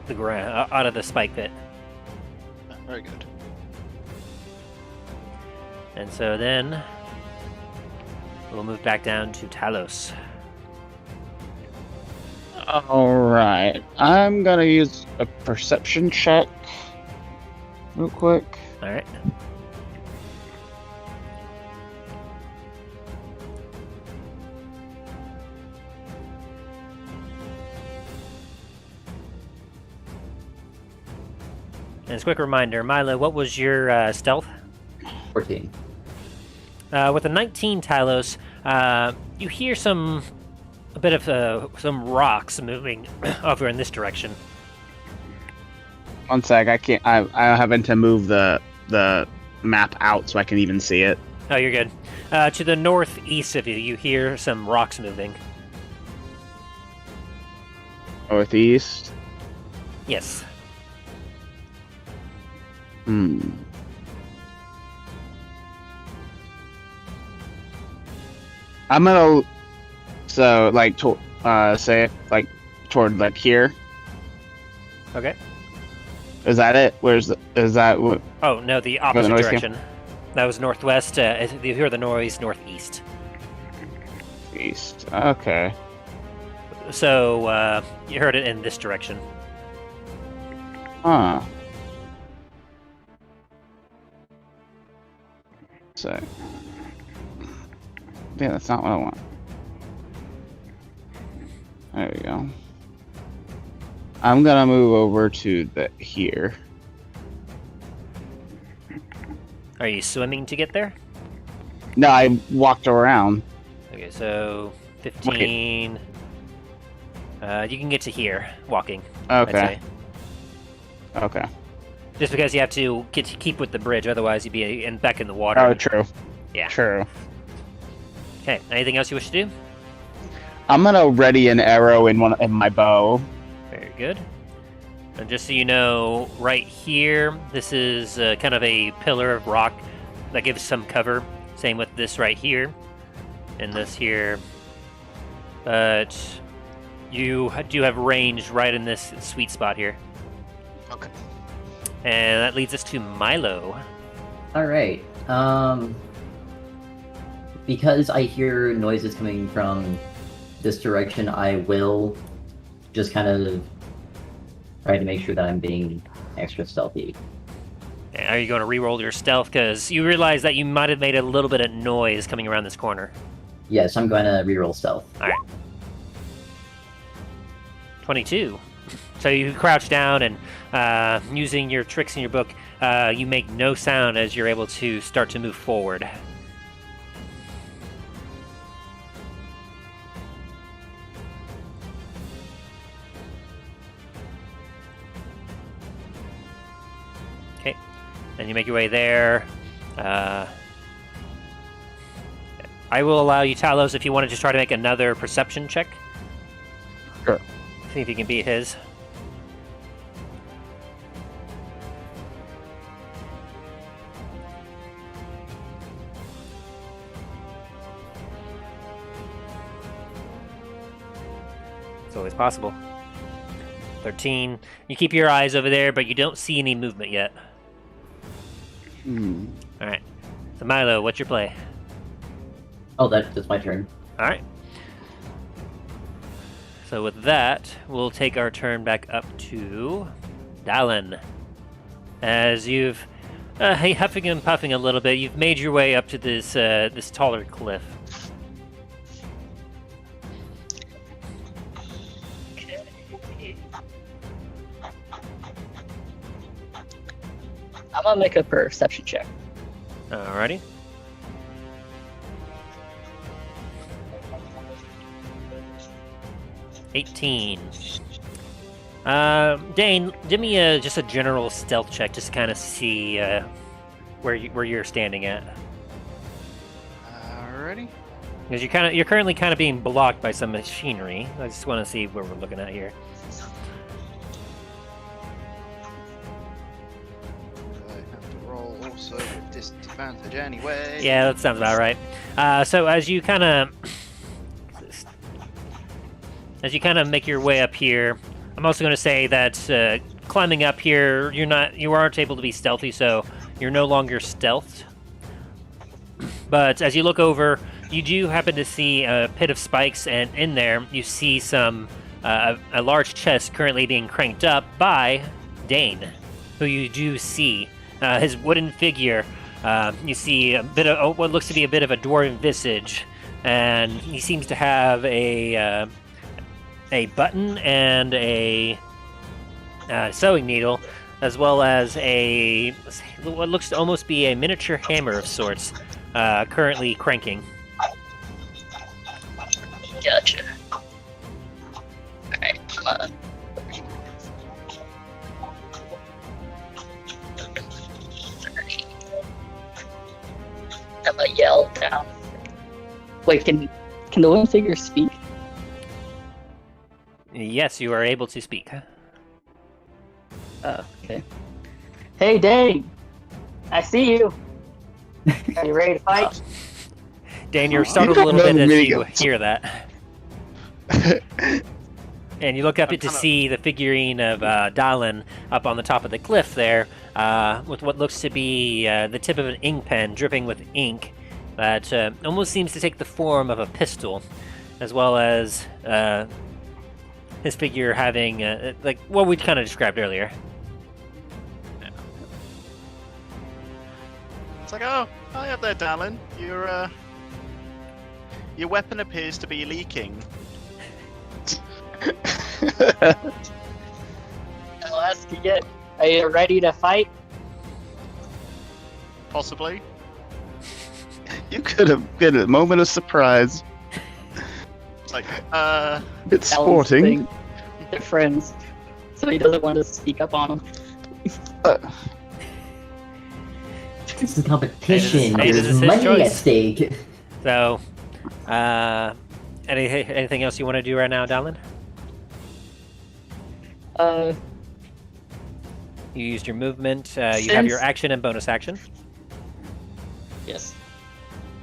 ground, out of the spike pit. Very good. And so then we'll move back down to Talos. Alright. I'm gonna use a perception check real quick. All right. And as a quick reminder, Milo, what was your stealth? 14. With a 19, Talos, you hear some rocks moving over in this direction. One sec, I can't. I'm having to move the map out so I can even see it. Oh, you're good. To the northeast of you, you hear some rocks moving. Northeast. Yes. Hmm. I'm gonna say it like toward like here. Okay. Is that it? Is that what? Oh no, the opposite noise came direction. That was northwest. You hear the noise northeast. East. Okay. So you heard it in this direction. Huh. So. Yeah, that's not what I want. There we go. I'm gonna move over to here. Are you swimming to get there? No, I walked around. Okay, so 15. You can get to here walking. Okay. I'd say. Okay. Just because you have to keep with the bridge, otherwise you'd be back in the water. Oh, true. Yeah. True. Okay. Anything else you wish to do? I'm gonna ready an arrow in my bow. Very good. And just so you know, right here, this is kind of a pillar of rock that gives some cover. Same with this right here, and this here. But you do have range right in this sweet spot here. Okay. And that leads us to Milo. All right. Because I hear noises coming from this direction, I will just kind of try to make sure that I'm being extra stealthy. Are you going to re-roll your stealth? Because you realize that you might have made a little bit of noise coming around this corner. Yes, I'm going to reroll stealth. All right. 22. So you crouch down and using your tricks in your book, you make no sound as you're able to start to move forward. Okay, and you make your way there. I will allow you, Talos, if you want to just try to make another perception check. Sure. See if you can beat his. It's always possible. 13. You keep your eyes over there, but you don't see any movement yet. Hmm. All right. So Milo, what's your play? Oh, that's my turn. All right. So with that, we'll take our turn back up to Dallin. As you've huffing and puffing a little bit, you've made your way up to this this taller cliff. I'm gonna make a perception check. Alrighty. $18. Dane, give me just a general stealth check, just to kind of see where you're standing at, Alrighty. because you're currently kind of being blocked by some machinery. I just want to see what we're looking at here. I have to roll also with disadvantage anyway. Yeah, that sounds about right. So as you kind of make your way up here, I'm also going to say that climbing up here, you aren't able to be stealthy, so you're no longer stealthed. But as you look over, you do happen to see a pit of spikes, and in there you see some a large chest currently being cranked up by Dane, who you do see. His wooden figure. You see a bit of what looks to be a bit of a dwarven visage, and he seems to have a button and a sewing needle, as well as what looks to almost be a miniature hammer of sorts, currently cranking. Gotcha. Alright, come on. I'm gonna yell down. Wait, can the wooden figure speak? Yes, you are able to speak. Oh, okay. Hey, Dane! I see you! Are you ready to fight? Dan, you're startled a little bit as you Really? hear that. And you look up to see the figurine of Dallin up on the top of the cliff there, with what looks to be the tip of an ink pen dripping with ink that almost seems to take the form of a pistol, as well as his figure having, like what we kind of described earlier. It's like, oh, hi up there, Dallin. Your weapon appears to be leaking. I'll ask again. Are you ready to fight? Possibly. You could have been a moment of surprise. It's like, It's Alan's sporting. thing. They're friends, so he doesn't want to speak up on them. It's a competition. Hey, this is There's his money choice. at stake. So, anything else you want to do right now, Dallin? You used your movement. You have your Since- action and bonus action. Yes.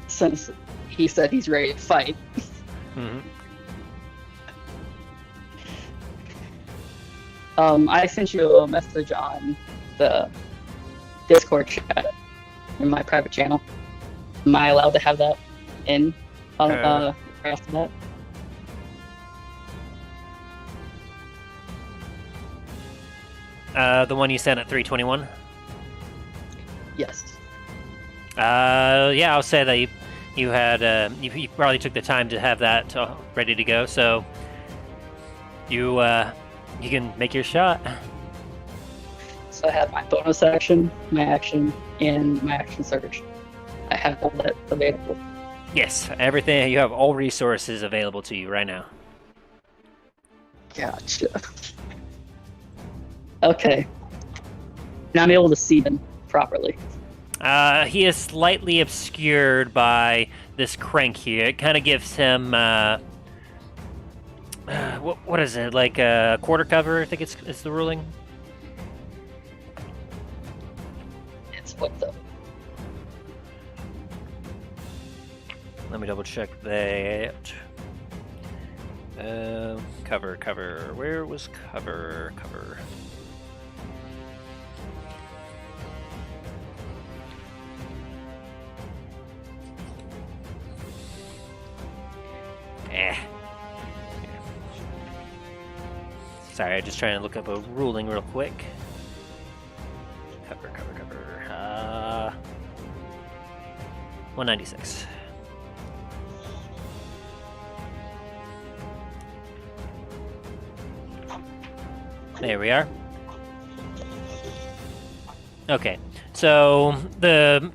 Since he said he's ready to fight, Mm-hmm. I sent you a message on the Discord chat in my private channel. Am I allowed to have that in after that? The one you sent at 3:21. Yes. Yeah, I'll say that you had you probably took the time to have that ready to go. So you can make your shot. So I have my bonus action, my action, and my action surge. I have all that available. Yes, everything. You have all resources available to you right now. Gotcha. Okay. Now I'm able to see them properly. He is slightly obscured by this crank here. It kind of gives him what is it, like a quarter cover? I think it's the ruling. It's what the Let me double check that. Cover. Where was cover? Sorry, just trying to look up a ruling real quick. Cover. 196. There we are. Okay, so the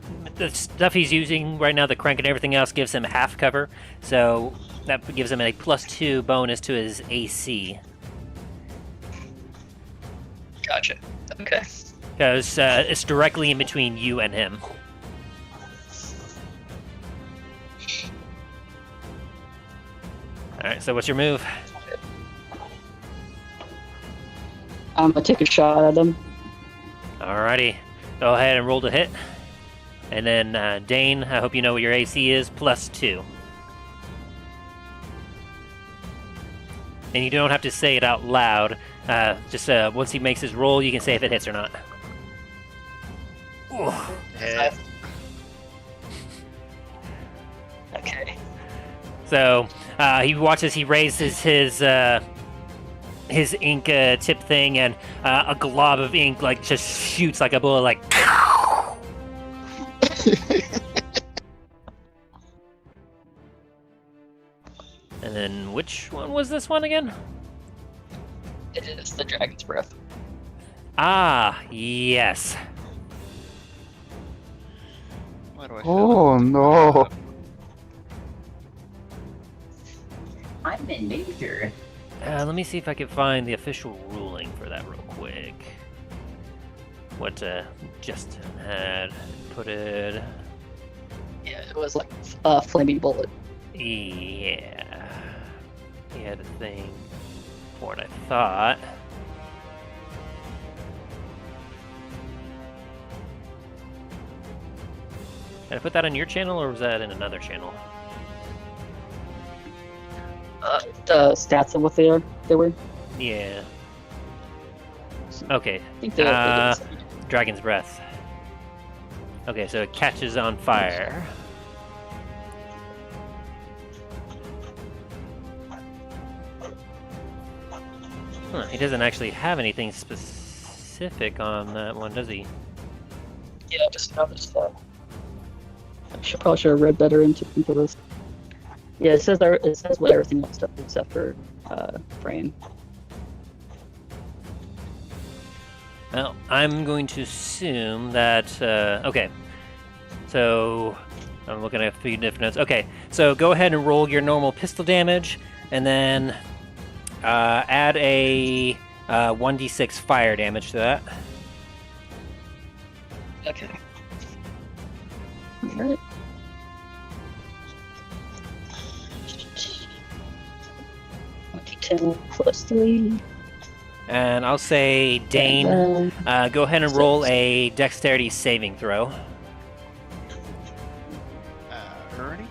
stuff he's using right now, the crank and everything else, gives him half cover. So that gives him a +2 bonus to his AC. Gotcha. Okay. Because it's directly in between you and him. Alright, so what's your move? I'm gonna take a shot at him. Alrighty, go ahead and roll to hit. And then Dane, I hope you know what your AC is, +2. And you don't have to say it out loud. Just once he makes his roll, you can say if it hits or not. Ooh. Hit. Okay. So he watches. He raises his ink tip thing, and a glob of ink like just shoots like a bullet, like. And then which one was this one again? It is the dragon's breath. Ah, yes. Where do I Oh no! I'm in danger. Let me see if I can find the official ruling for that real quick. What Justin had put it. Yeah, it was like a flaming bullet. Yeah. He had a thing for it, I thought. Did I put that on your channel, or was that in another channel? The stats of what they were. Yeah. Okay. I think they Dragon's Breath. Okay, so it catches on fire. Huh, he doesn't actually have anything specific on that one, does he? Yeah, I just noticed that. Probably should have read better into this. Yeah, it says what everything else does except for frame. Well, I'm going to assume that, okay. So, I'm looking at a few different notes. Okay, so go ahead and roll your normal pistol damage, and then add a 1d6 fire damage to that. Okay. Alright. +3. And I'll say, Dane, go ahead and roll a dexterity saving throw. Ernie?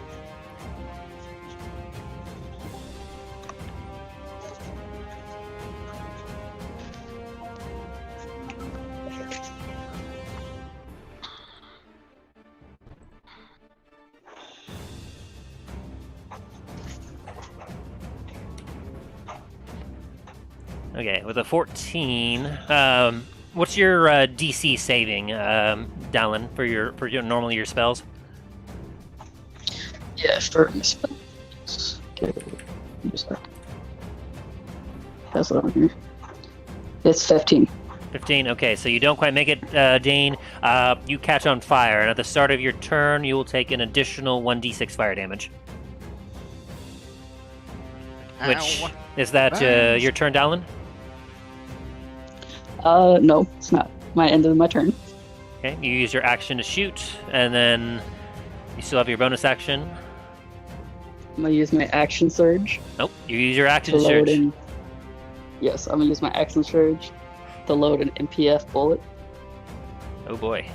Okay, with a 14, what's your DC saving, Dallin, for your normally your spells? Yeah, for spells. Okay. That's what I'm here. It's 15. 15. Okay, so you don't quite make it, Dane. You catch on fire, and at the start of your turn, you will take an additional 1d6 fire damage. Which Ow. is that your turn, Dallin? No, it's not. My end of my turn. Okay, you use your action to shoot, and then you still have your bonus action. I'm gonna use my action surge. Nope, you use your action to to load surge. in. Yes, I'm gonna use my action surge to load an MPF bullet. Oh boy.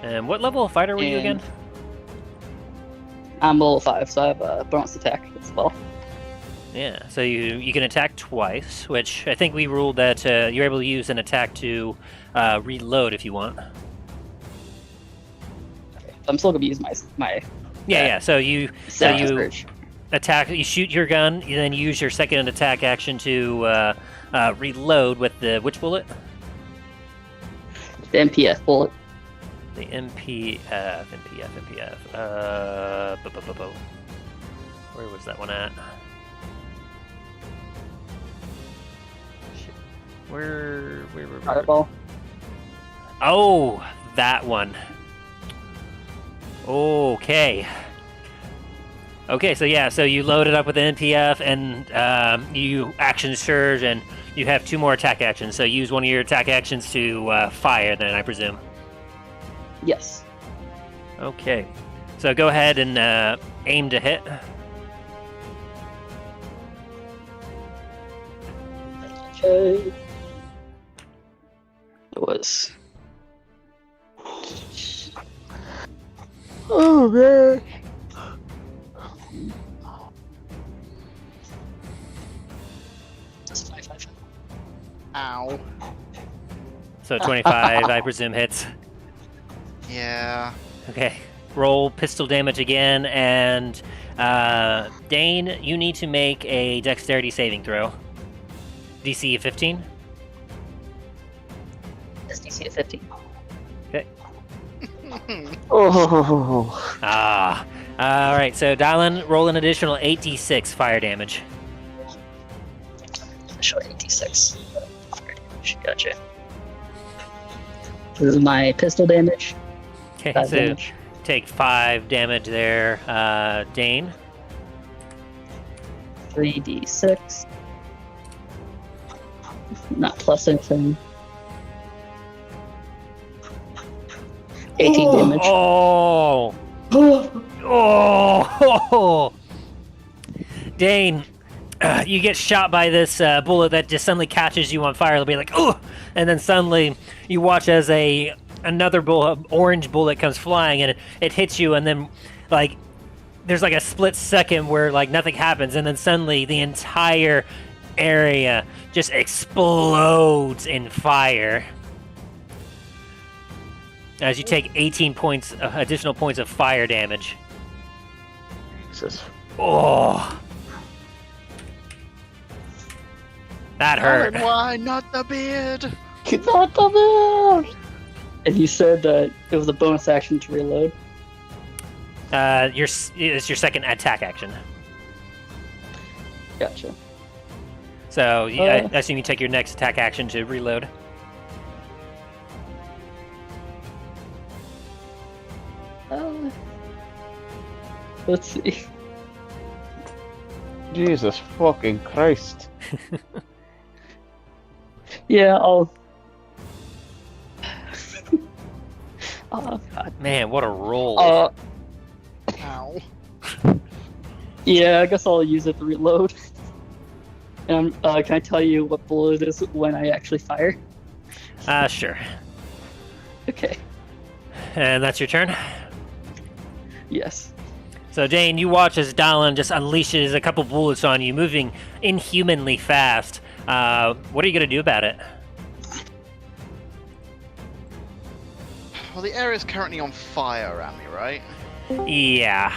And what level of fighter were you again? I'm level 5, so I have a bonus attack as well. Yeah, so you can attack twice, which I think we ruled that you're able to use an attack to reload if you want. I'm still gonna use my Yeah. So you surge. attack. You shoot your gun. You then use your second attack action to reload with the which bullet? The MPF bullet. The MPF. Where was that one at? Shit. Where? Fireball. Oh, that one. Okay. Okay, so yeah, so you load it up with the NPF, and you action surge, and you have 2 more attack actions. So use one of your attack actions to fire, then I presume. Yes. Okay. So go ahead and aim to hit. Okay. It was. Oh man. That's 5. Ow. So 25, I presume, hits. Yeah. Okay. Roll pistol damage again, and Dane, you need to make a dexterity saving throw. DC 15. It's DC at 15. Okay. Oh. All right. So Dylan, roll an additional 8d6 fire damage. Initial 86. Fire damage. Gotcha. This is my pistol damage. Okay. 5 So damage. take 5 damage there, Dane. 3d6. Not plus anything. 18 damage. Oh. Oh. Dane, you get shot by this bullet that just suddenly catches you on fire. It'll be like, oh, and then suddenly you watch as another bullet, orange bullet comes flying, and it hits you, and then like there's like a split second where like nothing happens, and then suddenly the entire area just explodes in fire as you take 18 points, additional points of fire damage. Jesus. Oh, that hurt. Alan, why not the beard? Not the beard. And you said that it was a bonus action to reload. It's your second attack action. Gotcha. So I assume you take your next attack action to reload. Let's see. Jesus fucking Christ. Yeah, I'll. Oh god. Man, what a roll! Ow. Yeah, I guess I'll use it to reload. And can I tell you what bullet it is when I actually fire? Sure. Okay. And that's your turn. Yes. So Dane, you watch as Dallin just unleashes a couple bullets on you, moving inhumanly fast. What are you gonna do about it? Well, the area's currently on fire around me, right? Yeah.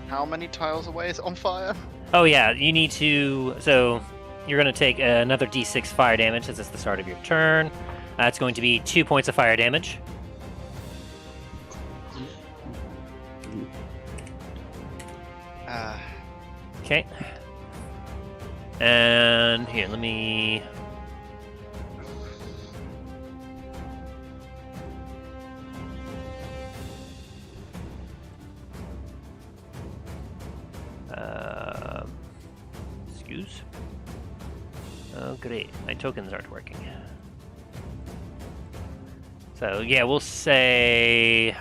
How many tiles away is it on fire? Oh yeah, you need to. So you're gonna take another d6 fire damage since it's the start of your turn. It's going to be 2 points of fire damage. Okay. And here, let me. Excuse. Oh, great. My tokens aren't working. So, yeah, we'll say.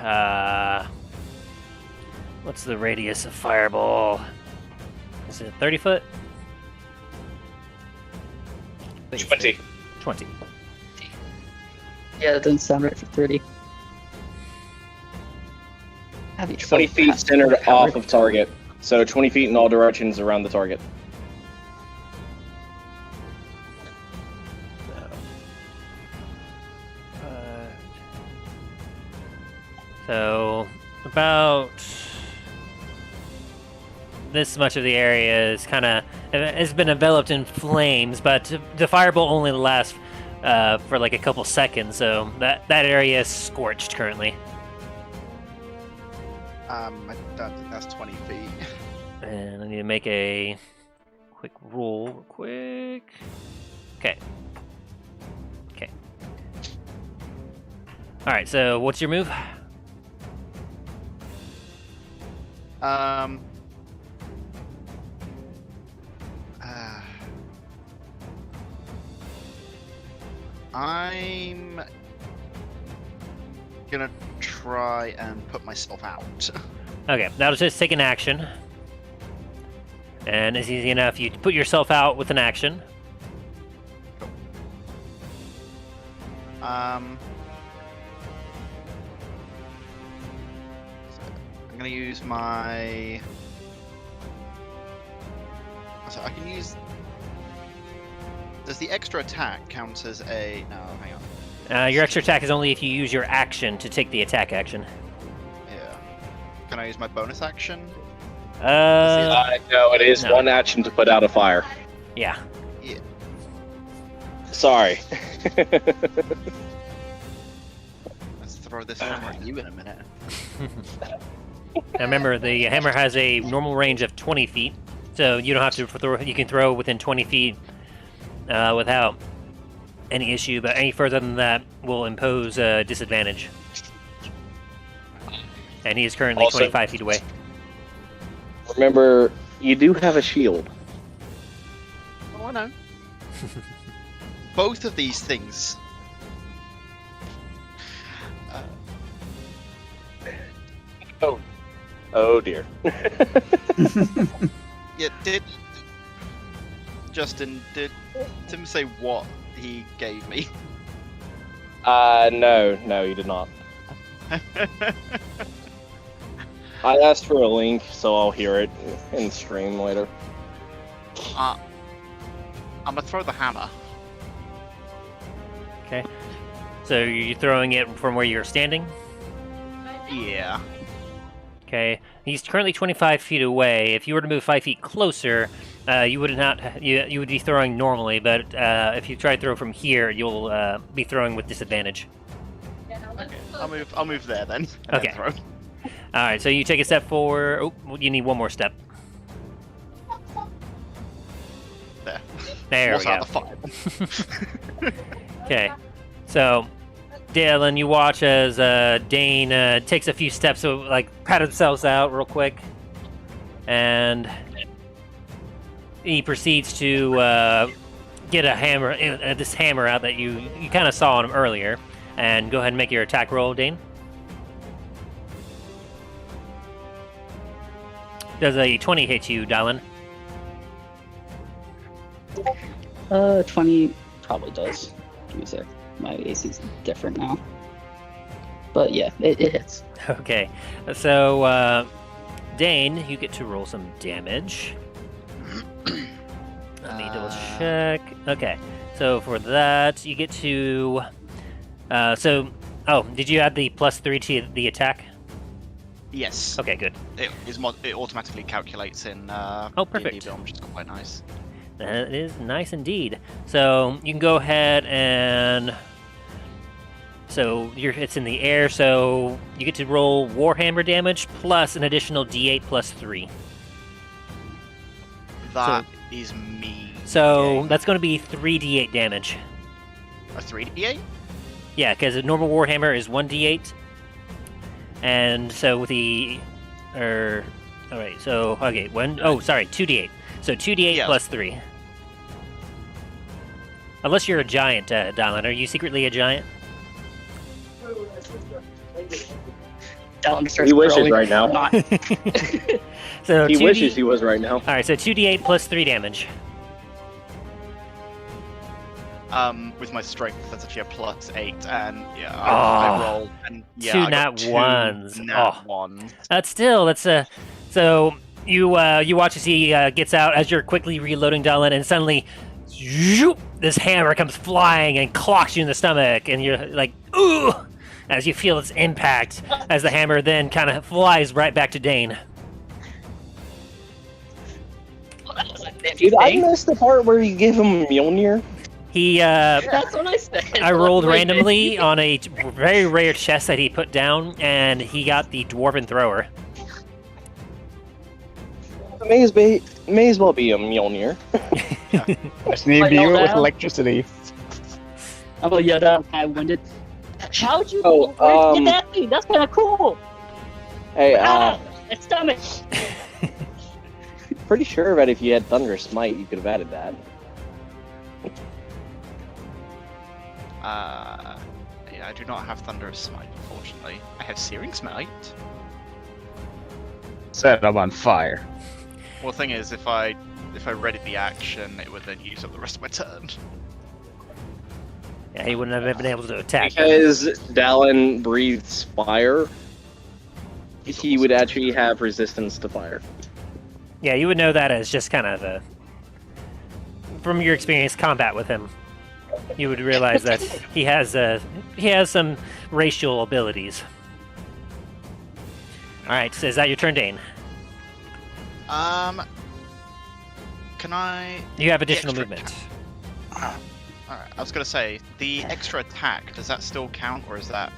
What's the radius of fireball? Is it 30 foot? 20. 20. Yeah, that doesn't sound right for 30. 20 feet centered off of target. So 20 feet in all directions around the target. So about this much of the area is has been enveloped in flames, but the fireball only lasts for like a couple seconds, so that area is scorched currently. I don't think that's 20 feet. And I need to make a quick roll real quick. Okay. Alright, so what's your move? I'm gonna try and put myself out. Okay, that'll just take an action. And it's easy enough. You put yourself out with an action. I'm gonna use my. So I can use. Does the extra attack count as a? No, hang on. Your extra attack is only if you use your action to take the attack action. Yeah. Can I use my bonus action? No, it is No. one action to put out a fire. Yeah. Yeah. Sorry. Let's throw this hammer at you in a minute. Now remember, the hammer has a normal range of 20 feet, so you don't have to throw. You can throw within 20 feet without any issue, but any further than that will impose a disadvantage. And he is currently Also- 25 feet away. Remember, you do have a shield. Oh, I know. Both of these things. Oh dear. Yeah, did Justin, did Tim say what he gave me? No, you did not. I asked for a link, so I'll hear it in stream later. I'm gonna throw the hammer. Okay. So you're throwing it from where you're standing? Yeah. Okay. He's currently 25 feet away. If you were to move 5 feet closer, you would not. You would be throwing normally, but if you try to throw from here, you'll be throwing with disadvantage. Okay, I'll move there then. and Okay. then throw. All right. So you take a step forward. Oh, you need one more step. There. There What's we out go. the fire? Okay. So, Dalen, you watch as Dane takes a few steps to pat himself out real quick, and he proceeds to get a hammer, this hammer out that you kind of saw on him earlier, and go ahead and make your attack roll, Dane. Does a 20 hit you, Dalen? 20 probably does. Give me a sec. My AC's different now. But yeah, it hits. Okay. So, Dane, you get to roll some damage. Let me double check. Okay. So for that, you get to. Oh, did you add the +3 to the attack? Yes. Okay, good. It automatically calculates in. Oh, perfect. D&D, which is quite nice. That is nice indeed. So you can go ahead and. So it's in the air, so you get to roll Warhammer damage plus an additional D8 +3. That is mean. So that's going to be 3d8 damage. A 3d8? Yeah, because a normal Warhammer is 1d8. And so with the... Alright, so... Okay, 2d8. So 2d8 Yeah. +3. Unless you're a giant, Dalen. Are you secretly a giant? Dalen starts He wishes growing. right now. Not. So He 2D wishes he was right now. Alright, so 2d8 +3 damage. With my strength, that's actually a +8, and yeah, Oh. I rolled, and yeah, Two I got nat two ones. nat Oh. ones. So you watch as he gets out as you're quickly reloading, Dalen, and suddenly zoop, this hammer comes flying and clocks you in the stomach, and you're like, ooh, as you feel its impact as the hammer then kind of flies right back to Dane. If you Dude, I think, missed the part where you give him Mjolnir. He, that's what I said. I rolled Wait, randomly on a very rare chest that he put down, and he got the Dwarven Thrower. It may as well be a Mjolnir. Just need Like, to yell with down? electricity. I'm gonna yell down. I winded. How'd you? Oh, where'd you get that thing? That's kind of cool. Hey, Ah, my stomach. pretty sure that if you had Thunder Smite, you could have added that. Yeah, I do not have Thunderous Smite, unfortunately. I have Searing Smite. Set them on fire. Well, the thing is, if I readied the action, it would then use up the rest of my turn. Yeah, he wouldn't have been able to attack. Because Dallin breathes fire, he would actually have resistance to fire. Yeah, you would know that as just kind of a, from your experience combat with him, you would realize that he has some racial abilities. All right, so is that your turn, Dane? Can I? You have additional extra movement. Alright, I was gonna say, the extra attack, does that still count, or is that...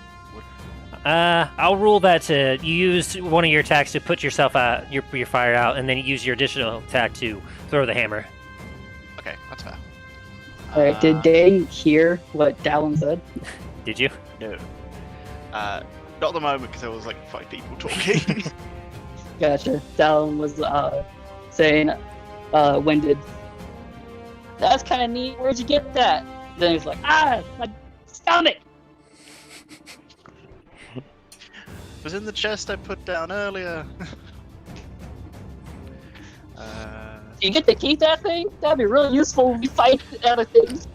I'll rule that you use one of your attacks to put yourself your fire out, and then you use your additional attack to throw the hammer. Okay, that's fair. Alright, did Dane hear what Dallin said? Did you? No. Not at the moment, because there was like 5 people talking. Gotcha. Dallin was saying, winded. That's kind of neat. Where'd you get that? Then he's like, my stomach. It was in the chest I put down earlier. You get to keep that thing? That'd be really useful when we fight other things.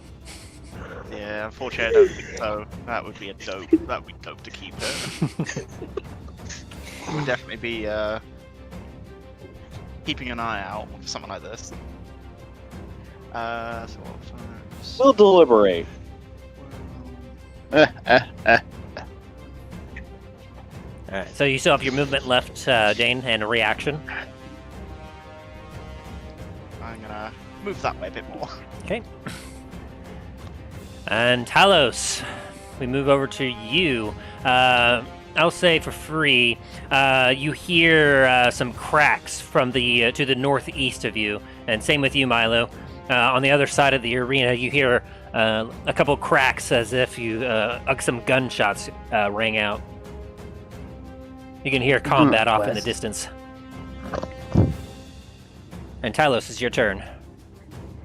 Yeah, unfortunately I don't think so. That would be dope to keep it. Would definitely be keeping an eye out for something like this. So what first? We'll deliberate. Alright, so you still have your movement left, Dane, and a reaction. I'm gonna move that way a bit more. Okay. And Talos, we move over to you. I'll say for free, you hear some cracks from the to the northeast of you, and same with you, Milo. On the other side of the arena, you hear a couple cracks as if some gunshots rang out. You can hear combat off in the West. distance. And Talos, it's your turn.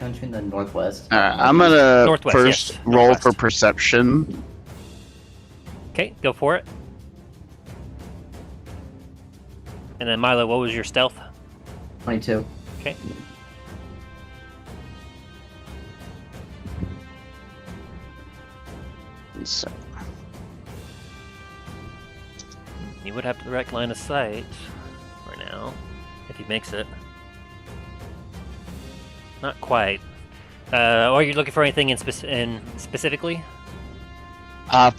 Don't you in the northwest? I'm gonna Northwest, first yes, roll northwest. for perception. Okay, go for it. And then Milo, what was your stealth? 22. Okay. So, You would have direct line of sight right now, if he makes it. Not quite. Are you looking for anything in specifically? well,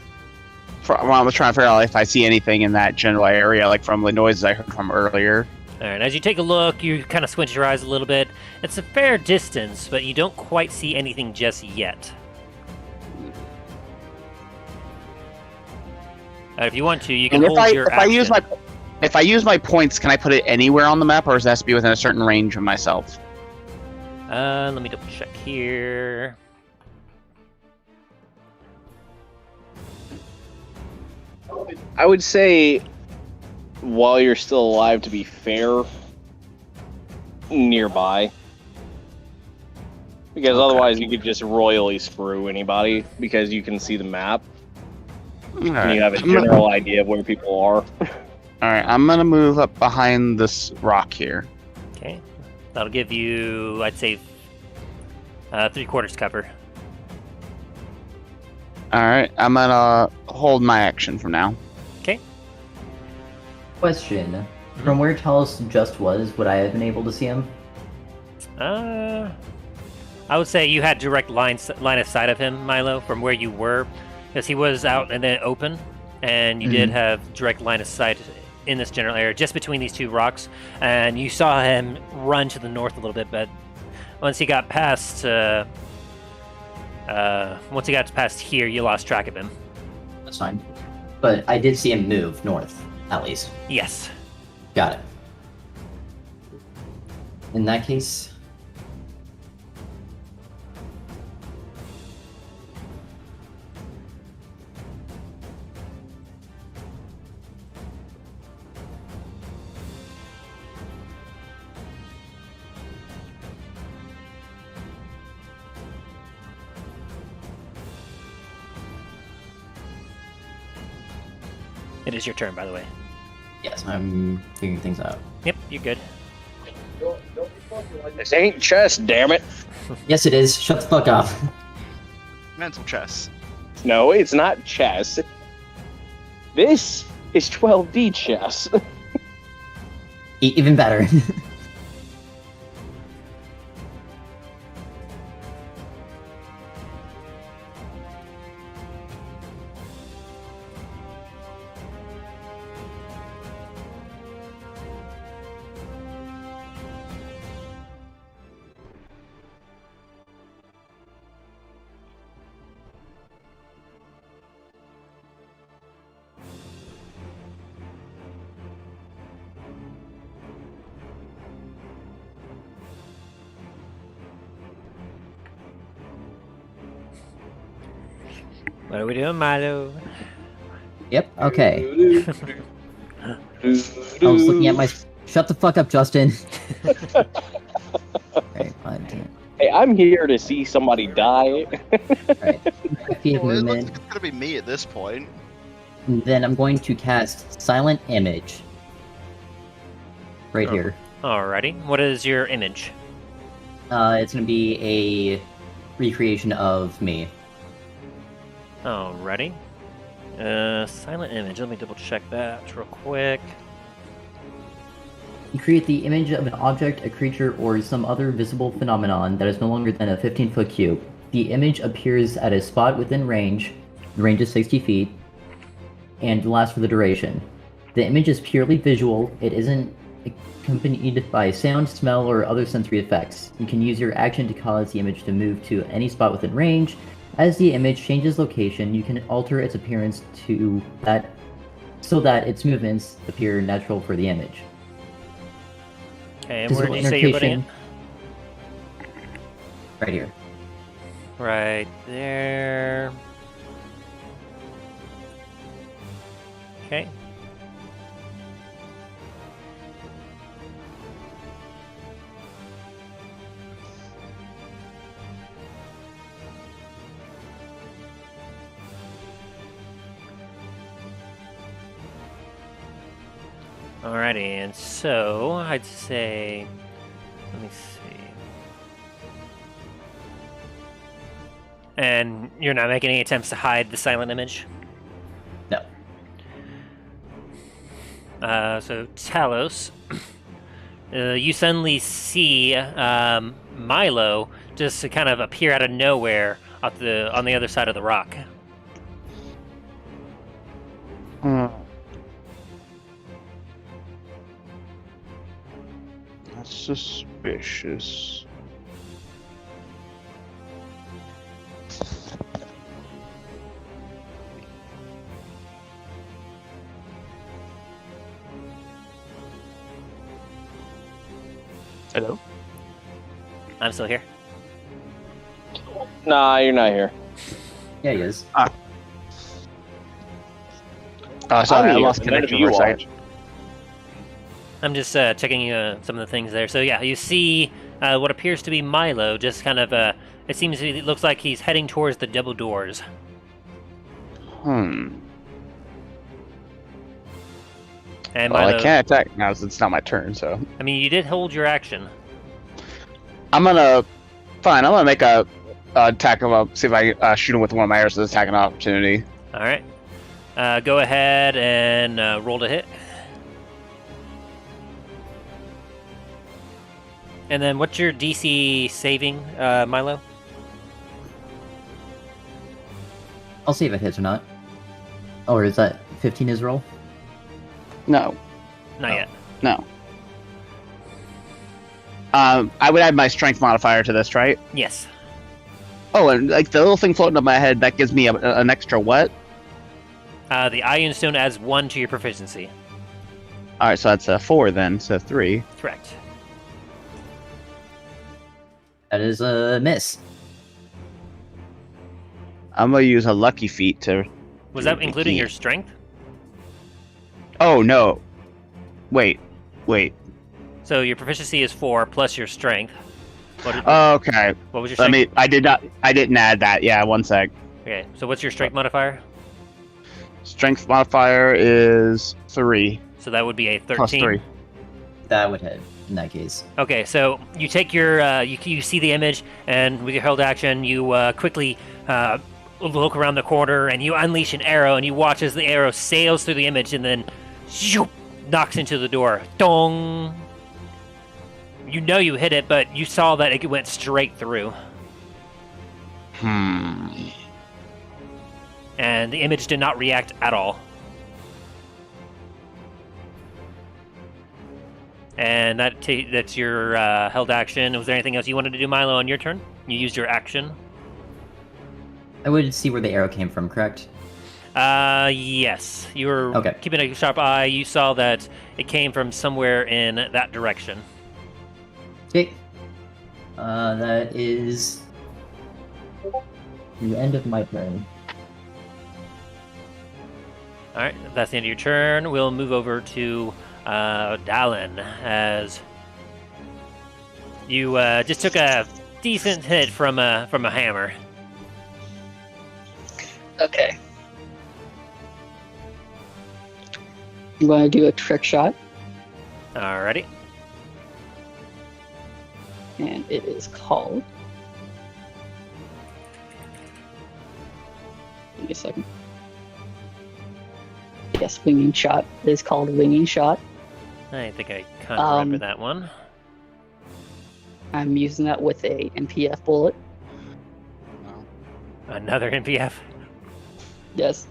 I was trying to figure out if I see anything in that general area, like from the noises I heard from earlier. Alright, as you take a look, you kind of squint your eyes a little bit. It's a fair distance, but you don't quite see anything just yet. If you want to, you can And hold your action. if I use my points, can I put it anywhere on the map, or does it have to be within a certain range of myself? Let me double check here. I would say, while you're still alive, to be fair, nearby. Because otherwise you could just royally screw anybody, because you can see the map, and you have a general idea of where people are. Alright, I'm gonna move up behind this rock here. Okay. That'll give you, I'd say, 3/4 cover. Alright, I'm gonna hold my action from now. Okay. Question. From where Talos just was, would I have been able to see him? I would say you had direct line of sight of him, Milo, from where you were, because he was out and then open, and you did have direct line of sight in this general area, just between these two rocks, and you saw him run to the north a little bit, but once you got past here, you lost track of him. That's fine. But I did see him move north, at least. Yes. Got it. In that case... It is your turn, by the way. Yes, I'm figuring things out. Yep, you're good. This ain't chess, damn it. Yes, it is. Shut the fuck up. Mental chess. No, it's not chess. This is 12D chess. Even better. What are we doing, Milo? Yep, okay. I was looking at my... Shut the fuck up, Justin. Alright, fine. Hey, I'm here to see somebody die. Alright. Speed of Well, it looks movement. like it's gonna be me at this point. And then I'm going to cast Silent Image. Right here. Alrighty. What is your image? It's gonna be a recreation of me. Alrighty. Silent image. Let me double check that real quick. You create the image of an object, a creature, or some other visible phenomenon that is no longer than a 15-foot cube. The image appears at a spot within range. The range is 60 feet. And lasts for the duration. The image is purely visual. It isn't accompanied by sound, smell, or other sensory effects. You can use your action to cause the image to move to any spot within range. As the image changes location, you can alter its appearance to that, so that its movements appear natural for the image. Okay, and where did you say you're putting it? Right here. Right there. Okay. Alrighty, and so I'd say, let me see. And you're not making any attempts to hide the silent image? No. So Talos, you suddenly see Milo just kind of appear out of nowhere on the other side of the rock. That's suspicious. Hello? I'm still here. Nah, you're not here. Yeah, he is. Sorry, I here, lost but none of connection you for a are. second. I'm just checking some of the things there. So yeah, you see what appears to be Milo, just kind of, it looks like he's heading towards the double doors. Hmm. And Well, Milo, I can't attack now since it's not my turn, so... I mean, you did hold your action. I'm gonna... Fine, I'm gonna make a attack of a... See if I shoot him with one of my arrows as attack an opportunity. Alright. Go ahead and roll to hit. And then what's your DC saving, Milo? I'll see if it hits or not. Oh, or is that 15 his roll? No. Not yet. No. I would add my strength modifier to this, right? Yes. Oh, and like the little thing floating up my head, that gives me an extra what? The Ion Stone adds 1 to your proficiency. All right, so that's a 4 then, so 3. Correct. That is a miss. I'm gonna use a lucky feat to. Was that including your strength? Oh no! Wait. So your proficiency is 4 plus your strength. Okay. What was your strength? I didn't add that. Yeah, 1 sec. Okay, so what's your strength modifier? Strength modifier is 3. So that would be a 13. Plus 3. That would hit in that case. Okay, so you take your, you see the image, and with your held action, you quickly look around the corner, and you unleash an arrow, and you watch as the arrow sails through the image, and then zoop, knocks into the door. Dong! You know you hit it, but you saw that it went straight through. And the image did not react at all. And that's your held action. Was there anything else you wanted to do, Milo, on your turn? You used your action. I would see where the arrow came from, correct? Yes. You were keeping a sharp eye. You saw that it came from somewhere in that direction. Okay. That is the end of my turn. Alright, that's the end of your turn. We'll move over to Dallin, as you just took a decent hit from a hammer. Okay. I'm going to do a trick shot, Alrighty. and it is called. Give me a second. Yes, winging shot. It is called winging shot. I think I kind of remember that one. I'm using that with a NPF bullet. Another NPF. Yes.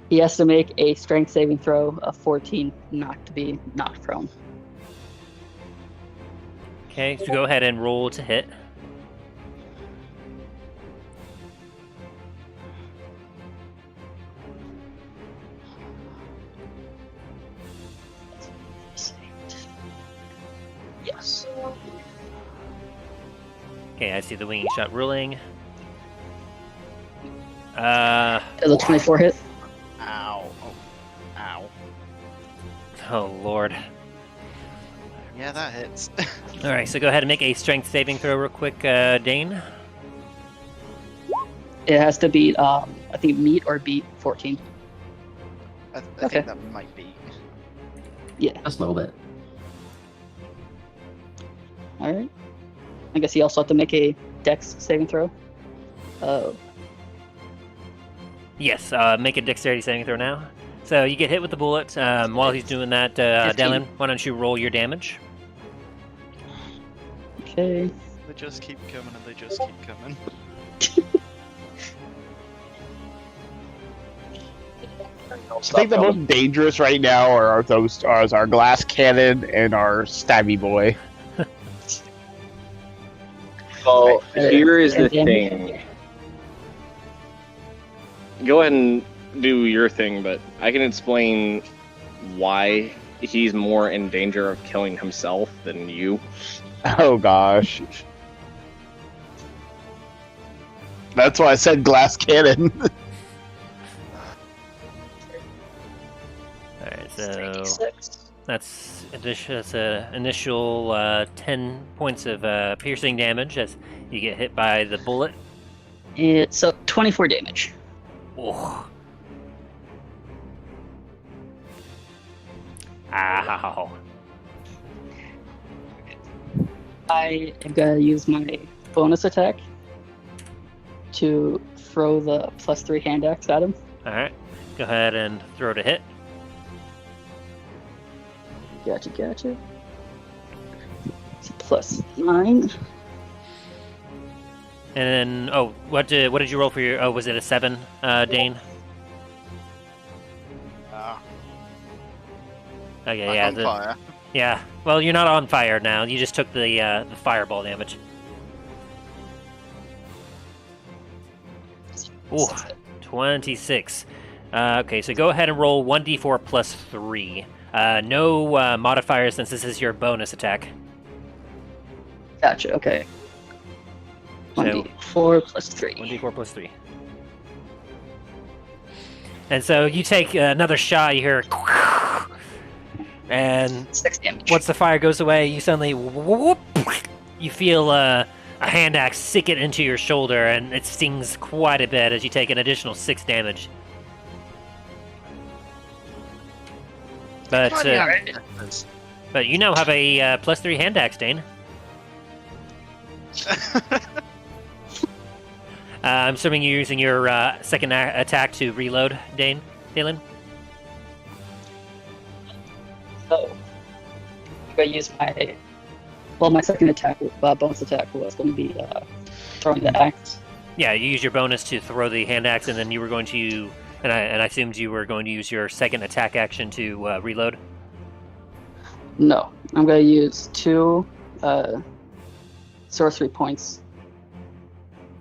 He has to make a strength saving throw of 14 not to be knocked prone. Okay, so go ahead and roll to hit. Yes. Okay, I see the winging shot ruling. Does a 24 hit? Ow. Oh. Ow. Oh, Lord. Yeah, that hits. Alright, so go ahead and make a strength saving throw real quick, Dane. It has to beat, I think, meet or beat 14. I Okay. think that might be. Yeah. Just a little bit. Alright. I guess you also have to make a dex saving throw. Oh. Yes, make a dexterity saving throw now. So you get hit with the bullet. While he's doing that, 15. Dallin, why don't you roll your damage? Okay. They just keep coming and they just keep coming. I think the most dangerous right now are our glass cannon and our stabby boy. Well, here is the And thing. Go ahead and do your thing, but I can explain why he's more in danger of killing himself than you. Oh gosh. That's why I said glass cannon. Alright, so that's an initial 10 points of piercing damage as you get hit by the bullet. It's 24 damage. Oh. Ow. I am gonna use my bonus attack to throw the +3 hand axe at him. Alright, go ahead and throw to hit. Gotcha. It's +9. And then, what did you roll for your? Oh, was it a 7, Dane? Okay, I'm yeah. on fire. Yeah. Well, you're not on fire now. You just took the fireball damage. Ooh, 26. Okay, so go ahead and roll 1d4 plus 3. No modifiers since this is your bonus attack. Gotcha. Okay. So- 1d4 plus 3. 1d4 plus 3. And so you take another shot, you hear... And 6 damage. once the fire goes away, you suddenly... Whoop, you feel a hand axe sink it into your shoulder, and it stings quite a bit as you take an additional 6 damage. But, but you now have a plus 3 hand axe, Dane. I'm assuming you're using your second attack to reload, Dalen? So, I'm going to use my... Well, my second attack, bonus attack, was going to be throwing the axe. Yeah, you use your bonus to throw the hand axe, and then you were going to... And I assumed you were going to use your second attack action to reload? No, I'm going to use 2 sorcery points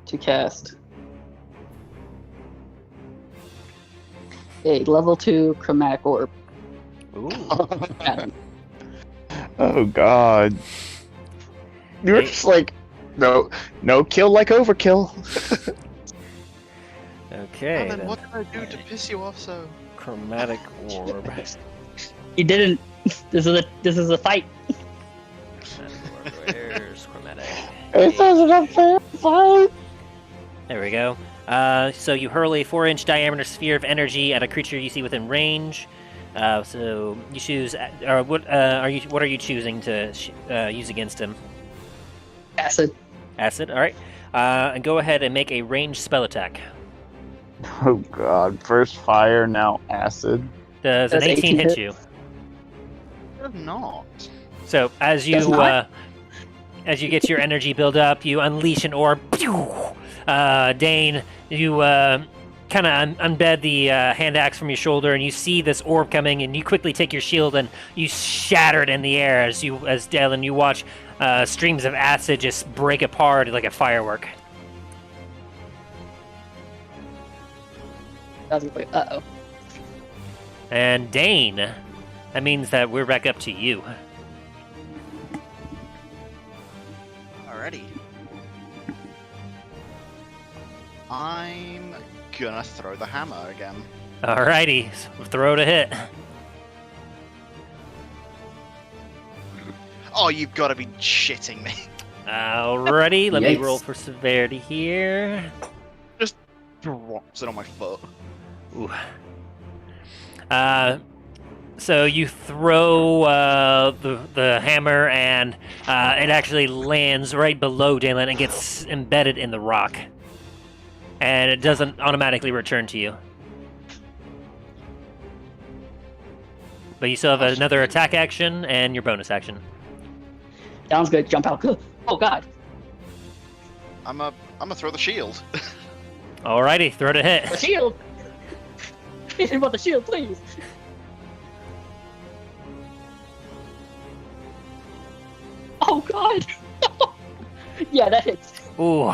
to cast a level 2 chromatic orb. Ooh. Adam. Oh god. You're just like, no kill like overkill. Okay, Oh, then then. what did I do to piss you off so? Chromatic orb. He didn't. This is a fight. Where's chromatic? It doesn't have fair fight. There we go. So you hurl a 4-inch diameter sphere of energy at a creature you see within range. So you choose. What are you choosing to use against him? Acid. Acid. All right. And go ahead and make a ranged spell attack. Oh god. First fire, now acid. Does an Does 18 hit hit? you? Does not. So as Does you not? as you get your energy build up, you unleash an orb. Pew! Dane, you kind of unbed the hand axe from your shoulder, and you see this orb coming, and you quickly take your shield and you shatter it in the air as Dalen, you watch streams of acid just break apart like a firework. I was like, uh-oh. And Dane, that means that we're back up to you. Alrighty. I'm gonna throw the hammer again. Alrighty, so throw to hit. Oh, you've got to be shitting me. Alrighty, let me Yikes. roll for severity here. Drops it on my foot. Ooh. So you throw the hammer, and it actually lands right below Dalen and gets embedded in the rock. And it doesn't automatically return to you. But you still have another attack action and your bonus action. Down's gonna jump out. Oh god. I'm gonna throw the shield. Alrighty, throw to The hit. shield! Hit him with the shield, please! Oh god! Yeah, that hits. Ooh.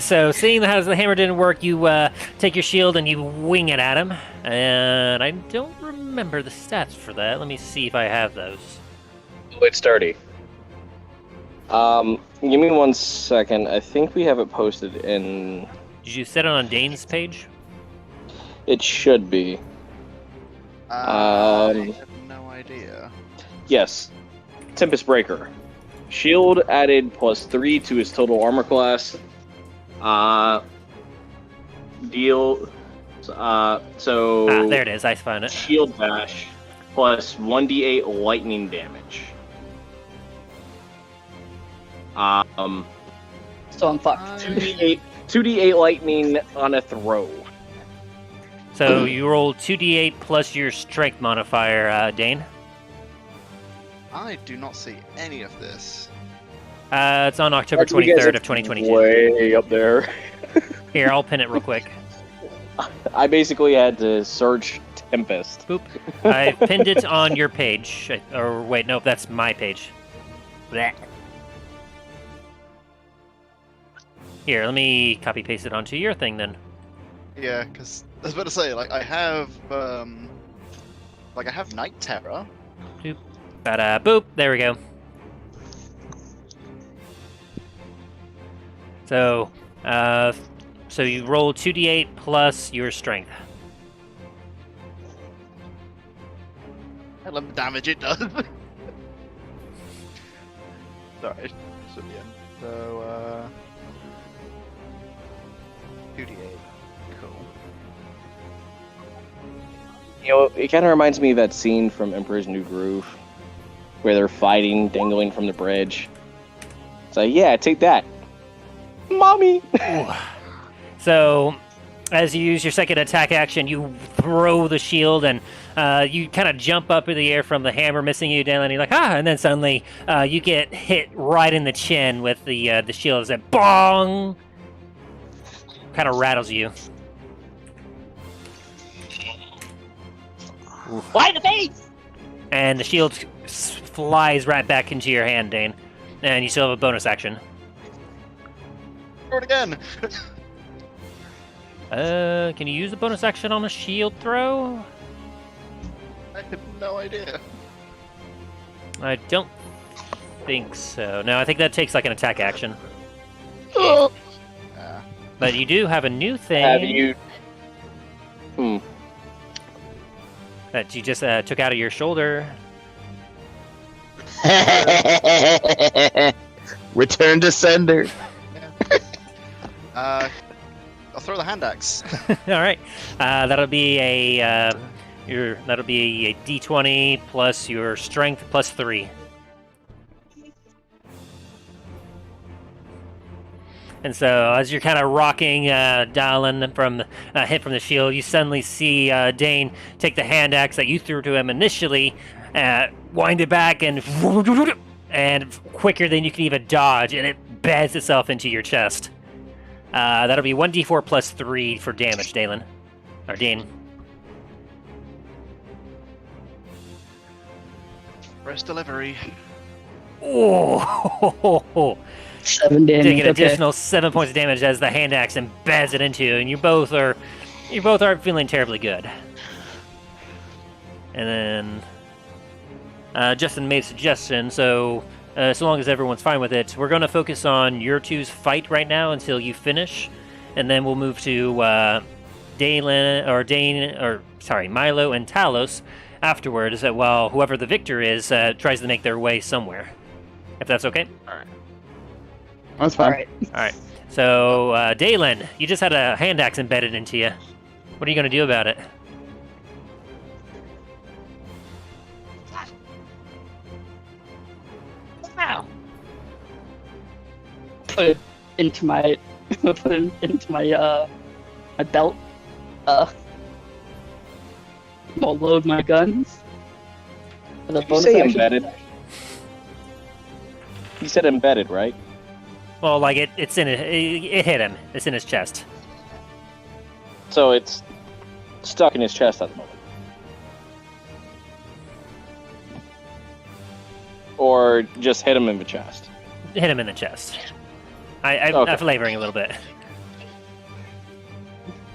So seeing how the hammer didn't work, you take your shield and you wing it at him. And I don't remember the stats for that. Let me see if I have those. It's dirty. Give me 1 second. I think we have it posted in. Did you set it on Dane's page? It should be. I have no idea. Yes. Tempest Breaker. Shield added +3 to his total armor class. Deal. So. There it is. I found it. Shield bash plus 1d8 lightning damage. So I'm fucked. 2d8 lightning on a throw. So you roll 2d8 plus your strength modifier, Dane. I do not see any of this. It's on October That's because 23rd of it's 2022. Way up there. Here, I'll pin it real quick. I basically had to search Tempest. Boop. I pinned it on your page. Or wait, nope, that's my page. Blech. Here, let me copy paste it onto your thing then. Yeah, because I was about to say, like, I have Night Terror. Boop. Bada boop. There we go. So, so you roll 2d8 plus your strength. I love the damage it does. Sorry. So yeah. So 2d8. Cool. You know, it kind of reminds me of that scene from Emperor's New Groove, where they're fighting, dangling from the bridge. It's like, yeah, take that, mommy. So, as you use your second attack action, you throw the shield, and you kind of jump up in the air from the hammer missing you, Dalen. You're like, and then suddenly you get hit right in the chin with the shield as it bong, kind of rattles you. Why the face? And the shield flies right back into your hand, Dane. And you still have a bonus action. Throw it again. Can you use a bonus action on a shield throw? I have no idea. I don't think so. No, I think that takes like an attack action. But you do have a new thing. Have you? That you just took out of your shoulder. Return to sender. I'll throw the hand axe. All right, that'll be a D20 plus your strength plus 3. And so, as you're kind of rocking Dalen from hit from the shield, you suddenly see Dane take the hand axe that you threw to him initially, wind it back, and quicker than you can even dodge, and it beds itself into your chest. That'll be 1d4 plus 3 for damage, Dalen. Or Dane. First delivery. Oh! 7 damage. Take an Okay. additional 7 points of damage as the hand axe embeds it into you, and you both aren't feeling terribly good. And then Justin made a suggestion, so long as everyone's fine with it, we're going to focus on your two's fight right now until you finish, and then we'll move to Milo and Talos afterwards, while whoever the victor is tries to make their way somewhere. If that's okay? That's fine. All right. So, Dalen, you just had a hand axe embedded into you. What are you going to do about it? Wow. Put it into my my belt. I'm gonna load my guns. With a Did you bonus say action. embedded? You said embedded, right? Well, like it hit him. It's in his chest. So it's stuck in his chest at the moment. Or just hit him in the chest. Hit him in the chest. I'm Okay. flavoring a little bit.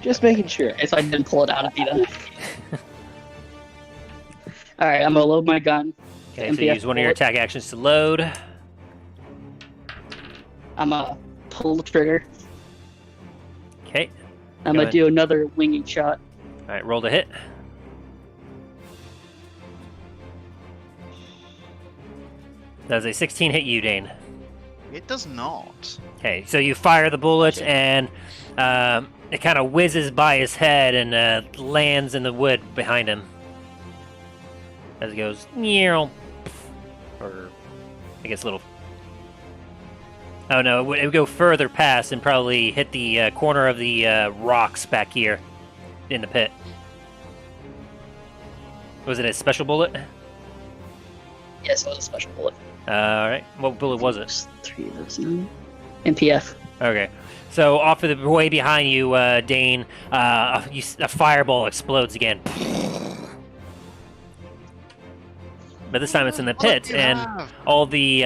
Just making sure. Okay, so I didn't pull it out at the end. Alright, I'm gonna load my gun. Okay, so MPF use one of your attack actions to load. I'm gonna pull the trigger. Okay. I'm Go gonna ahead. do another winging shot. All right, roll to hit. Does a 16 hit you, Dane? It does not. Okay, so you fire the bullet, and it kind of whizzes by his head and lands in the wood behind him. As it goes, or I guess a little. Oh no, it would go further past and probably hit the corner of the rocks back here in the pit. Was it a special bullet? Yes, it was a special bullet. Alright, what bullet was it? 3 of those. MPF. Okay, so off of the way behind you, Dane, a fireball explodes again. but this time it's in the What do pit, you and have? all the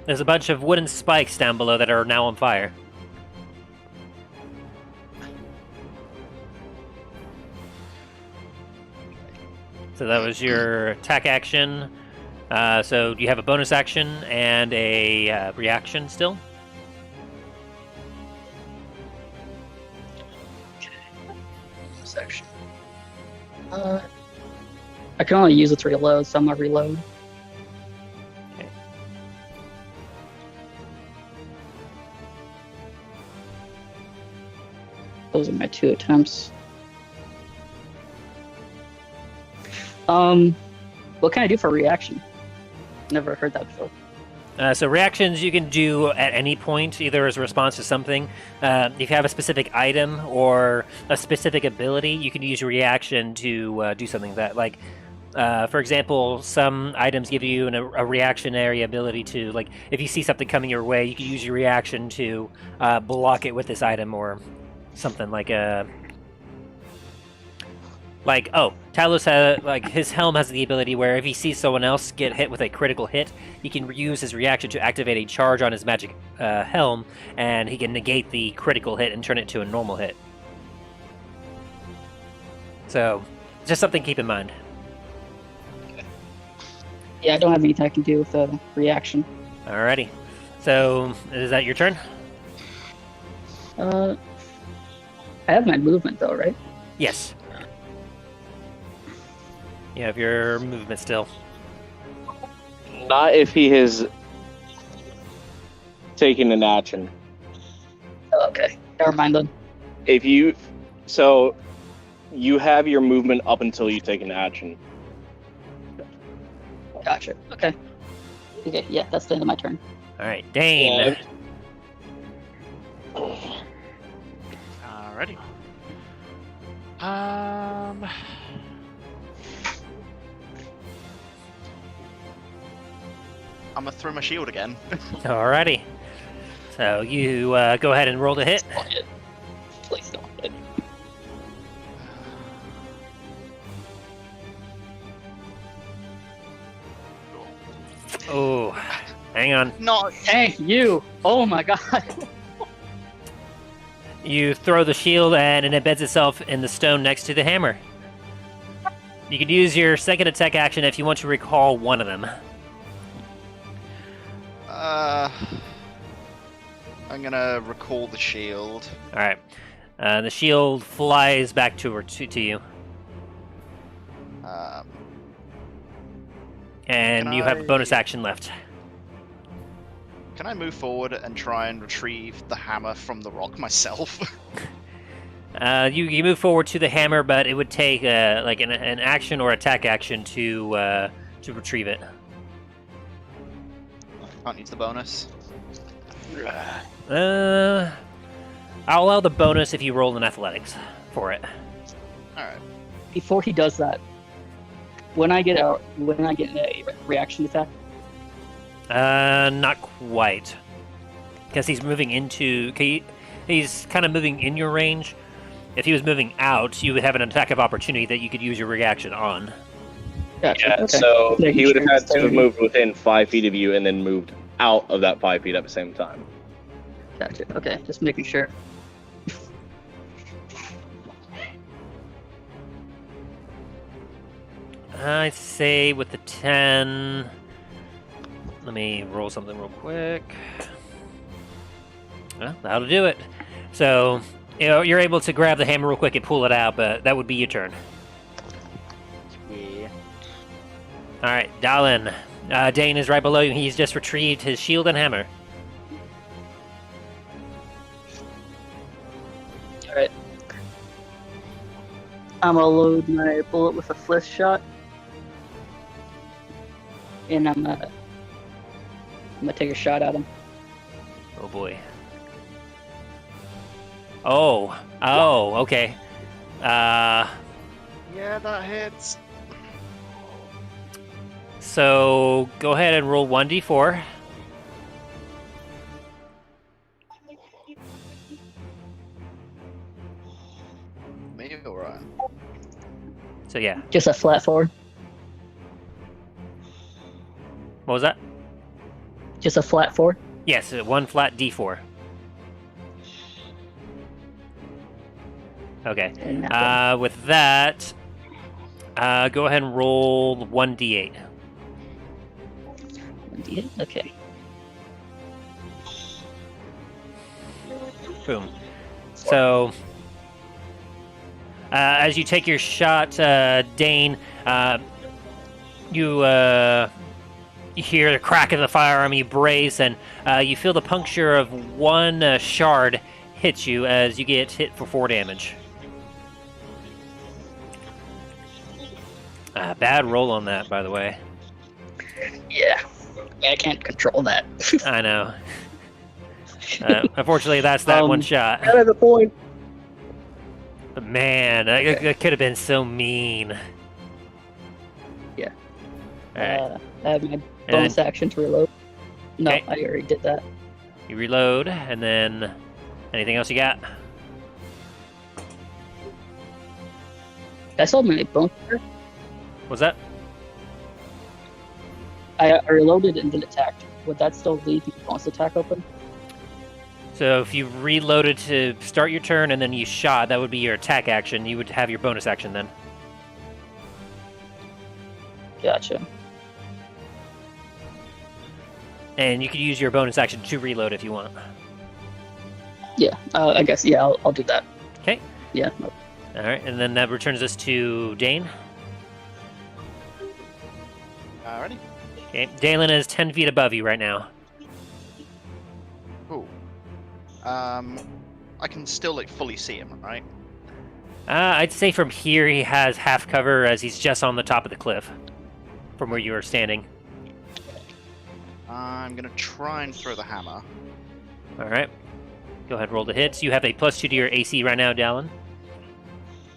there's a bunch of wooden spikes down below that are now on fire. So that was your attack action. So you have a bonus action and a reaction still. Section. I can only use it to reload, so I'm gonna reload. Okay. Those are my 2 attempts. What can I do for reaction? Never heard that before. So reactions you can do at any point, either as a response to something. If you have a specific item or a specific ability, you can use your reaction to do something that, like, for example, some items give you a reactionary ability to, like, if you see something coming your way, you can use your reaction to block it with this item or something like a. Like, oh, Talos has, like, his helm has the ability where if he sees someone else get hit with a critital hit, he can use his reaction to activate a charge on his magic helm, and he can negate the critical hit and turn it to a normal hit. So, just something to keep in mind. Yeah, I don't have anything I can do with the reaction. Alrighty. So, is that your turn? I have my movement though, right? Yes. You have your movement still. Not if he has taken an action. Oh, okay. Never mind then. You have your movement up until you take an action. Gotcha. Okay. Okay, yeah, that's the end of my turn. Alright, Dane. Alrighty. I'm gonna throw my shield again. Alrighty. So, you go ahead and roll the hit. Please don't hit. Oh, hang on. Not Thank you! Oh my god! You throw the shield and it embeds itself in the stone next to the hammer. You can use your second attack action if you want to recall one of them. I'm gonna recall the shield. Alright. The shield flies back to you. And Can you have a I- bonus action left. Can I move forward and try and retrieve the hammer from the rock myself? You move forward to the hammer, but it would take like an action or attack action to retrieve it. Can't use the bonus. I'll allow the bonus if you roll in athletics for it. Alright. Before he does that, when I get a reaction attack, Not quite, because he's moving into. He's kind of moving in your range. If he was moving out, you would have an attack of opportunity that you could use your reaction on. gotcha. Yeah, Okay. so Making he would have sure had it's to have 30. moved within 5 feet of you and then moved out of that 5 feet at the same time. Gotcha. Okay, just making sure. I'd say with the 10. Let me roll something real quick. Well, that'll do it. So, you're able to grab the hammer real quick and pull it out, but that would be your turn. Yeah. Alright, Dallin. Dane is right below you. He's just retrieved his shield and hammer. Alright. I'm gonna load my bullet with a flesh shot. And I'm gonna take a shot at him. Oh boy. Oh, okay. Yeah, that hits. So go ahead and roll 1d4. Me alright. So yeah, Just a flat 4. What was that? Just a flat 4? Yes, one flat D4. Okay. And that one. With that, go ahead and roll 1d8. 1d8? Okay. Boom. So, as you take your shot, Dane, you hear the crack of the firearm, you brace, and you feel the puncture of one shard hit you as you get hit for 4 damage. Bad roll on that, by the way. Yeah. I can't control that. I know. Unfortunately, that's that one shot. Kind of the point. But man, that could have been so mean. Yeah. Alright. I have my bonus action to reload. No, Okay. I already did that. You reload, and then anything else you got? I saw my bonus. What's that? I reloaded and then attacked. Would that still leave my bonus attack open? So if you reloaded to start your turn and then you shot, that would be your attack action. You would have your bonus action then. Gotcha. And you could use your bonus action to reload if you want. Yeah, I guess, yeah, I'll do that. Okay. Yeah. No. Alright, and then that returns us to Dane. Alrighty. Okay, Dalen is 10 feet above you right now. Cool. I can still like fully see him, right? I'd say from here he has half cover as he's just on the top of the cliff from where you were standing. I'm gonna try and throw the hammer. Alright. Go ahead and roll the hits. You have a +2 to your AC right now, Dalen.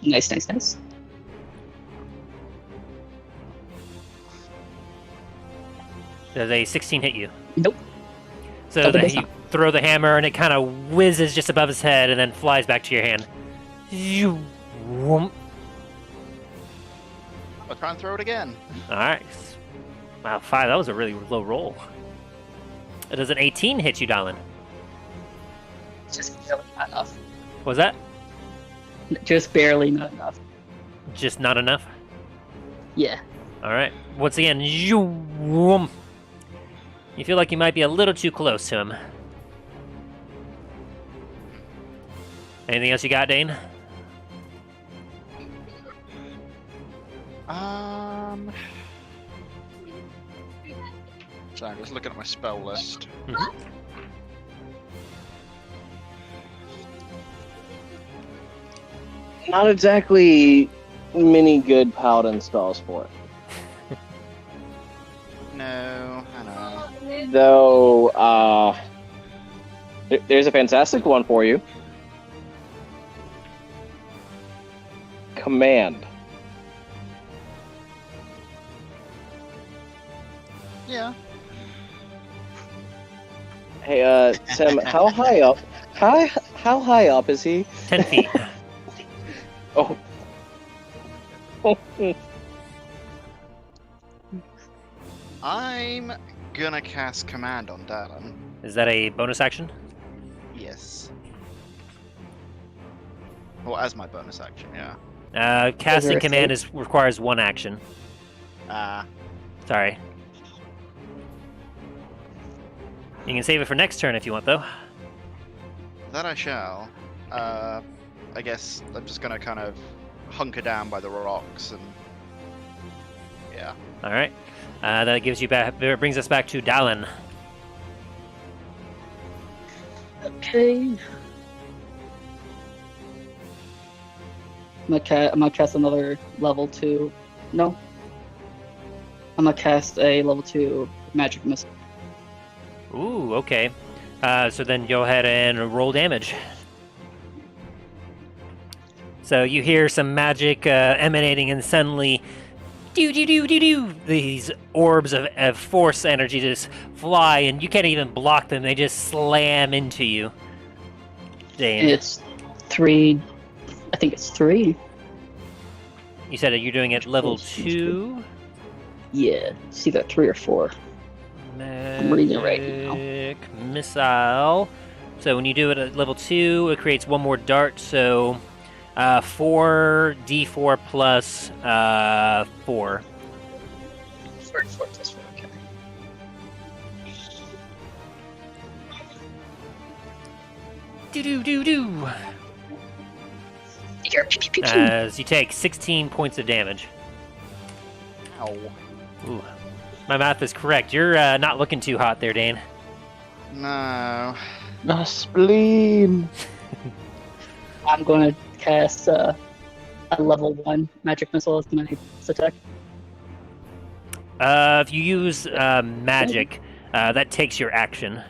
Nice, nice, nice. Does a 16 hit you? Nope. So Double then this you one. throw the hammer and it kind of whizzes just above his head and then flies back to your hand. You. Whoomp. I'll try and throw it again. Alright. Wow, 5. That was a really low roll. Does an 18 hit you, Dalen? Just barely not enough. Was that? Just barely not enough. Just not enough? Yeah. Alright. Once again, you feel like you might be a little too close to him. Anything else you got, Dane? So I'm just looking at my spell list. Mhm. Not exactly many good paladin spells for it. No, I know. Though, there's a fantastic one for you. Command. Yeah. Hey, Tim, how high up? How high up is he? 10 feet. Oh. I'm gonna cast command on Dalen. Is that a bonus action? Yes. Well, as my bonus action, yeah. Casting a command requires 1 action. Sorry. You can save it for next turn if you want, though. That I shall. I guess I'm just gonna kind of hunker down by the rocks and yeah. All right. That gives you back. Brings us back to Dalen. Okay. I'm gonna cast another level 2. No. I'm gonna cast a level 2 magic missile. Ooh, okay. So then go ahead and roll damage. So you hear some magic emanating, and suddenly, these orbs of force energy just fly, and you can't even block them. They just slam into you. Dane, It's 3. I think it's 3. you said that you're doing it level 2. Yeah. It's either 3 or 4. I'm reading it right now. Magic missile. So when you do it at level 2, it creates one more dart. So 4d4 plus 4. 4 plus 4, okay. Do. Pew. As you take 16 points of damage. Ow. Ooh. My math is correct. You're not looking too hot there, Dane. No. The spleen. I'm going to cast a level 1 magic missile as my attack. If you use magic, that takes your action.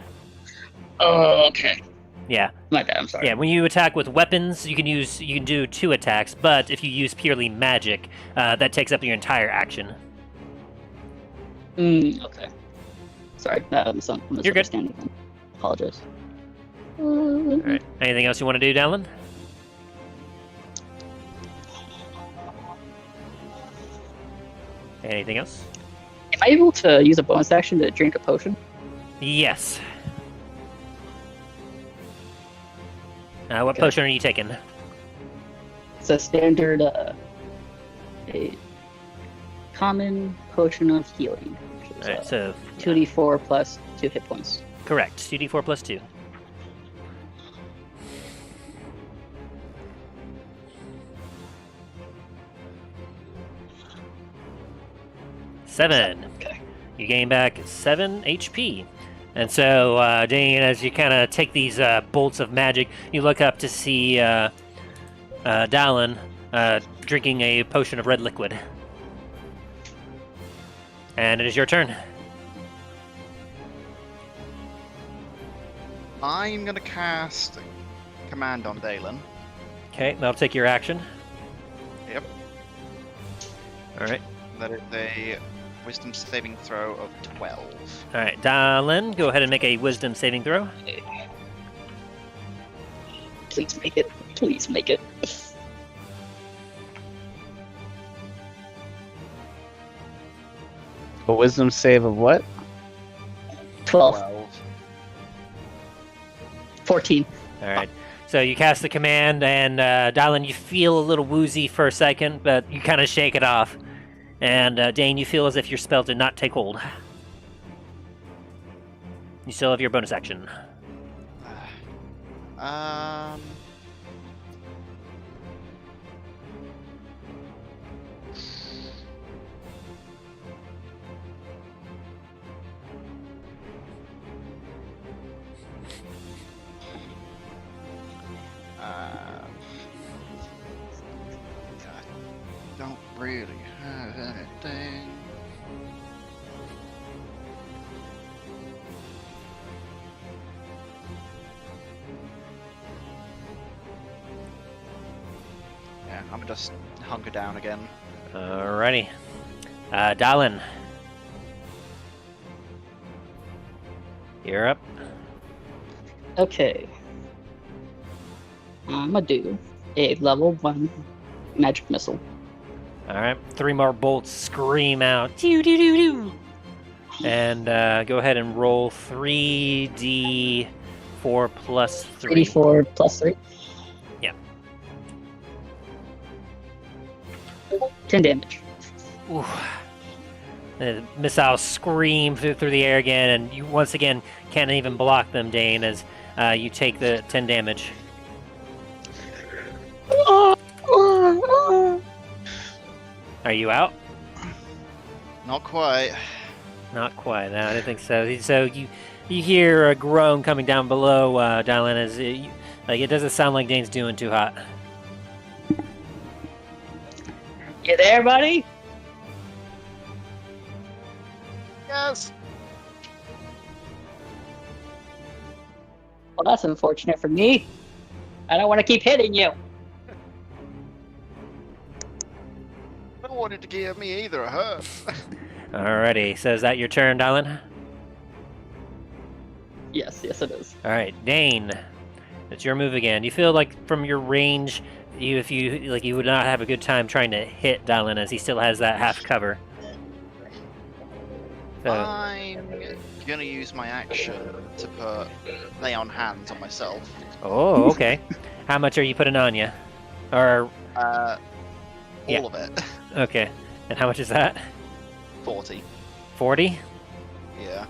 Oh, okay. Yeah. My bad, I'm sorry. Yeah, when you attack with weapons, you can do 2 attacks, but if you use purely magic, that takes up your entire action. Okay. Sorry, I'm You're good. misunderstanding. Apologize. Alright. Anything else you want to do, Dallin? Anything else? Am I able to use a bonus action to drink a potion? Yes. What Okay. potion are you taking? It's a standard, a common potion of healing. Which is, Alright, so 2d4 plus 2 hit points. correct. 2d4 plus 2. Seven. Okay. You gain back 7 HP. And so, Dane, as you kind of take these bolts of magic, you look up to see Dallin drinking a potion of red liquid. And it is your turn. I'm gonna cast Command on Dalen. Okay, that'll take your action. Yep. Alright. That is a Wisdom saving throw of 12. Alright, Dallin, go ahead and make a wisdom saving throw. Please make it. Please make it. A wisdom save of what? 12. 14. Alright. So you cast the command, and Dallin, you feel a little woozy for a second, but you kind of shake it off. And Dane, you feel as if your spell did not take hold. You still have your bonus action. I don't really have anything. Yeah, I'm gonna just hunker down again. Alrighty. Dallin. You're up. Okay. I'm gonna do a level 1 magic missile. Alright. 3 more bolts scream out. Doo doo doo doo. And go ahead and roll 3d4 plus 3. 3d4 plus 3? Yeah. 10 damage. Ooh. The missiles scream through the air again, and you once again can't even block them, Dane, as you take the 10 damage. Are you out? Not quite. Not quite. No, I didn't think so. So you hear a groan coming down below, Dallin, as it doesn't sound like Dane's doing too hot. You there, buddy? Yes. Well, that's unfortunate for me. I don't want to keep hitting you. I don't want it to give me either, huh? Alrighty, so is that your turn, Dallin? Yes, it is. Alright, Dane. It's your move again. You feel like from your range, you would not have a good time trying to hit Dallin, as he still has that half cover. So, I'm gonna use my action to put lay on hands on myself. oh, okay. How much are you putting on you? Or All Yeah. of it. okay, and how much is that? 40. 40? Yeah.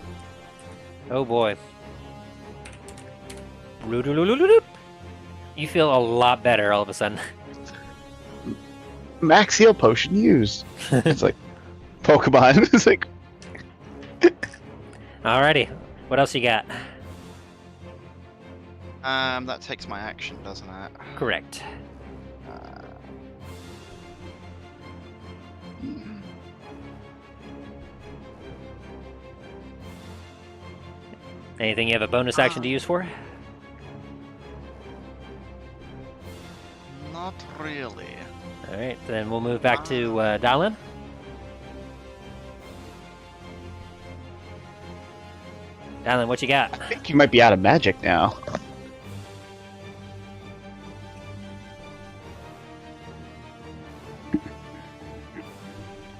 Oh boy. Root-a-loot-a-loot-a-loot. You feel a lot better all of a sudden. Max heal potion used. It's like Pokemon. It's like Alrighty, what else you got? That takes my action, doesn't it? Correct. Anything you have a bonus action to use for? Not really. Alright, then we'll move back to Dallin. Dallin, what you got? I think you might be out of magic now.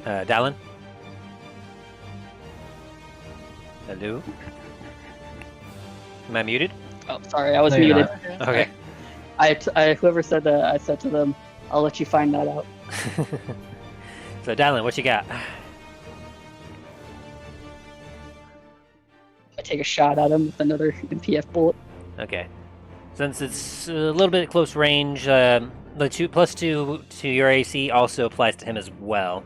Dallin? Hello? Am I muted? Oh, sorry, I was No, you're muted. not. Okay. Whoever said that, I said to them, I'll let you find that out. So, Dallin, what you got? I take a shot at him with another MPF bullet. Okay. Since it's a little bit close range, the +2 to your AC also applies to him as well.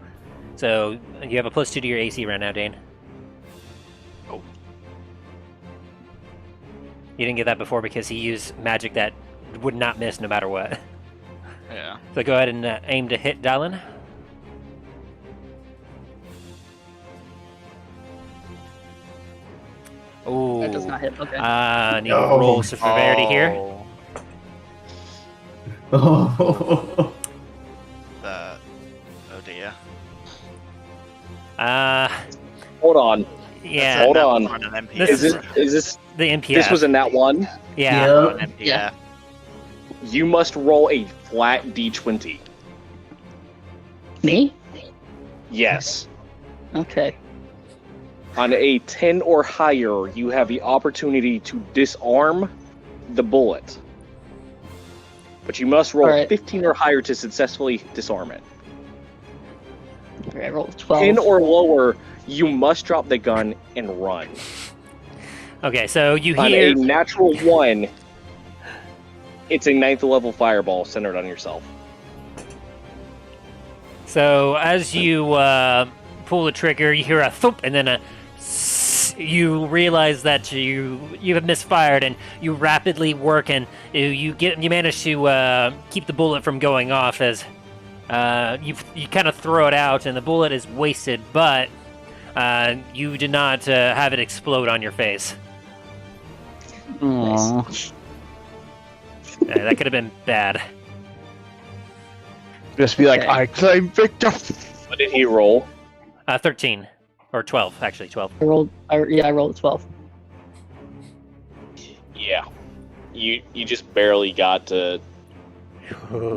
So you have a +2 to your AC right now, Dane. Oh. You didn't get that before because he used magic that would not miss no matter what. Yeah. So go ahead and aim to hit Dallin. Ooh. That does not hit. Okay. I need to roll some severity here. Oh. Oh dear. Hold on. Yeah, Hold on. On an MP. This Is this the MPF. this was a nat 1? yeah. Yeah. An MP, Yeah. You must roll a flat d20. Me? Yes. Okay. On a 10 or higher, you have the opportunity to disarm the bullet. But you must roll Alright. 15 or higher to successfully disarm it. Okay, I rolled 12. 10 or lower, you must drop the gun and run. Okay, so you On hear. a natural 1, it's a 9th level fireball centered on yourself. So as you pull the trigger, you hear a thump, and then a. You realize that you have misfired, and you rapidly work, and you manage to keep the bullet from going off as you kind of throw it out, and the bullet is wasted, but you did not have it explode on your face. Nice. That could have been bad. Just be like, Okay. I claim victory. What did he roll? 13 or 12, actually 12. I rolled a 12. Yeah. You just barely got to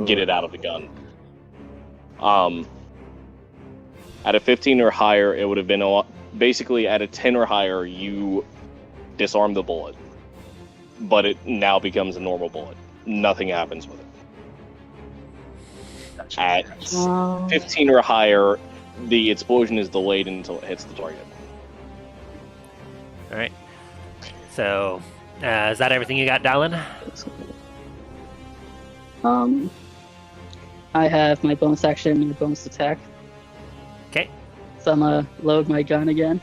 get it out of the gun. At a 15 or higher, it would have been a lot. Basically, at a 10 or higher, you disarm the bullet, but it now becomes a normal bullet. Nothing happens with it. At 15 or higher, the explosion is delayed until it hits the target. All right. So, is that everything you got, Dallin? I have my bonus action and bonus attack. Okay. So I'm gonna load my gun again.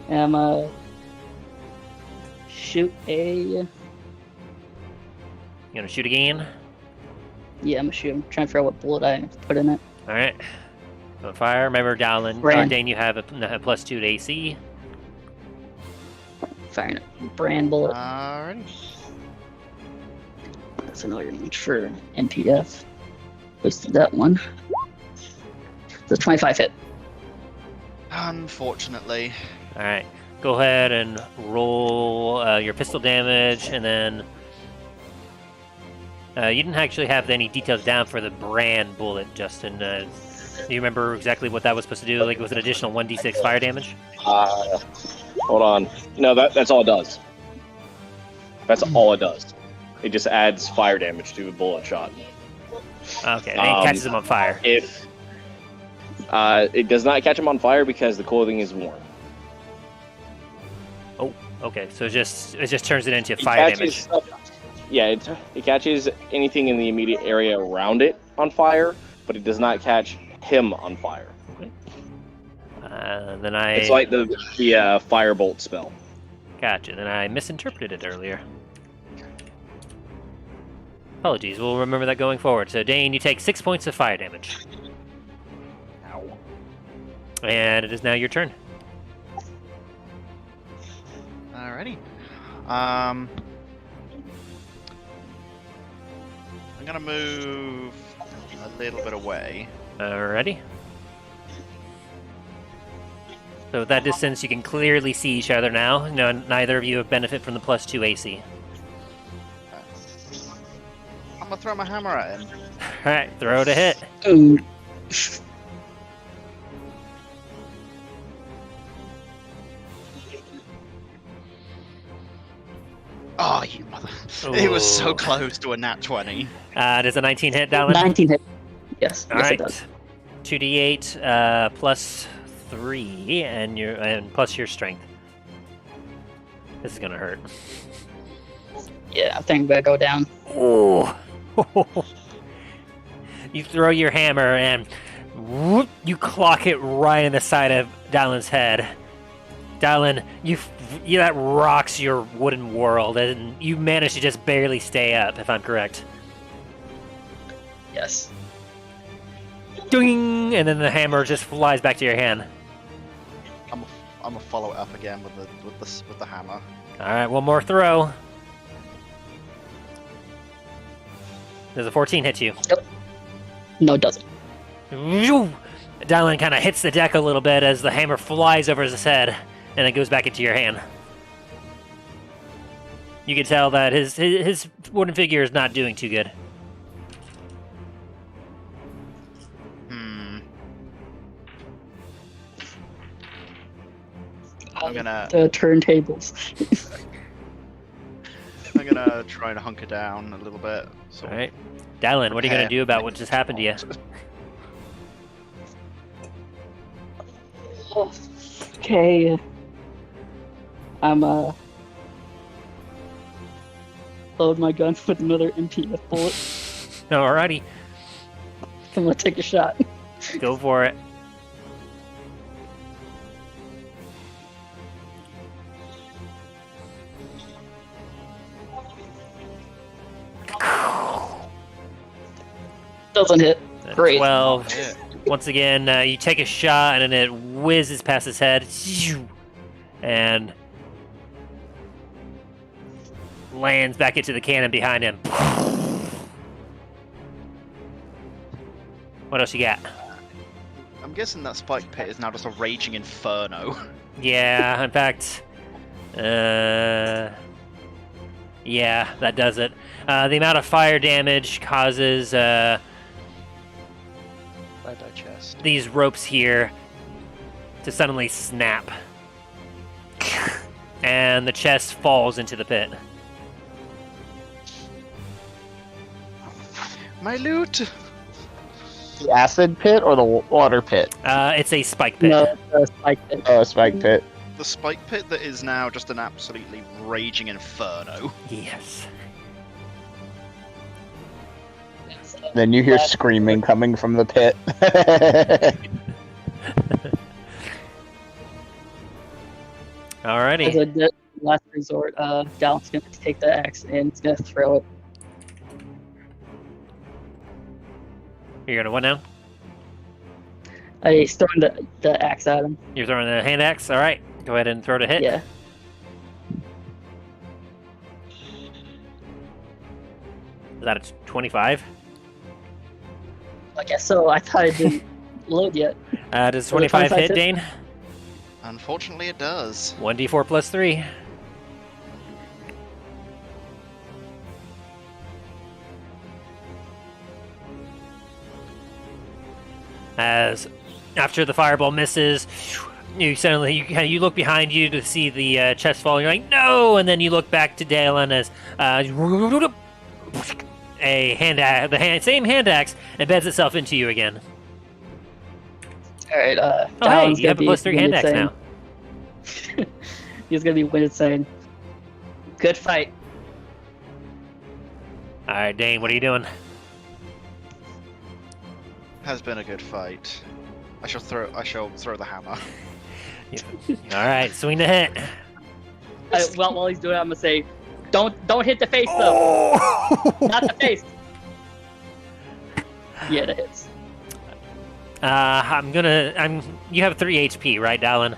And I'm gonna shoot a. You gonna shoot again? Yeah, I'm gonna shoot. I'm trying to figure out what bullet I put in it. All right. On fire. Remember, Dallin, Brand. Dane, you have a +2 to AC. Firing a brand bullet. Alright. That's another one for NPF. Wasted that one. The 25 hit. Unfortunately. All right. Go ahead and roll your pistol damage, and then you didn't actually have any details down for the brand bullet, Justin. Do you remember exactly what that was supposed to do? Like, was it additional 1d6 fire damage? Hold on. No, that's all it does. That's all it does. It just adds fire damage to a bullet shot. Okay, and it catches him on fire. If it does not catch him on fire because the clothing is warm. Oh, okay. So it just turns it into fire damage. Yeah, it catches anything in the immediate area around it on fire, but it does not catch him on fire. Okay. It's like the firebolt spell. Gotcha. Then I misinterpreted it earlier. Apologies. We'll remember that going forward. So Dane, you take 6 points of fire damage. Ow. And it is now your turn. Alrighty. I'm gonna move a little bit away. Alrighty. So with that distance, you can clearly see each other now. No, neither of you have benefit from the +2 AC. I'm gonna throw my hammer at him. Alright, throw to hit. Ooh. Oh, you mother! It was so Ooh. close to a nat 20. Does a 19 hit, Dallin? 19 hit. Yes, yes Alright. it does. 2d8 plus 3 and plus your strength. This is gonna hurt. Yeah, I think I go down. Oh! You throw your hammer and whoop, you clock it right in the side of Dallin's head. Dallin, that rocks your wooden world, and you manage to just barely stay up, if I'm correct. Yes. Ding! And then the hammer just flies back to your hand. I'm gonna follow it up again with the hammer. All right, one more throw. Does a 14 hit you? No, it doesn't. Dallin kind of hits the deck a little bit as the hammer flies over his head, and it goes back into your hand. You can tell that his wooden figure is not doing too good. I'm gonna The turntables. I'm gonna try to hunker down a little bit. So All right, Dallin, what are you gonna do about what just happened to you? Okay. I'm load my gun with another MPF bullet. Alrighty, I'm gonna take a shot. go for it. Doesn't hit. Great. 12. Once again, you take a shot and then it whizzes past his head. And lands back into the cannon behind him. What else you got? I'm guessing that spike pit is now just a raging inferno. Yeah, in fact, yeah, that does it. The amount of fire damage causes Where'd I chest? these ropes here to suddenly snap. And the chest falls into the pit. My loot! The acid pit or the water pit? It's a spike pit. No, spike pit. Oh, a spike pit. The spike pit that is now just an absolutely raging inferno. Yes. Then you hear screaming coming from the pit. Alrighty. As a last resort, Dallin's gonna take the axe and he's gonna throw it. You're gonna what now? He's throwing the axe at him. You're throwing the hand axe? Alright. Go ahead and throw to hit. Yeah. Is that a 25? I guess so. I thought it didn't load yet. Does 25 hit, hit? Dane? Unfortunately, it does. 1d4 plus 3. As after the fireball misses, you suddenly you look behind you to see the chest fall. You're like, no! And then you look back to Dalen as same hand axe embeds itself into you again. All right. Oh, hey, Dalen's you gonna have a be plus 3 hand winded axe saying- now. He's gonna be winded saying, "Good fight." All right, Dane, what are you doing? Has been a good fight. I shall throw the hammer. All right, swing the hit. Well, while he's doing it, I'm gonna say, "Don't hit the face though. Oh! Not the face." Yeah, that hits. You have 3 HP, right, Dalen?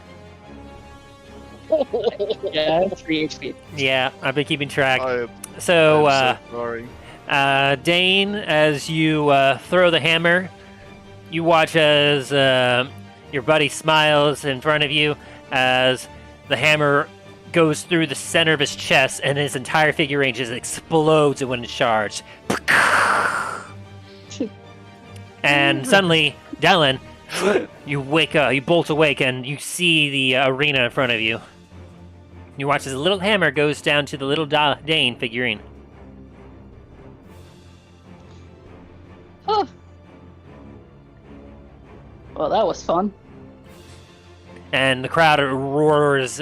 Yeah, I have 3 HP. Yeah, I've been keeping track. I'm So, so sorry. Dane, as you throw the hammer, you watch as your buddy smiles in front of you as the hammer goes through the center of his chest and his entire figurine just explodes in one charge. And suddenly, Dalen, you wake up, you bolt awake, and you see the arena in front of you. You watch as a little hammer goes down to the little Dane figurine. Huh. Well, that was fun. And the crowd roars,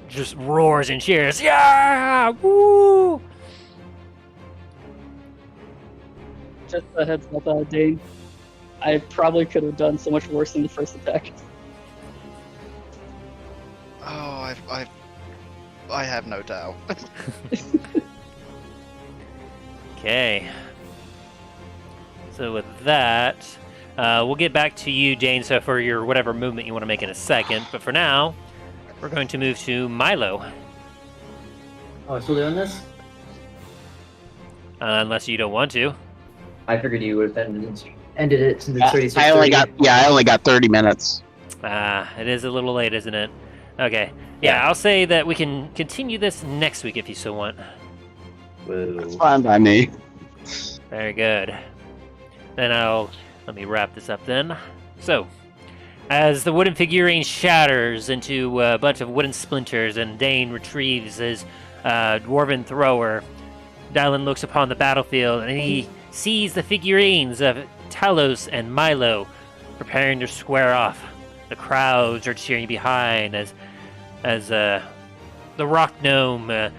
just roars and cheers. Yeah! Woo! Just a heads up, Dane. I probably could have done so much worse than the first attack. Oh, I have no doubt. Okay. So with that, we'll get back to you, Dane, so for your whatever movement you want to make in a second. But for now, we're going to move to Milo. Oh, still doing this? Unless you don't want to. I figured you would have ended it since it's 36. I only got 30 minutes. It is a little late, isn't it? Okay. Yeah, I'll say that we can continue this next week if you so want. That's fine by me. Very good. Then let me wrap this up then. So, as the wooden figurine shatters into a bunch of wooden splinters and Dane retrieves his dwarven thrower, Dylan looks upon the battlefield and he sees the figurines of Talos and Milo preparing to square off. The crowds are cheering behind as the rock gnome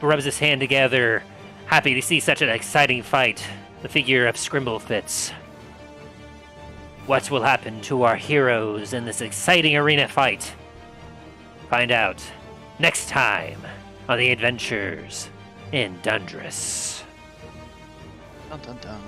rubs his hand together, happy to see such an exciting fight. The figure of Scrimblefits. What will happen to our heroes in this exciting arena fight? Find out next time on the adventures in Dundras. Dun, dun, dun.